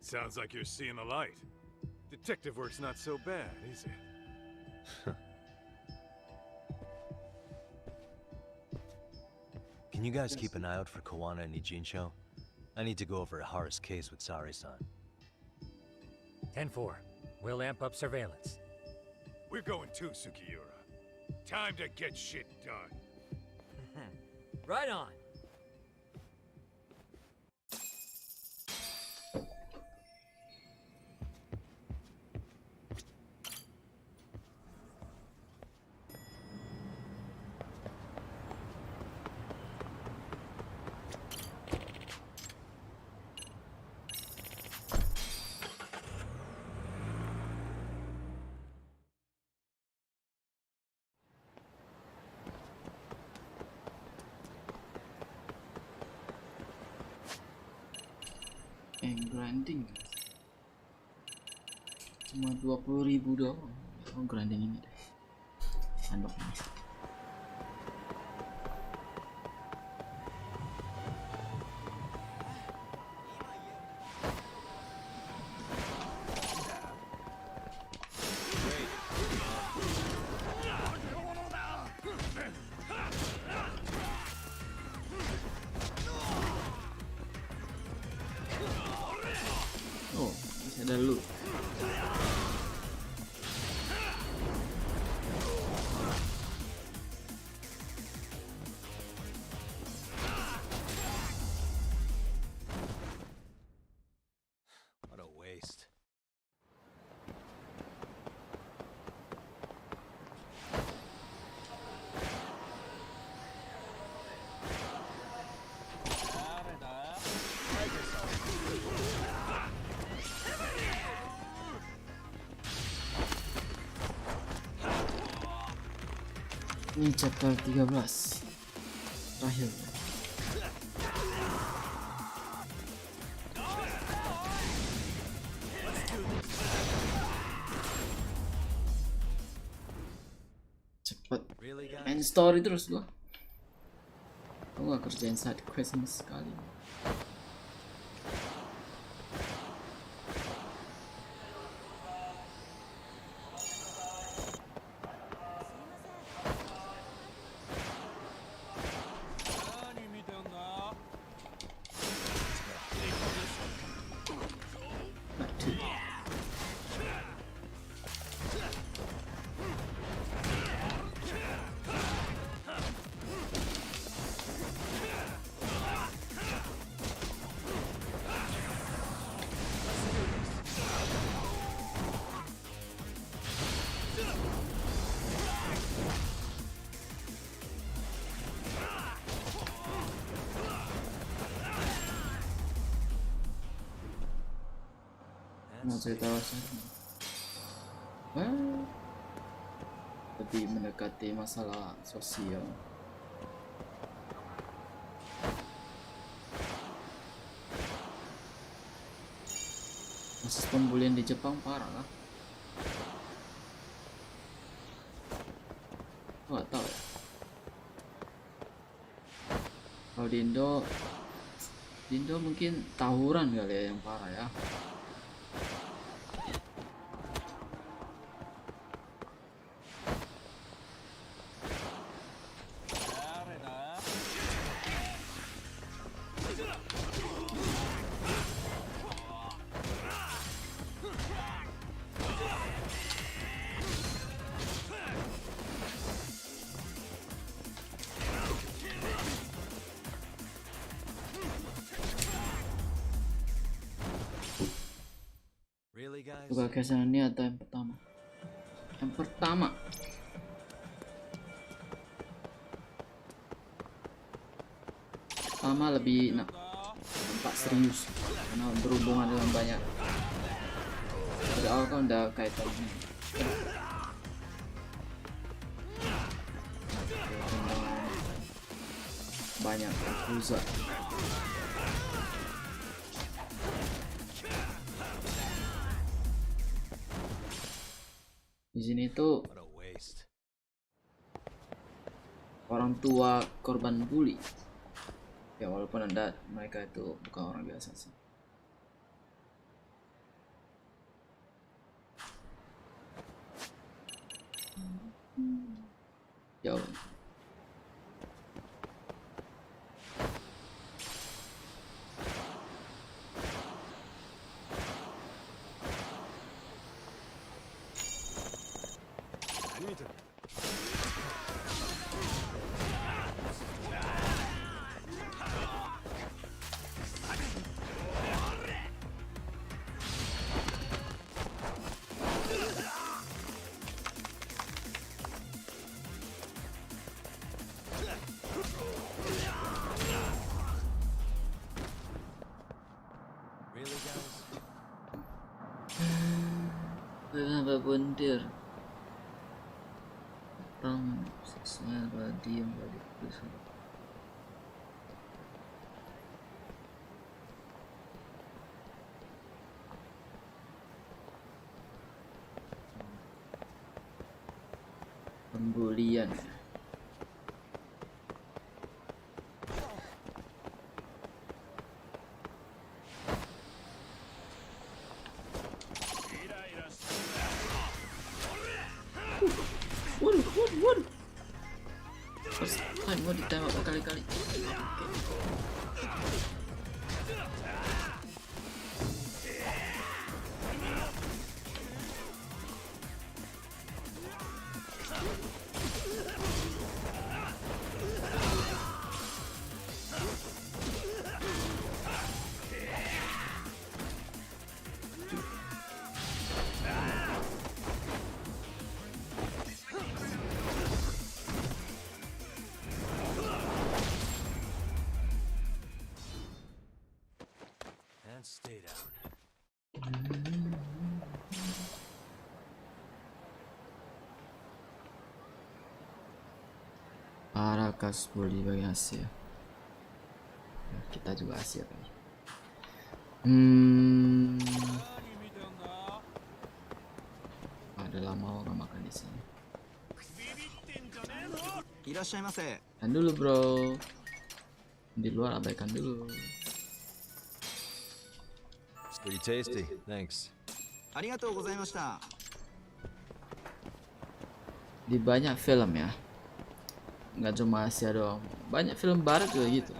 Sounds like you're seeing the light. Detective work's not so bad, is it? Can you guys keep an eye out for Kuwana and Ijincho? I need to go over Ehara's case with Saori-san. 10-4. We'll amp up surveillance. We're going too, Sukiura. Time to get shit done. Right on. Grinding cuma 20.000 doang. Oh, grinding ini deh sandoknya. Oh, masih ada loot. What a waste. Ini chapter 13 terakhir. Cepet main story terus gua. Gua gak kerjain side quest sama sekali. Mau cerita lebih mendekati masalah sosial. Kasus pembulian di Jepang parah lah. Gak tahu ya. Kalau di Indo mungkin tawuran kali ya yang parah ya. Coba kesan ini atau yang pertama? Yang pertama. Pertama lebih nampak serius karena berhubungan dengan banyak. Dari awal kan udah kaitan ini. Banyak akuza. Di sini tuh orang tua korban bully. Ya walaupun mereka itu bukan orang biasa sih. Jauh. Kenapa bundir? Datang sesuai diam balik besar. Pembulian. Waduh. First time gua ditembak berkali-kali. Caracas boleh bagi Asia. Ya, kita juga Asia kali. Ada lama nggak makan di sini. Dan dulu bro, di luar abaikan dulu. It's pretty tasty, thanks. Di banyak film ya, nggak cuma Asia doang, banyak film barat juga gitu.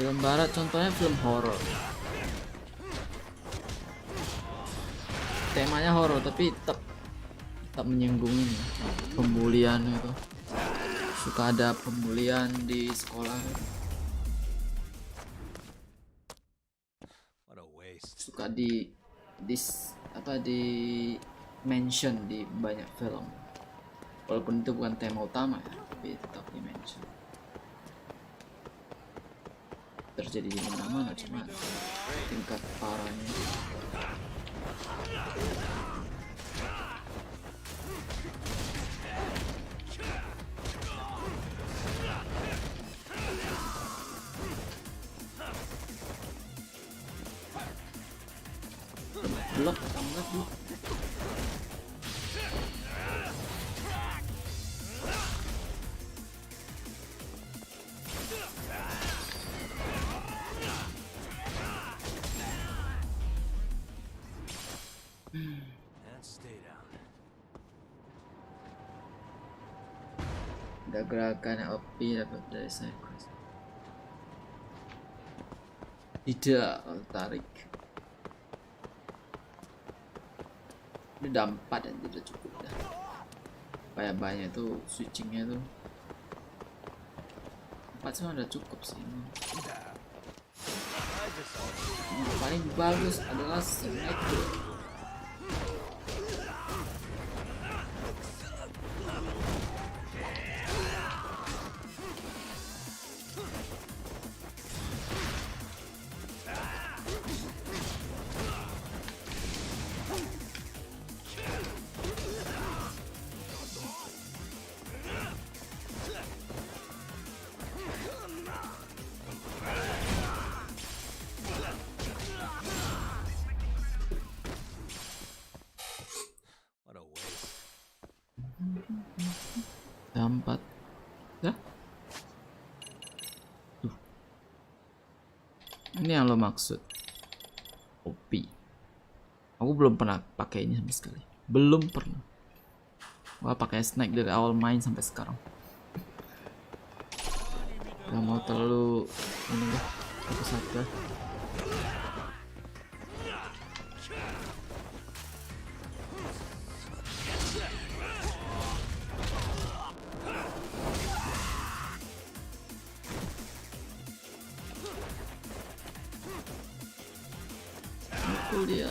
Film barat contohnya film horor, temanya horor tapi tetap menyinggung ini pembulian itu. Suka ada pembulian di sekolah, suka di mention di banyak film, walaupun itu bukan tema utama ya, tapi tetap di mention. Terjadi di mana-mana, cuma tingkat parahnya. Blok, blok. Ada gerakan OP dapat dari saya. Tidak tarik. Ini udah 4 dan tidak cukup dah. Banyak itu switchingnya tuh 4 semua udah cukup sih. Paling bagus adalah Seasonic. Empat, ya? Ini yang lo maksud? OP. Aku belum pernah pakai ini sama sekali. Belum pernah. Wah, pakai snack dari awal main sampai sekarang. Gak mau terlalu ini lah, satu-satu. Dia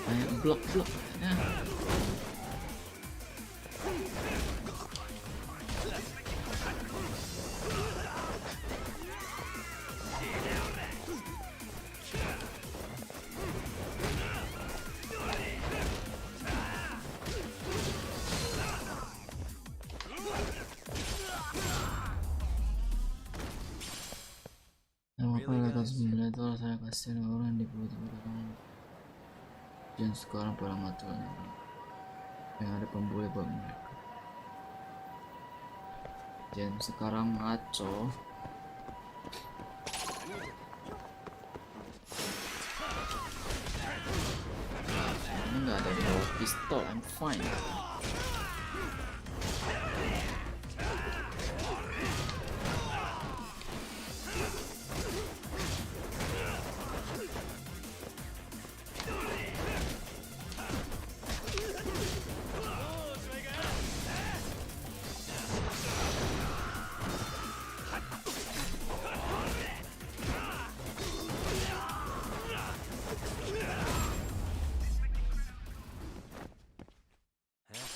banyak blok-blok ya. Itu saya kasihan orang di perut-perut. Dan sekarang pulang aturan yang ada pembuli buat mereka. Dan sekarang ngaco. Ini nggak ada bawa pistol, I'm fine.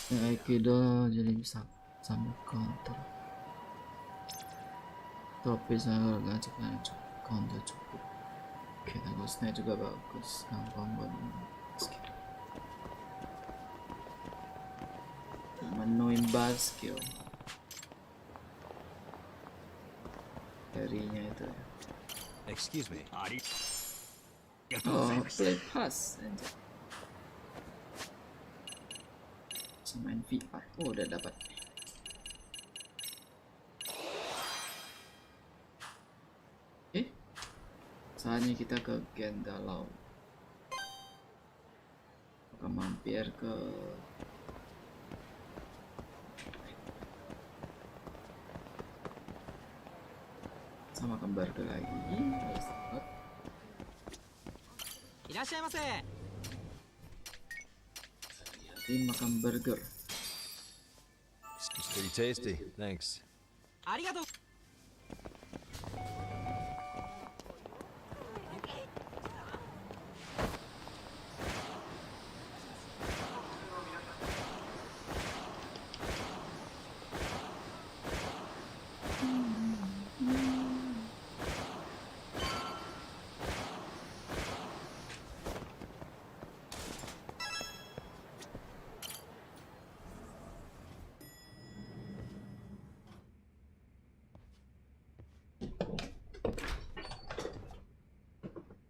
Aikido jadi bisa sambil counter. Topi saya ngajak counter cukup. Oke, bagusnya juga bagus, gampang buat skill. Menuin skill. Darinya itu. Excuse me. Oh, play pass. Main VR. Oh, udah dapat. Saatnya kita ke Gendalo. Kita mampir ke sama kembar ke lagi. Jadi makan burger. It's pretty tasty, thanks.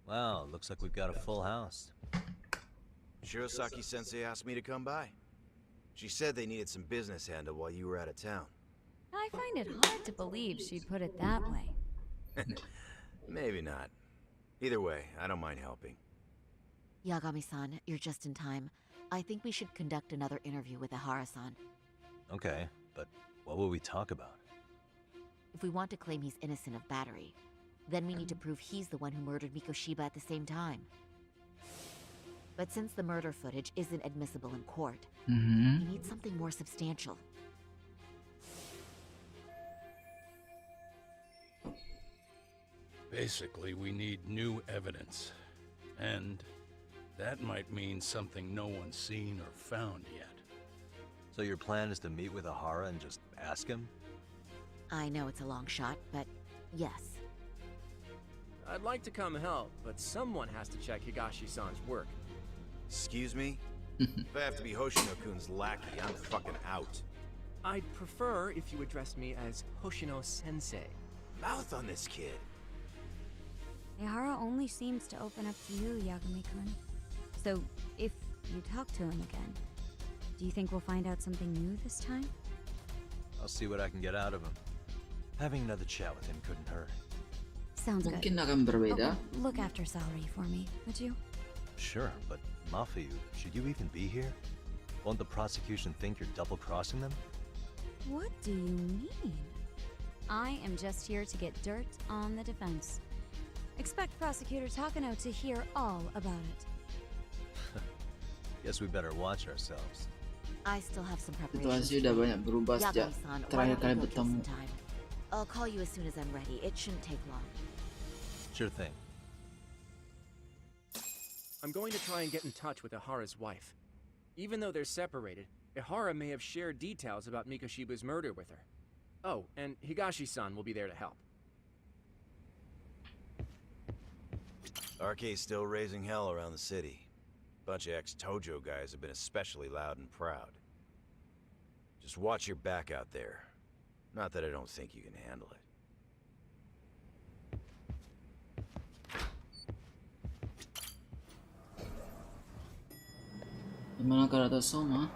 Wow, looks like we've got a full house. Shirosaki-sensei asked me to come by. She said they needed some business handled while you were out of town. I find it hard to believe she'd put it that way. Maybe not. Either way, I don't mind helping. Yagami-san, you're just in time. I think we should conduct another interview with Ihara-san. Okay, but what will we talk about? If we want to claim he's innocent of battery, then we need to prove he's the one who murdered Mikoshiba at the same time. But since the murder footage isn't admissible in court, we need something more substantial. Basically, we need new evidence. And that might mean something no one's seen or found yet. So your plan is to meet with Ihara and just ask him? I know it's a long shot, but yes. I'd like to come help, but someone has to check Higashi-san's work. Excuse me? If I have to be Hoshino-kun's lackey, I'm fucking out. I'd prefer if you addressed me as Hoshino-sensei. Mouth on this kid. Ihara only seems to open up to you, Yagami-kun. So, if you talk to him again, do you think we'll find out something new this time? I'll see what I can get out of him. Having another chat with him couldn't hurt. Sounds good. Mungkin akan berbeda. Okay, look after Saori for me, would you? Sure, but Mafuyu, should you even be here? Won't the prosecution think you're double-crossing them? What do you mean? I am just here to get dirt on the defense. Expect Prosecutor Takano to hear all about it. Guess we better watch ourselves. I still have some preparations. Situasi udah banyak berubah sejak Yagami-san, terakhir kali why don't we go kill bertemu. some time? I'll call you as soon as I'm ready. It shouldn't take long. Sure thing. I'm going to try and get in touch with Ihara's wife. Even though they're separated, Ihara may have shared details about Mikoshiba's murder with her. Oh, and Higashi-san will be there to help. RK's still raising hell around the city. Bunch of ex-Tojo guys have been especially loud and proud. Just watch your back out there. Not that I don't think you can handle it. Gimana karakter Soma?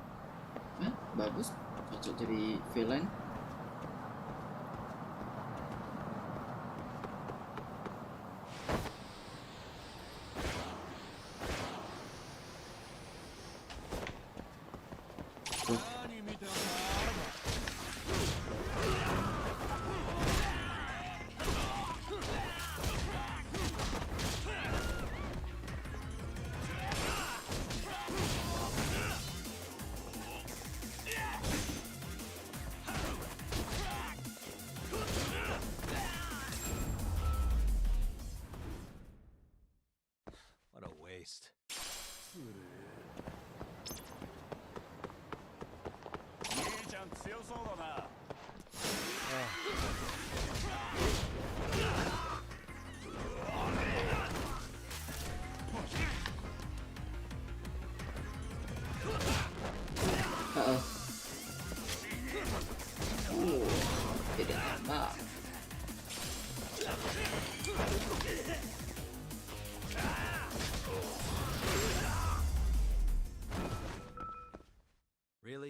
Bagus, cocok jadi villain.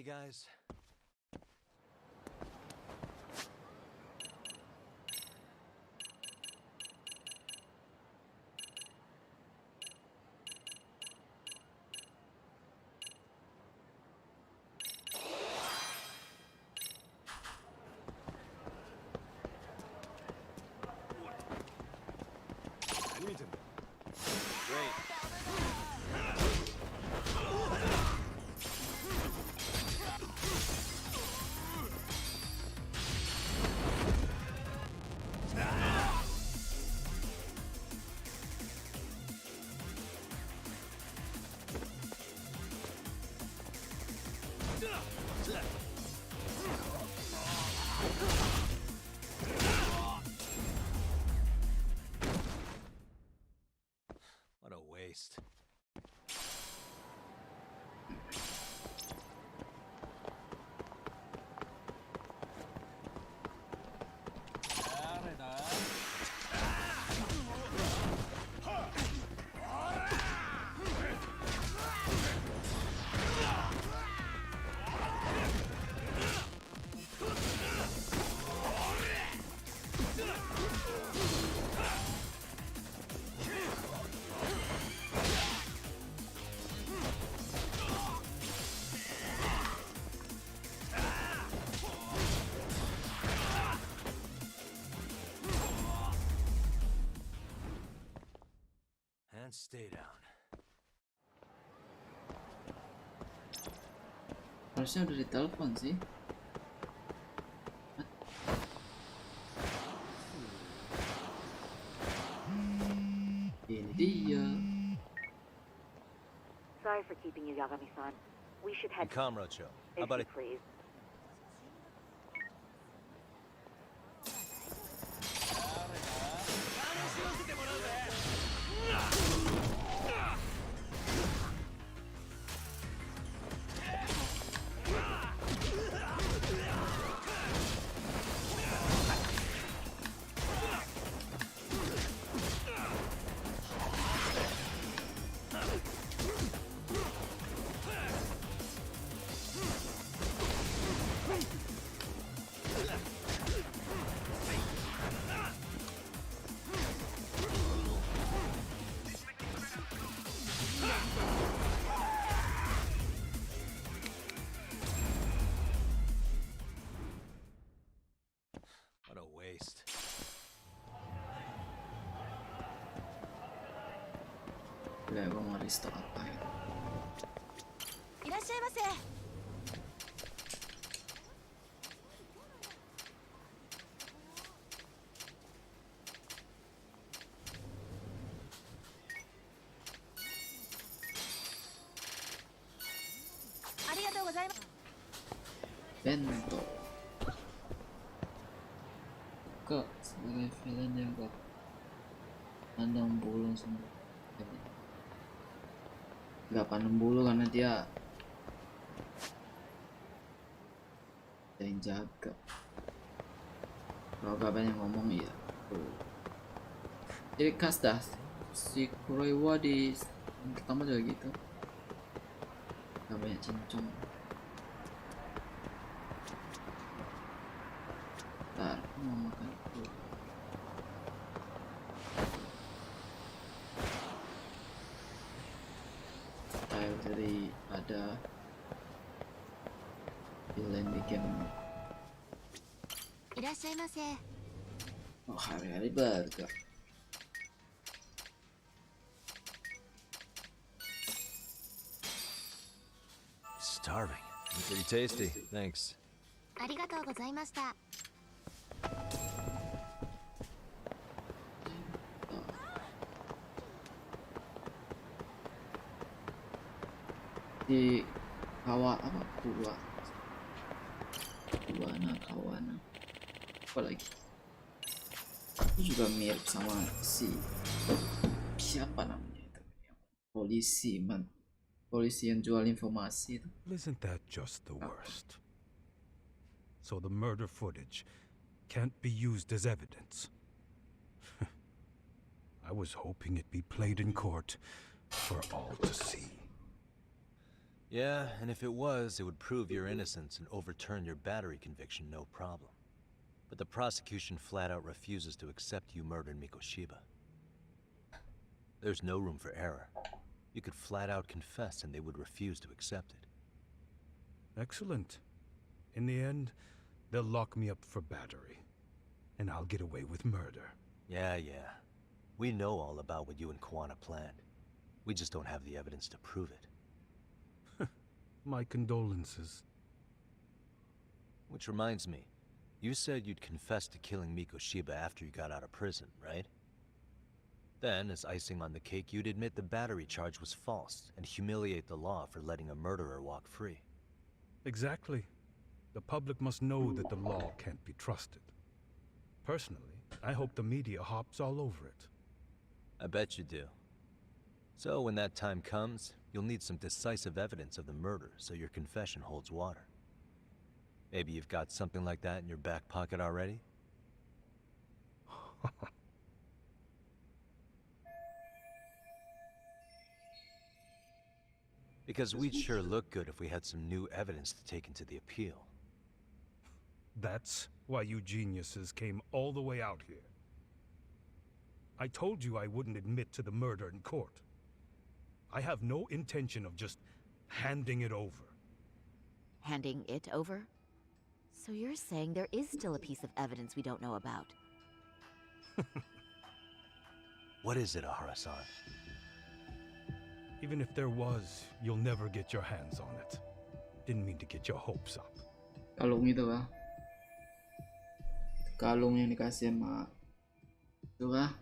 ready, guys? What a waste. And stay down. Harusnya udah ditelepon sih. Ini dia. Sorry for keeping you, Yagami-san. We should head. Kamrocho. How If about you it? please. What a waste. Udah, gue mau restock apa ya? いらっしゃいませ。ありがとうございます。 Bantu. Kok sebagai villain yang gak pandang bulu semua. Gak pandang bulu karena dia yang jaga. Kalau gak banyak ngomong ya. Jadi khas dah. Si Kuroiwa di yang pertama juga gitu. Gak banyak cincong. Ntar mau makan dulu. Style dari ada villain di game. いらっしゃいませ。 Oh, hari-hari burger. Starving. Pretty tasty. Thanks. ありがとうございました。 Di kawa apa kawana apa lagi itu juga mirip sama si siapa namanya itu yang polisi yang jual informasi itu. Isn't that just the worst? So the murder footage can't be used as evidence. I was hoping it'd be played in court for all to see. Yeah, and if it was, it would prove your innocence and overturn your battery conviction, no problem. But the prosecution flat out refuses to accept you murdered Mikoshiba. There's no room for error. You could flat out confess and they would refuse to accept it. Excellent. In the end, they'll lock me up for battery. And I'll get away with murder. Yeah. We know all about what you and Kwana planned. We just don't have the evidence to prove it. My condolences. Which reminds me, you said you'd confess to killing Mikoshiba after you got out of prison, right? Then, as icing on the cake, you'd admit the battery charge was false and humiliate the law for letting a murderer walk free. Exactly. The public must know that the law can't be trusted. Personally, I hope the media hops all over it. I bet you do. So when that time comes, you'll need some decisive evidence of the murder so your confession holds water. Maybe you've got something like that in your back pocket already? Because we'd sure look good if we had some new evidence to take into the appeal. That's why you geniuses came all the way out here. I told you I wouldn't admit to the murder in court. I have no intention of just handing it over. Handing it over? So you're saying there is still a piece of evidence we don't know about? What is it, Ahara-san? Even if there was, you'll never get your hands on it. Didn't mean to get your hopes up. Kalung itu kah? Kalung yang dikasih sama itu kah?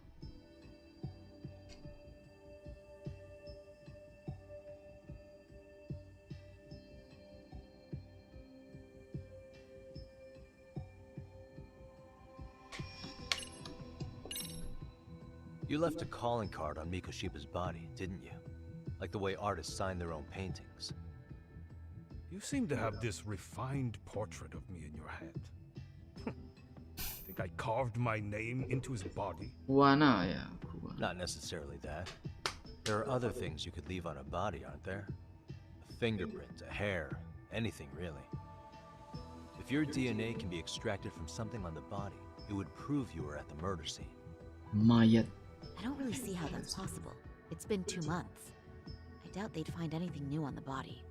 You left a calling card on Mikoshiba's body, didn't you? Like the way artists sign their own paintings. You seem to have this refined portrait of me in your head. Think I carved my name into his body? Not necessarily that. There are other things you could leave on a body, aren't there? A fingerprint, a hair, anything really. If your DNA can be extracted from something on the body, it would prove you were at the murder scene. Mayat. I don't really see how that's possible. It's been 2 months. I doubt they'd find anything new on the body.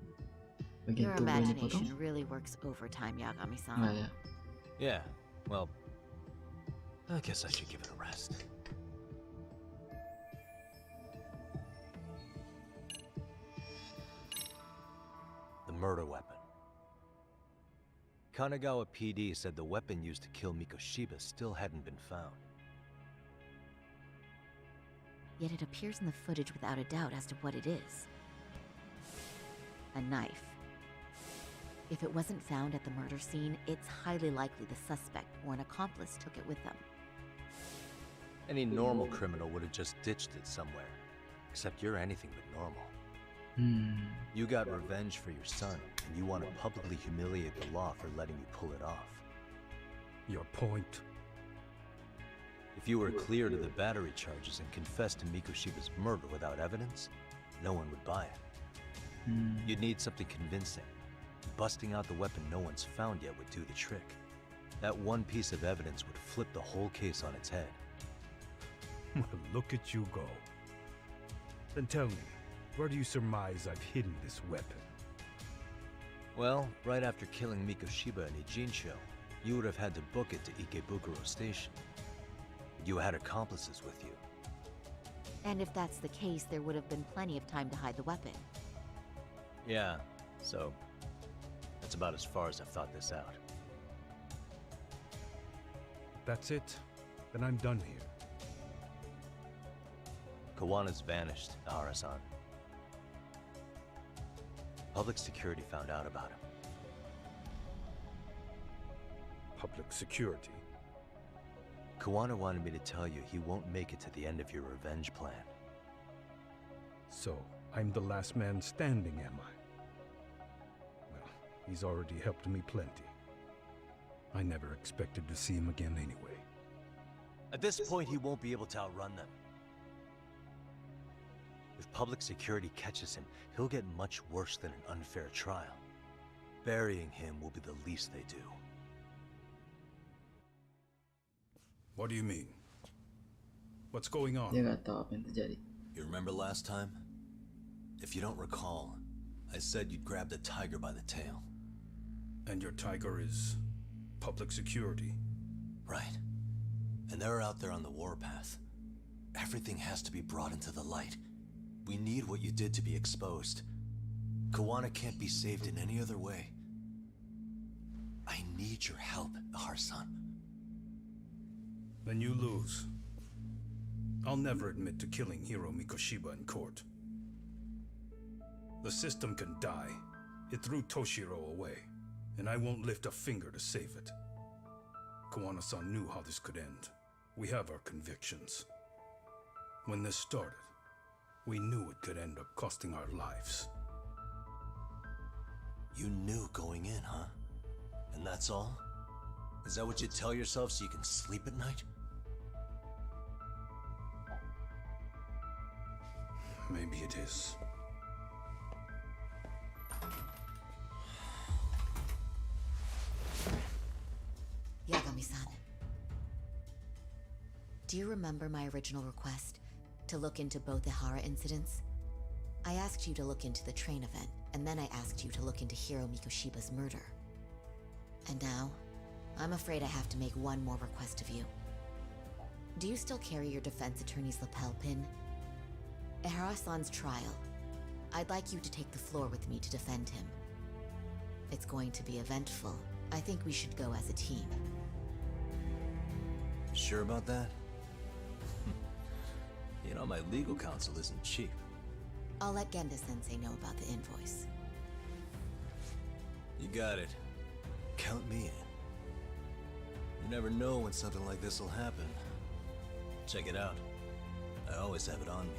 Your imagination really works overtime, Yagami-san. Yeah, well, I guess I should give it a rest. The murder weapon. Kanagawa PD said the weapon used to kill Mikoshiba still hadn't been found. Yet it appears in the footage without a doubt as to what it is. A knife. If it wasn't found at the murder scene, it's highly likely the suspect or an accomplice took it with them. Any normal criminal would have just ditched it somewhere. Except you're anything but normal. You got revenge for your son, and you want to publicly humiliate the law for letting you pull it off. Your point? If you were cleared of the battery charges and confessed to Mikoshiba's murder without evidence, no one would buy it. You'd need something convincing. Busting out the weapon no one's found yet would do the trick. That one piece of evidence would flip the whole case on its head. Look at you go. Then tell me, where do you surmise I've hidden this weapon? Well, right after killing Mikoshiba in Ijincho, you would have had to book it to Ikebukuro Station. You had accomplices with you. And if that's the case, there would have been plenty of time to hide the weapon. Yeah, so that's about as far as I've thought this out. That's it? Then I'm done here. Kawana's vanished, Ahara-san. Public security found out about him. Public security? Kawana wanted me to tell you he won't make it to the end of your revenge plan. So, I'm the last man standing, am I? Well, he's already helped me plenty. I never expected to see him again anyway. At this point, he won't be able to outrun them. If public security catches him, he'll get much worse than an unfair trial. Burying him will be the least they do. What do you mean? What's going on? Dia nggak tahu apa yang terjadi. You remember last time? If you don't recall, I said you'd grab the tiger by the tail. And your tiger is public security? Right. And they're out there on the warpath. Everything has to be brought into the light. We need what you did to be exposed. Kawana can't be saved in any other way. I need your help, Ahara-san. Then you lose. I'll never admit to killing Hiro Mikoshiba in court. The system can die. It threw Toshiro away, and I won't lift a finger to save it. Kawana-san knew how this could end. We have our convictions. When this started, we knew it could end up costing our lives. You knew going in, huh? And that's all? Is that what you tell yourself so you can sleep at night? Maybe it is. Yagami-san. Do you remember my original request to look into both Ihara incidents? I asked you to look into the train event, and then I asked you to look into Hiro Mikoshiba's murder. And now, I'm afraid I have to make one more request of you. Do you still carry your defense attorney's lapel pin? Ihara-san's trial. I'd like you to take the floor with me to defend him. It's going to be eventful. I think we should go as a team. Sure about that? You know, my legal counsel isn't cheap. I'll let Genda-sensei know about the invoice. You got it. Count me in. You never know when something like this will happen. Check it out. I always have it on me.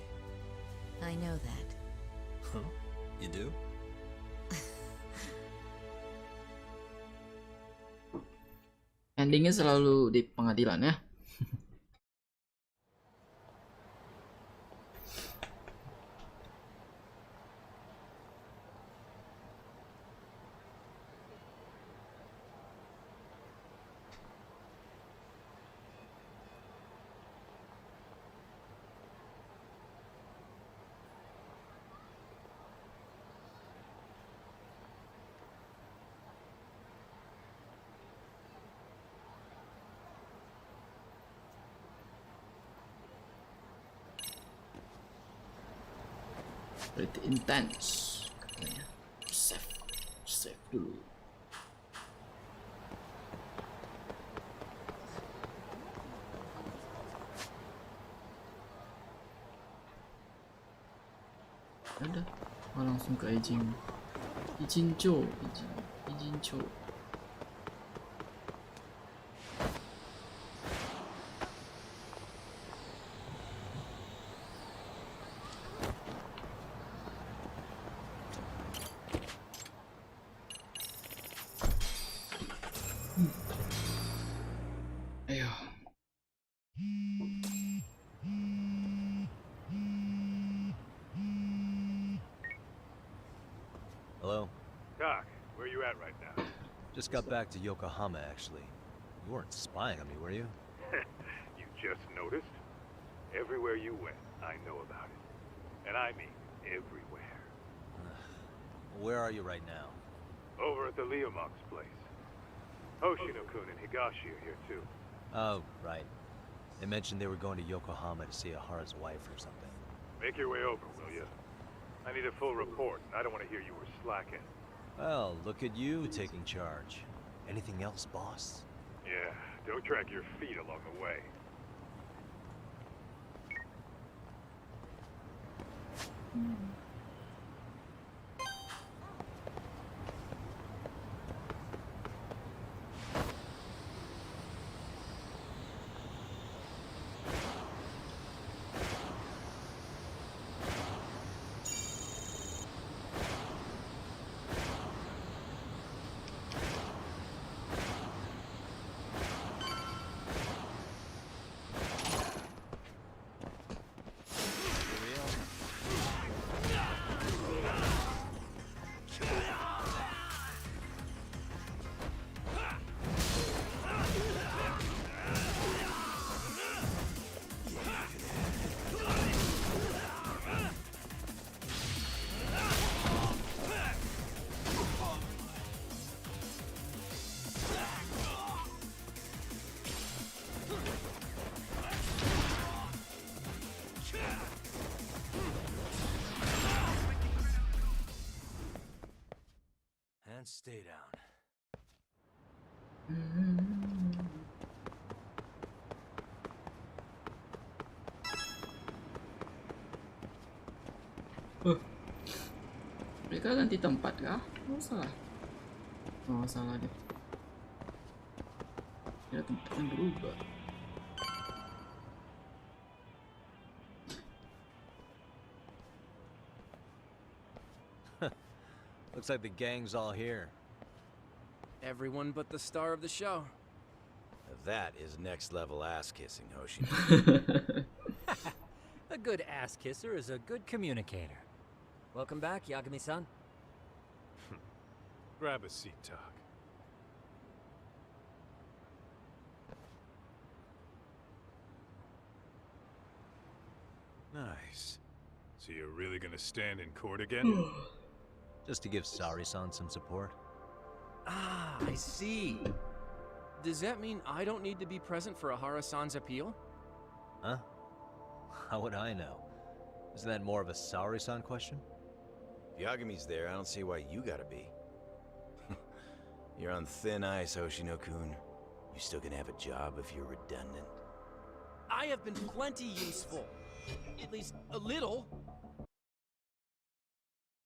I know that. Huh? You do? Endingnya selalu di pengadilan ya. Pretty intense katanya. Save dulu. Ada, langsung ke izin cho. Hello? Doc, where you at right now? Just got back to Yokohama, actually. You weren't spying on me, were you? You just noticed? Everywhere you went, I know about it. And I mean everywhere. Where are you right now? Over at the Leomont's place. Hoshino-kun and Higashi are here too. Oh, right. They mentioned they were going to Yokohama to see Ahara's wife or something. Make your way over, will you? I need a full report, and I don't want to hear you were slacking. Well, look at you taking charge. Anything else, boss? Yeah, don't drag your feet along the way. And stay down. Mereka ganti tempat kah? Oh salah. Oh salah deh. Ya tempatnya berubah. Looks like the gang's all here. Everyone but the star of the show. That is next level ass kissing, Hoshi. A good ass kisser is a good communicator. Welcome back, Yagami-san. Grab a seat, Talk. Nice. So you're really gonna stand in court again? Just to give Sari-san some support. Ah, I see. Does that mean I don't need to be present for Ahara-san's appeal? Huh? How would I know? Isn't that more of a Sari-san question? If Yagami's there, I don't see why you gotta be. You're on thin ice, Hoshino-kun. You still gonna have a job if you're redundant? I have been plenty useful. At least a little.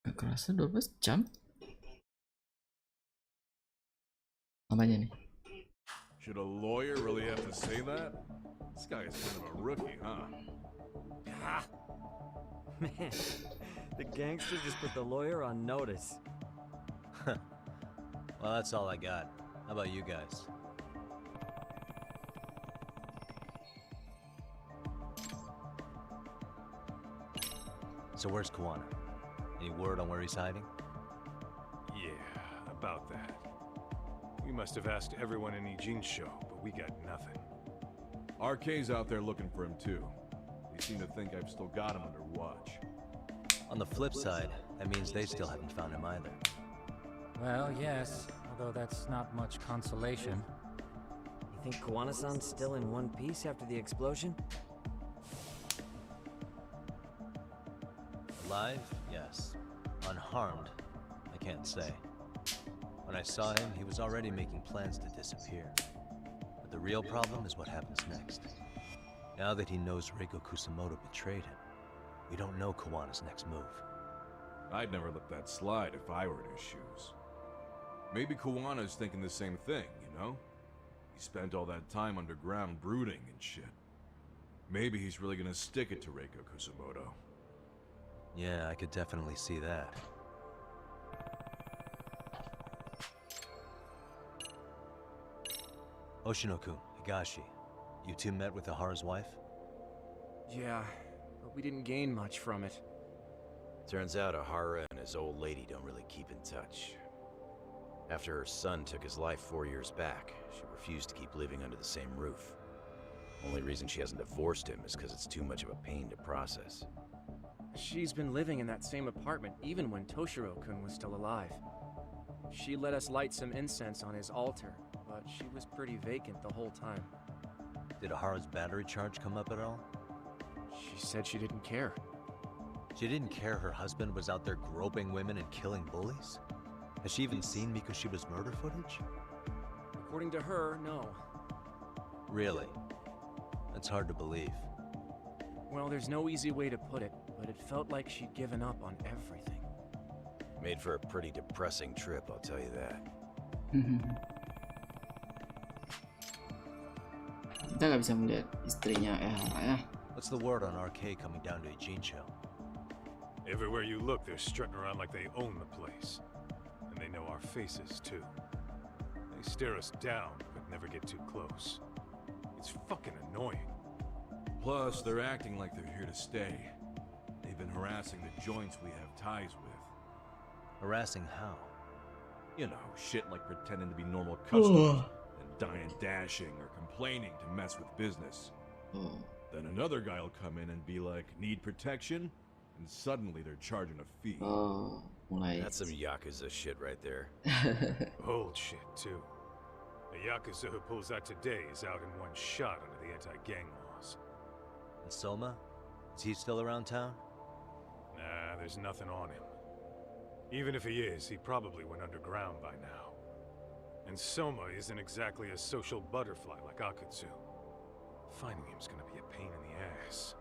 Gak kerasa 12 jam? Apanya nih? Should a lawyer really have to say that? This guy is kind of a rookie, huh? Ah. Man, the gangster just put the lawyer on notice. Well, that's all I got. How about you guys? So where's Kawana? Any word on where he's hiding? Yeah, about that. We must have asked everyone in Ijincho, but we got nothing. RK's out there looking for him too. They seem to think I've still got him under watch. On the flip side, that means they still haven't found him either. Well, yes, although that's not much consolation. You think Kawana-san's still in one piece after the explosion? Alive? Yes. Unharmed? I can't say. When I saw him, he was already making plans to disappear. But the real problem is what happens next. Now that he knows Reiko Kusamoto betrayed him, we don't know Kawana's next move. I'd never let that slide if I were in his shoes. Maybe Kawana's thinking the same thing, you know? He spent all that time underground brooding and shit. Maybe he's really gonna stick it to Reiko Kusamoto. Yeah, I could definitely see that. Hoshino-kun, Higashi, you two met with Ahara's wife? Yeah, but we didn't gain much from it. Turns out Ahara and his old lady don't really keep in touch. After her son took his life 4 years back, she refused to keep living under the same roof. Only reason she hasn't divorced him is because it's too much of a pain to process. She's been living in that same apartment even when Toshiro-kun was still alive. She let us light some incense on his altar, but she was pretty vacant the whole time. Did Ahara's battery charge come up at all? She said she didn't care. She didn't care her husband was out there groping women and killing bullies? Has she even seen Mikoshiba's murder footage? According to her, no. Really? That's hard to believe. Well, there's no easy way to put it, but it felt like she'd given up on everything. Made for a pretty depressing trip, I'll tell you that. Kita nggak bisa melihat istrinya ya. What's the word on RK coming down to Ijincho? Everywhere you look, they're strutting around like they own the place. And they know our faces, too. They stare us down, but never get too close. It's fucking annoying. Plus, they're acting like they're here to stay. They've been harassing the joints we have ties with. Harassing how? You know, shit like pretending to be normal customers and dying dashing or complaining to mess with business. Then another guy will come in and be like, need protection? And suddenly they're charging a fee. That's some Yakuza shit right there. Old shit, too. The Yakuza who pulls out today is out in one shot under the anti-gang laws. And Soma? Is he still around town? Nah, there's nothing on him. Even if he is, he probably went underground by now. And Soma isn't exactly a social butterfly like Akutsu. Finding him's gonna be a pain in the ass.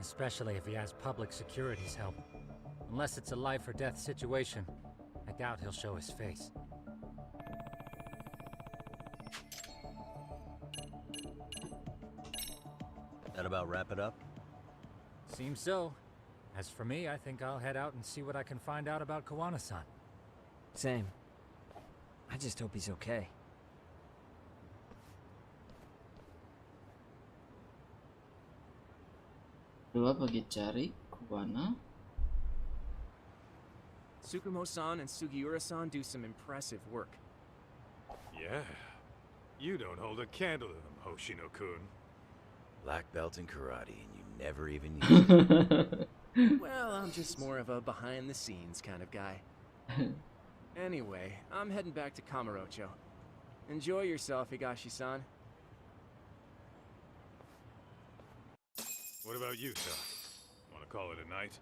Especially if he has public security's help. Unless it's a life or death situation, I doubt he'll show his face. That about wrap it up? Seems so. As for me, I think I'll head out and see what I can find out about Kawana-san. Same. I just hope he's okay. Dua pergi cari Kawana. Tsukumo-san and Sugiura-san do some impressive work. Yeah. You don't hold a candle to them, Hoshino-kun. Black belt in karate, and you never even use it. Well, I'm just more of a behind-the-scenes kind of guy. Anyway, I'm heading back to Kamurocho. Enjoy yourself, Higashi-san. What about you, Doc? Want to call it a night?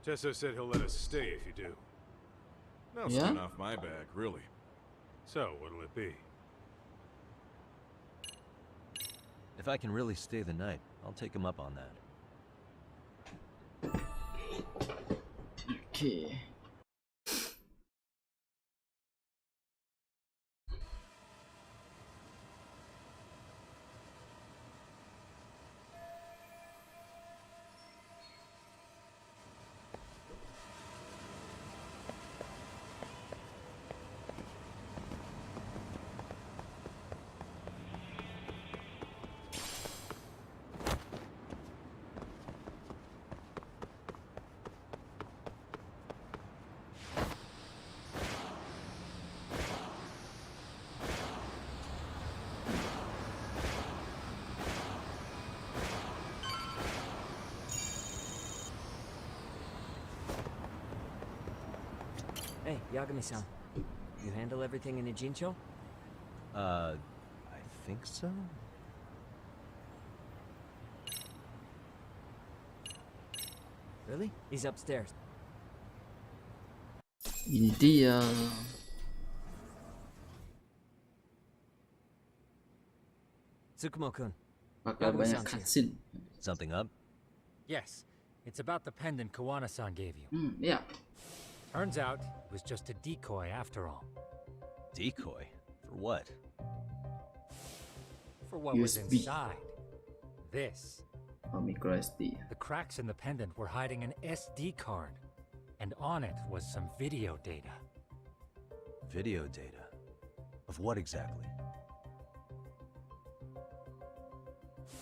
Tesso said he'll let us stay if you do. No skin off my back, really. So, what'll it be? If I can really stay the night, I'll take him up on that. Okay. Hey, Yagami-san. You handle everything in Ijincho? I think so? Really? He's upstairs. Ini dia. Tsukumo-kun. Bakal banyak cutscene. Something up? Yes, it's about the pendant Kawana-san gave you. Yeah. Turns out it was just a decoy after all. Decoy? For what? For what was USB. inside. This. Oh, micro SD. The cracks in the pendant were hiding an SD card, and on it was some video data. Video data? Of what exactly?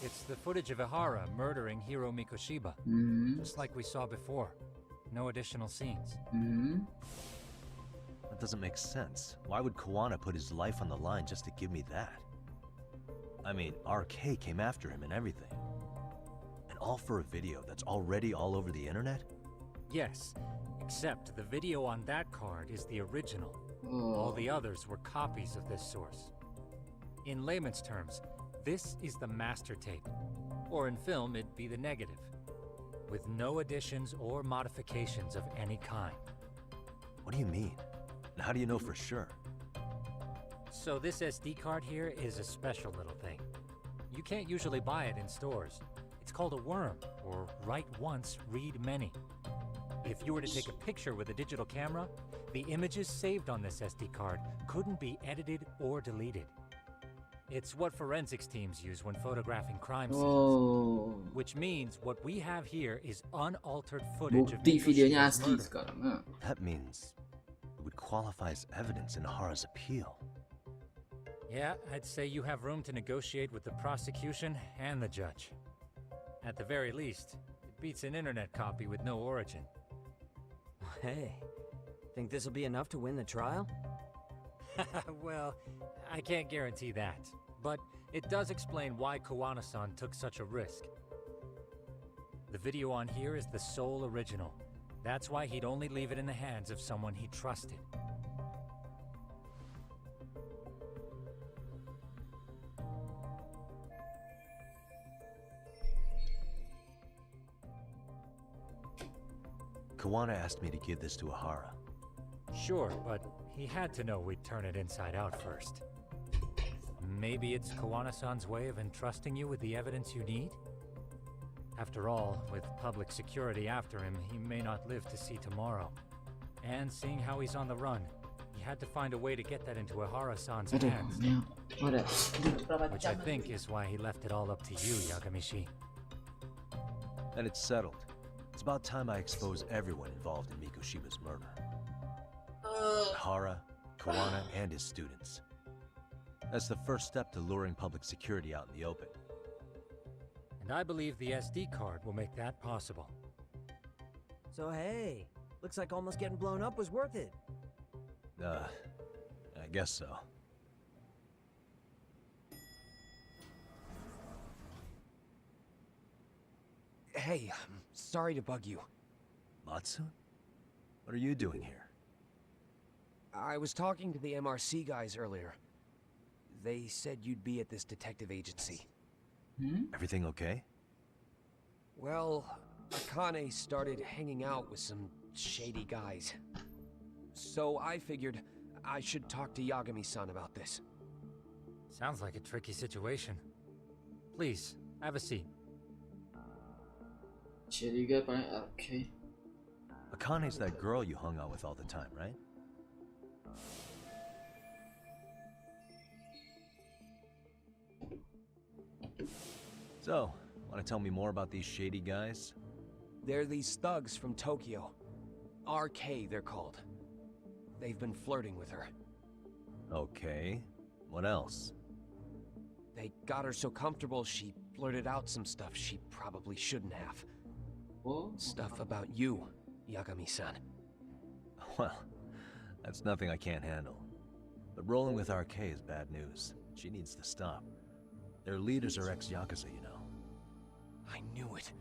It's the footage of Ihara murdering Hiro Mikoshiba, just like we saw before. No additional scenes. That doesn't make sense. Why would Kawana put his life on the line just to give me that? I mean, RK came after him and everything. And all for a video that's already all over the internet? Yes, except the video on that card is the original. All the others were copies of this source. In layman's terms, this is the master tape. Or in film, it'd be the negative. With no additions or modifications of any kind. What do you mean? And how do you know for sure? So this SD card here is a special little thing. You can't usually buy it in stores. It's called a worm, or write once, read many. If you were to take a picture with a digital camera, the images saved on this SD card couldn't be edited or deleted. It's what forensics teams use when photographing crime scenes. Which means what we have here is unaltered footage of Mikoshiba's murder. That means it would qualify as evidence in Hara's appeal. Yeah, I'd say you have room to negotiate with the prosecution and the judge. At the very least, it beats an internet copy with no origin. Hey, think this'll be enough to win the trial? Well, I can't guarantee that, but it does explain why Kawana-san took such a risk. The video on here is the sole original. That's why he'd only leave it in the hands of someone he trusted. Kawana asked me to give this to Ahara. Sure, but he had to know we'd turn it inside out first. Maybe it's Kawana-san's way of entrusting you with the evidence you need? After all, with public security after him, he may not live to see tomorrow. And seeing how he's on the run, he had to find a way to get that into Ahara-san's hands. Which I think is why he left it all up to you, Yagamishi. And it's settled. It's about time I expose everyone involved in Mikoshiba's murder. Ahara, Kawana, and his students. That's the first step to luring public security out in the open. And I believe the SD card will make that possible. So hey, looks like almost getting blown up was worth it. I guess so. Hey, I'm sorry to bug you. Matsu? What are you doing here? I was talking to the MRC guys earlier. They said you'd be at this detective agency. Everything okay? Well, Akane started hanging out with some shady guys. So I figured I should talk to Yagami-san about this. Sounds like a tricky situation. Please, have a seat. Okay. Akane's that girl you hung out with all the time, right? So, want to tell me more about these shady guys? They're these thugs from Tokyo. RK, they're called. They've been flirting with her. Okay. What else? They got her so comfortable she blurted out some stuff she probably shouldn't have. Stuff about you, Yagami-san. Well, that's nothing I can't handle. But rolling with RK is bad news. She needs to stop. Their leaders are ex-Yakuza, you know. I knew it.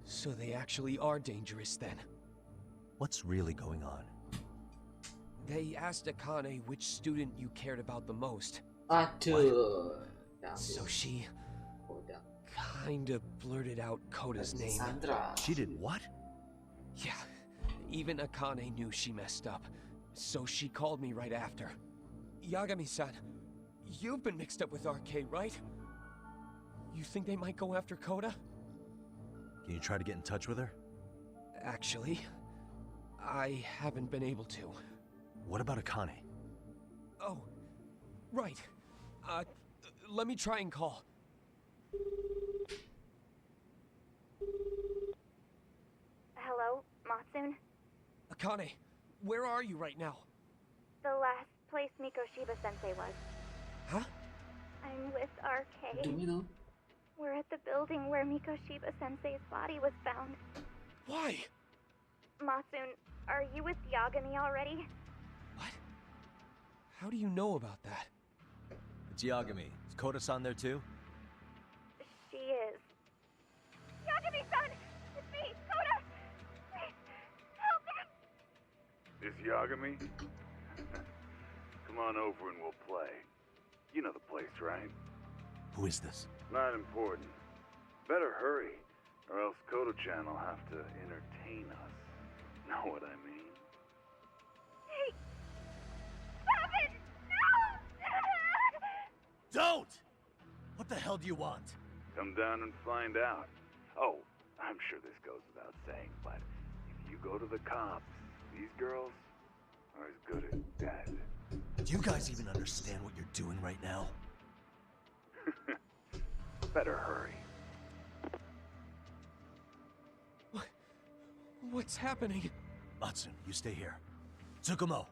So they actually are dangerous then. What's really going on? They asked Akane which student you cared about the most. So she kinda blurted out Koda's name. She did what? Yeah, even Akane knew she messed up. So she called me right after. Yagami-san, you've been mixed up with RK, right? You think they might go after Koda? Can you try to get in touch with her? Actually, I haven't been able to. What about Akane? Oh, right. Let me try and call. Hello, Matsun? Akane, where are you right now? The last place Mikoshiba-sensei was. Huh? I'm with RK. Do we know? We're at the building where Mikoshiba-sensei's body was found. Why? Matsun, are you with Yagami already? How do you know about that? It's Yagami. Is Koda-san there too? She is. Yagami-san! It's me, Koda! Please, help me! This Yagami? Come on over and we'll play. You know the place, right? Who is this? Not important. Better hurry, or else Kodo-chan will have to entertain us. Know what I mean? Hey! Stop it! No! Don't! What the hell do you want? Come down and find out. Oh, I'm sure this goes without saying, but if you go to the cops, these girls are as good as dead. Do you guys even understand what you're doing right now? Better hurry. What's happening? Matsun, you stay here. Tsukumo.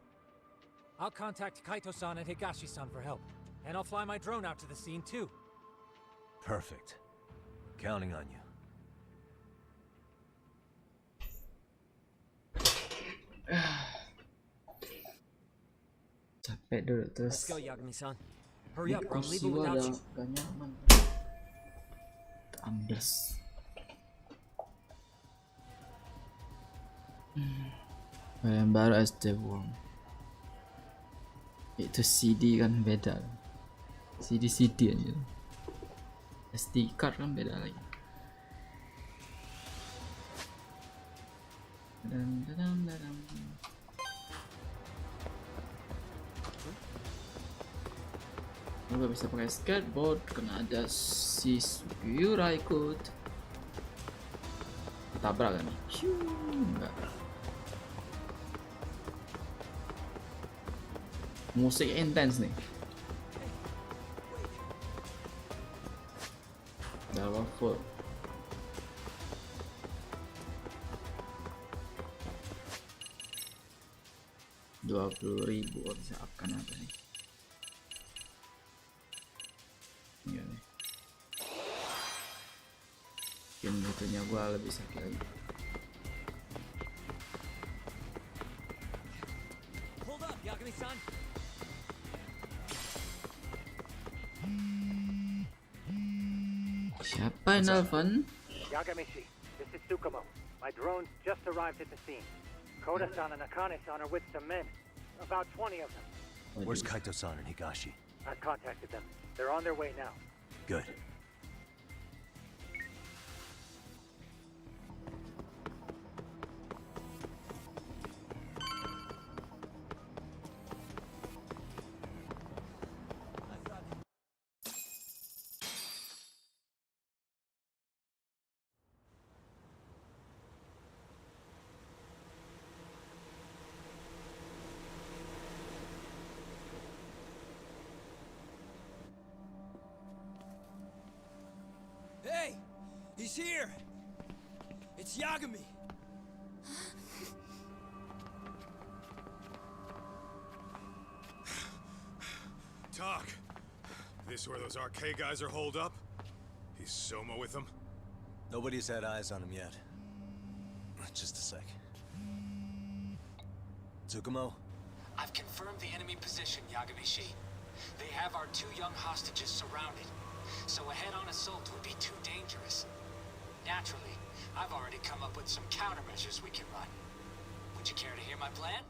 I'll contact Kaito-san and Higashi-san for help. And I'll fly my drone out to the scene too. Perfect. Counting on you. Capek dulu terus. Let's go, Yagami-san. Hurry up, bro. I'm leaving without you. Gak nyaman. Ambles. Yang baru SD1. Itu CD kan beda. CD aja. SD card kan beda lagi. Gak bisa pakai skateboard, kena ada si Sugiura ikut. Tabrak kan? Enggak. Musik intens nih. Dalam full. $20.000 bisa akan ada nih. Iya nih. Mungkin butuhnya gua lebih sakit lagi. Hold up, Yagami-san. Siapa yang nelfon? Yagami-shi, this is Tsukumo. My drones just arrived at the scene. Koda-san and Akane-san are with some men. About 20 of them. Where's Kaito-san and Higashi? I've contacted them. They're on their way now. Good. Hey! He's here! It's Yagami! Talk. This where those RK guys are holed up? He's Soma with them? Nobody's had eyes on him yet. Just a sec. Tsukumo? I've confirmed the enemy position, Yagami-shi. They have our 2 young hostages surrounded, so a head-on assault would be too dangerous. Naturally, I've already come up with some countermeasures we can run. Would you care to hear my plan?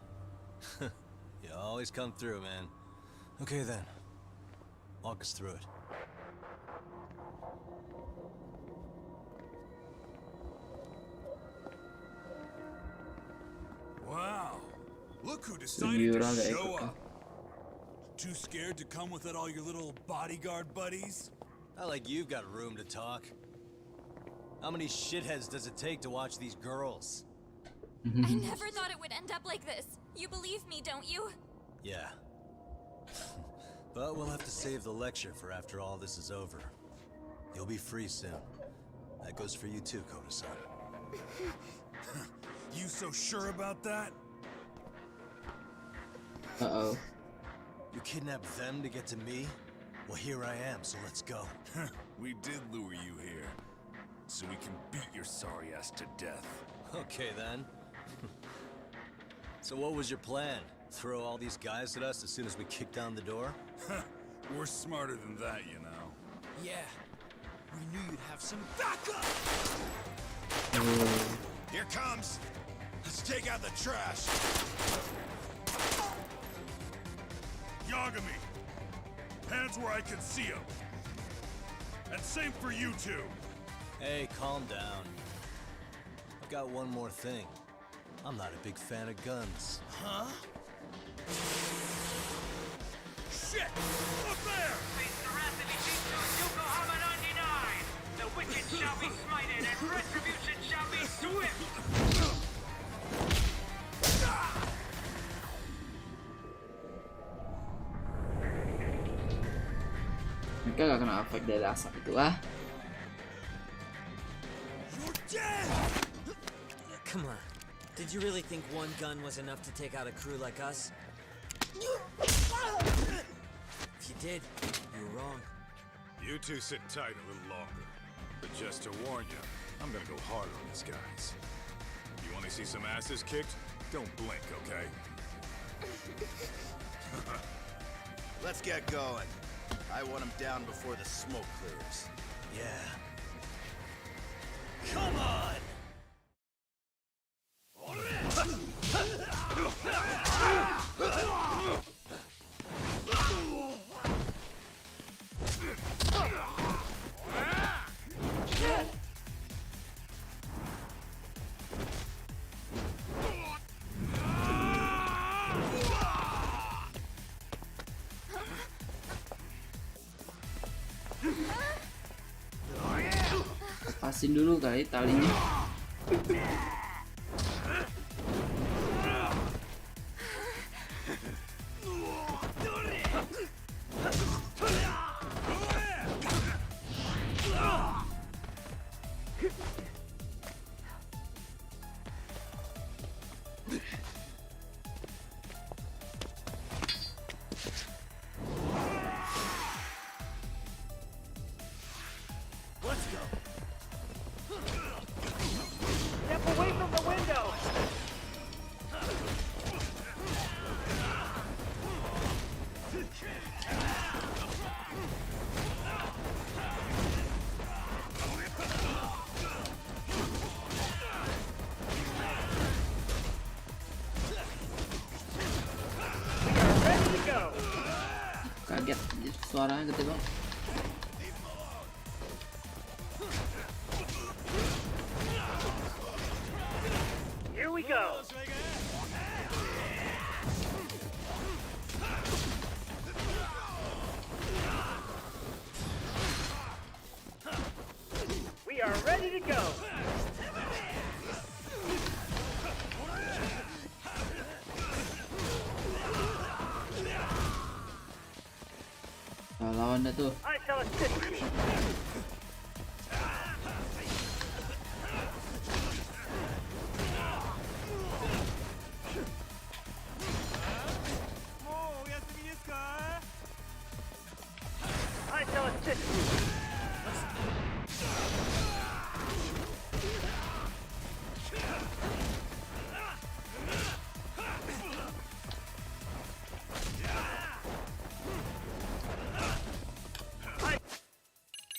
You always come through, man. Okay then. Walk us through it. Wow. Look who decided to show up. Too scared to come without all your little bodyguard buddies? Not like you've got room to talk. How many shitheads does it take to watch these girls? I never thought it would end up like this. You believe me, don't you? Yeah. But we'll have to save the lecture for after all this is over. You'll be free soon. That goes for you too, Koda-san. You so sure about that? Uh-oh. You kidnapped them to get to me? Well, here I am, so let's go. We did lure you here, so we can beat your sorry ass to death. Okay, then. So what was your plan? Throw all these guys at us as soon as we kick down the door? We're smarter than that, you know. Yeah. We knew you'd have some backup! Here comes! Let's take out the trash! Yagami! Hands where I can see them! And same for you two! Hey, calm down. I've got one more thing. I'm not a big fan of guns. Huh? Shit! Up there! The wicked shall be smited and retribution shall be swift! Mereka gak kena efek dari asap itu ah. Come on. Did you really think one gun was enough to take out a crew like us? If you did, you were wrong. You two sit tight a little longer. But just to warn you, I'm gonna go hard on these guys. You wanna see some asses kicked? Don't blink, okay? Let's get going. I want him down before the smoke clears. Yeah. Come on! lepasin dulu kali talinya. Kaget, suaranya gede banget. Here we go. We are ready to go. Lawannya tuh. I shall assist you. I shall assist you.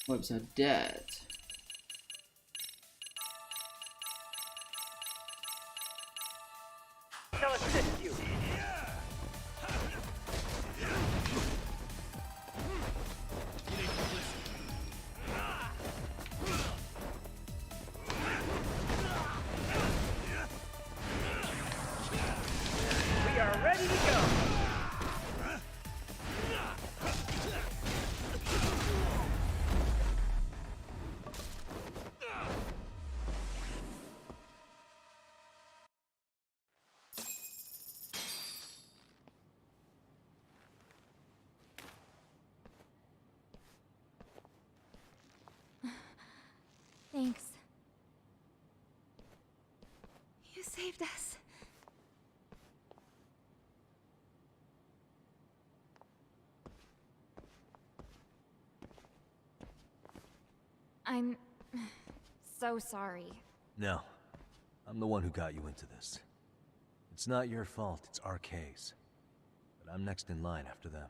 Oh, bisa dead. Shall assist you. We are ready to go. Thanks. You saved us. I'm so sorry. No. I'm the one who got you into this. It's not your fault, it's RK's. But I'm next in line after them.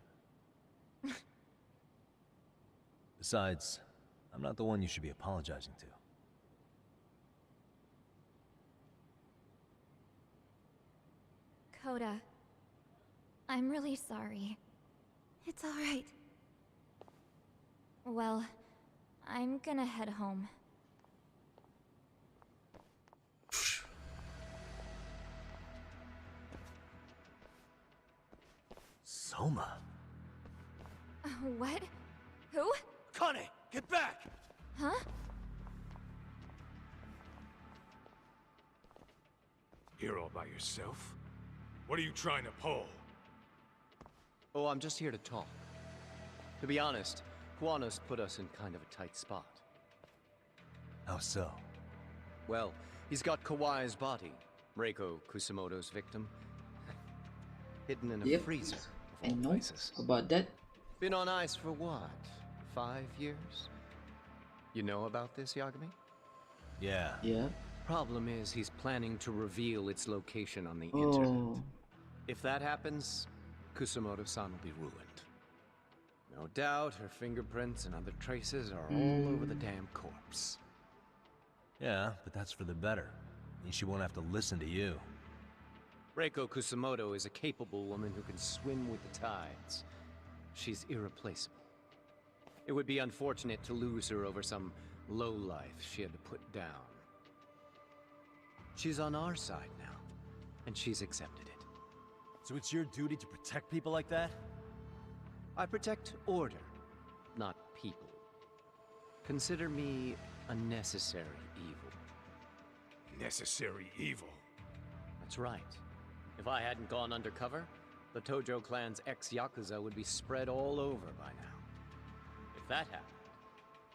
Besides, I'm not the one you should be apologizing to. Coda, I'm really sorry. It's all right. Well, I'm gonna head home. Soma? What? Who? Kane, get back! Huh? Here all by yourself? What are you trying to pull? Oh, I'm just here to talk. To be honest, Juanos put us in kind of a tight spot. How so? Well, he's got Kawai's body, Reiko Kusamoto's victim, hidden in a freezer of all places. About that? Been on ice for what? 5 years? You know about this, Yagami? Yeah. Yeah. Problem is, he's planning to reveal its location on the internet. If that happens, Kusamoto-san will be ruined. No doubt her fingerprints and other traces are all over the damn corpse. Yeah, but that's for the better. Means she won't have to listen to you. Reiko Kusamoto is a capable woman who can swim with the tides. She's irreplaceable. It would be unfortunate to lose her over some lowlife she had to put down. She's on our side now, and she's accepted it. So it's your duty to protect people like that? I protect order, not people. Consider me a necessary evil. Necessary evil? That's right. If I hadn't gone undercover, the Tojo clan's ex-Yakuza would be spread all over by now. If that happened,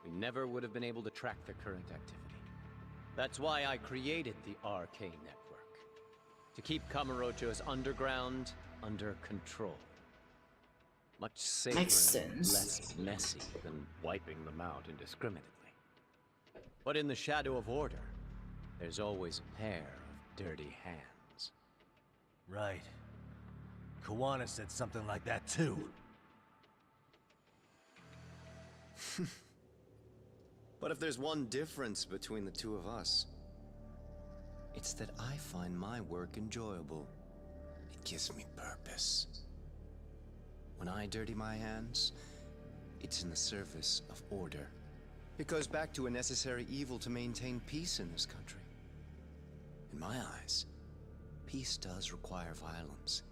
we never would have been able to track their current activity. That's why I created the RK network. To keep Kamurocho's underground under control. Much safer and less messy than wiping them out indiscriminately. But in the shadow of order, there's always a pair of dirty hands. Right. Kawana said something like that too. But if there's one difference between the two of us, it's that I find my work enjoyable. It gives me purpose. When I dirty my hands, it's in the service of order. It goes back to a necessary evil to maintain peace in this country. In my eyes, peace does require violence.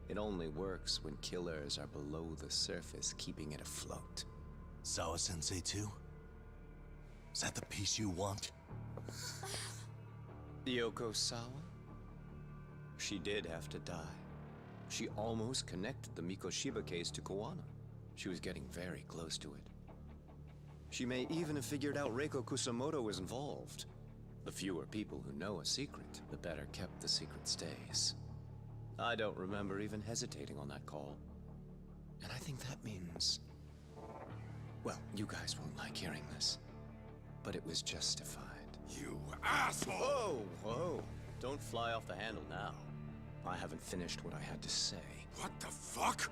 It only works when killers are below the surface, keeping it afloat. Sawa-sensei too? Is that the peace you want? Yoko Sawa? She did have to die. She almost connected the Mikoshiba case to Kawana. She was getting very close to it. She may even have figured out Reiko Kusamoto was involved. The fewer people who know a secret, the better kept the secret stays. I don't remember even hesitating on that call. And I think that means... well, you guys won't like hearing this, but it was justified. You asshole! Whoa, whoa. Don't fly off the handle now. I haven't finished what I had to say. What the fuck?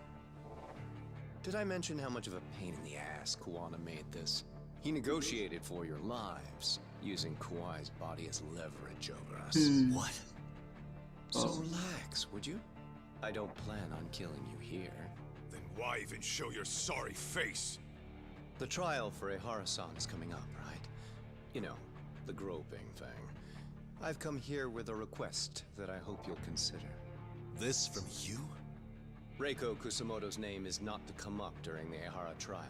Did I mention how much of a pain in the ass Kawana made this? He negotiated for your lives, using Kawai's body as leverage over us. What? So relax, would you? I don't plan on killing you here. Then why even show your sorry face? The trial for Ehara-san is coming up, right? You know, the groping thing. I've come here with a request that I hope you'll consider. This from you? Reiko Kusamoto's name is not to come up during the Ehara trial.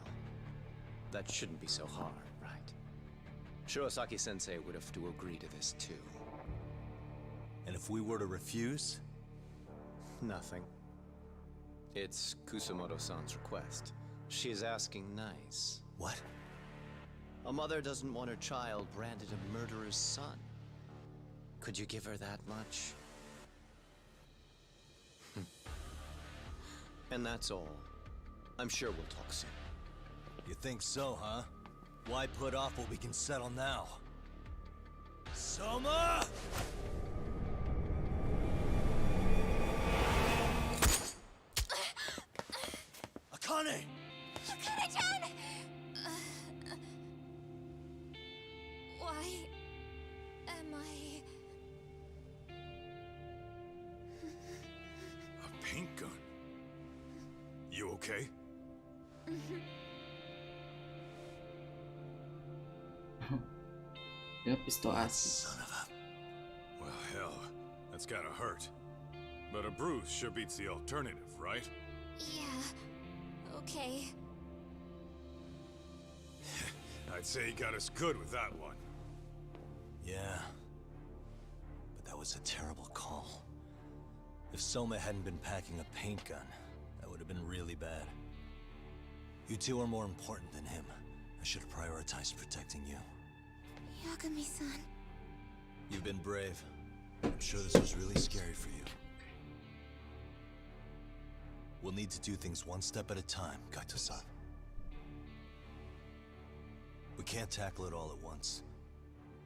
That shouldn't be so hard, right? Shirosaki-sensei would have to agree to this too. And if we were to refuse? Nothing. It's Kusamoto-san's request. She is asking nice. What? A mother doesn't want her child branded a murderer's son. Could you give her that much? And that's all. I'm sure we'll talk soon. You think so, huh? Why put off what we can settle now? Soma! Akane! Akane-chan! Why am I... A paint gun? You okay? Dia pistol asli. Son of a... Well, hell, that's gotta hurt. But a bruise sure beats the alternative, right? Yeah. Okay. I'd say he got us good with that one. Yeah. But that was a terrible call. If Soma hadn't been packing a paint gun, that would have been really bad. You two are more important than him. I should have prioritized protecting you. Yagami-san. You've been brave. I'm sure this was really scary for you. We'll need to do things one step at a time, Kaito-san. We can't tackle it all at once.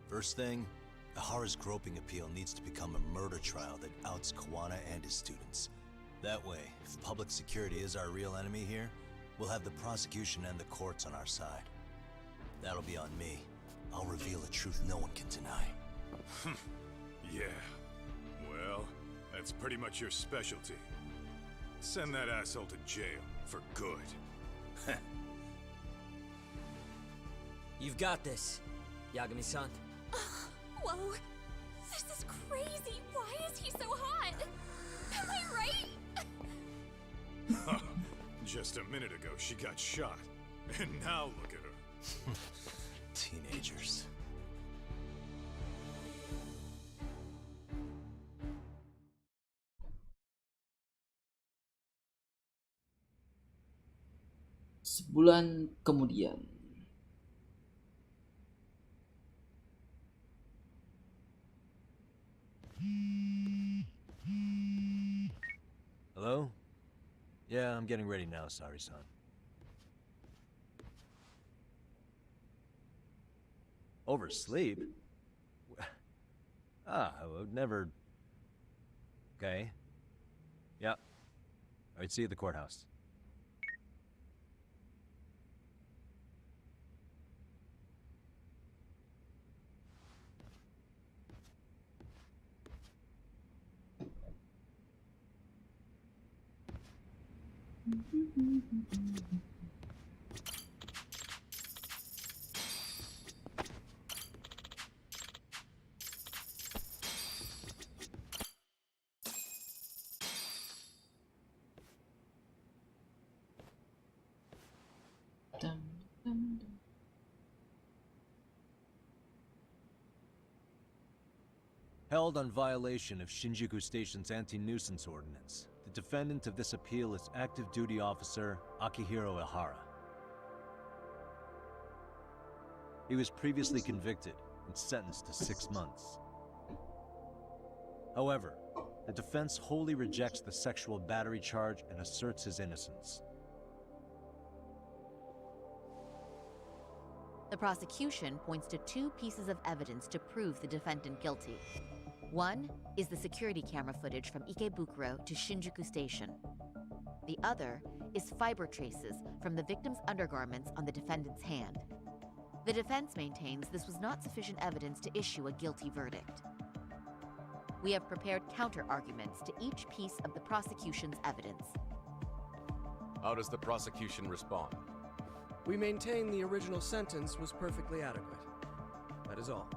First thing, Ehara's groping appeal needs to become a murder trial that outs Kawana and his students. That way, if public security is our real enemy here, we'll have the prosecution and the courts on our side. That'll be on me. I'll reveal a truth no one can deny. Yeah. Well, that's pretty much your specialty. Send that asshole to jail for good. You've got this, Yagami-san. Whoa. This is crazy. Why is he so hot? Am I right? Just a minute ago, she got shot. And now look at her. Teenagers. Sebulan kemudian. Hello? Yeah, I'm getting ready now, Sari-san. Oversleep? I would never... Okay. Yeah. Alright, see you at the courthouse. Held on violation of Shinjuku Station's anti-nuisance ordinance, the defendant of this appeal is active duty officer Akihiro Ihara. He was previously convicted and sentenced to 6 months. However, the defense wholly rejects the sexual battery charge and asserts his innocence. The prosecution points to 2 pieces of evidence to prove the defendant guilty. One is the security camera footage from Ikebukuro to Shinjuku Station. The other is fiber traces from the victim's undergarments on the defendant's hand. The defense maintains this was not sufficient evidence to issue a guilty verdict. We have prepared counter-arguments to each piece of the prosecution's evidence. How does the prosecution respond? We maintain the original sentence was perfectly adequate. That is all.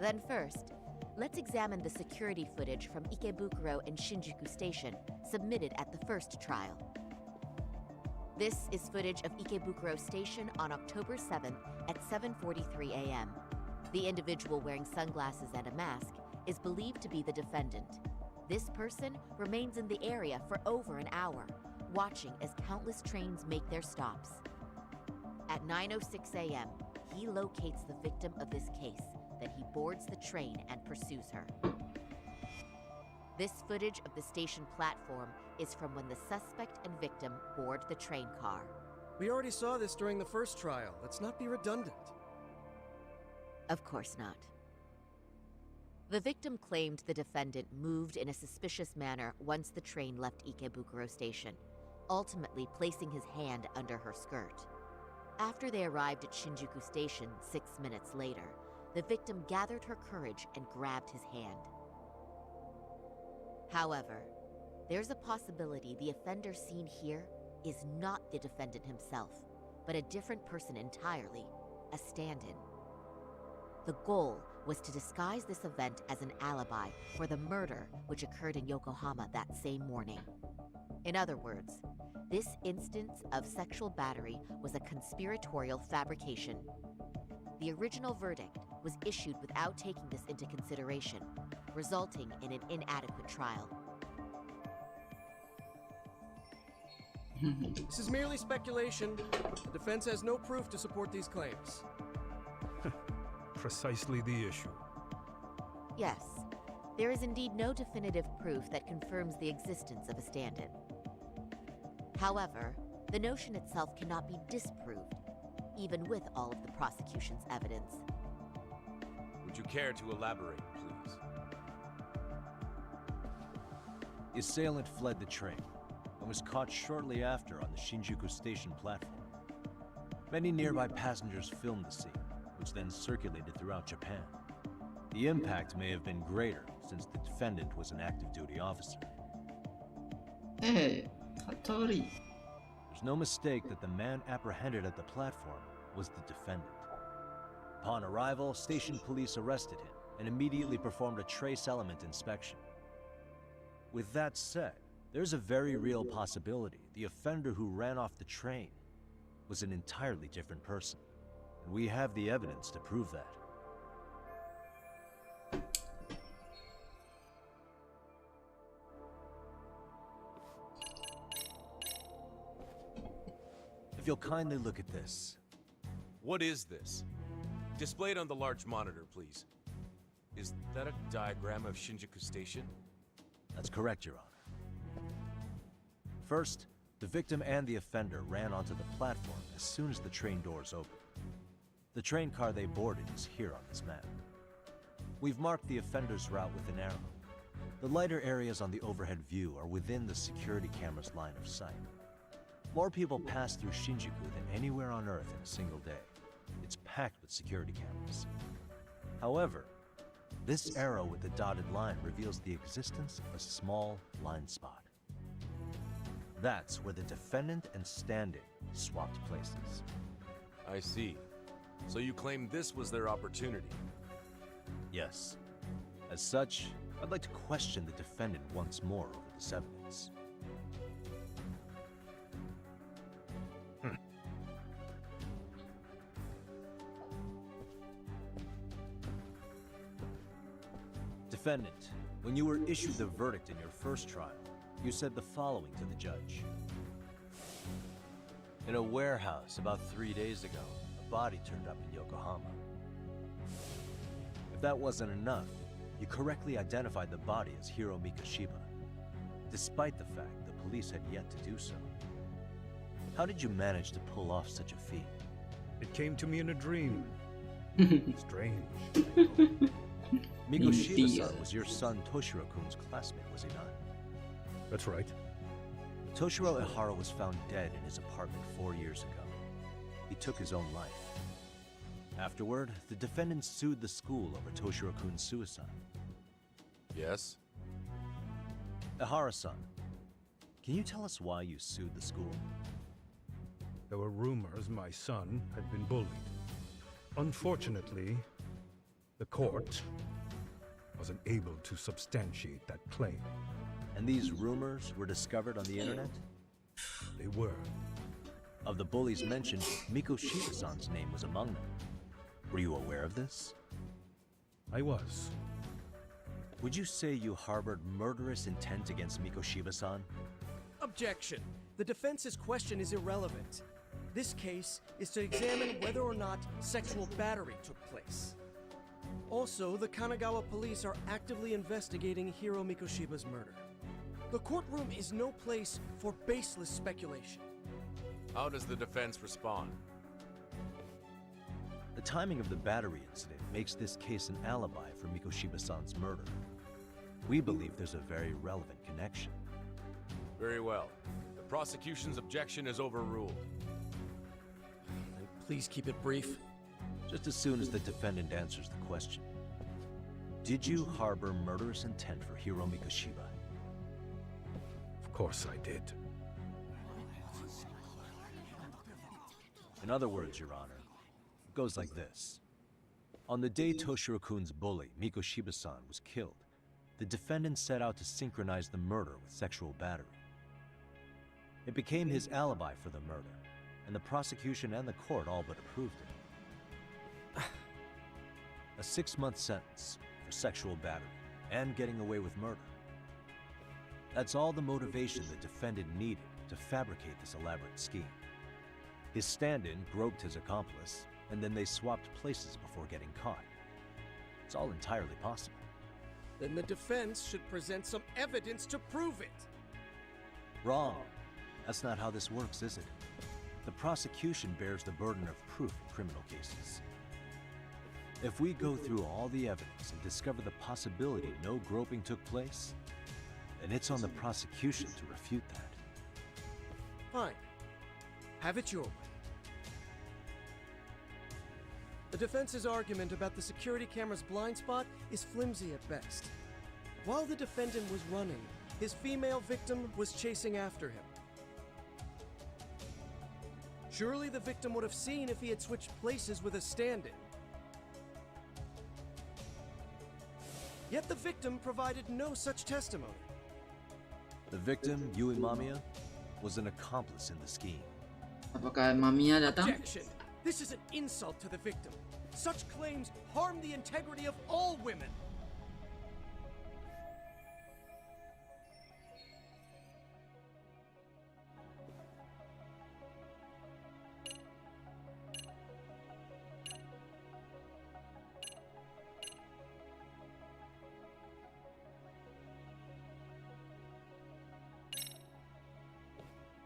Then first, let's examine the security footage from Ikebukuro and Shinjuku Station submitted at the first trial. This is footage of Ikebukuro Station on October 7th at 7:43 a.m. The individual wearing sunglasses and a mask is believed to be the defendant. This person remains in the area for over an hour, watching as countless trains make their stops. At 9:06 a.m., he locates the victim of this case, then he boards the train and pursues her. This footage of the station platform is from when the suspect and victim board the train car. We already saw this during the first trial. Let's not be redundant. Of course not. The victim claimed the defendant moved in a suspicious manner once the train left Ikebukuro Station, ultimately placing his hand under her skirt. After they arrived at Shinjuku Station 6 minutes later, the victim gathered her courage and grabbed his hand. However, there's a possibility the offender seen here is not the defendant himself, but a different person entirely, a stand-in. The goal was to disguise this event as an alibi for the murder which occurred in Yokohama that same morning. In other words, this instance of sexual battery was a conspiratorial fabrication. The original verdict was issued without taking this into consideration, resulting in an inadequate trial. This is merely speculation. The defense has no proof to support these claims. Precisely the issue. Yes, there is indeed no definitive proof that confirms the existence of a stand-in. However, the notion itself cannot be disproved, even with all of the prosecution's evidence. Would you care to elaborate, please? The assailant fled the train and was caught shortly after on the Shinjuku Station platform. Many nearby passengers filmed the scene, which then circulated throughout Japan. The impact may have been greater since the defendant was an active duty officer. Hey, Hattori. There's no mistake that the man apprehended at the platform was the defendant. Upon arrival, station police arrested him and immediately performed a trace element inspection. With that said, there's a very real possibility the offender who ran off the train was an entirely different person. And we have the evidence to prove that. If you'll kindly look at this. What is this? Displayed on the large monitor, please. Is that a diagram of Shinjuku Station? That's correct, Your Honor. First, the victim and the offender ran onto the platform as soon as the train doors opened. The train car they boarded is here on this map. We've marked the offender's route with an arrow. The lighter areas on the overhead view are within the security camera's line of sight. More people pass through Shinjuku than anywhere on Earth in a single day. It's packed with security cameras. However, this arrow with the dotted line reveals the existence of a small blind spot. That's where the defendant and stand-in swapped places. I see. So you claim this was their opportunity? Yes. As such, I'd like to question the defendant once more over this evidence. Defendant, when you were issued the verdict in your first trial, you said the following to the judge. In a warehouse about 3 days ago, a body turned up in Yokohama. If that wasn't enough, you correctly identified the body as Hiro Mikoshiba, despite the fact the police had yet to do so. How did you manage to pull off such a feat? It came to me in a dream. Strange. Mikoshiba-san was your son Toshiro-kun's classmate, was he not? That's right. Toshiro Ihara was found dead in his apartment 4 years ago. He took his own life. Afterward, the defendant sued the school over Toshiro-kun's suicide. Yes? Ihara-san, can you tell us why you sued the school? There were rumors my son had been bullied. Unfortunately, the court wasn't able to substantiate that claim. And these rumors were discovered on the internet? They were. Of the bullies mentioned, Mikoshiba-san's name was among them. Were you aware of this? I was. Would you say you harbored murderous intent against Mikoshiba-san? Objection. The defense's question is irrelevant. This case is to examine whether or not sexual battery took place. Also, the Kanagawa police are actively investigating Hiro Mikoshiba's murder. The courtroom is no place for baseless speculation. How does the defense respond? The timing of the battery incident makes this case an alibi for Mikoshiba-san's murder. We believe there's a very relevant connection. Very well. The prosecution's objection is overruled. Then please keep it brief. Just as soon as the defendant answers the question. Did you harbor murderous intent for Hiro Mikoshiba? Of course I did. In other words, Your Honor, it goes like this. On the day Toshiro-kun's bully, Mikoshiba-san, was killed, the defendant set out to synchronize the murder with sexual battery. It became his alibi for the murder, and the prosecution and the court all but approved it. A 6-month sentence for sexual battery and getting away with murder. That's all the motivation the defendant needed to fabricate this elaborate scheme. His stand-in groped his accomplice, and then they swapped places before getting caught. It's all entirely possible. Then the defense should present some evidence to prove it. Wrong. That's not how this works, is it? The prosecution bears the burden of proof in criminal cases. If we go through all the evidence and discover the possibility no groping took place, then it's on the prosecution to refute that. Fine. Have it your way. The defense's argument about the security camera's blind spot is flimsy at best. While the defendant was running, his female victim was chasing after him. Surely the victim would have seen if he had switched places with a stand-in. Yet the victim provided no such testimony. The victim, Yui Mamiya, was an accomplice in the scheme. Apakah Mamiya datang? Objection! This is an insult to the victim. Such claims harm the integrity of all women.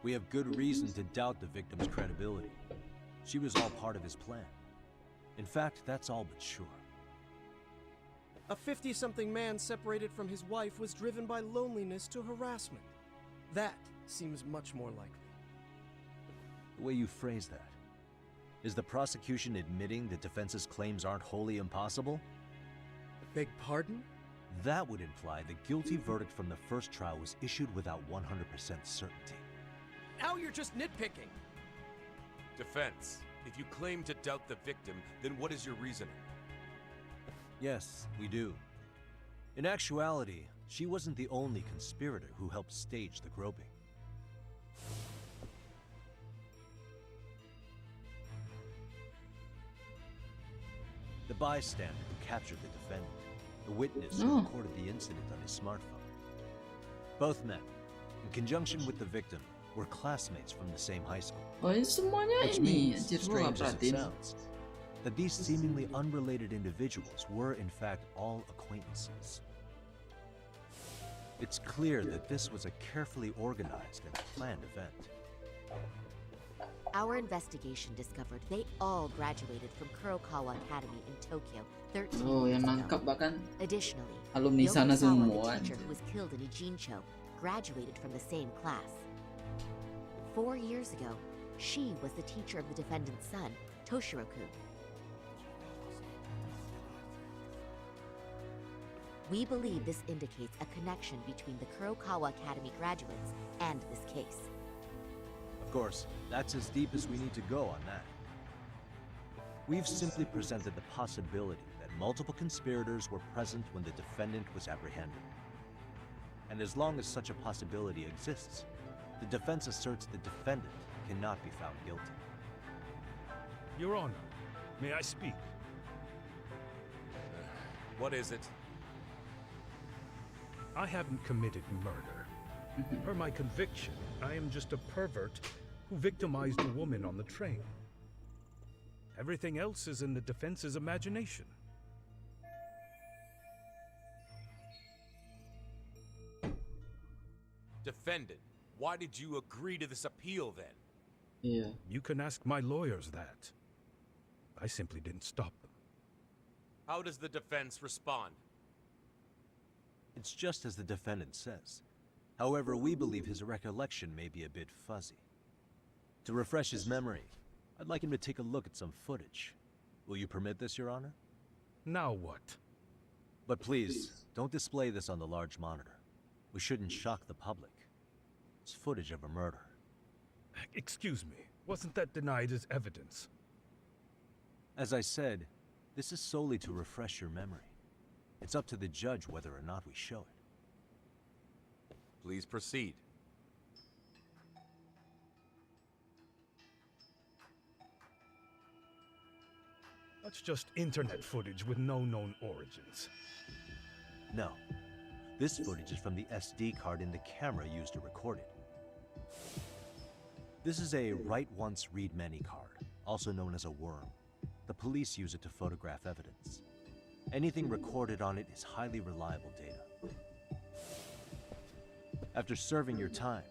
We have good reason to doubt the victim's credibility. She was all part of his plan. In fact, that's all but sure. A 50-something man separated from his wife was driven by loneliness to harassment. That seems much more likely. The way you phrase that. Is the prosecution admitting the defense's claims aren't wholly impossible? Beg pardon? That would imply the guilty verdict from the first trial was issued without 100% certainty. Now you're just nitpicking. Defense, if you claim to doubt the victim, then what is your reasoning? Yes, we do. In actuality, she wasn't the only conspirator who helped stage the groping. The bystander who captured the defendant, the witness who recorded the incident on his smartphone. Both men, in conjunction with the victim, were classmates from the same high school. Oh, ini semuanya Which ini, means, anjir, gua strange nggak as it perhatiin. sounds, that these seemingly unrelated individuals were in fact all acquaintances. It's clear that this was a carefully organized and planned event. Our investigation discovered they all graduated from Kurokawa Academy in Tokyo 13 Oh, years yang ago. nangkap bahkan Additionally, alumni sana Yokosawa, semua. the teacher who was killed in Ijincho, graduated from the same class. 4 years ago, she was the teacher of the defendant's son, Toshiro-kun. We believe this indicates a connection between the Kurokawa Academy graduates and this case. Of course, that's as deep as we need to go on that. We've simply presented the possibility that multiple conspirators were present when the defendant was apprehended. And as long as such a possibility exists, the defense asserts the defendant cannot be found guilty. Your Honor, may I speak? What is it? I haven't committed murder. Per my conviction, I am just a pervert who victimized a woman on the train. Everything else is in the defense's imagination. Defendant, why did you agree to this appeal then? Yeah. You can ask my lawyers that. I simply didn't stop them. How does the defense respond? It's just as the defendant says. However, we believe his recollection may be a bit fuzzy. To refresh his memory, I'd like him to take a look at some footage. Will you permit this, Your Honor? Now what? But please, don't display this on the large monitor. We shouldn't shock the public. It's footage of a murder. Excuse me, wasn't that denied as evidence? As I said, this is solely to refresh your memory. It's up to the judge whether or not we show it. Please proceed. That's just internet footage with no known origins. No. This footage is from the SD card in the camera used to record it. This is a write once, read many card, also known as a worm. The police use it to photograph evidence. Anything recorded on it is highly reliable data. After serving your time,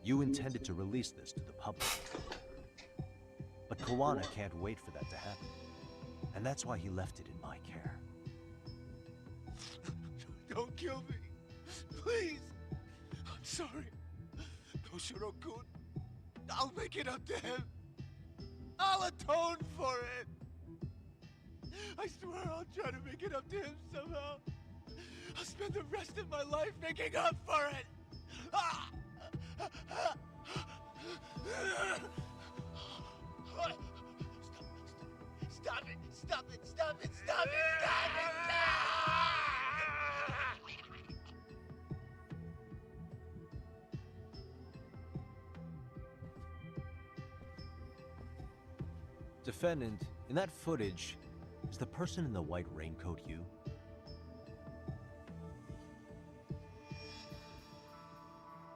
you intended to release this to the public. But Kawana can't wait for that to happen. And that's why he left it in my care. Don't kill me. Please. I'm sorry. Toshiro-kun. I'll make it up to him. I'll atone for it. I swear I'll try to make it up to him somehow. I'll spend the rest of my life making up for it. Ah! Stop it! Stop it! Stop it! Stop it! Stop it! Defendant, in that footage, is the person in the white raincoat you?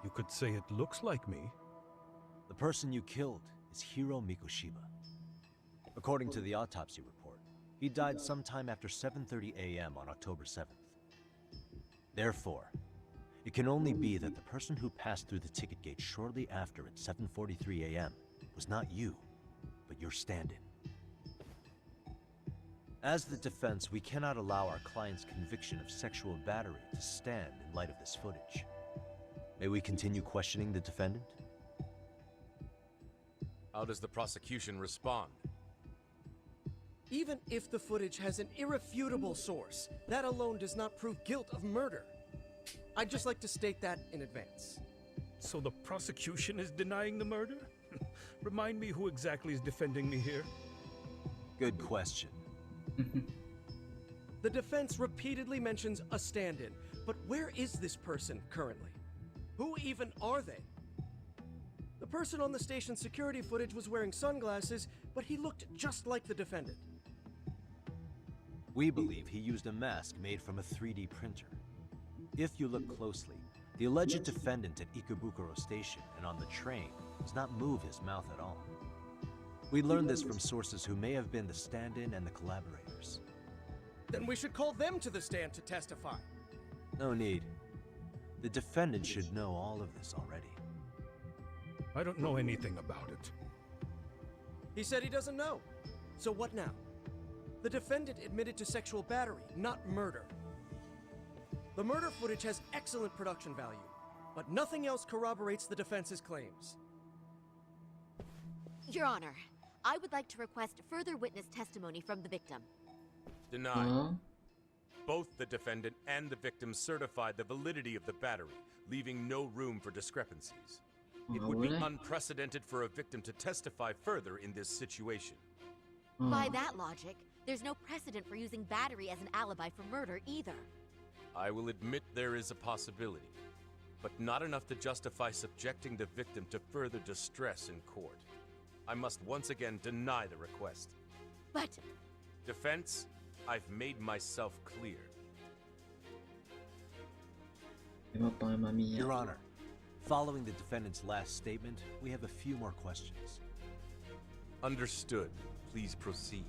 You could say it looks like me. The person you killed is Hiro Mikoshiba. According to the autopsy report, he died sometime after 7:30 a.m. on October 7th. Therefore, It can only be that the person who passed through the ticket gate shortly after at 7:43 a.m. was not you, but your stand-in. As the defense, we cannot allow our client's conviction of sexual battery to stand in light of this footage. May we continue questioning the defendant? How does the prosecution respond? Even if the footage has an irrefutable source, that alone does not prove guilt of murder. I'd just like to state that in advance. So the prosecution is denying the murder? Remind me who exactly is defending me here. Good question. The defense repeatedly mentions a stand-in, but where is this person currently? Who even are they? The person on the station security footage was wearing sunglasses, but he looked just like the defendant. We believe he used a mask made from a 3D printer. If you look closely, the alleged defendant at Ikebukuro Station and on the train does not move his mouth at all. We learned this from sources who may have been the stand-in and the collaborators. Then we should call them to the stand to testify. No need. The defendant should know all of this already. I don't know anything about it. He said he doesn't know. So what now? The defendant admitted to sexual battery, not murder. The murder footage has excellent production value, but nothing else corroborates the defense's claims. Your Honor, I would like to request further witness testimony from the victim. Denied. Both the defendant and the victim certified the validity of the battery, leaving no room for discrepancies. It would be unprecedented for a victim to testify further in this situation. By that logic, there's no precedent for using battery as an alibi for murder either. I will admit there is a possibility, but not enough to justify subjecting the victim to further distress in court. I must once again deny the request. But... Defense, I've made myself clear. Your Honor, following the defendant's last statement, we have a few more questions. Understood. Please proceed.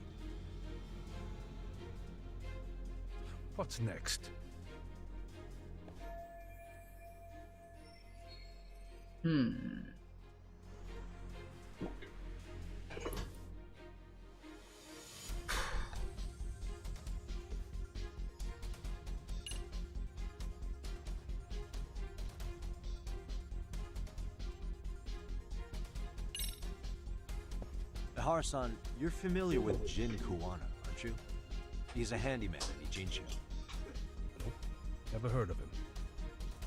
What's next? Ihara-san, you're familiar with Jin Kuwana, aren't you? He's a handyman in Ijincho. Never heard of him.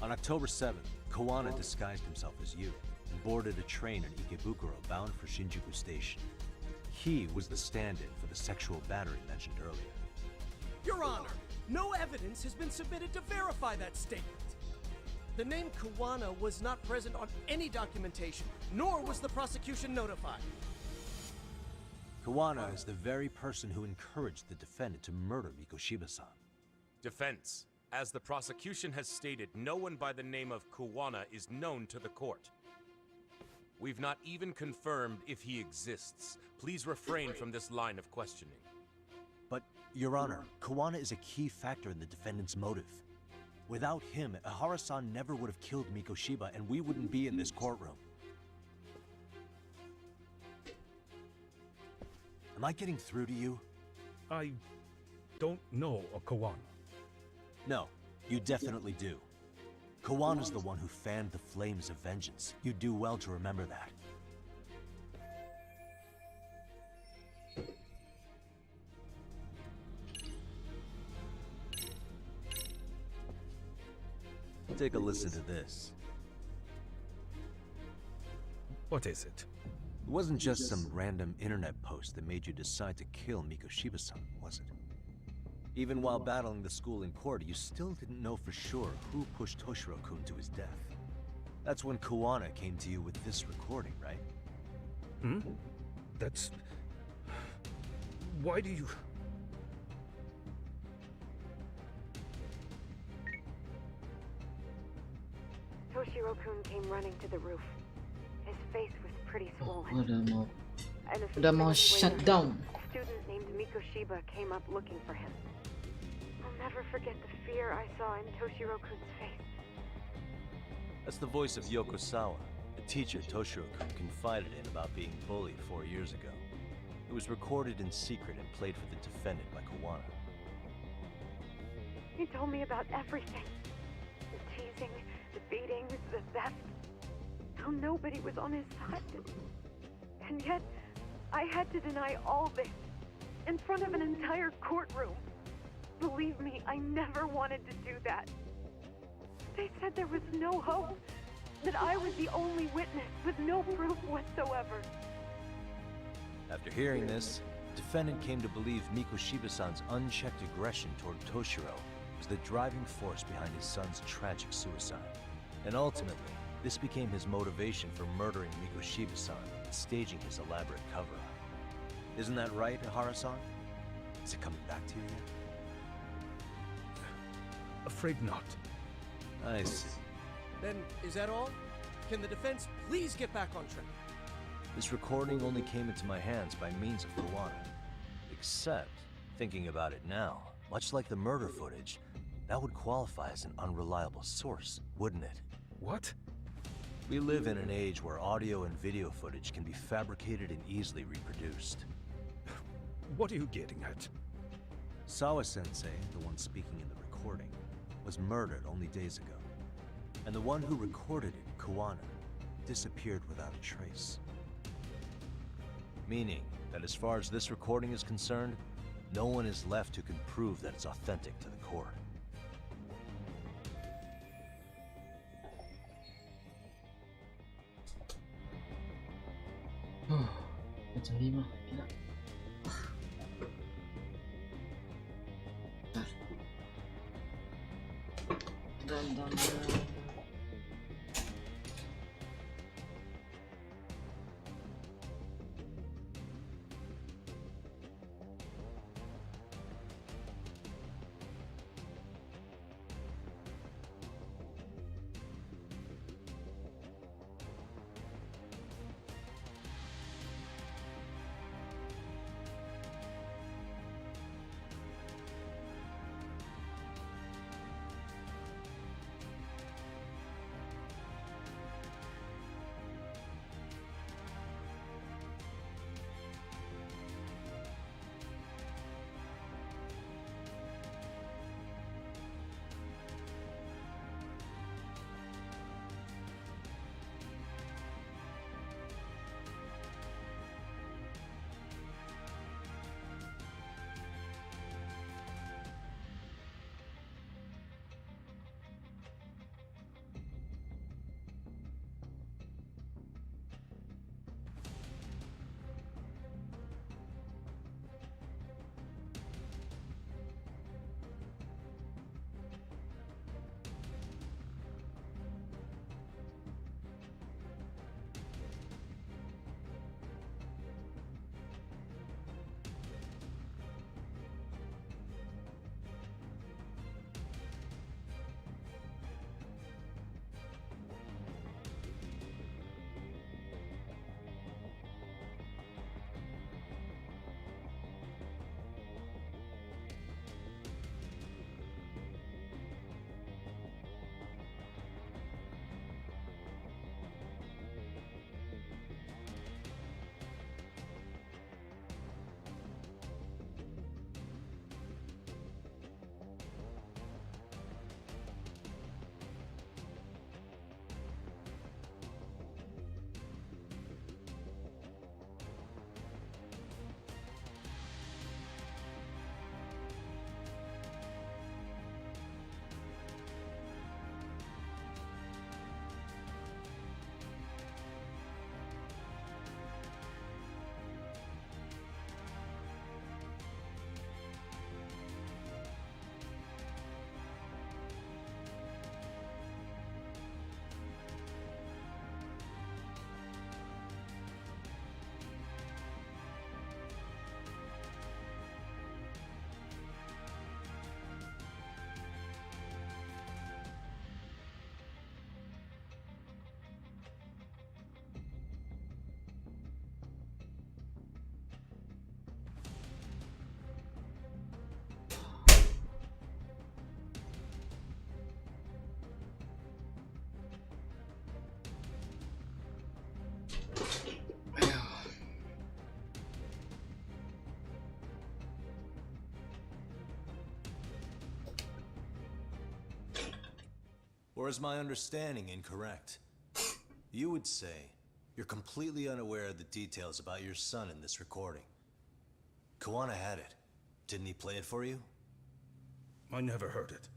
On October 7th, Kuwana disguised himself as you and boarded a train in Ikebukuro bound for Shinjuku Station. He was the stand-in for the sexual battery mentioned earlier. Your Honor, no evidence has been submitted to verify that statement. The name Kuwana was not present on any documentation, nor was the prosecution notified. Kuwana is the very person who encouraged the defendant to murder Mikoshiba-san. Defense, as the prosecution has stated, no one by the name of Kuwana is known to the court. We've not even confirmed if he exists. Please refrain from this line of questioning. But, Your Honor, Kuwana is a key factor in the defendant's motive. Without him, Ihara-san never would have killed Mikoshiba and we wouldn't be in this courtroom. Am I getting through to you? I don't know a Kuwana. No, you definitely do. Kawana's the one who fanned the flames of vengeance. You do well to remember that. Take a listen to this. What is it? It wasn't just some random internet post that made you decide to kill Mikoshiba-san, was it? Even while battling the school in court, you still didn't know for sure who pushed Toshiro-kun to his death. That's when Kuwana came to you with this recording, right? That's... Why do you... Toshiro-kun came running to the roof. His face was pretty swollen. Udah mau shut down. A student named Mikoshiba came up looking for him. I'll never forget the fear I saw in Toshiro-kun's face. That's the voice of Yokosawa, the teacher Toshiro-kun confided in about being bullied 4 years ago. It was recorded in secret and played for the defendant by Kawana. He told me about everything. The teasing, the beatings, the theft. How nobody was on his side. And yet, I had to deny all this in front of an entire courtroom. Believe me, I never wanted to do that. They said there was no hope, that I was the only witness with no proof whatsoever. After hearing this, the defendant came to believe Mikoshiba-san's unchecked aggression toward Toshiro was the driving force behind his son's tragic suicide. And ultimately, this became his motivation for murdering Mikoshiba-san and staging his elaborate cover-up. Isn't that right, Ihara-san? Is it coming back to you yet? Afraid not. I see. Then, is that all? Can the defense please get back on track? This recording only came into my hands by means of Kawana. Except, thinking about it now, much like the murder footage, that would qualify as an unreliable source, wouldn't it? What? We live in an age where audio and video footage can be fabricated and easily reproduced. What are you getting at? Sawa-sensei, the one speaking in the recording, was murdered only days ago. And the one who recorded it, Kawana, disappeared without a trace. Meaning that as far as this recording is concerned, no one is left who can prove that it's authentic to the court. Jam 5, gila. Dan. Or is my understanding incorrect? You would say you're completely unaware of the details about your son in this recording. Kawana had it. Didn't he play it for you? I never heard it.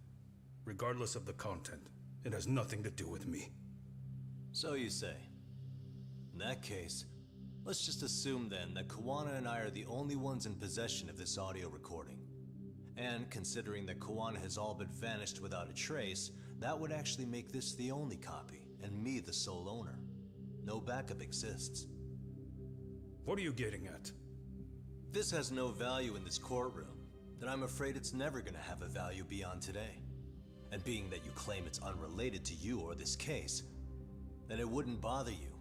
Regardless of the content, it has nothing to do with me. So you say. In that case, let's just assume then that Kawana and I are the only ones in possession of this audio recording. And considering that Kawana has all but vanished without a trace, that would actually make this the only copy, and me the sole owner. No backup exists. What are you getting at? This has no value in this courtroom, then I'm afraid it's never gonna have a value beyond today. And being that you claim it's unrelated to you or this case, then it wouldn't bother you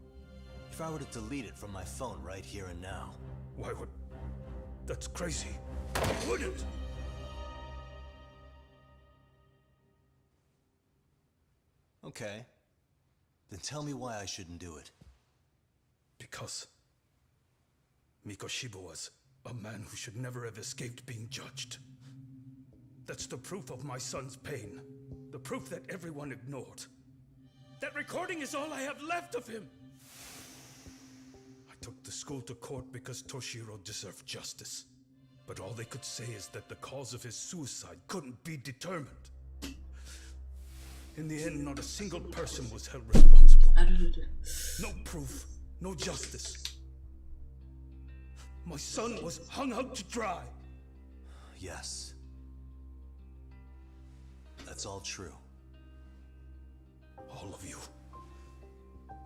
if I were to delete it from my phone right here and now. Why would... That's crazy. I wouldn't! Okay. Then tell me why I shouldn't do it. Because Mikoshiba was a man who should never have escaped being judged. That's the proof of my son's pain. The proof that everyone ignored. That recording is all I have left of him! I took the school to court because Toshiro deserved justice. But all they could say is that the cause of his suicide couldn't be determined. In the end, not a single person was held responsible. No proof, no justice. My son was hung out to dry. Yes. That's all true. All of you.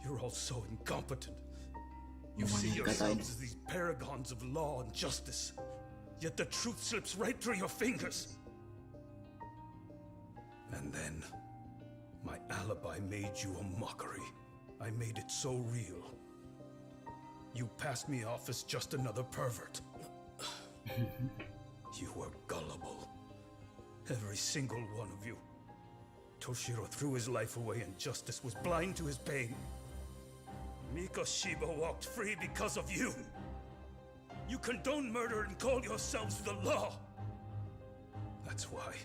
You're all so incompetent. You see yourselves as these paragons of law and justice. Yet the truth slips right through your fingers. And then, my alibi made you a mockery. I made it so real. You passed me off as just another pervert. You were gullible. Every single one of you. Toshiro threw his life away and justice was blind to his pain. Mikoshiba walked free because of you. You condone murder and call yourselves the law. That's why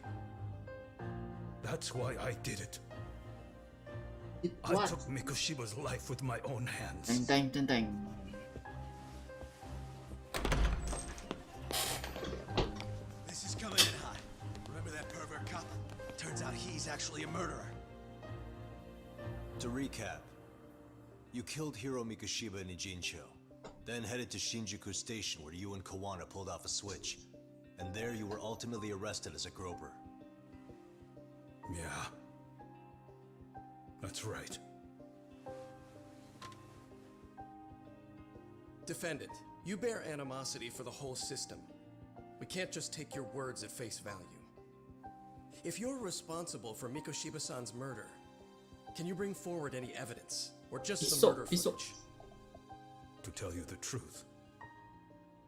I did it. I took Mikoshiba's life with my own hands. This is coming in hot. Remember that pervert cop? Turns out he's actually a murderer. To recap, you killed Hiro Mikoshiba in Ijincho, then headed to Shinjuku Station where you and Kawana pulled off a switch. And there you were ultimately arrested as a groper. Yeah. That's right. Defendant, you bear animosity for the whole system. We can't just take your words at face value. If you're responsible for Mikoshiba-san's murder, can you bring forward any evidence? Or just the murder footage? To tell you the truth,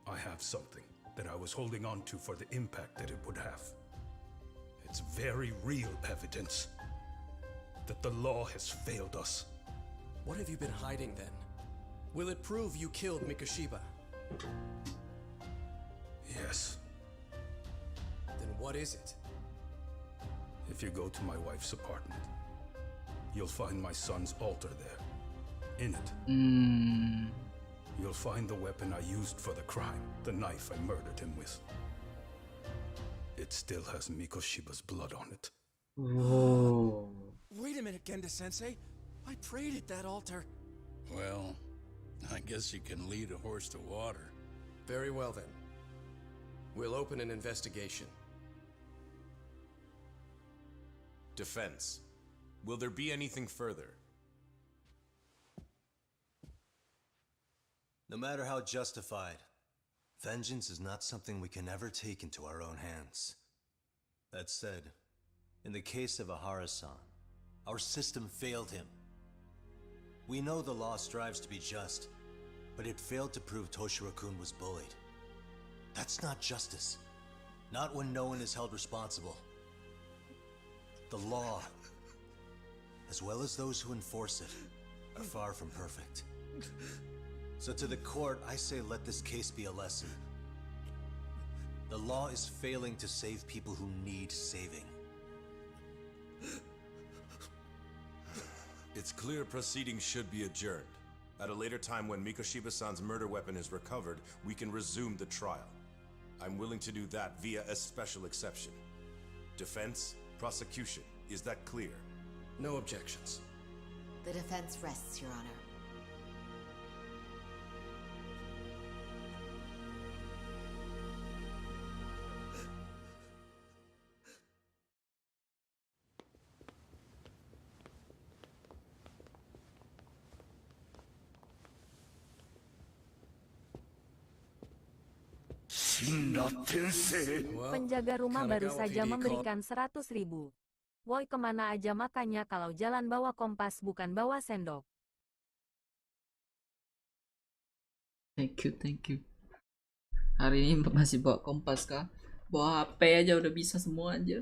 I have something that I was holding on to for the impact that it would have. It's very real evidence that the law has failed us. What have you been hiding then? Will it prove you killed Mikoshiba? Yes. Then what is it? If you go to my wife's apartment, you'll find my son's altar there. In it. You'll find the weapon I used for the crime, the knife I murdered him with. It still has Mikoshiba's blood on it. Whoa. Wait a minute, Genda-sensei. I prayed at that altar. Well, I guess you can lead a horse to water. Very well then. We'll open an investigation. Defense. Will there be anything further? No matter how justified, vengeance is not something we can ever take into our own hands. That said, in the case of Ahara-san, our system failed him. We know the law strives to be just, but it failed to prove Toshiro-kun was bullied. That's not justice. Not when no one is held responsible. The law, as well as those who enforce it, are far from perfect. So to the court, I say let this case be a lesson. The law is failing to save people who need saving. It's clear proceedings should be adjourned. At a later time when Mikoshiba-san's murder weapon is recovered, we can resume the trial. I'm willing to do that via a special exception. Defense, prosecution, is that clear? No objections. The defense rests, Your Honor. Penjaga rumah baru saja memberikan 100.000. Woi, kemana aja makanya kalau jalan bawa kompas bukan bawa sendok. Thank you. Hari ini masih bawa kompas kah? Bawa HP aja udah bisa semua aja.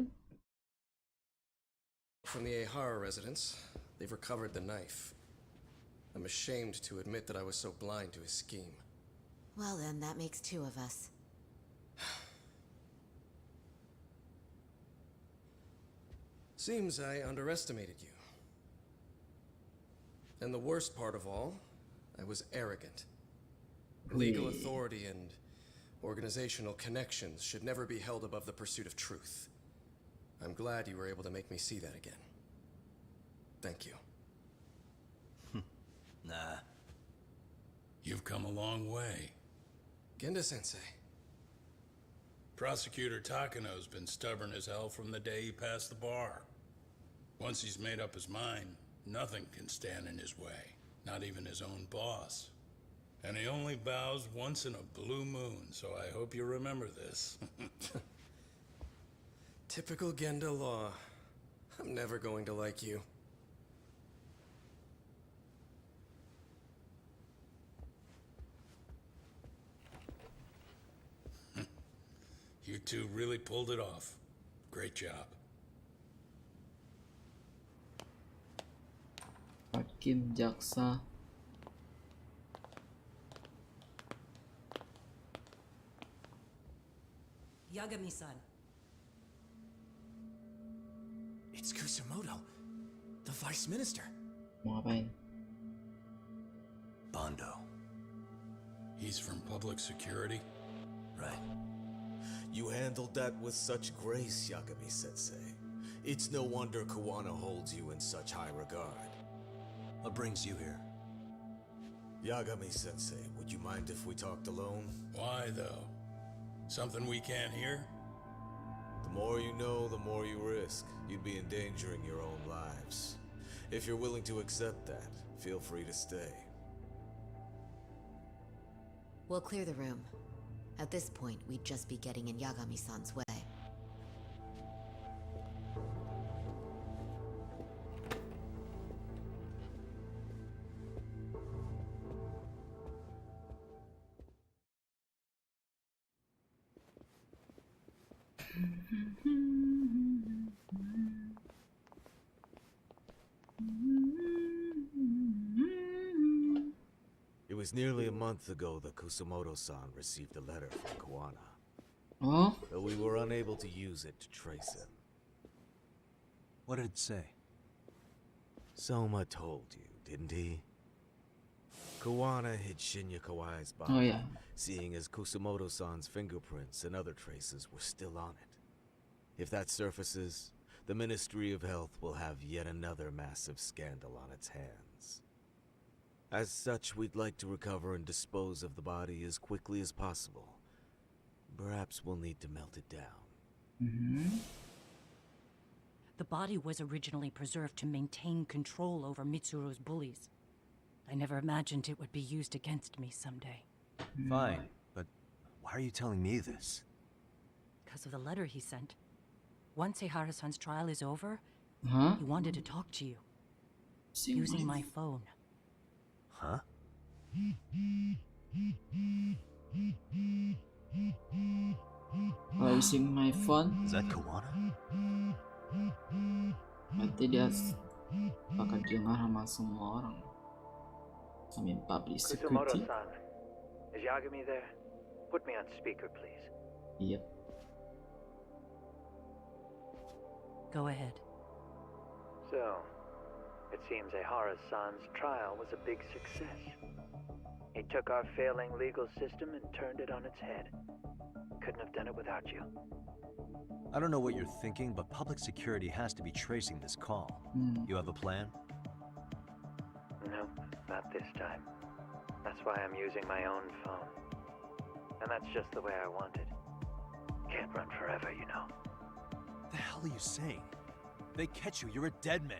From the Ehara residence, they've recovered the knife. I'm ashamed to admit that I was so blind to his scheme. Well then, that makes 2 of us. Seems I underestimated you. And the worst part of all, I was arrogant. Legal authority and organizational connections should never be held above the pursuit of truth. I'm glad you were able to make me see that again. Thank you. Nah. You've come a long way. Genda-sensei. Prosecutor Takano's been stubborn as hell from the day he passed the bar. Once he's made up his mind, nothing can stand in his way, not even his own boss. And he only bows once in a blue moon, so I hope you remember this. Typical Genda law. I'm never going to like you. You two really pulled it off. Great job. Hakim jaksa. Yagami-san. It's Kusumoto, the vice minister. Mau ngapain? Bantu. He's from public security? Right. You handled that with such grace, Yagami-sensei. It's no wonder Kawana holds you in such high regard. What brings you here? Yagami-sensei, would you mind if we talked alone? Why, though? Something we can't hear? The more you know, the more you risk. You'd be endangering your own lives. If you're willing to accept that, feel free to stay. We'll clear the room. At this point, we'd just be getting in Yagami-san's way. It was nearly a month ago that Kusumoto-san received a letter from Kawana. Oh? Though we were unable to use it to trace him. What did it say? Soma told you, didn't he? Kawana hid Shinya Kawai's body, Oh, yeah. seeing as Kusumoto-san's fingerprints and other traces were still on it. If that surfaces, the Ministry of Health will have yet another massive scandal on its hands. As such, we'd like to recover and dispose of the body as quickly as possible. Perhaps we'll need to melt it down. The body was originally preserved to maintain control over Mitsuru's bullies. I never imagined it would be used against me someday. Fine, but why are you telling me this? Because of the letter he sent. Once Ehara-san's trial is over, Huh? he wanted to talk to you. See using what? my phone. Huh? Using my phone. Is that Kawana? Berarti dia bakal dengar sama semua orang. I mean public security. Kusumoto-san, is Yagami there? Put me on speaker, please. Yep. Go ahead. So, It seems Ehara-san's trial was a big success. He took our failing legal system and turned it on its head. Couldn't have done it without you. I don't know what you're thinking, but public security has to be tracing this call. You have a plan? No, not this time. That's why I'm using my own phone. And that's just the way I want it. Can't run forever, you know. The hell are you saying? They catch you, you're a dead man.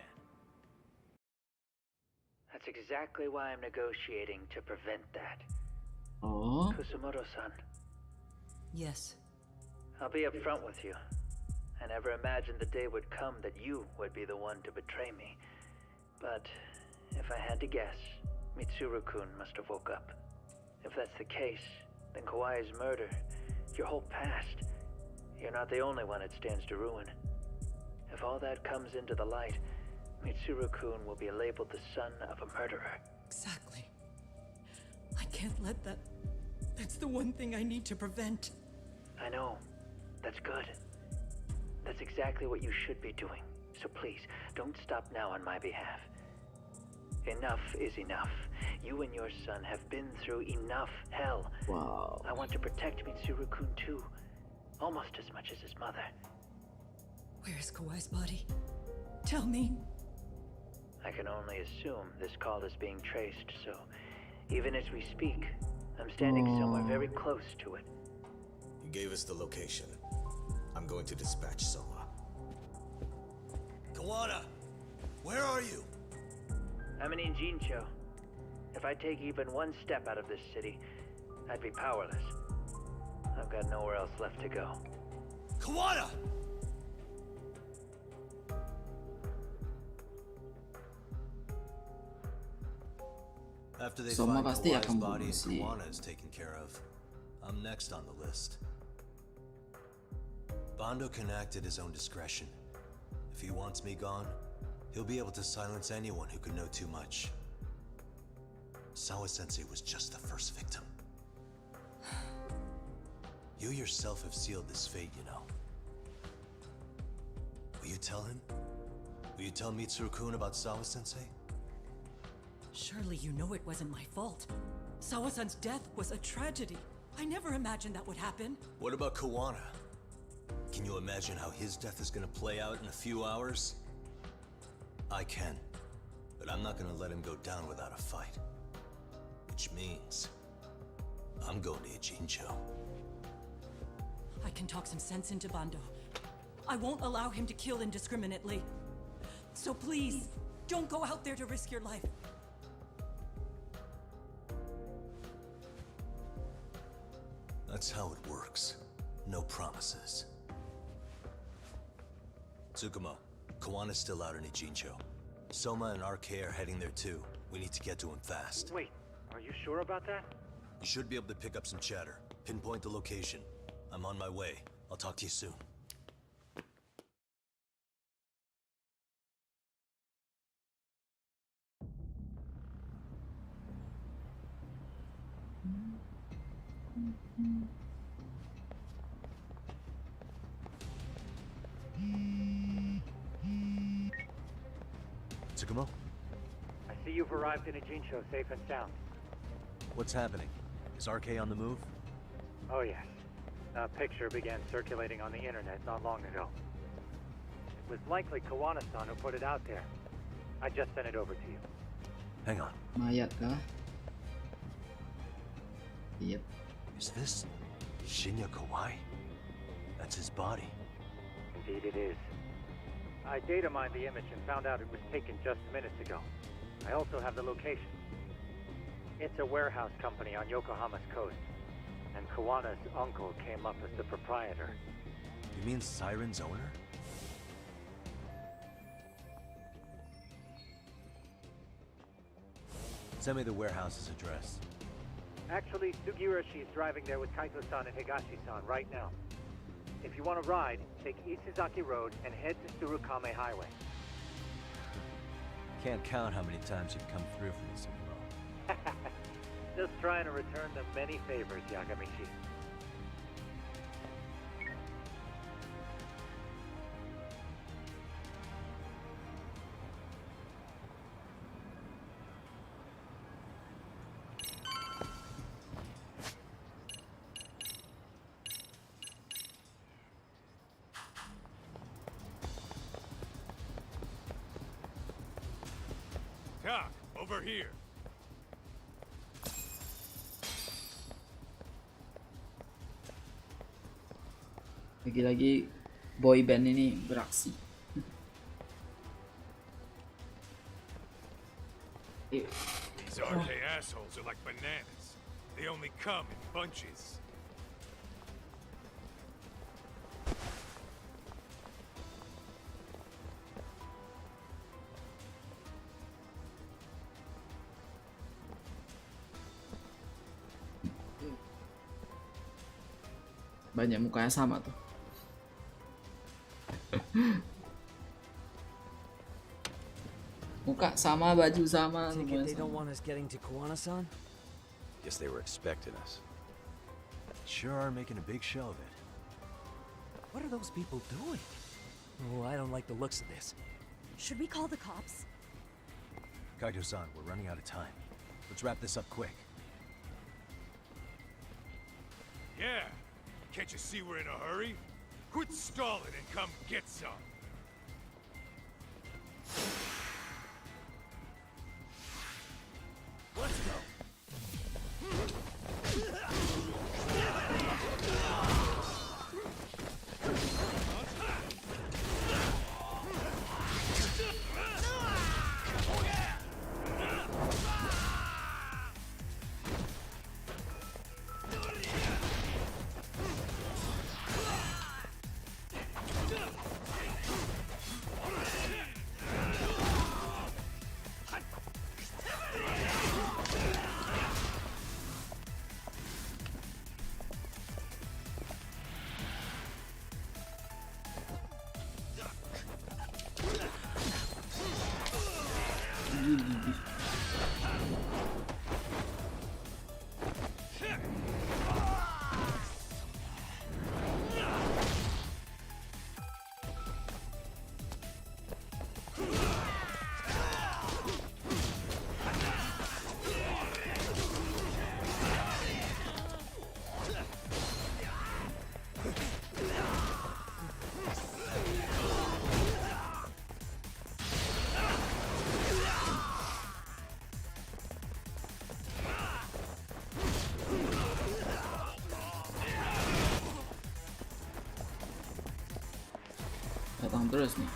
That's exactly why I'm negotiating to prevent that. Oh? Kusumoto-san. Yes. I'll be upfront with you. I never imagined the day would come that you would be the one to betray me. But if I had to guess, Mitsuru-kun must have woke up. If that's the case, then Kawai's murder, your whole past, you're not the only one it stands to ruin. If all that comes into the light, Mitsuru-kun will be labeled the son of a murderer. Exactly. I can't let that... That's the one thing I need to prevent. I know. That's good. That's exactly what you should be doing. So please, don't stop now on my behalf. Enough is enough. You and your son have been through enough hell. Wow. I want to protect Mitsuru-kun too. Almost as much as his mother. Where is Kawai's body? Tell me. I can only assume this call is being traced, so even as we speak, I'm standing somewhere very close to it. You gave us the location. I'm going to dispatch Soma. Kawana! Where are you? I'm in Injincho. If I take even one step out of this city, I'd be powerless. I've got nowhere else left to go. Kawana! After they Soma find pasti Kawai's akan body bunuh and si Kawana is taken care of, I'm next on the list. Bando can act at his own discretion. If he wants me gone, he'll be able to silence anyone who could know too much. Sawa-sensei was just the first victim. You yourself have sealed this fate, you know. Will you tell him? Will you tell Mitsuru-kun about Sawa-sensei? Surely you know it wasn't my fault. Sawa-san's death was a tragedy. I never imagined that would happen. What about Kawana? Can you imagine how his death is gonna play out in a few hours? I can, but I'm not gonna let him go down without a fight. Which means, I'm going to Ijincho. I can talk some sense into Bando. I won't allow him to kill indiscriminately. So please, don't go out there to risk your life. That's how it works. No promises. Tsukuma, Kawana's still out in Ijincho. Soma and RK are heading there too. We need to get to him fast. Wait, are you sure about that? You should be able to pick up some chatter. Pinpoint the location. I'm on my way. I'll talk to you soon. Tsukumo? I see you've arrived in Ijincho safe and sound. What's happening? Is RK on the move? Oh yes. A picture began circulating on the internet not long ago. It was likely Kawana-san who put it out there. I just sent it over to you. Hang on. Mayat kah? Yep. Is this Shinya Kawai? That's his body. Indeed it is. I data mined the image and found out it was taken just minutes ago. I also have the location. It's a warehouse company on Yokohama's coast. And Kawana's uncle came up as the proprietor. You mean Siren's owner? Send me the warehouse's address. Actually, Sugirashi is driving there with Kaito-san and Higashi-san right now. If you want to ride, take Isizaki Road and head to Tsurukame Highway. Can't count how many times you've come through for me, Tsukumo. Just trying to return them many favors, Yagamichi. Talk, over here. Lagi-lagi boy band ini beraksi. These RK assholes are like bananas. They only come in bunches. Banyak mukanya sama tuh. Muka sama, baju sama, semuanya They don't sama. want us getting to Koana-san? Guess they were expecting us. Sure are making a big show of it. What are those people doing? Oh, I don't like the looks of this. Should we call the cops? Kaito-san, we're running out of time. Let's wrap this up quick. Yeah. Can't you see we're in a hurry? Quit stalling and come get some. Let's go. Datang terus nih.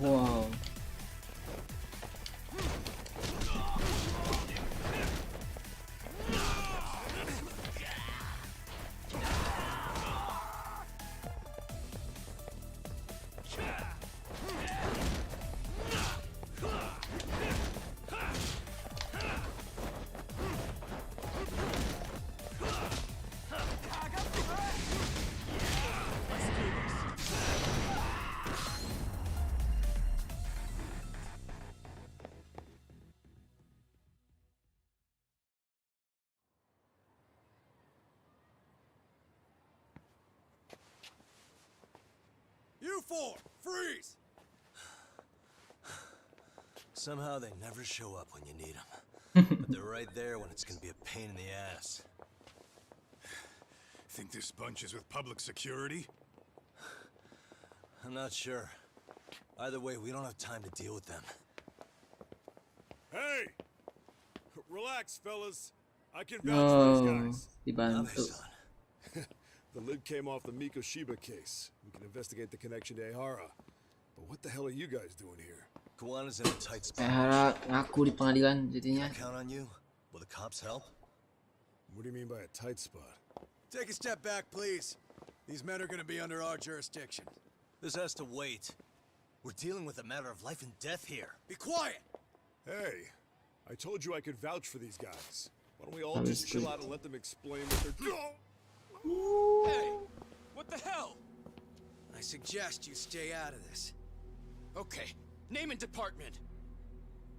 Wow. You four, freeze! Somehow they never show up when you need them. But they're right there when it's gonna be a pain in the ass. Think this bunch is with public security? I'm not sure. Either way, we don't have time to deal with them. Hey! Relax, fellas. I can vouch for these guys. Dibantu. The lid came off the Mikoshiba case. We can investigate the connection to Ehara. But what the hell are you guys doing here? Koana's in a tight spot. Ehara ngaku di pengadilan jadinya. Count on you? Will the cops help? What do you mean by a tight spot? Take a step back, please. These men are gonna be under our jurisdiction. This has to wait. We're dealing with a matter of life and death here. Be quiet! Hey, I told you I could vouch for these guys. Why don't we all just chill out and let them explain what they're doing? Hey, what the hell? I suggest you stay out of this. Okay, name and department.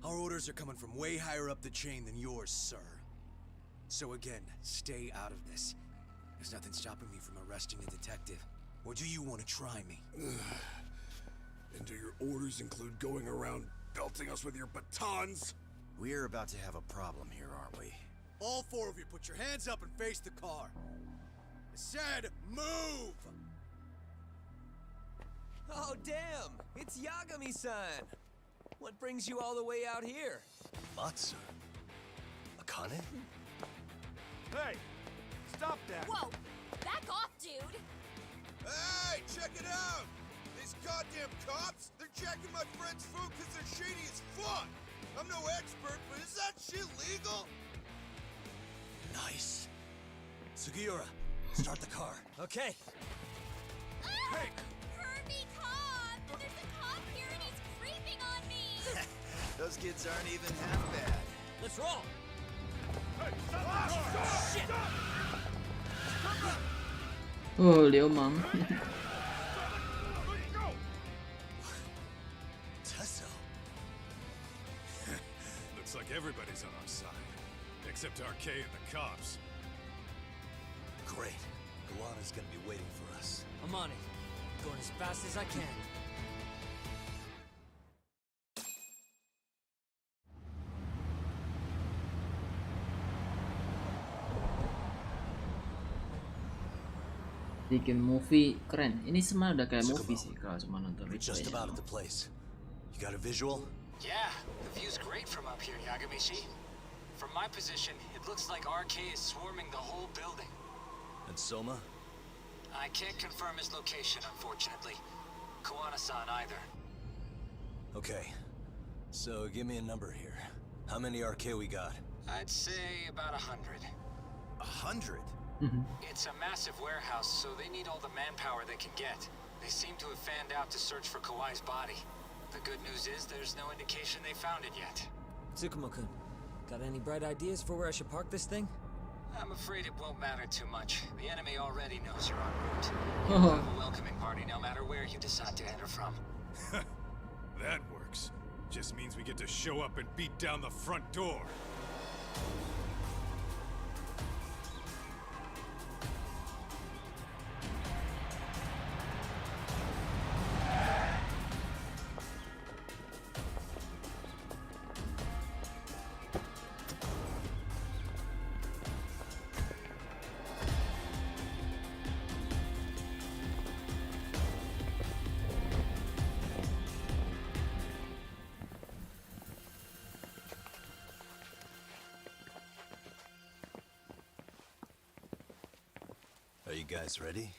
Our orders are coming from way higher up the chain than yours, sir. So again, stay out of this. There's nothing stopping me from arresting a detective. Or do you want to try me? And do your orders include going around belting us with your batons? We're about to have a problem here, aren't we? All four of you, put your hands up and face the car. I said, move! Oh, damn! It's Yagami-san! What brings you all the way out here? Matsu? Akane? Hey! Stop that! Whoa! Back off, dude! Hey, check it out! These goddamn cops, they're checking my friend's food because they're shady as fuck! I'm no expert, but is that shit legal? Nice. Sugiura, start the car. Okay. Hey! Hurt me, cop! There's a cop here and he's creeping on me! Those kids aren't even half bad. Let's roll! Hey, stop! Shit! Oh, 流氓。Tesso. Looks like everybody's on our side. Except RK and the cops. Great. Guana's gonna be waiting for us. I'm on it. Going as fast as I can. Bikin movie keren. Ini semua udah kayak movie sih kalau cuma nonton Just about at the place. You got a visual? Yeah, the view's great from up here, Yagami-shi. From my position, it looks like RK is swarming the whole building. And Soma? I can't confirm his location, unfortunately. Kuwana-san either. Okay. So give me a number here. How many RK we got? I'd say about 100. 100? It's a massive warehouse, so they need all the manpower they can get. They seem to have fanned out to search for Kawai's body. The good news is there's no indication they found it yet. Tsukumo-kun, got any bright ideas for where I should park this thing? I'm afraid it won't matter too much. The enemy already knows you're en route. You'll have a welcoming party no matter where you decide to enter from. That works. Just means we get to show up and beat down the front door. Are you guys ready?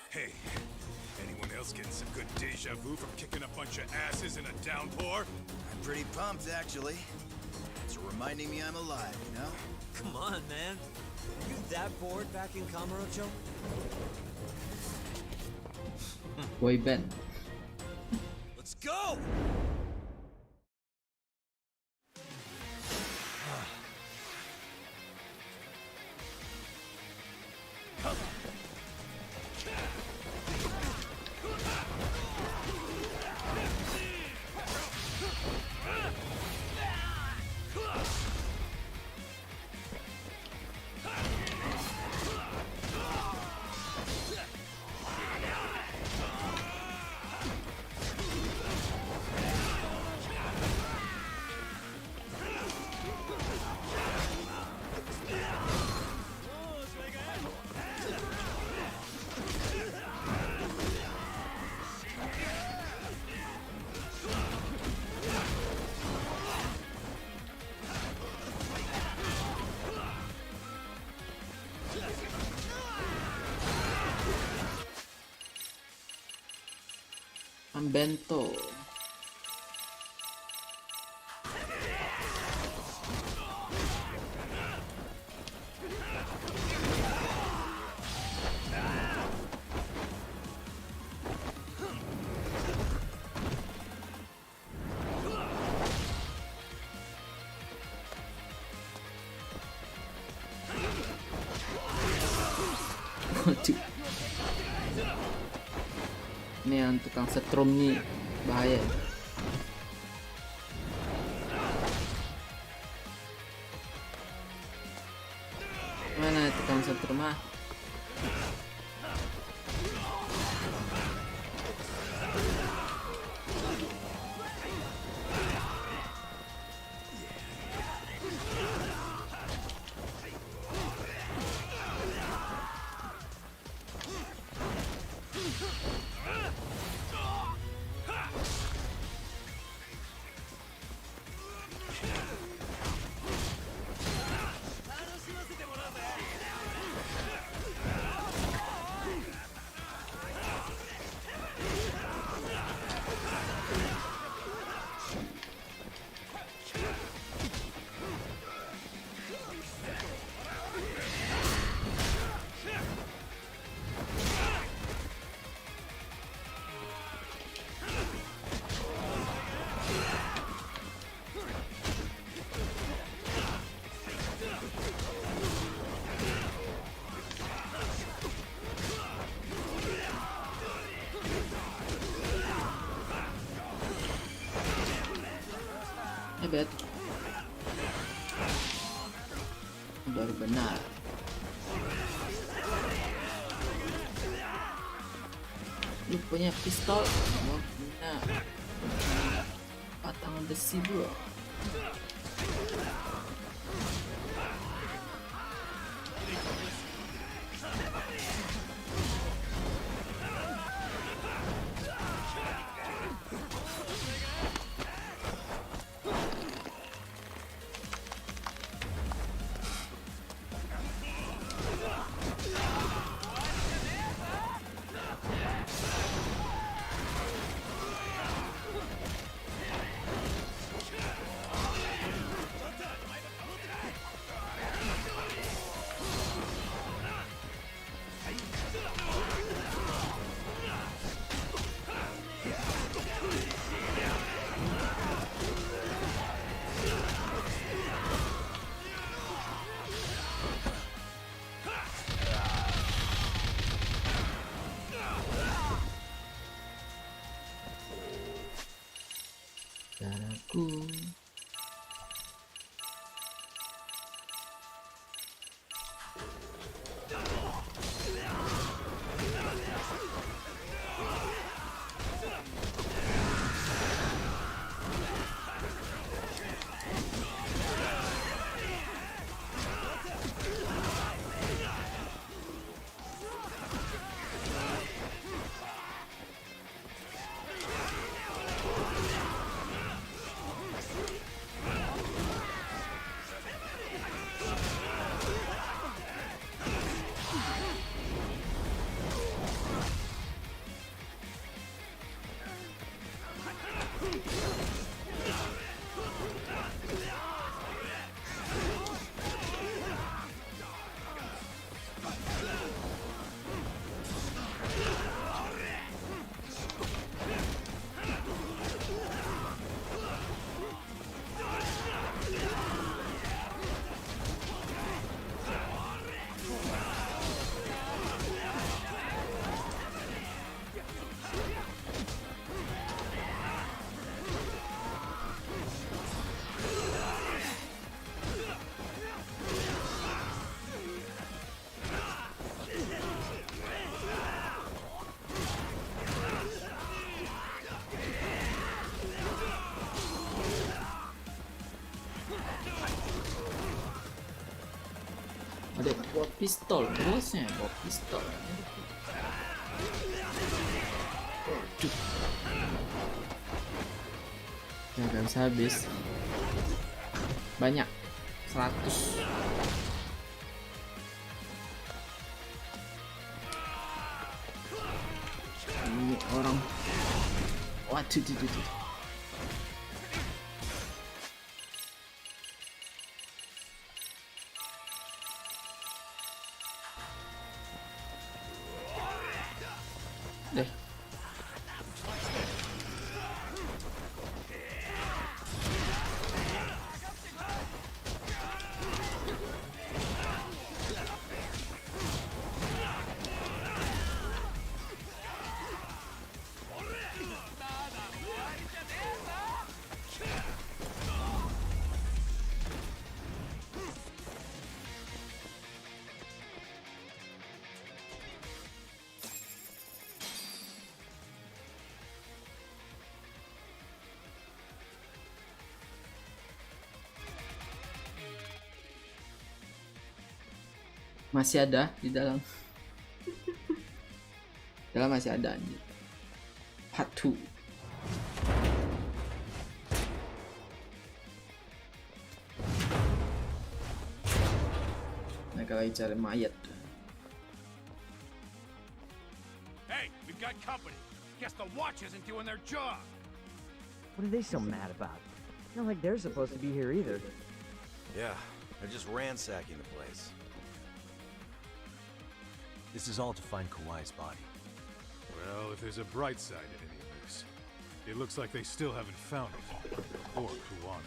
Hey, anyone else getting some good deja vu from kicking a bunch of asses in a downpour? I'm pretty pumped, actually. It's reminding me I'm alive, you know? Come on, man. Are you that bored back in Kamurocho? Boy band. Let's go! Bantu. Waduh. Ini yang tukang setrum nih bahaya. Mana tukang setrum ah? Hebat. Baru benar. Lu punya pistol, gua punya batang besi bro. Daraku. Ada bawa pistol, bosnya bawa pistol. Ya gak bisa habis. Banyak 100. Ini orang. Waduh, deh. Masih ada di dalam. Dalam masih ada anjir. Part 2. Mereka lagi cari mayat. Hey, we've got company. Guess the watch isn't doing their job. What are they so mad about? Not like they're supposed to be here either. Yeah, they're just ransacking the place. This is all to find Kawai's body. Well, if there's a bright side in any of this, it looks like they still haven't found it. Or Kuwana.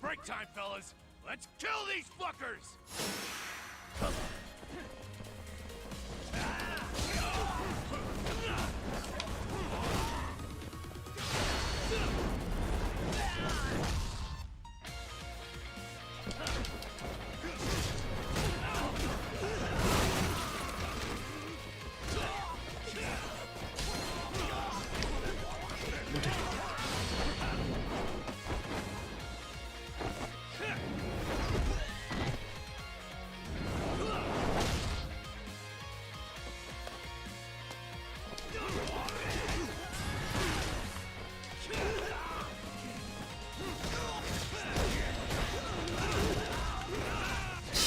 Break time, fellas. Let's kill these fuckers!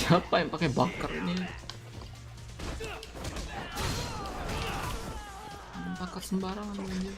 Siapa yang pakai bakar ini? Bakar sembarangan aja.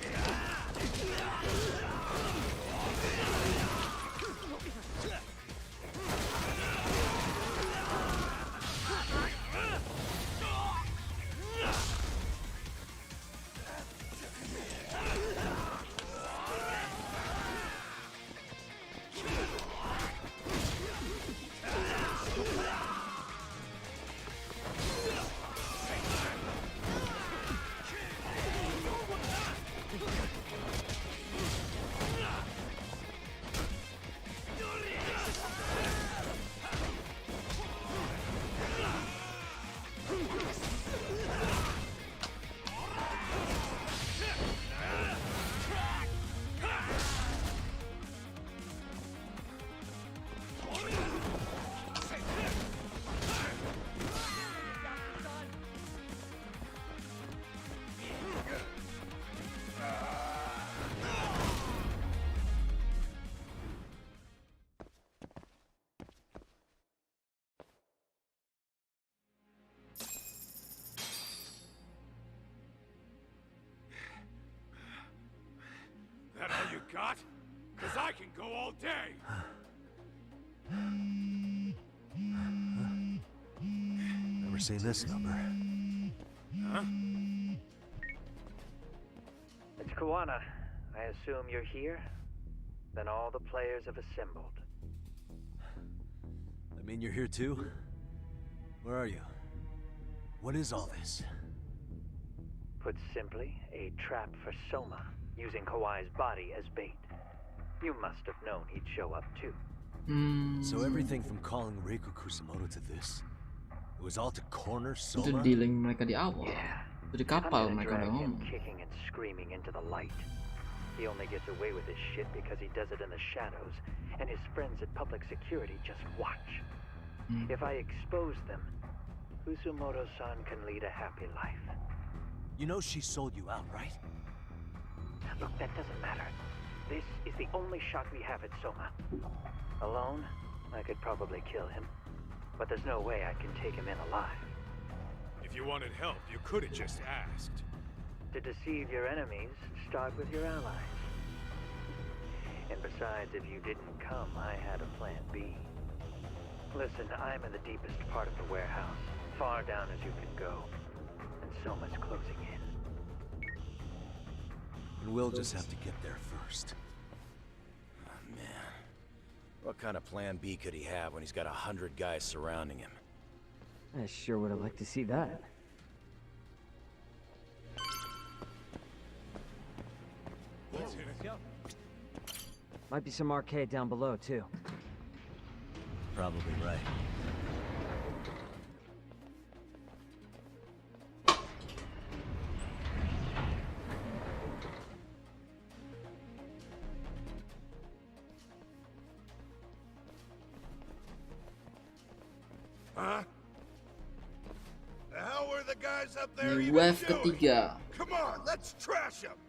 That all you got? Cause I can go all day! Never seen this number. Huh? It's Kuwana. I assume you're here? Then all the players have assembled. I mean, you're here too? Where are you? What is all this? Put simply, a trap for Soma, using Kawai's body as bait. You must have known he'd show up too. So everything from calling Reiko Kusamoto to this, it was all to corner Itu Soma? dealing mereka di awal. Yeah. Itu di kapal I'm gonna mereka drag udah him ngomong. kicking and screaming into the light. He only gets away with this shit because he does it in the shadows, and his friends at public security just watch. If I expose them, Kusumoto-san can lead a happy life. You know she sold you out, right? Look, that doesn't matter. This is the only shot we have at Soma. Alone, I could probably kill him. But there's no way I can take him in alive. If you wanted help, you could have just asked. To deceive your enemies, start with your allies. And besides, if you didn't come, I had a plan B. Listen, I'm in the deepest part of the warehouse, far down as you can go. And Soma's closing in. And we'll just have to get there first. Oh, man. What kind of plan B could he have when he's got 100 guys surrounding him? I sure would have liked to see that. Might be some arcade down below, too. Probably right. Huh? The hell were the guys up there Ini even wave doing? ketiga. Come on, let's trash them.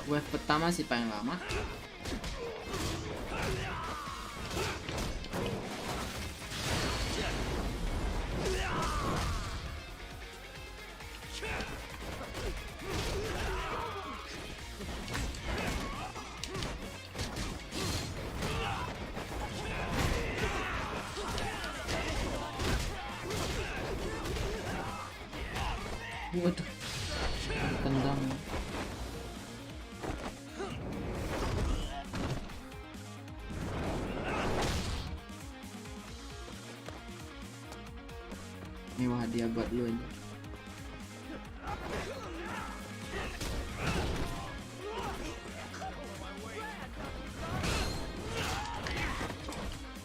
Wave pertama sih paling lama. Waduh, tendang. Ini hadiah buat lu ini.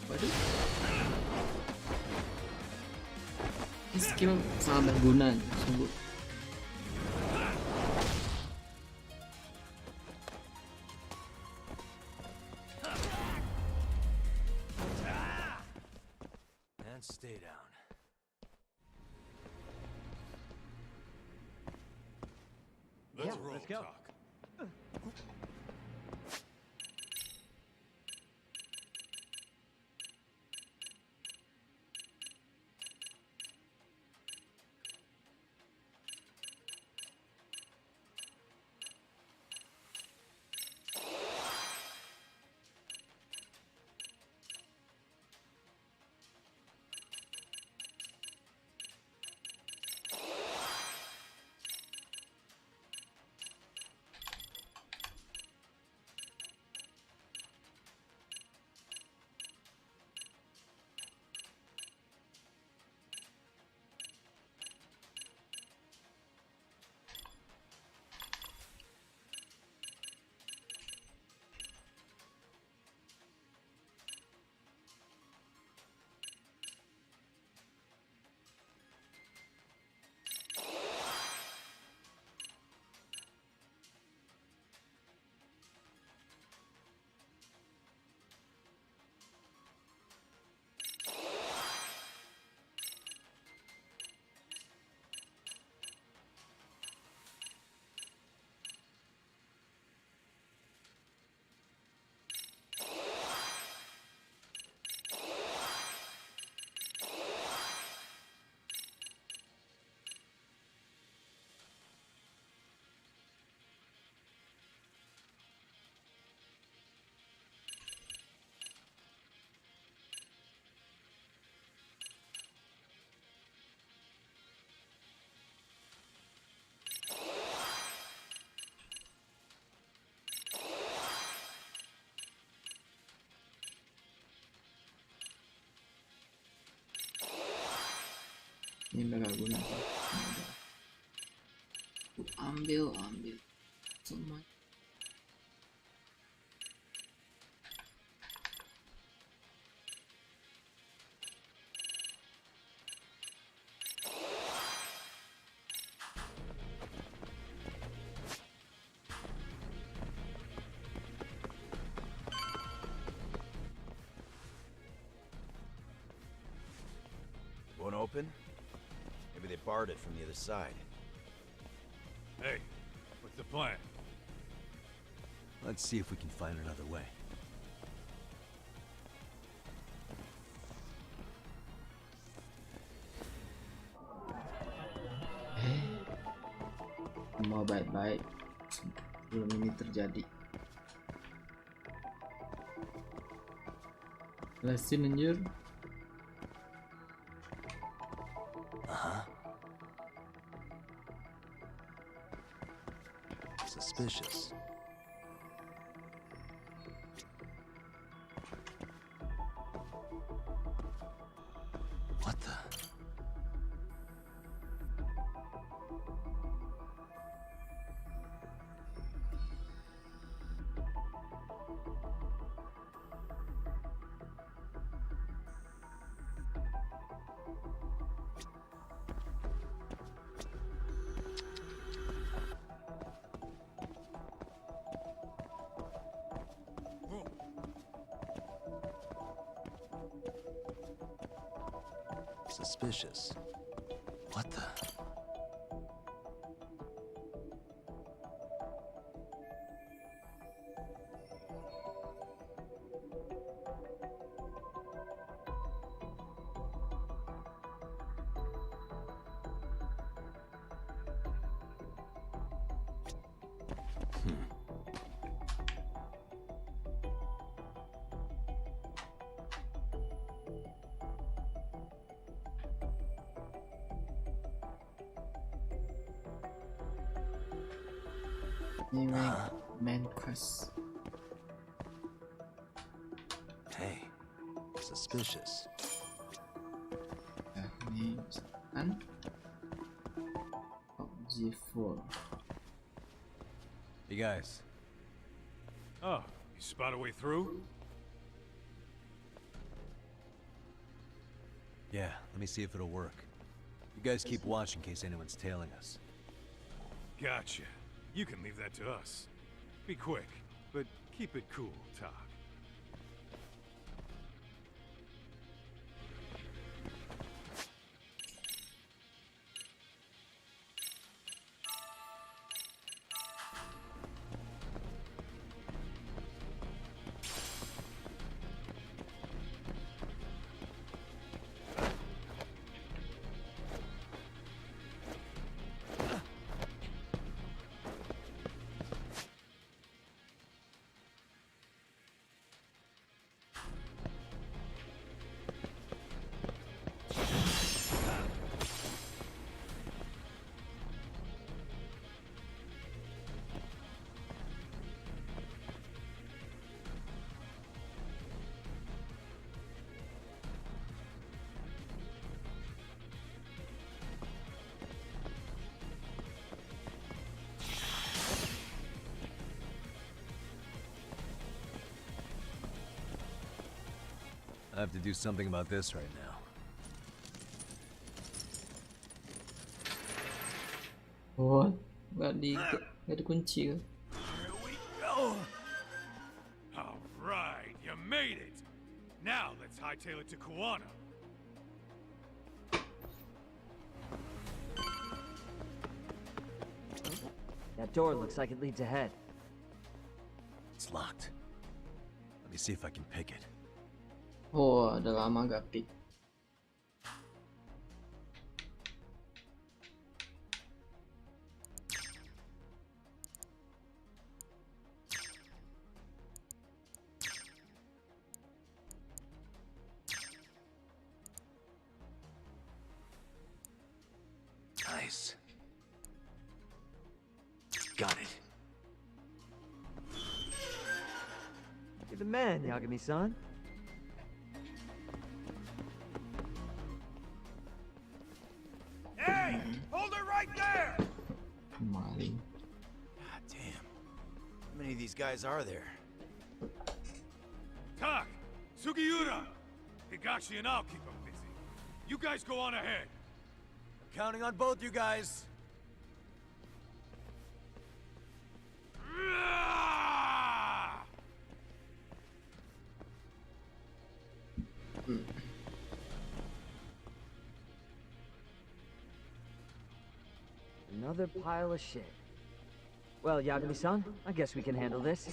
Waduh. Ini skill sangat berguna, sungguh. Stay down. Let's roll, let's go. Talk. Ini bakal guna. Ambil semua. Won't open? Maybe they barred it from the other side. Hey, what's the plan? Let's see if we can find another way. Semua baik-baik sebelum ini terjadi. Lesson anjir. Suspicious. What the? Suspicious. What the? Main quest. Hey, suspicious. Ini misalkan G4. Hey guys. Oh, you spot a way through? Yeah, let me see if it'll work. You guys keep watch in case anyone's tailing us. Gotcha. You can leave that to us. Be quick, but keep it cool, Talk. I have to do something about this right now. What? Gak dikunci kan? Here we go. All right, you made it. Now let's hightail it to Kuwana. That door looks like it leads ahead. It's locked. Let me see if I can pick it. Oh, udah lama gak pick. Nice. Got it. You're the man, Yagami-san. Hey! Hold it right there! Maling. God damn. How many of these guys are there? Tak! Sugiura! Higashi and I'll keep them busy. You guys go on ahead. I'm counting on both you guys. Another pile of shit. Well, Yagami-san, I guess we can handle this.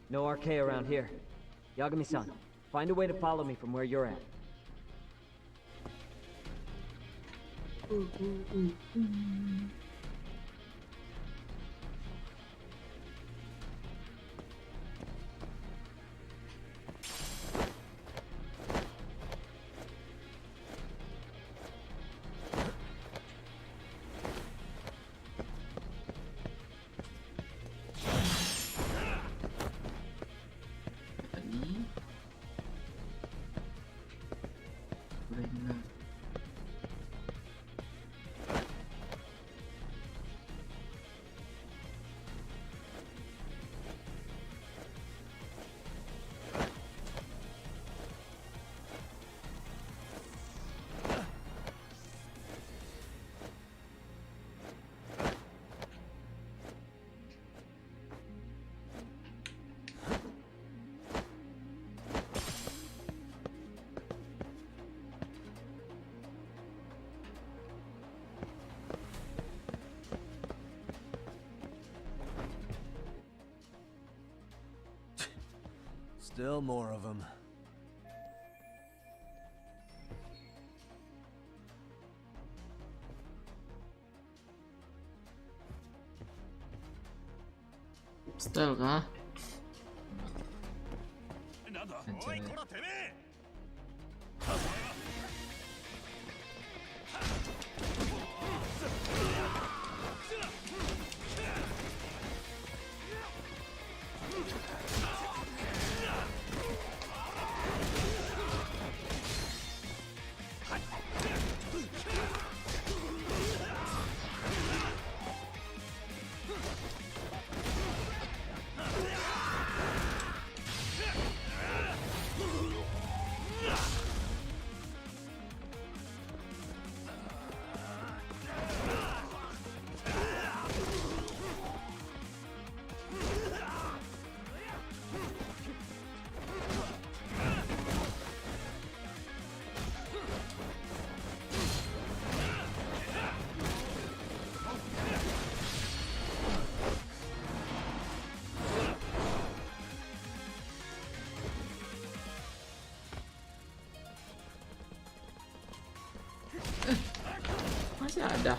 No RK around here. Yagami-san, find a way to follow me from where you're at. Still more of them. Style kah? Masih ada.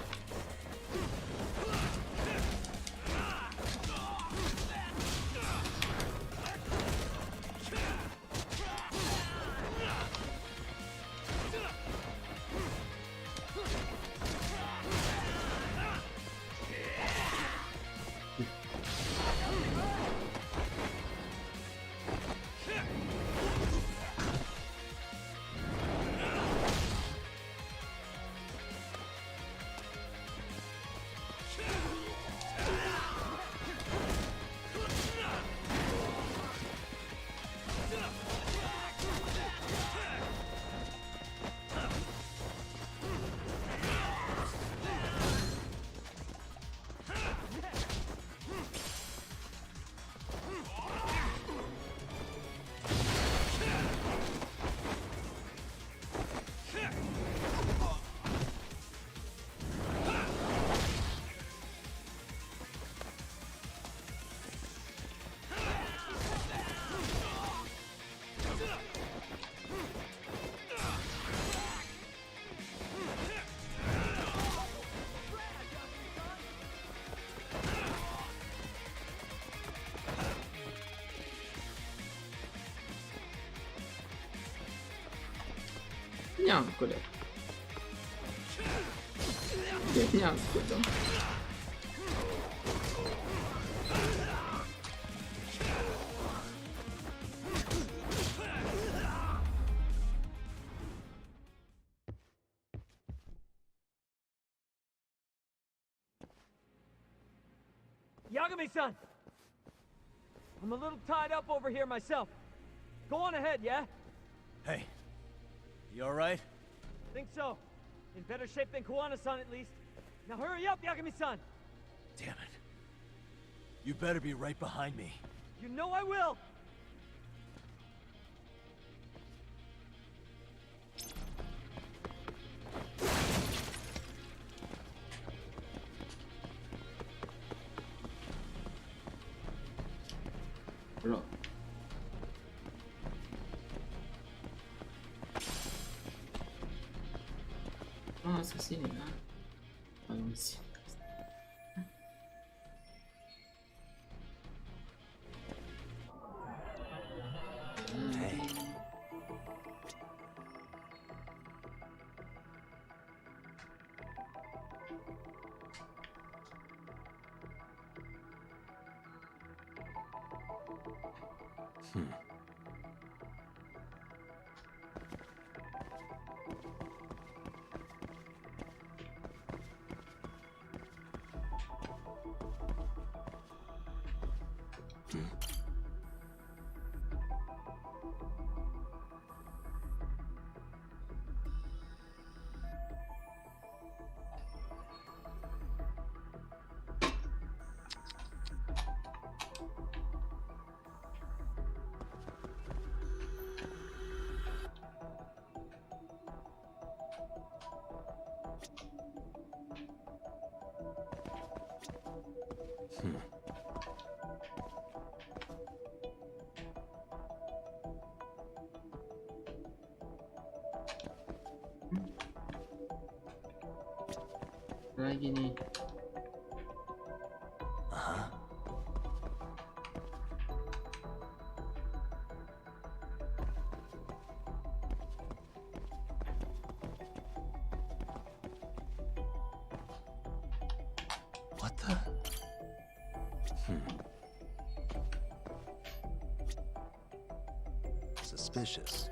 Nyangkut deh. Dia nyangkut dong. Yagami-san! I'm a little tied up over here myself. Go on ahead, yeah? Hey, you alright? Think so. In better shape than Kuwana-san at least. Now hurry up, Yagami-san! Damn it. You better be right behind me. You know I will! Bro. Masa sini kan? Paling sini. lagi nih. What the? Suspicious.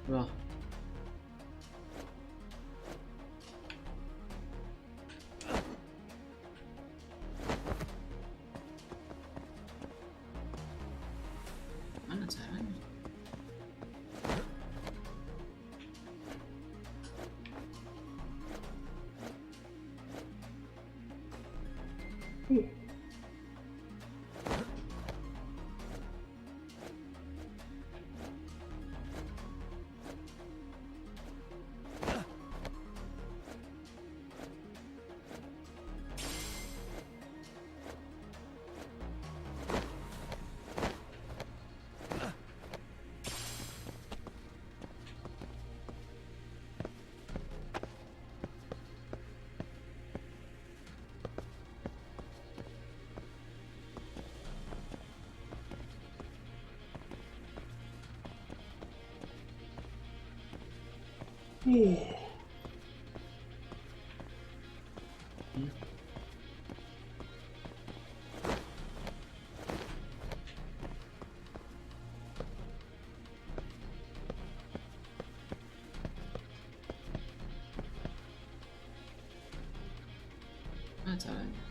Wah. Mana caranya? Mana caranya?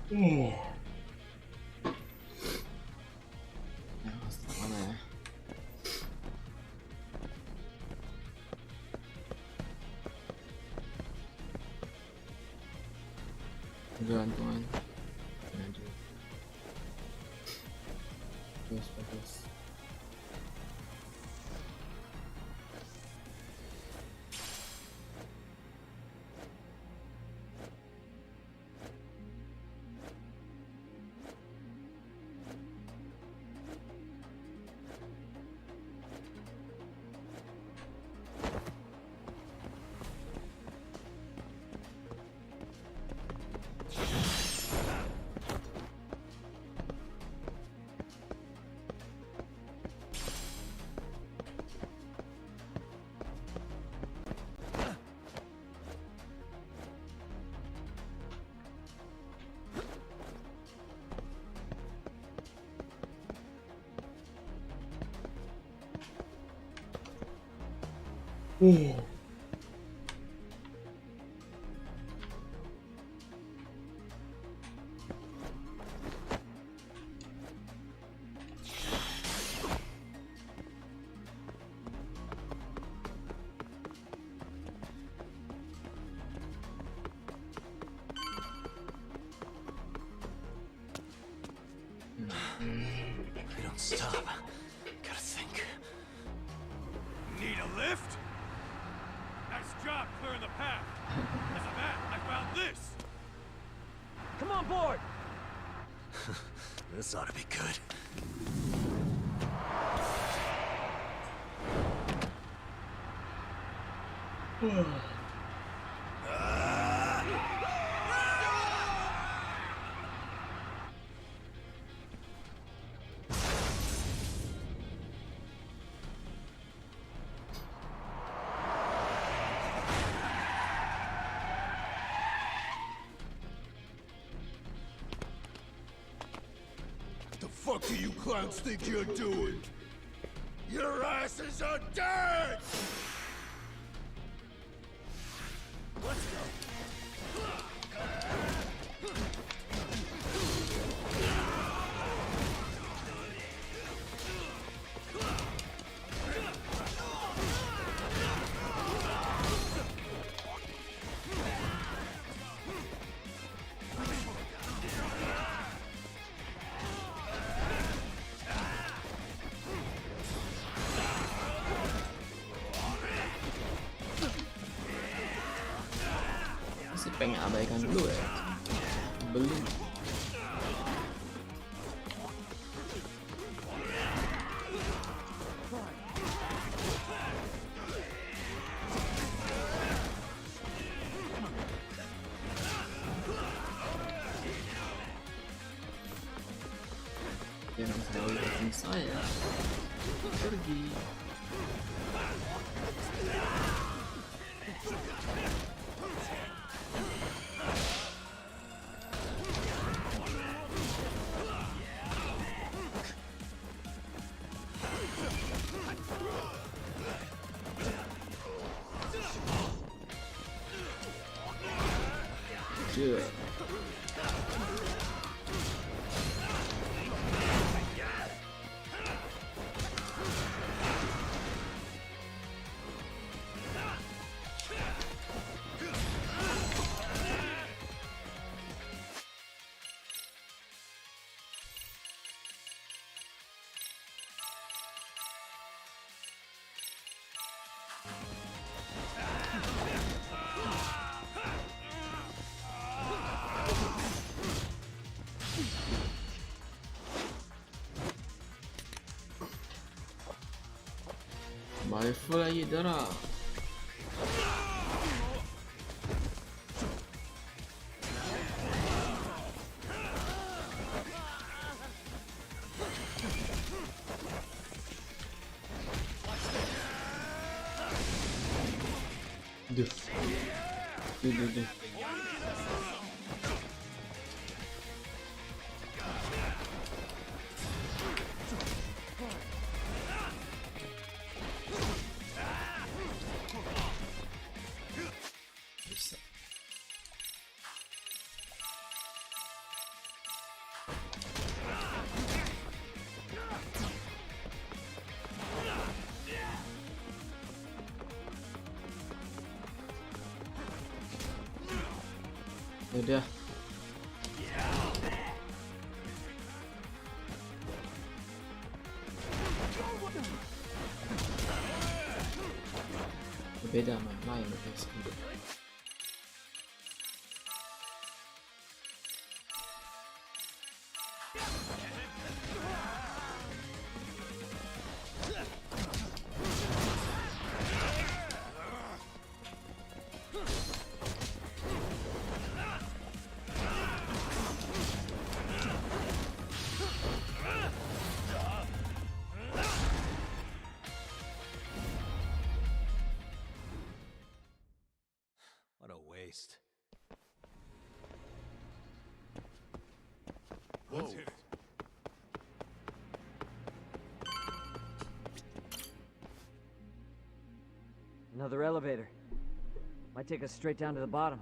Yang mana ya? Gantungan. Bagus. We don't stop. Gotta think. Need a lift? Nice job clearing the path. As of that, I found this. Come on board! This ought to be good. fuck do you clowns think you're doing? Your asses are dead! Let's go. Masih pengen abaikan dulu ya. Belum. Jangan selalu bikin saya pergi. Good. Rifle lagi darah. Duh. Udah. Beda sama lain guys. Let's hit it. Another elevator. Might take us straight down to the bottom.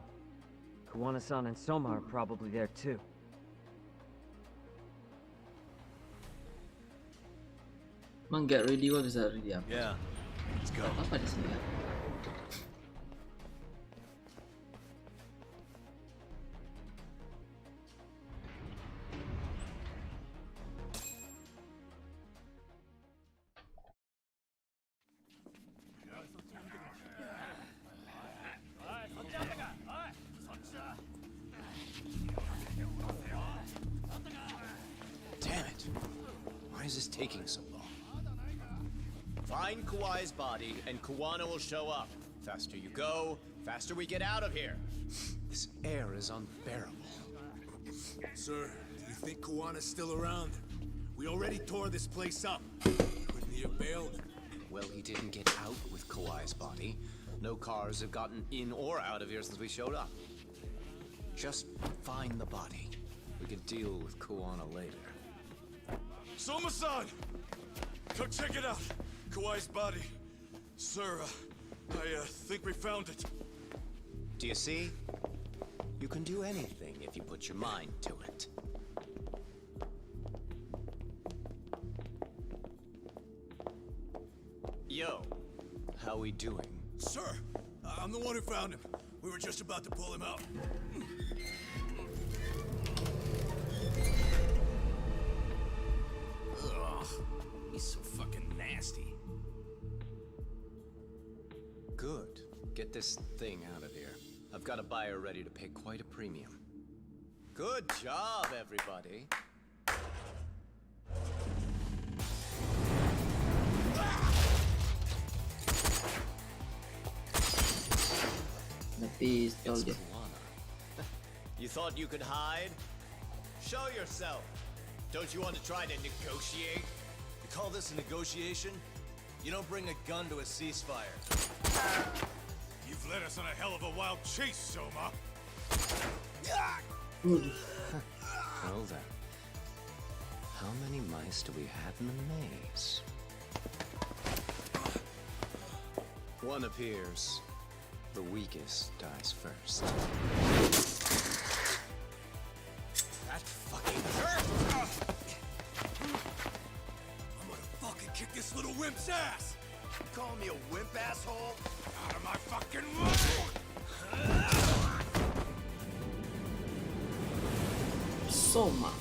Kawana-san and Soma are probably there too. Emang get ready gua bisa ready apa? Yeah, let's go. Apa di sini ya? Taking so long. Find Kawai's body and Kawana will show up. Faster you go, faster we get out of here. This air is unbearable. Sir, do you think Kawana's still around? We already tore this place up. Couldn't he have bailed? Well, he didn't get out with Kawai's body. No cars have gotten in or out of here since we showed up. Just find the body. We can deal with Kawana later. Soma-san! Come check it out. Kawai's body. Sir, I think we found it. Do you see? You can do anything if you put your mind to it. Yo, how we doing? Sir, I'm the one who found him. We were just about to pull him out. Ugh, he's so fucking nasty. Good. Get this thing out of here. I've got a buyer ready to pay quite a premium. Good job, everybody. It's You thought you could hide? Show yourself. Don't you want to try to negotiate? You call this a negotiation? You don't bring a gun to a ceasefire. You've led us on a hell of a wild chase, Soma. Well then. How many mice do we have in the maze? One appears. The weakest dies first. That fucking hurt! I'm gonna fucking kick this little wimp's ass! You call me a wimp, asshole? Out of my fucking way! Soma.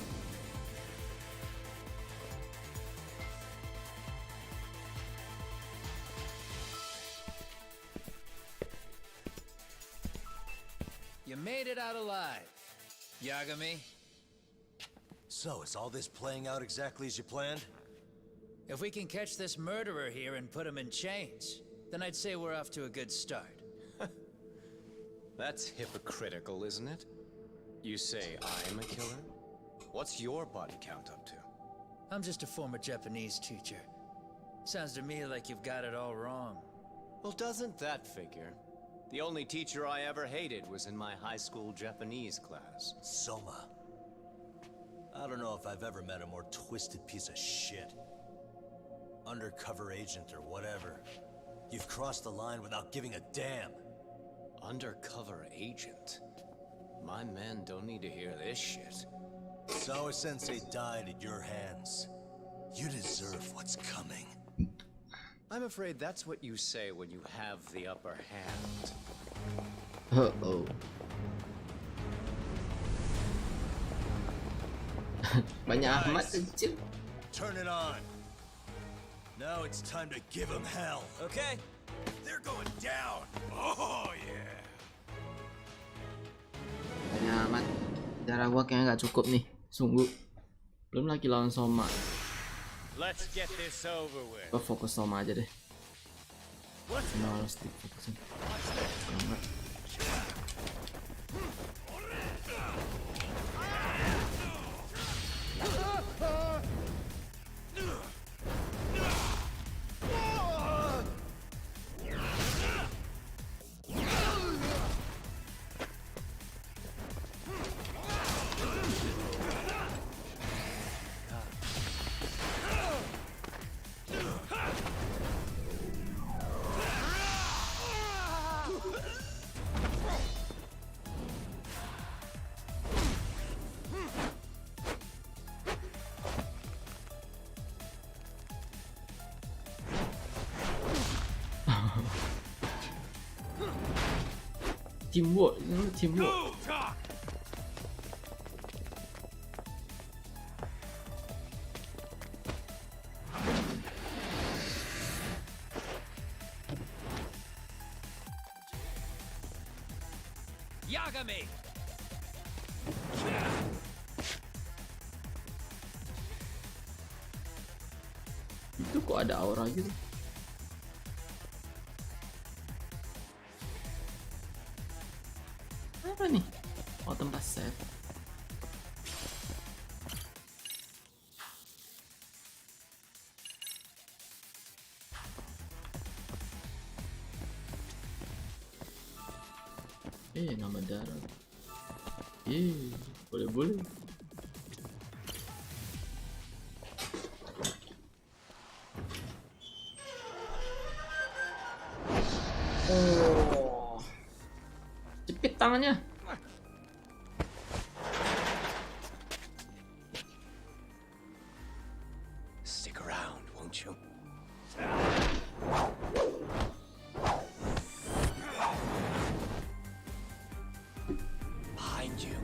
You made it out alive, Yagami. So, is all this playing out exactly as you planned? If we can catch this murderer here and put him in chains, then I'd say we're off to a good start. That's hypocritical, isn't it? You say I'm a killer? What's your body count up to? I'm just a former Japanese teacher. Sounds to me like you've got it all wrong. Well, doesn't that figure? The only teacher I ever hated was in my high school Japanese class. Soma. I don't know if I've ever met a more twisted piece of shit. Undercover agent or whatever. You've crossed the line without giving a damn. Undercover agent? My men don't need to hear this shit. Sawa-sensei died at your hands. You deserve what's coming. I'm afraid that's what you say when you have the upper hand. Uh-oh. Banyak amat kecil. Turn it on. Now it's time to give him hell. Okay? They're going down. Oh, yeah. Banyak amat. Darah gua kayaknya nggak cukup nih. Sungguh. Belum lagi lawan Soma. Let's get this over with. Gua fokus Soma aja deh. Nah, harus difokusin. Enggak. Teamwork, teamwork. Yagami! Itu kok ada aura gitu? Apa nih? Oh, tempat save. Nama darah. Boleh-boleh. tangannya. Stick around, won't you? Behind you.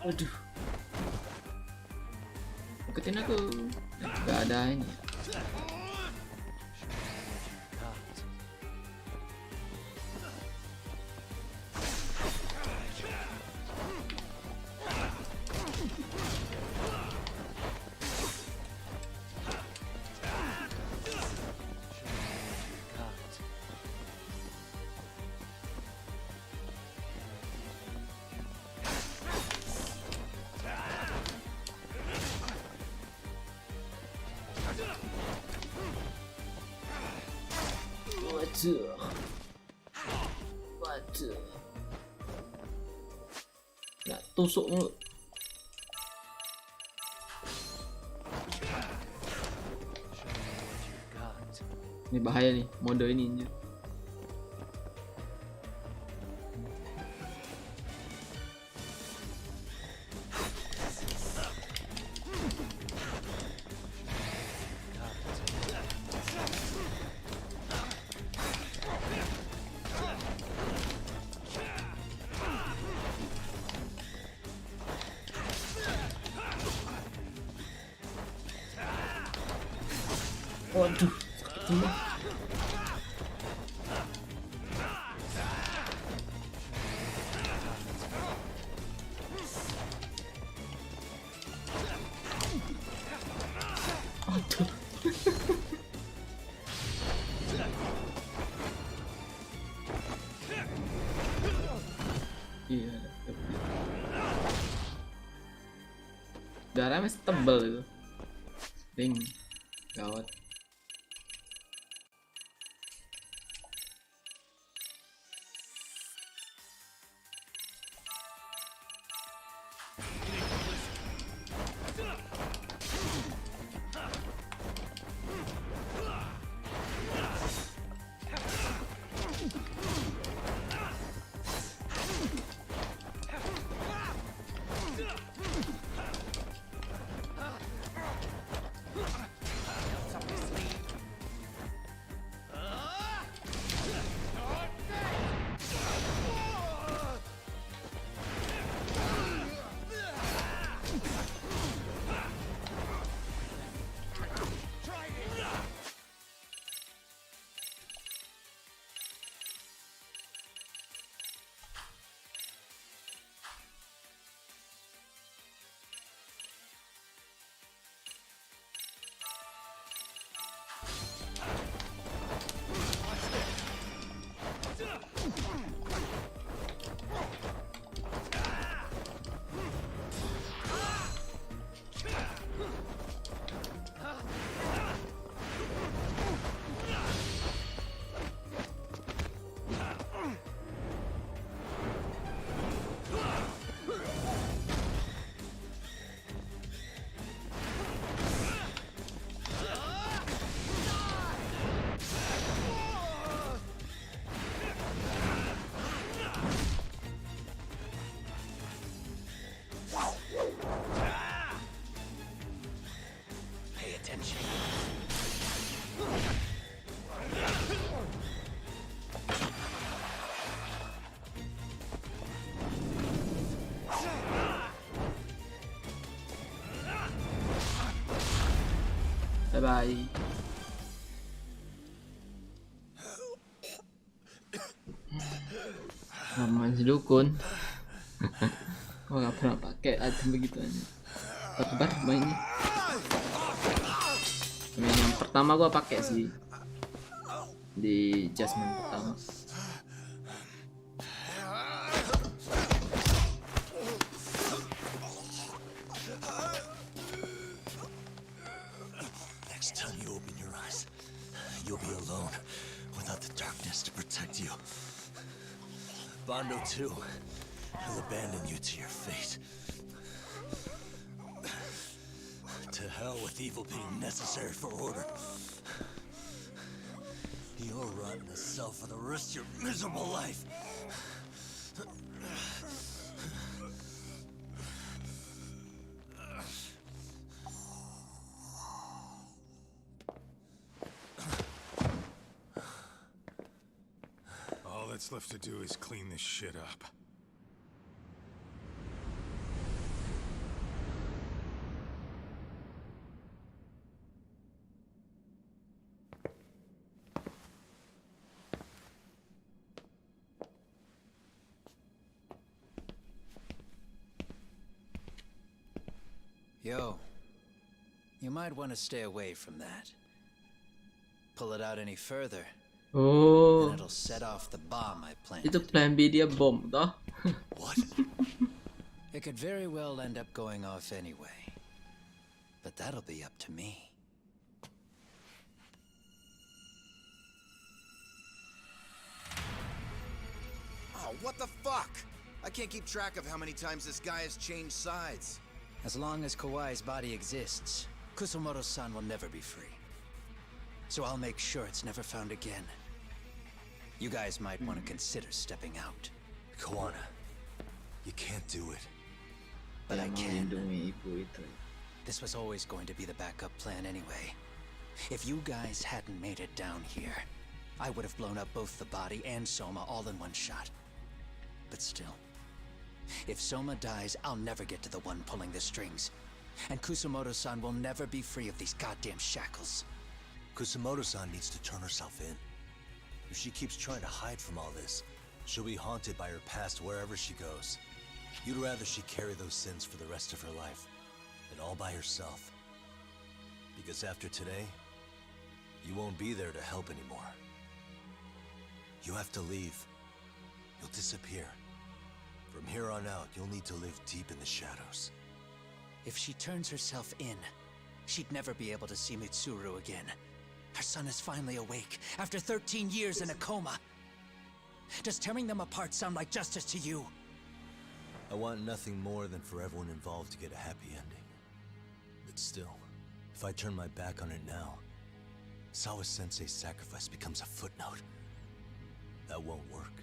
Aduh. Ikutin aku. Gak ada ini. Waduh. Ya, tusuk mulu. Ini bahaya nih, mode ini anjir. Waduh, sakit banget. Aduh. Iya. Darahnya masih tebal itu. Ding. Gawat. Bye-bye. Aman si Dukun. Gua gak pernah pakai item begitu aja. Tebar mainnya. Yang pertama gua pakai sih di adjustment pertama. Next time you open your eyes, you'll be alone without the darkness to protect you. Bantu too. He'll abandon you to your fate. To hell with evil being necessary for order. You'll rot in a cell for the rest of your miserable life. All that's left to do is clean this shit up. Yo, you might want to stay away from that. Pull it out any further, Oh, and it'll set off the bomb I planted. itu plan B dia bom toh. What? It could very well end up going off anyway. But that'll be up to me. Oh, what the fuck? I can't keep track of how many times this guy has changed sides. As long as Kawai's body exists, Kusumoto-san will never be free. So I'll make sure it's never found again. You guys might want to consider stepping out. Kawana, you can't do it. But I can. Melindungi ibu itu. This was always going to be the backup plan anyway. If you guys hadn't made it down here, I would have blown up both the body and Soma all in one shot. But still, if Soma dies, I'll never get to the one pulling the strings. And Kusumoto-san will never be free of these goddamn shackles. Kusumoto-san needs to turn herself in. If she keeps trying to hide from all this, she'll be haunted by her past wherever she goes. You'd rather she carry those sins for the rest of her life, and all by herself. Because after today, you won't be there to help anymore. You have to leave. You'll disappear. From here on out, you'll need to live deep in the shadows. If she turns herself in, she'd never be able to see Mitsuru again. Her son is finally awake, after 13 years in a coma. Does tearing them apart sound like justice to you? I want nothing more than for everyone involved to get a happy ending. But still, if I turn my back on it now, Sawa-sensei's sacrifice becomes a footnote. That won't work.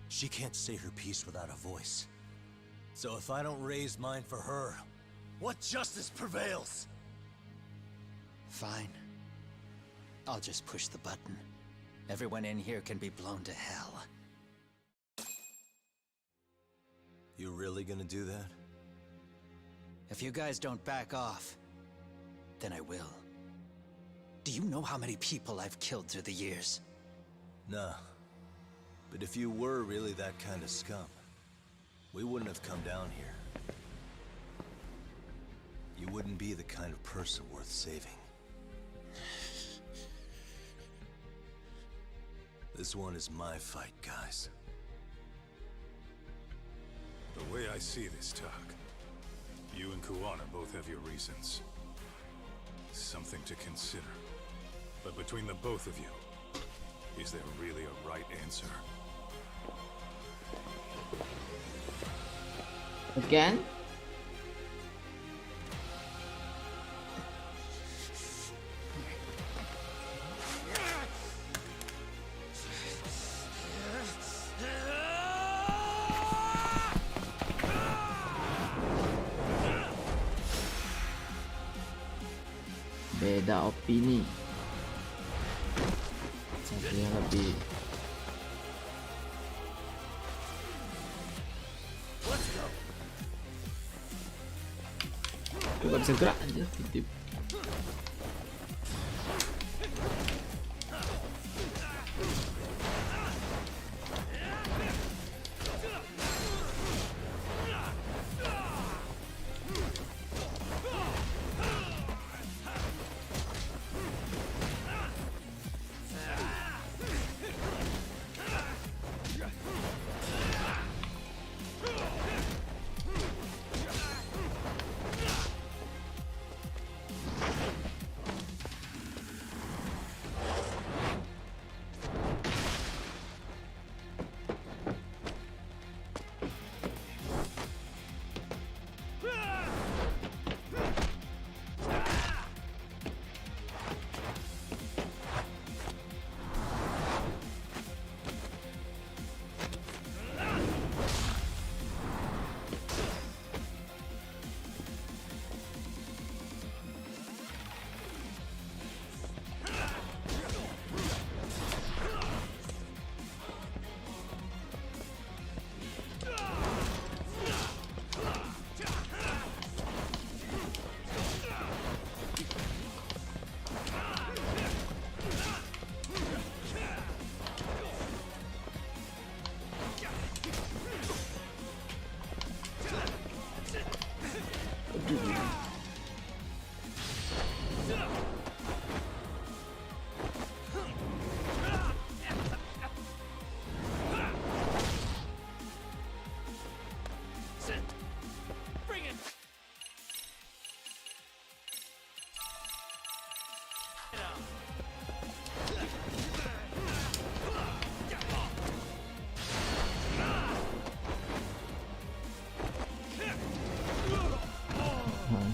She can't say her piece without a voice. So if I don't raise mine for her, what justice prevails? Fine. I'll just push the button. Everyone in here can be blown to hell. You really gonna do that? If you guys don't back off, then I will. Do you know how many people I've killed through the years? Nah. But if you were really that kind of scum, we wouldn't have come down here. You wouldn't be the kind of person worth saving. This one is my fight, guys. The way I see this, Tak, you and Kawana both have your reasons. Something to consider. But between the both of you, is there really a right answer? Again? Beda opini. Satunya lebih. Gak bisa gerak aja, titip.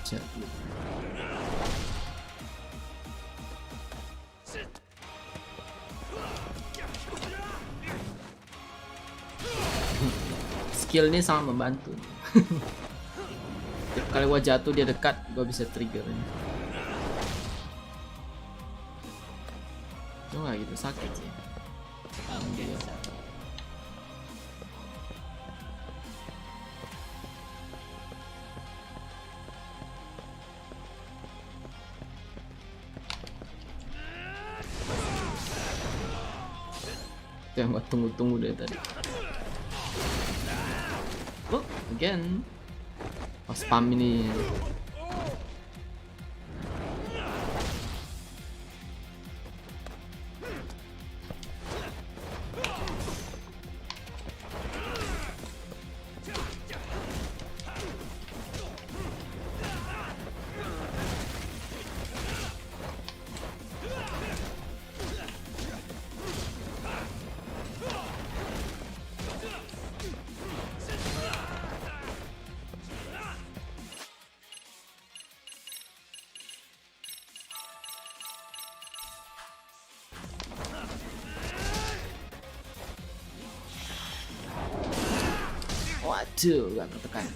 Menjadi. Skill ini sangat membantu. Tiap kali gua jatuh dia dekat, gua bisa trigger ini. Cuma gitu sakit sih. Dia. Yang gua tunggu-tunggu dari tadi. Oh, again. Oh, spam ini. Waduh, gak tertekan.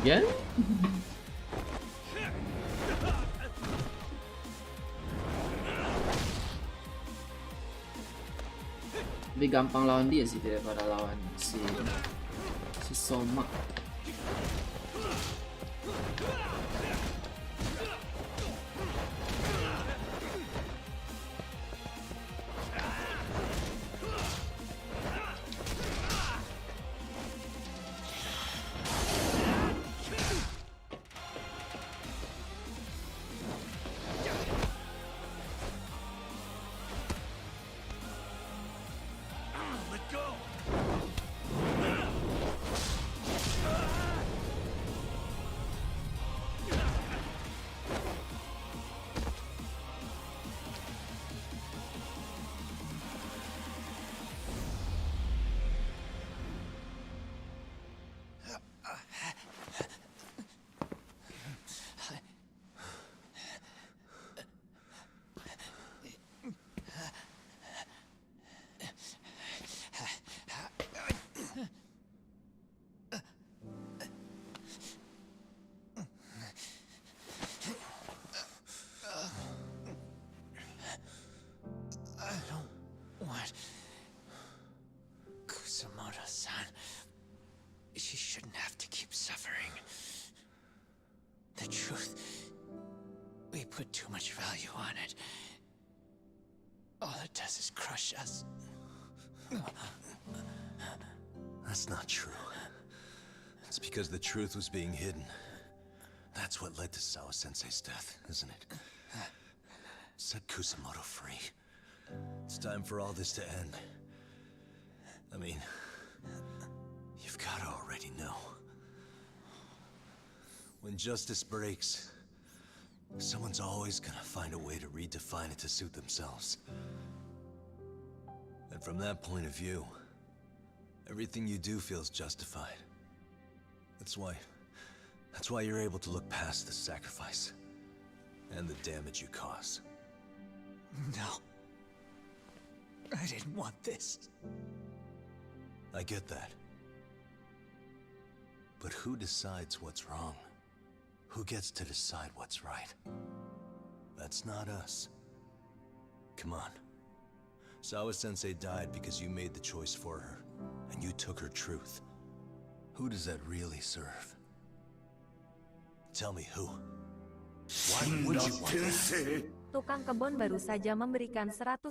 Again? Lebih gampang lawan dia sih daripada lawan si Soma. Put too much value on it. All it does is crush us. That's not true. It's because the truth was being hidden. That's what led to Sawa-sensei's death, isn't it? Set Kusamoto free. It's time for all this to end. I mean, you've gotta already know. When justice breaks, someone's always gonna find a way to redefine it to suit themselves. And from that point of view, everything you do feels justified. That's why you're able to look past the sacrifice and the damage you cause. No. I didn't want this. I get that. But who decides what's wrong? Who gets to decide what's right? That's not us. Come on. Sawa-sensei died because you made the choice for her, and you took her truth. Who does that really serve? Tell me who. Why would you want that? Tukang kebun baru saja memberikan 100.000.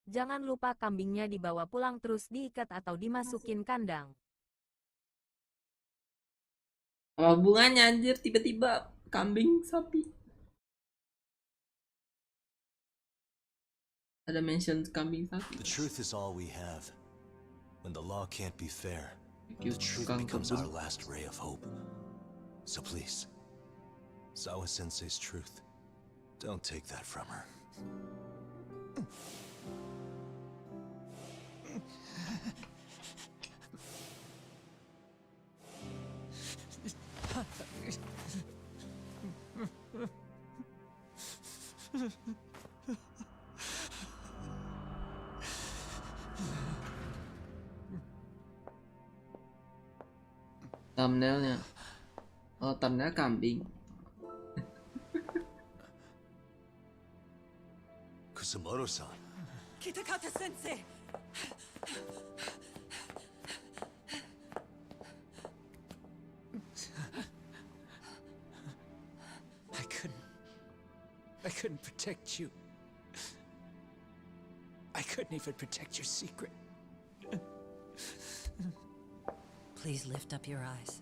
Jangan lupa kambingnya dibawa pulang terus diikat atau dimasukin kandang. Apa hubungannya anjir tiba-tiba kambing sapi? Ada mention kambing sapi. The truth is all we have. When the law can't be fair, the truth becomes our last ray of hope. So please, Sawa-sensei's truth, don't take that from her. Thumbnailnya, oh thumbnail kambing. Kusumoto-san. Kitakata sensei. I couldn't protect you. I couldn't even protect your secret. Please lift up your eyes.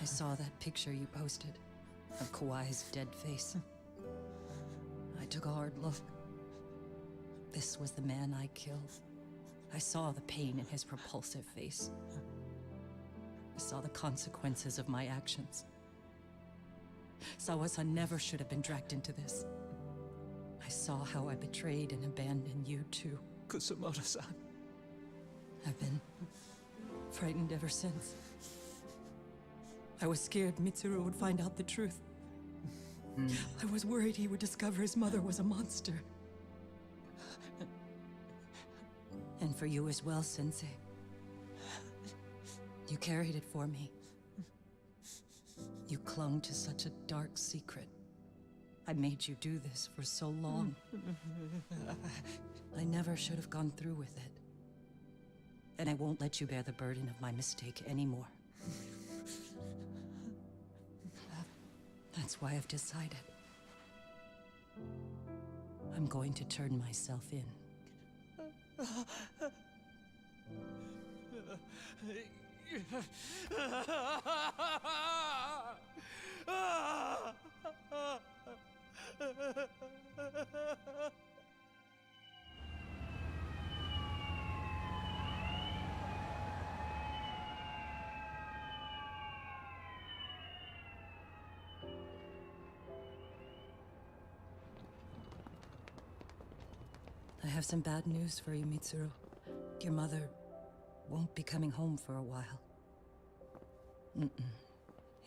I saw that picture you posted of Kawai's dead face. I took a hard look. This was the man I killed. I saw the pain in his repulsive face. I saw the consequences of my actions. Sawa-san never should have been dragged into this. I saw how I betrayed and abandoned you too. Kusumoto-san. I've been frightened ever since. I was scared Mitsuru would find out the truth. I was worried he would discover his mother was a monster. And for you as well, Sensei. You carried it for me. You clung to such a dark secret. I made you do this for so long. I never should have gone through with it. And I won't let you bear the burden of my mistake anymore. That's why I've decided. I'm going to turn myself in. I have some bad news for you, Mitsuru. Your mother won't be coming home for a while.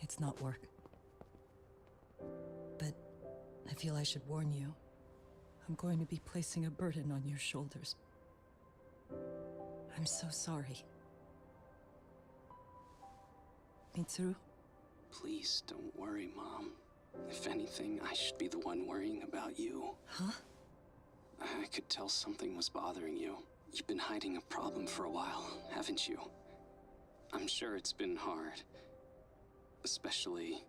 It's not work. But I feel I should warn you. I'm going to be placing a burden on your shoulders. I'm so sorry. Mitsuru? Please don't worry, Mom. If anything, I should be the one worrying about you. Huh? I could tell something was bothering you. You've been hiding a problem for a while, haven't you? I'm sure it's been hard. Especially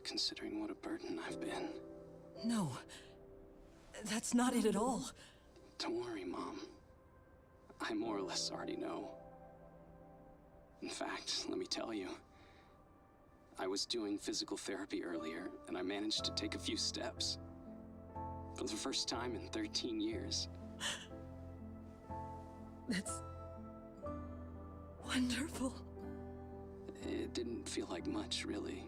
considering what a burden I've been. No. That's not it at all. Don't worry, Mom. I more or less already know. In fact, let me tell you. I was doing physical therapy earlier, and I managed to take a few steps. For the first time in 13 years. That's wonderful. It didn't feel like much, really.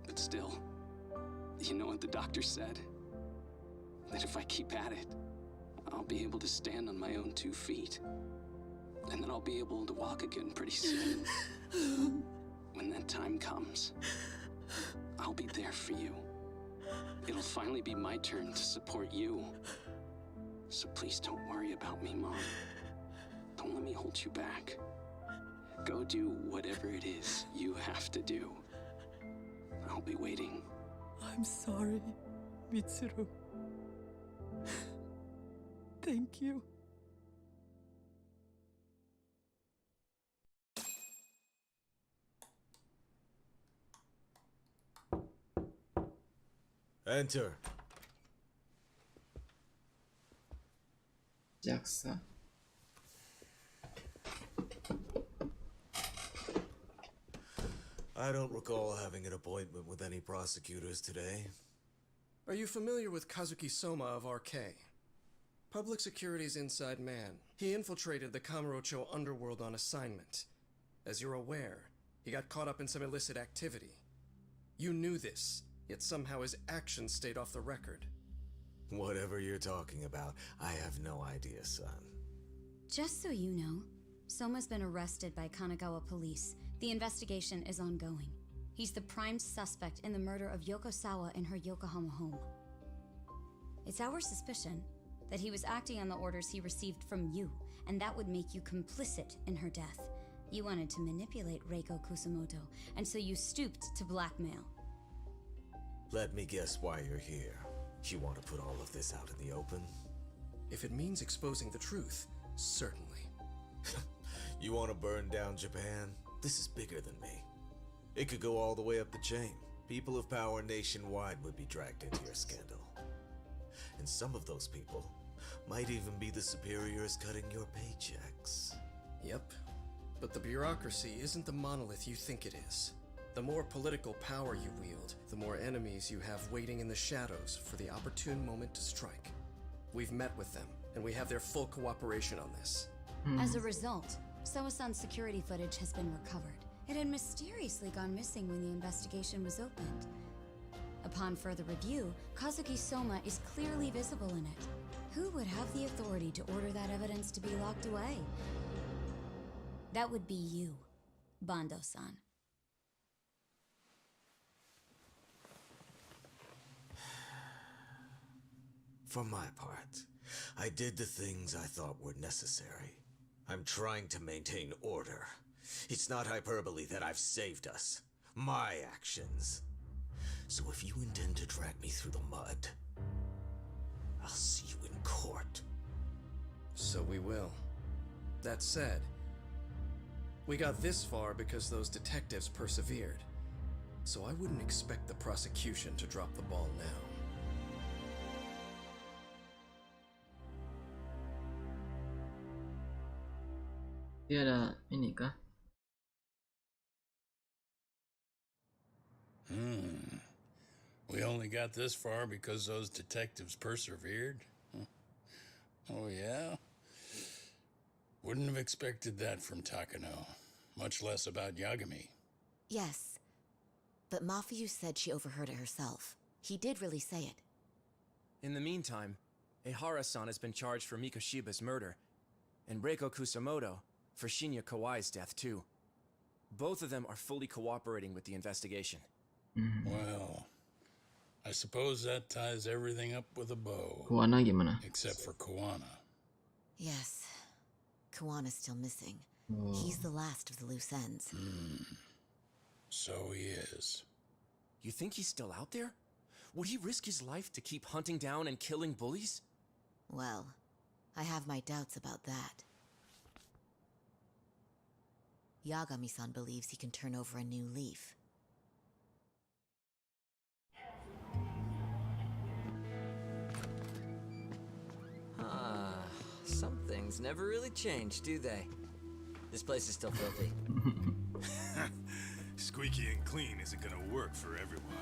But still, you know what the doctor said? That if I keep at it, I'll be able to stand on my own 2 feet. And then I'll be able to walk again pretty soon. When that time comes, I'll be there for you. It'll finally be my turn to support you. So please don't worry about me, Mom. Don't let me hold you back. Go do whatever it is you have to do. I'll be waiting. I'm sorry, Mitsuru. Thank you. Enter. Jaksa. I don't recall having an appointment with any prosecutors today. Are you familiar with Kazuki Soma of RK? Public Security's inside man. He infiltrated the Kamurocho underworld on assignment. As you're aware, he got caught up in some illicit activity. You knew this, yet somehow his actions stayed off the record. Whatever you're talking about, I have no idea, son. Just so you know, Soma's been arrested by Kanagawa police The investigation is ongoing. He's the prime suspect in the murder of Yoko Sawa in her Yokohama home. It's our suspicion that he was acting on the orders he received from you, and that would make you complicit in her death. You wanted to manipulate Reiko Kusamoto, and so you stooped to blackmail. Let me guess why you're here. You want to put all of this out in the open? If it means exposing the truth, certainly. You want to burn down Japan? This is bigger than me. It could go all the way up the chain. People of power nationwide would be dragged into your scandal. And some of those people might even be the superiors cutting your paychecks. Yep. But the bureaucracy isn't the monolith you think it is. The more political power you wield, the more enemies you have waiting in the shadows for the opportune moment to strike. We've met with them, and we have their full cooperation on this. As a result, Sawa-san's security footage has been recovered. It had mysteriously gone missing when the investigation was opened. Upon further review, Kazuki Soma is clearly visible in it. Who would have the authority to order that evidence to be locked away? That would be you, Bando-san. For my part, I did the things I thought were necessary. I'm trying to maintain order. It's not hyperbole that I've saved us. My actions. So if you intend to drag me through the mud, I'll see you in court. So we will. That said, we got this far because those detectives persevered. So I wouldn't expect the prosecution to drop the ball now. Dia ada ini kah? We only got this far because those detectives persevered? Oh, yeah? Wouldn't have expected that from Takano, much less about Yagami. Yes, but Mafuyu said she overheard it herself. He did really say it. In the meantime, Ehara-san has been charged for Mikoshiba's murder, and Reiko Kusamoto for Shinya Kawai's death, too. Both of them are fully cooperating with the investigation. Well, I suppose that ties everything up with a bow. Kuwana gimana? Except for Kuwana. Yes, Kuwana's still missing. He's the last of the loose ends. So he is. You think he's still out there? Would he risk his life to keep hunting down and killing bullies? Well, I have my doubts about that. Yagami-san believes he can turn over a new leaf. Some things never really change, do they? This place is still filthy. Squeaky and clean isn't gonna work for everyone.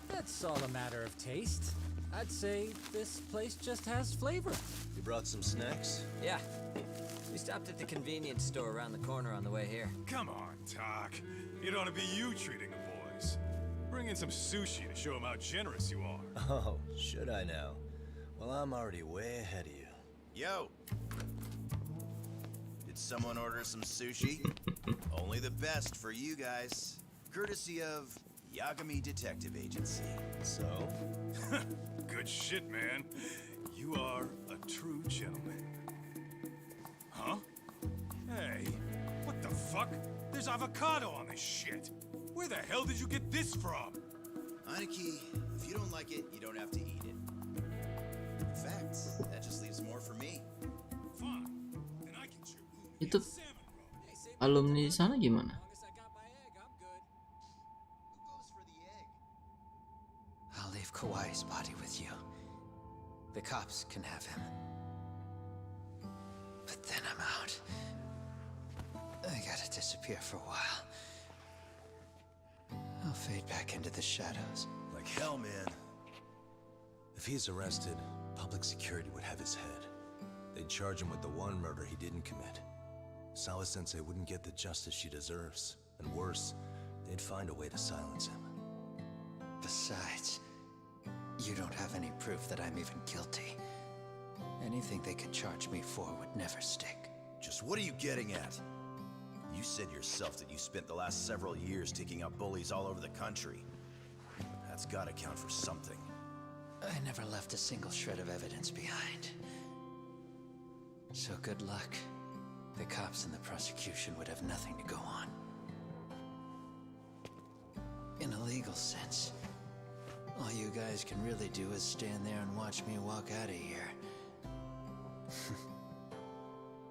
That's all a matter of taste. I'd say this place just has flavor. You brought some snacks? Yeah. We stopped at the convenience store around the corner on the way here. Come on, Doc. It ought to be you treating the boys. Bring in some sushi to show them how generous you are. Oh, should I now? Well, I'm already way ahead of you. Yo! Did someone order some sushi? Only the best for you guys. Courtesy of Yagami Detective Agency. So? Good shit, man. You are a true gentleman. Huh? Hey, what the fuck? There's avocado on this shit. Where the hell did you get this from? Aniki, if you don't like it, you don't have to eat it. In fact, that just leaves more for me. Fine. Then I can chew. Itu alumni sana gimana? I'll leave Kawai's body with you. The cops can have him. But then I'm out. I gotta disappear for a while. I'll fade back into the shadows. Like hell, man. If he's arrested, public security would have his head. They'd charge him with the one murder he didn't commit. Sawa-sensei wouldn't get the justice she deserves. And worse, they'd find a way to silence him. Besides, you don't have any proof that I'm even guilty. Anything they could charge me for would never stick. Just what are you getting at? You said yourself that you spent the last several years taking out bullies all over the country. That's gotta count for something. I never left a single shred of evidence behind. So good luck. The cops and the prosecution would have nothing to go on. In a legal sense, all you guys can really do is stand there and watch me walk out of here.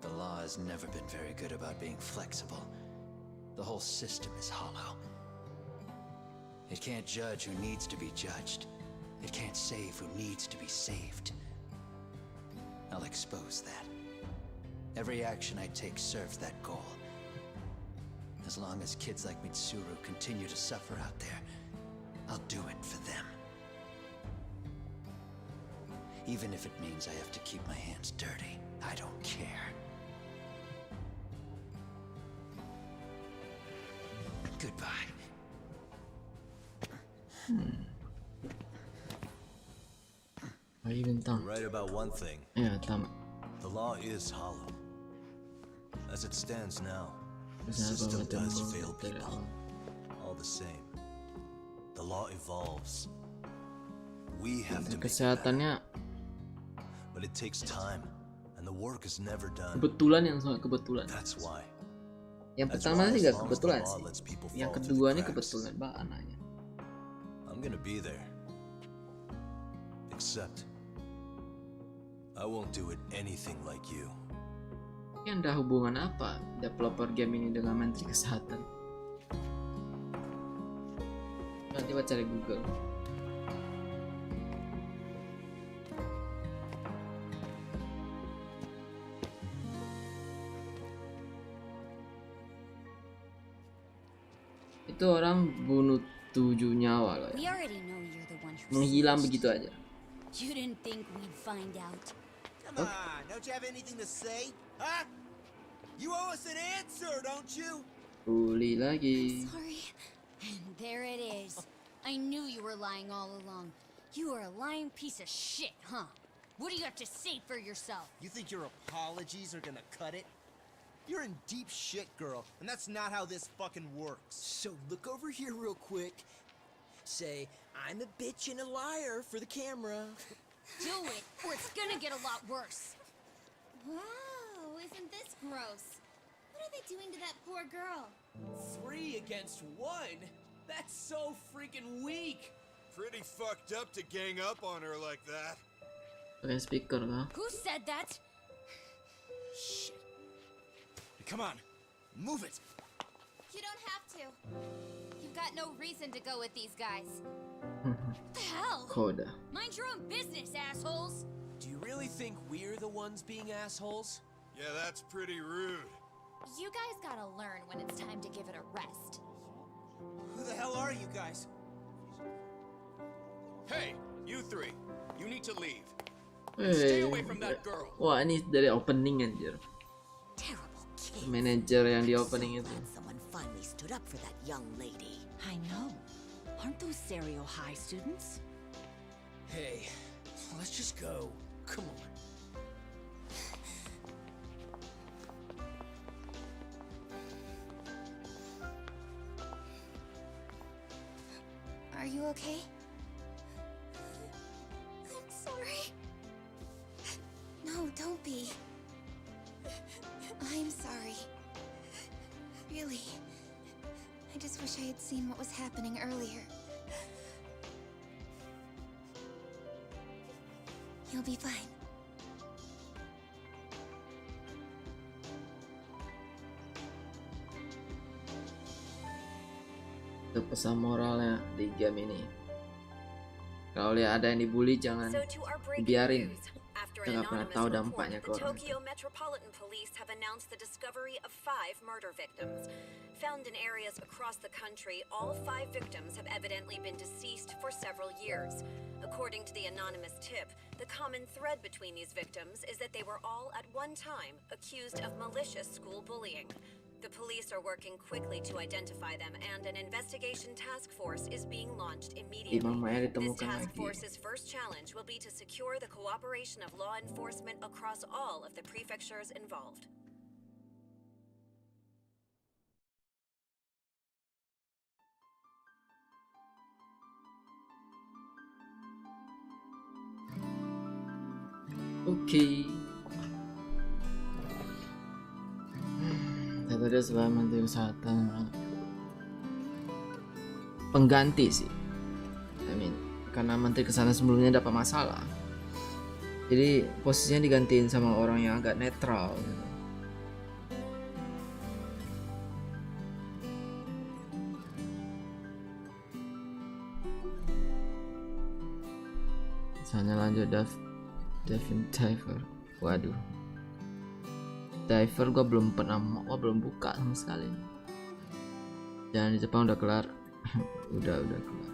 The law has never been very good about being flexible. The whole system is hollow. It can't judge who needs to be judged. It can't save who needs to be saved. I'll expose that. Every action I take serves that goal. As long as kids like Mitsuru continue to suffer out there, I'll do it for them. Even if it means I have to keep my hands dirty, I don't care. Goodbye. You're right about one thing. Ya, tama. The law is hollow. As it stands now, the Benar system bahwa does demokrasi fail dari people. awal. All the same, the law evolves. We have to make it better. Kesehatannya But it takes time, and the work is never done. kebetulan yang sangat kebetulan. That's why. Yang That's pertama why sih as gak long as the kebetulan law sih. lets people Yang fall through the keduanya cracks, kebetulan banget anaknya. I'm gonna be there. Except, I won't do it anything like you. Yang ada hubungan apa developer game ini dengan Menteri Kesehatan? Nanti coba cari Google. Itu orang bunuh 7 nyawa loh. We already know you're the one who Menghilang begitu aja. You didn't think we'd find out. Come on, don't you have anything to say? Huh? You owe us an answer, don't you? Bully lagi. Sorry. And there it is. I knew you were lying all along. You are a lying piece of shit, huh? What do you have to say for yourself? You think your apologies are gonna cut it? You're in deep shit, girl, and that's not how this fucking works. So look over here real quick. Say, I'm a bitch and a liar for the camera. Do it, or it's gonna get a lot worse. Wow, isn't this gross? What are they doing to that poor girl? 3 against 1? That's so freaking weak. Pretty fucked up to gang up on her like that. Pakai speaker kah? Who said that? Shit. Come on, move it. You don't have to. You've got no reason to go with these guys. What the hell? Kode. Mind your own business, assholes. Do you really think we're the ones being assholes? Yeah, that's pretty rude. You guys gotta learn when it's time to give it a rest. Who the hell are you guys? Hey, you 3. You need to leave. Stay away from that girl. Wah, ini dari opening anjir. Terrible kid. Manajer yang di opening itu. Someone finally stood up for that young lady. I know. Aren't those Serio High students? Hey, let's just go. Come on. Are you okay? I'm sorry. No, don't be. I'm sorry. Really. I just wish I had seen what was happening earlier. You'll be fine. Itu pesan moralnya di game ini. Kalau lihat ada yang dibully jangan dibiarin. Kita nggak pernah tahu dampaknya ke orang. Tokyo Metropolitan Police have announced the discovery of 5 murder victims. Found in areas across the country, all 5 victims have evidently been deceased for several years. According to the anonymous tip, the common thread between these victims is that they were all at one time accused of malicious school bullying. The police are working quickly to identify them, and an investigation task force is being launched immediately. This task force's first challenge will be to secure the cooperation of law enforcement across all of the prefectures involved. Oke. Tadi sebagai menteri kesehatan pengganti sih. Karena menteri kesehatan sebelumnya dapat masalah. Jadi posisinya digantiin sama orang yang agak netral gitu. Misalnya lanjut Devin Diver. Waduh, Diver gue belum buka sama sekali. Jalan di Jepang udah kelar. udah kelar.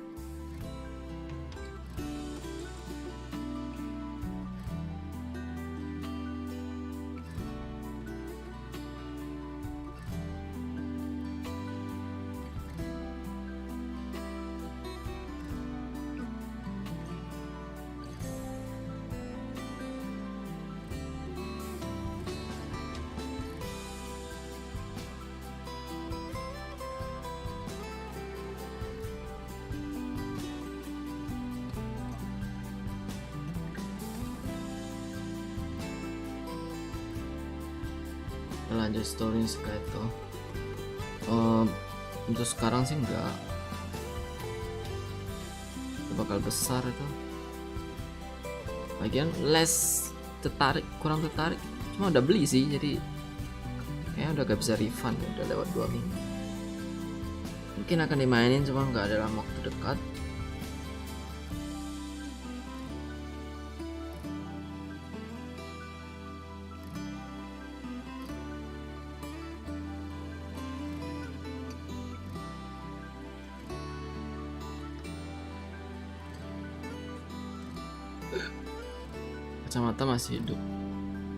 Lanjut story itu. Untuk sekarang sih enggak bakal besar itu. Lagian kurang tertarik. Cuma udah beli sih, jadi kayaknya udah gak bisa refund, udah lewat 2 minggu. Mungkin akan dimainin, cuma nggak dalam waktu dekat. Kacamata masih hidup.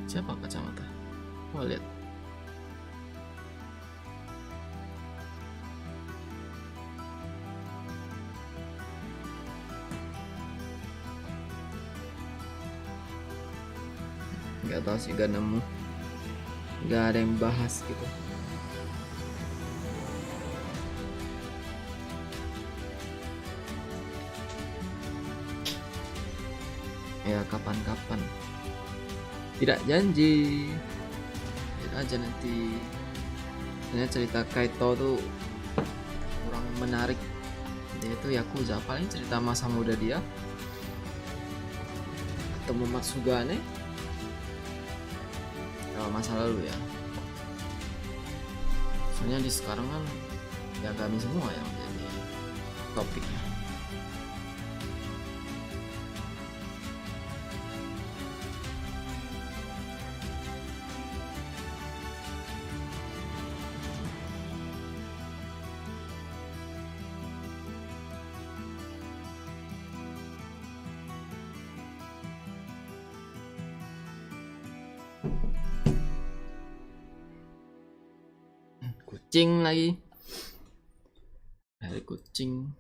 Siapa kacamata? Mau lihat. Gak tau sih, gak nemu. Gak ada yang bahas gitu. Ya kapan-kapan. Tidak janji. Lihat aja nanti. Ternyata cerita Kaito tuh kurang menarik. Dia tuh Yakuza, paling cerita masa muda dia. Ketemu Matsugane. Kalau masa lalu ya. Soalnya di sekarang kan Yagami semua yang jadi topiknya. Kucing lagi. Dari kucing.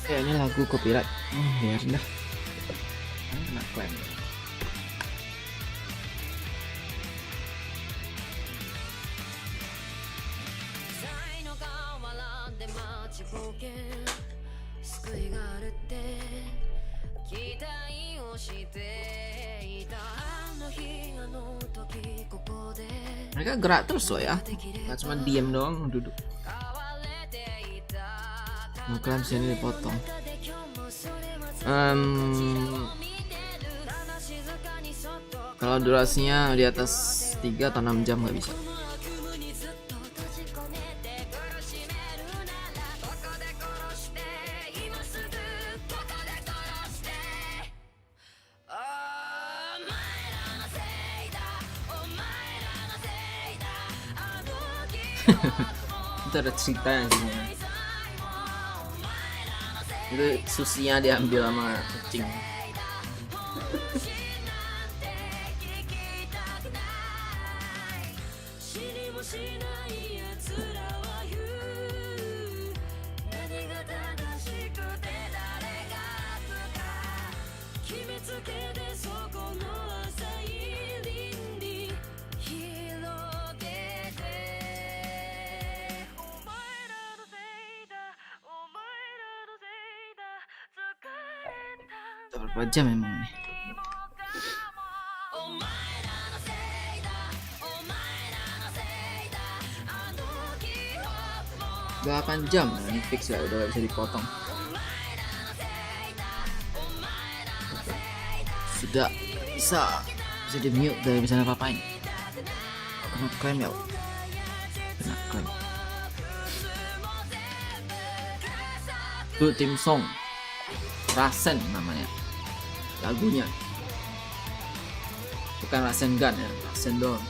Ini lagu copyright. Biarin dah. Kena klaim. Mereka gerak terus loh ya, nggak cuma diem doang duduk. Bukan sini dipotong. Kalau durasinya di atas 3 atau 6 jam nggak bisa. Itu ada ceritanya sih. Itu susinya diambil sama kucing. Berapa jam emang nih? Delapan jam ini fix ya, udah gak bisa dipotong. Sudah bisa di mute, udah bisa ngapain? Kena klaim ya, kena klaim. Tuh tim song Rasen namanya lagunya, bukan Rasen Gun ya, Rasen doang.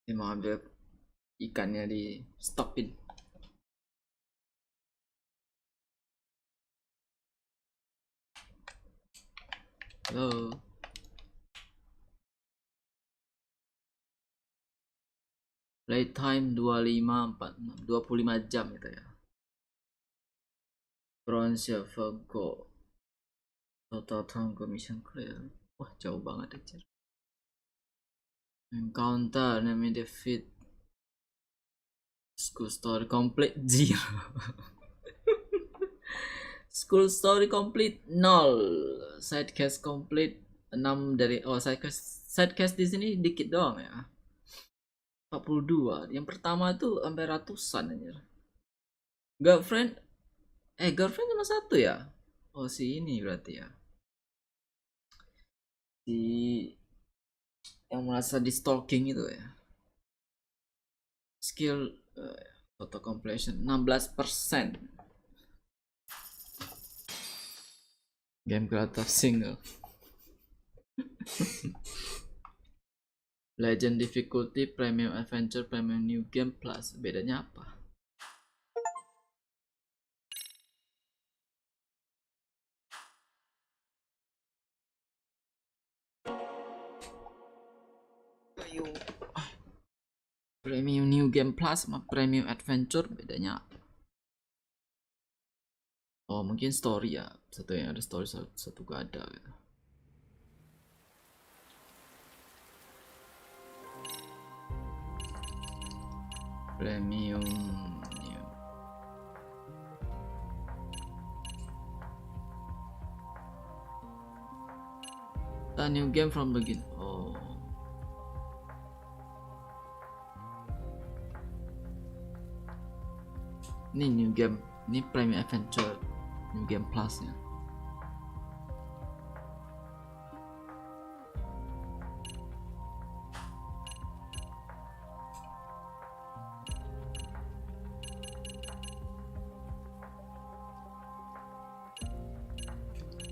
Dia mau ambil ikannya, di stopin. Halo. Playtime 25 jam itu ya. Bronze Virgo. Total time commission clear. Wah, jauh banget aja. Encounter enemy defeat. School story complete 0. School story complete 0. Side quest complete 6 dari side quest di sini dikit doang ya. 42. Yang pertama tuh sampai ratusan aja. Girlfriend cuma 1 ya. Oh, si ini berarti ya. Si yang merasa di stalking itu ya. Skill auto completion 16%. Game creator single. Legend difficulty, premium adventure, premium new game plus. Bedanya apa? Premium new game plus sama premium adventure bedanya apa? Oh, mungkin story ya. Satu yang ada story, satu gak ada gitu. Premium new. A new game from begin. Oh. Ini new game, ini premium adventure, new game plus ya.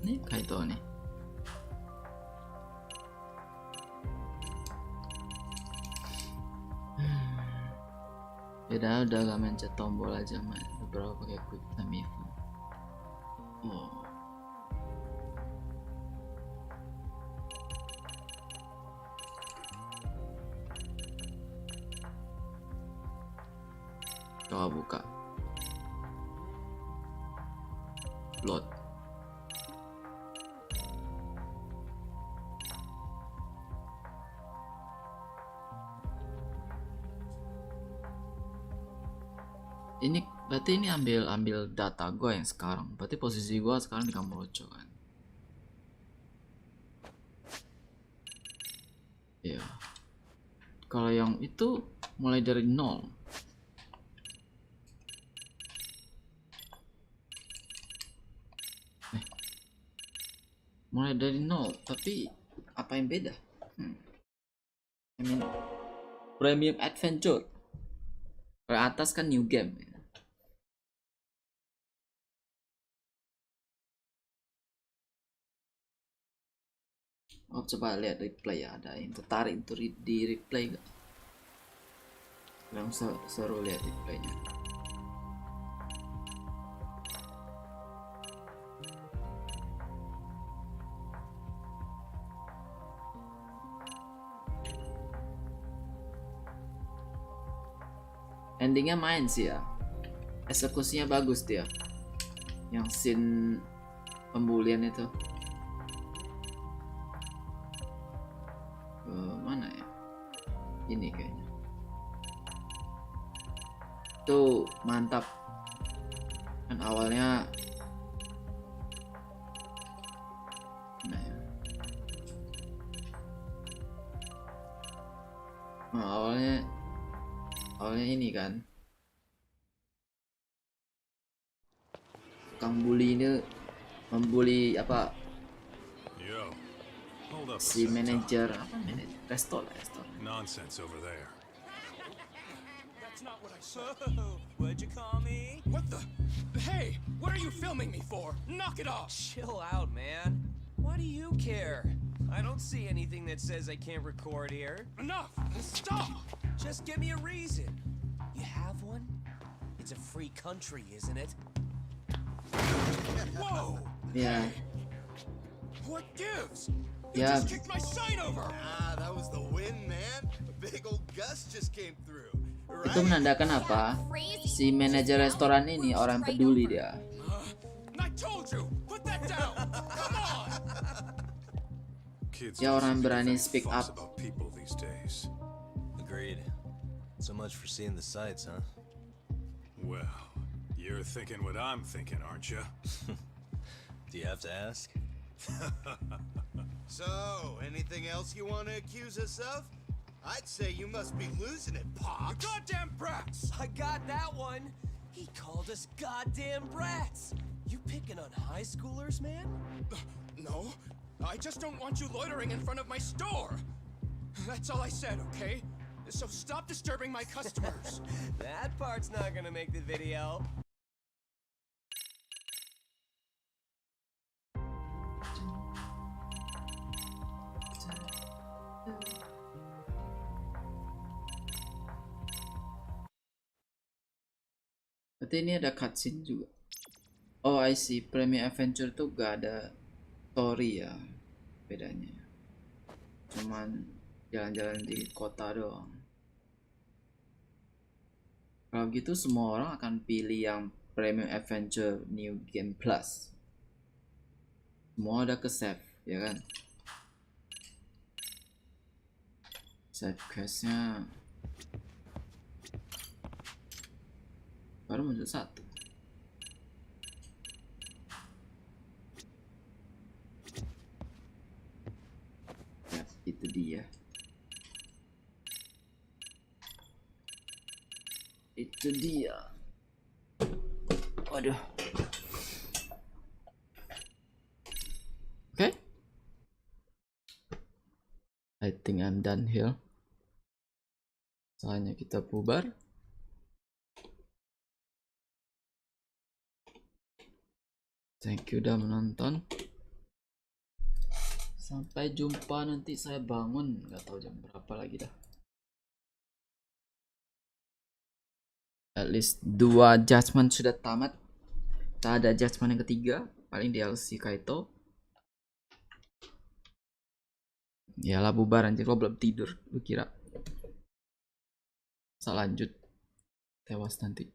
Ini kaito nih. Beda, udah gak mencet tombol aja, main beberapa pakai quick time event. Oh. Coba buka. Load. Ini berarti ini ambil data gue yang sekarang. Berarti posisi gue sekarang di Kamurocho kan. Ya. Kalau yang itu mulai dari 0. Mulai dari 0, tapi apa yang beda? I mean, Premium Adventure. Ke atas kan New Game. Oh, coba lihat replay ya, ada yang tertarik untuk di replay gak? Yang seru lihat replaynya. Endingnya main sih ya, eksekusinya bagus dia, yang scene pembulian itu. Mana ya? Ini kayaknya. Tuh mantap. Kan awalnya nah, ya. Awalnya ini kan. Tukang bully ini membuli apa? Si manajer apa restoran. Nonsense over there. That's not what I said. What'd you call me? What the? Hey, what are you filming me for? Knock it off. Chill out, man. Why do you care? I don't see anything that says I can't record here. Enough! Stop! Just give me a reason. You have one? It's a free country, isn't it? Whoa! Yeah. What gives? You Yeah. just kicked my sign over. Ah, that was the wind, man. A big old gust just came through. Itu menandakan apa? Si manajer restoran ini orang peduli dia. I told you. Put that down. Come on. Ya orang berani speak up. About people these days. Agreed. So much for seeing the sights, huh? Well, you're thinking what I'm thinking, aren't you? Do you have to ask? So, anything else you want to accuse us of? I'd say you must be losing it, Pops. You goddamn brats! I got that one. He called us goddamn brats. You picking on high schoolers, man? No, I just don't want you loitering in front of my store. That's all I said, okay? So stop disturbing my customers. That part's not gonna make the video. Berarti ini ada cutscene juga. Oh, I see. Premium Adventure tuh gak ada story ya, bedanya. Cuman jalan-jalan di kota doang. Kalau gitu semua orang akan pilih yang Premium Adventure New Game Plus. Semua udah ke save, ya kan? Save questnya baru muncul satu. Ya, itu dia. Itu dia. Waduh. Oke. I think I'm done here. Soalnya kita bubar. Thank you udah menonton. Sampai jumpa nanti saya bangun. Nggak tahu jam berapa lagi dah. At least 2 judgment sudah tamat. Tak ada judgment yang ketiga. Paling DLC Kaito. Yalah bubar anjir, lo belum tidur. Lu kira. Lanjut. Tewas nanti.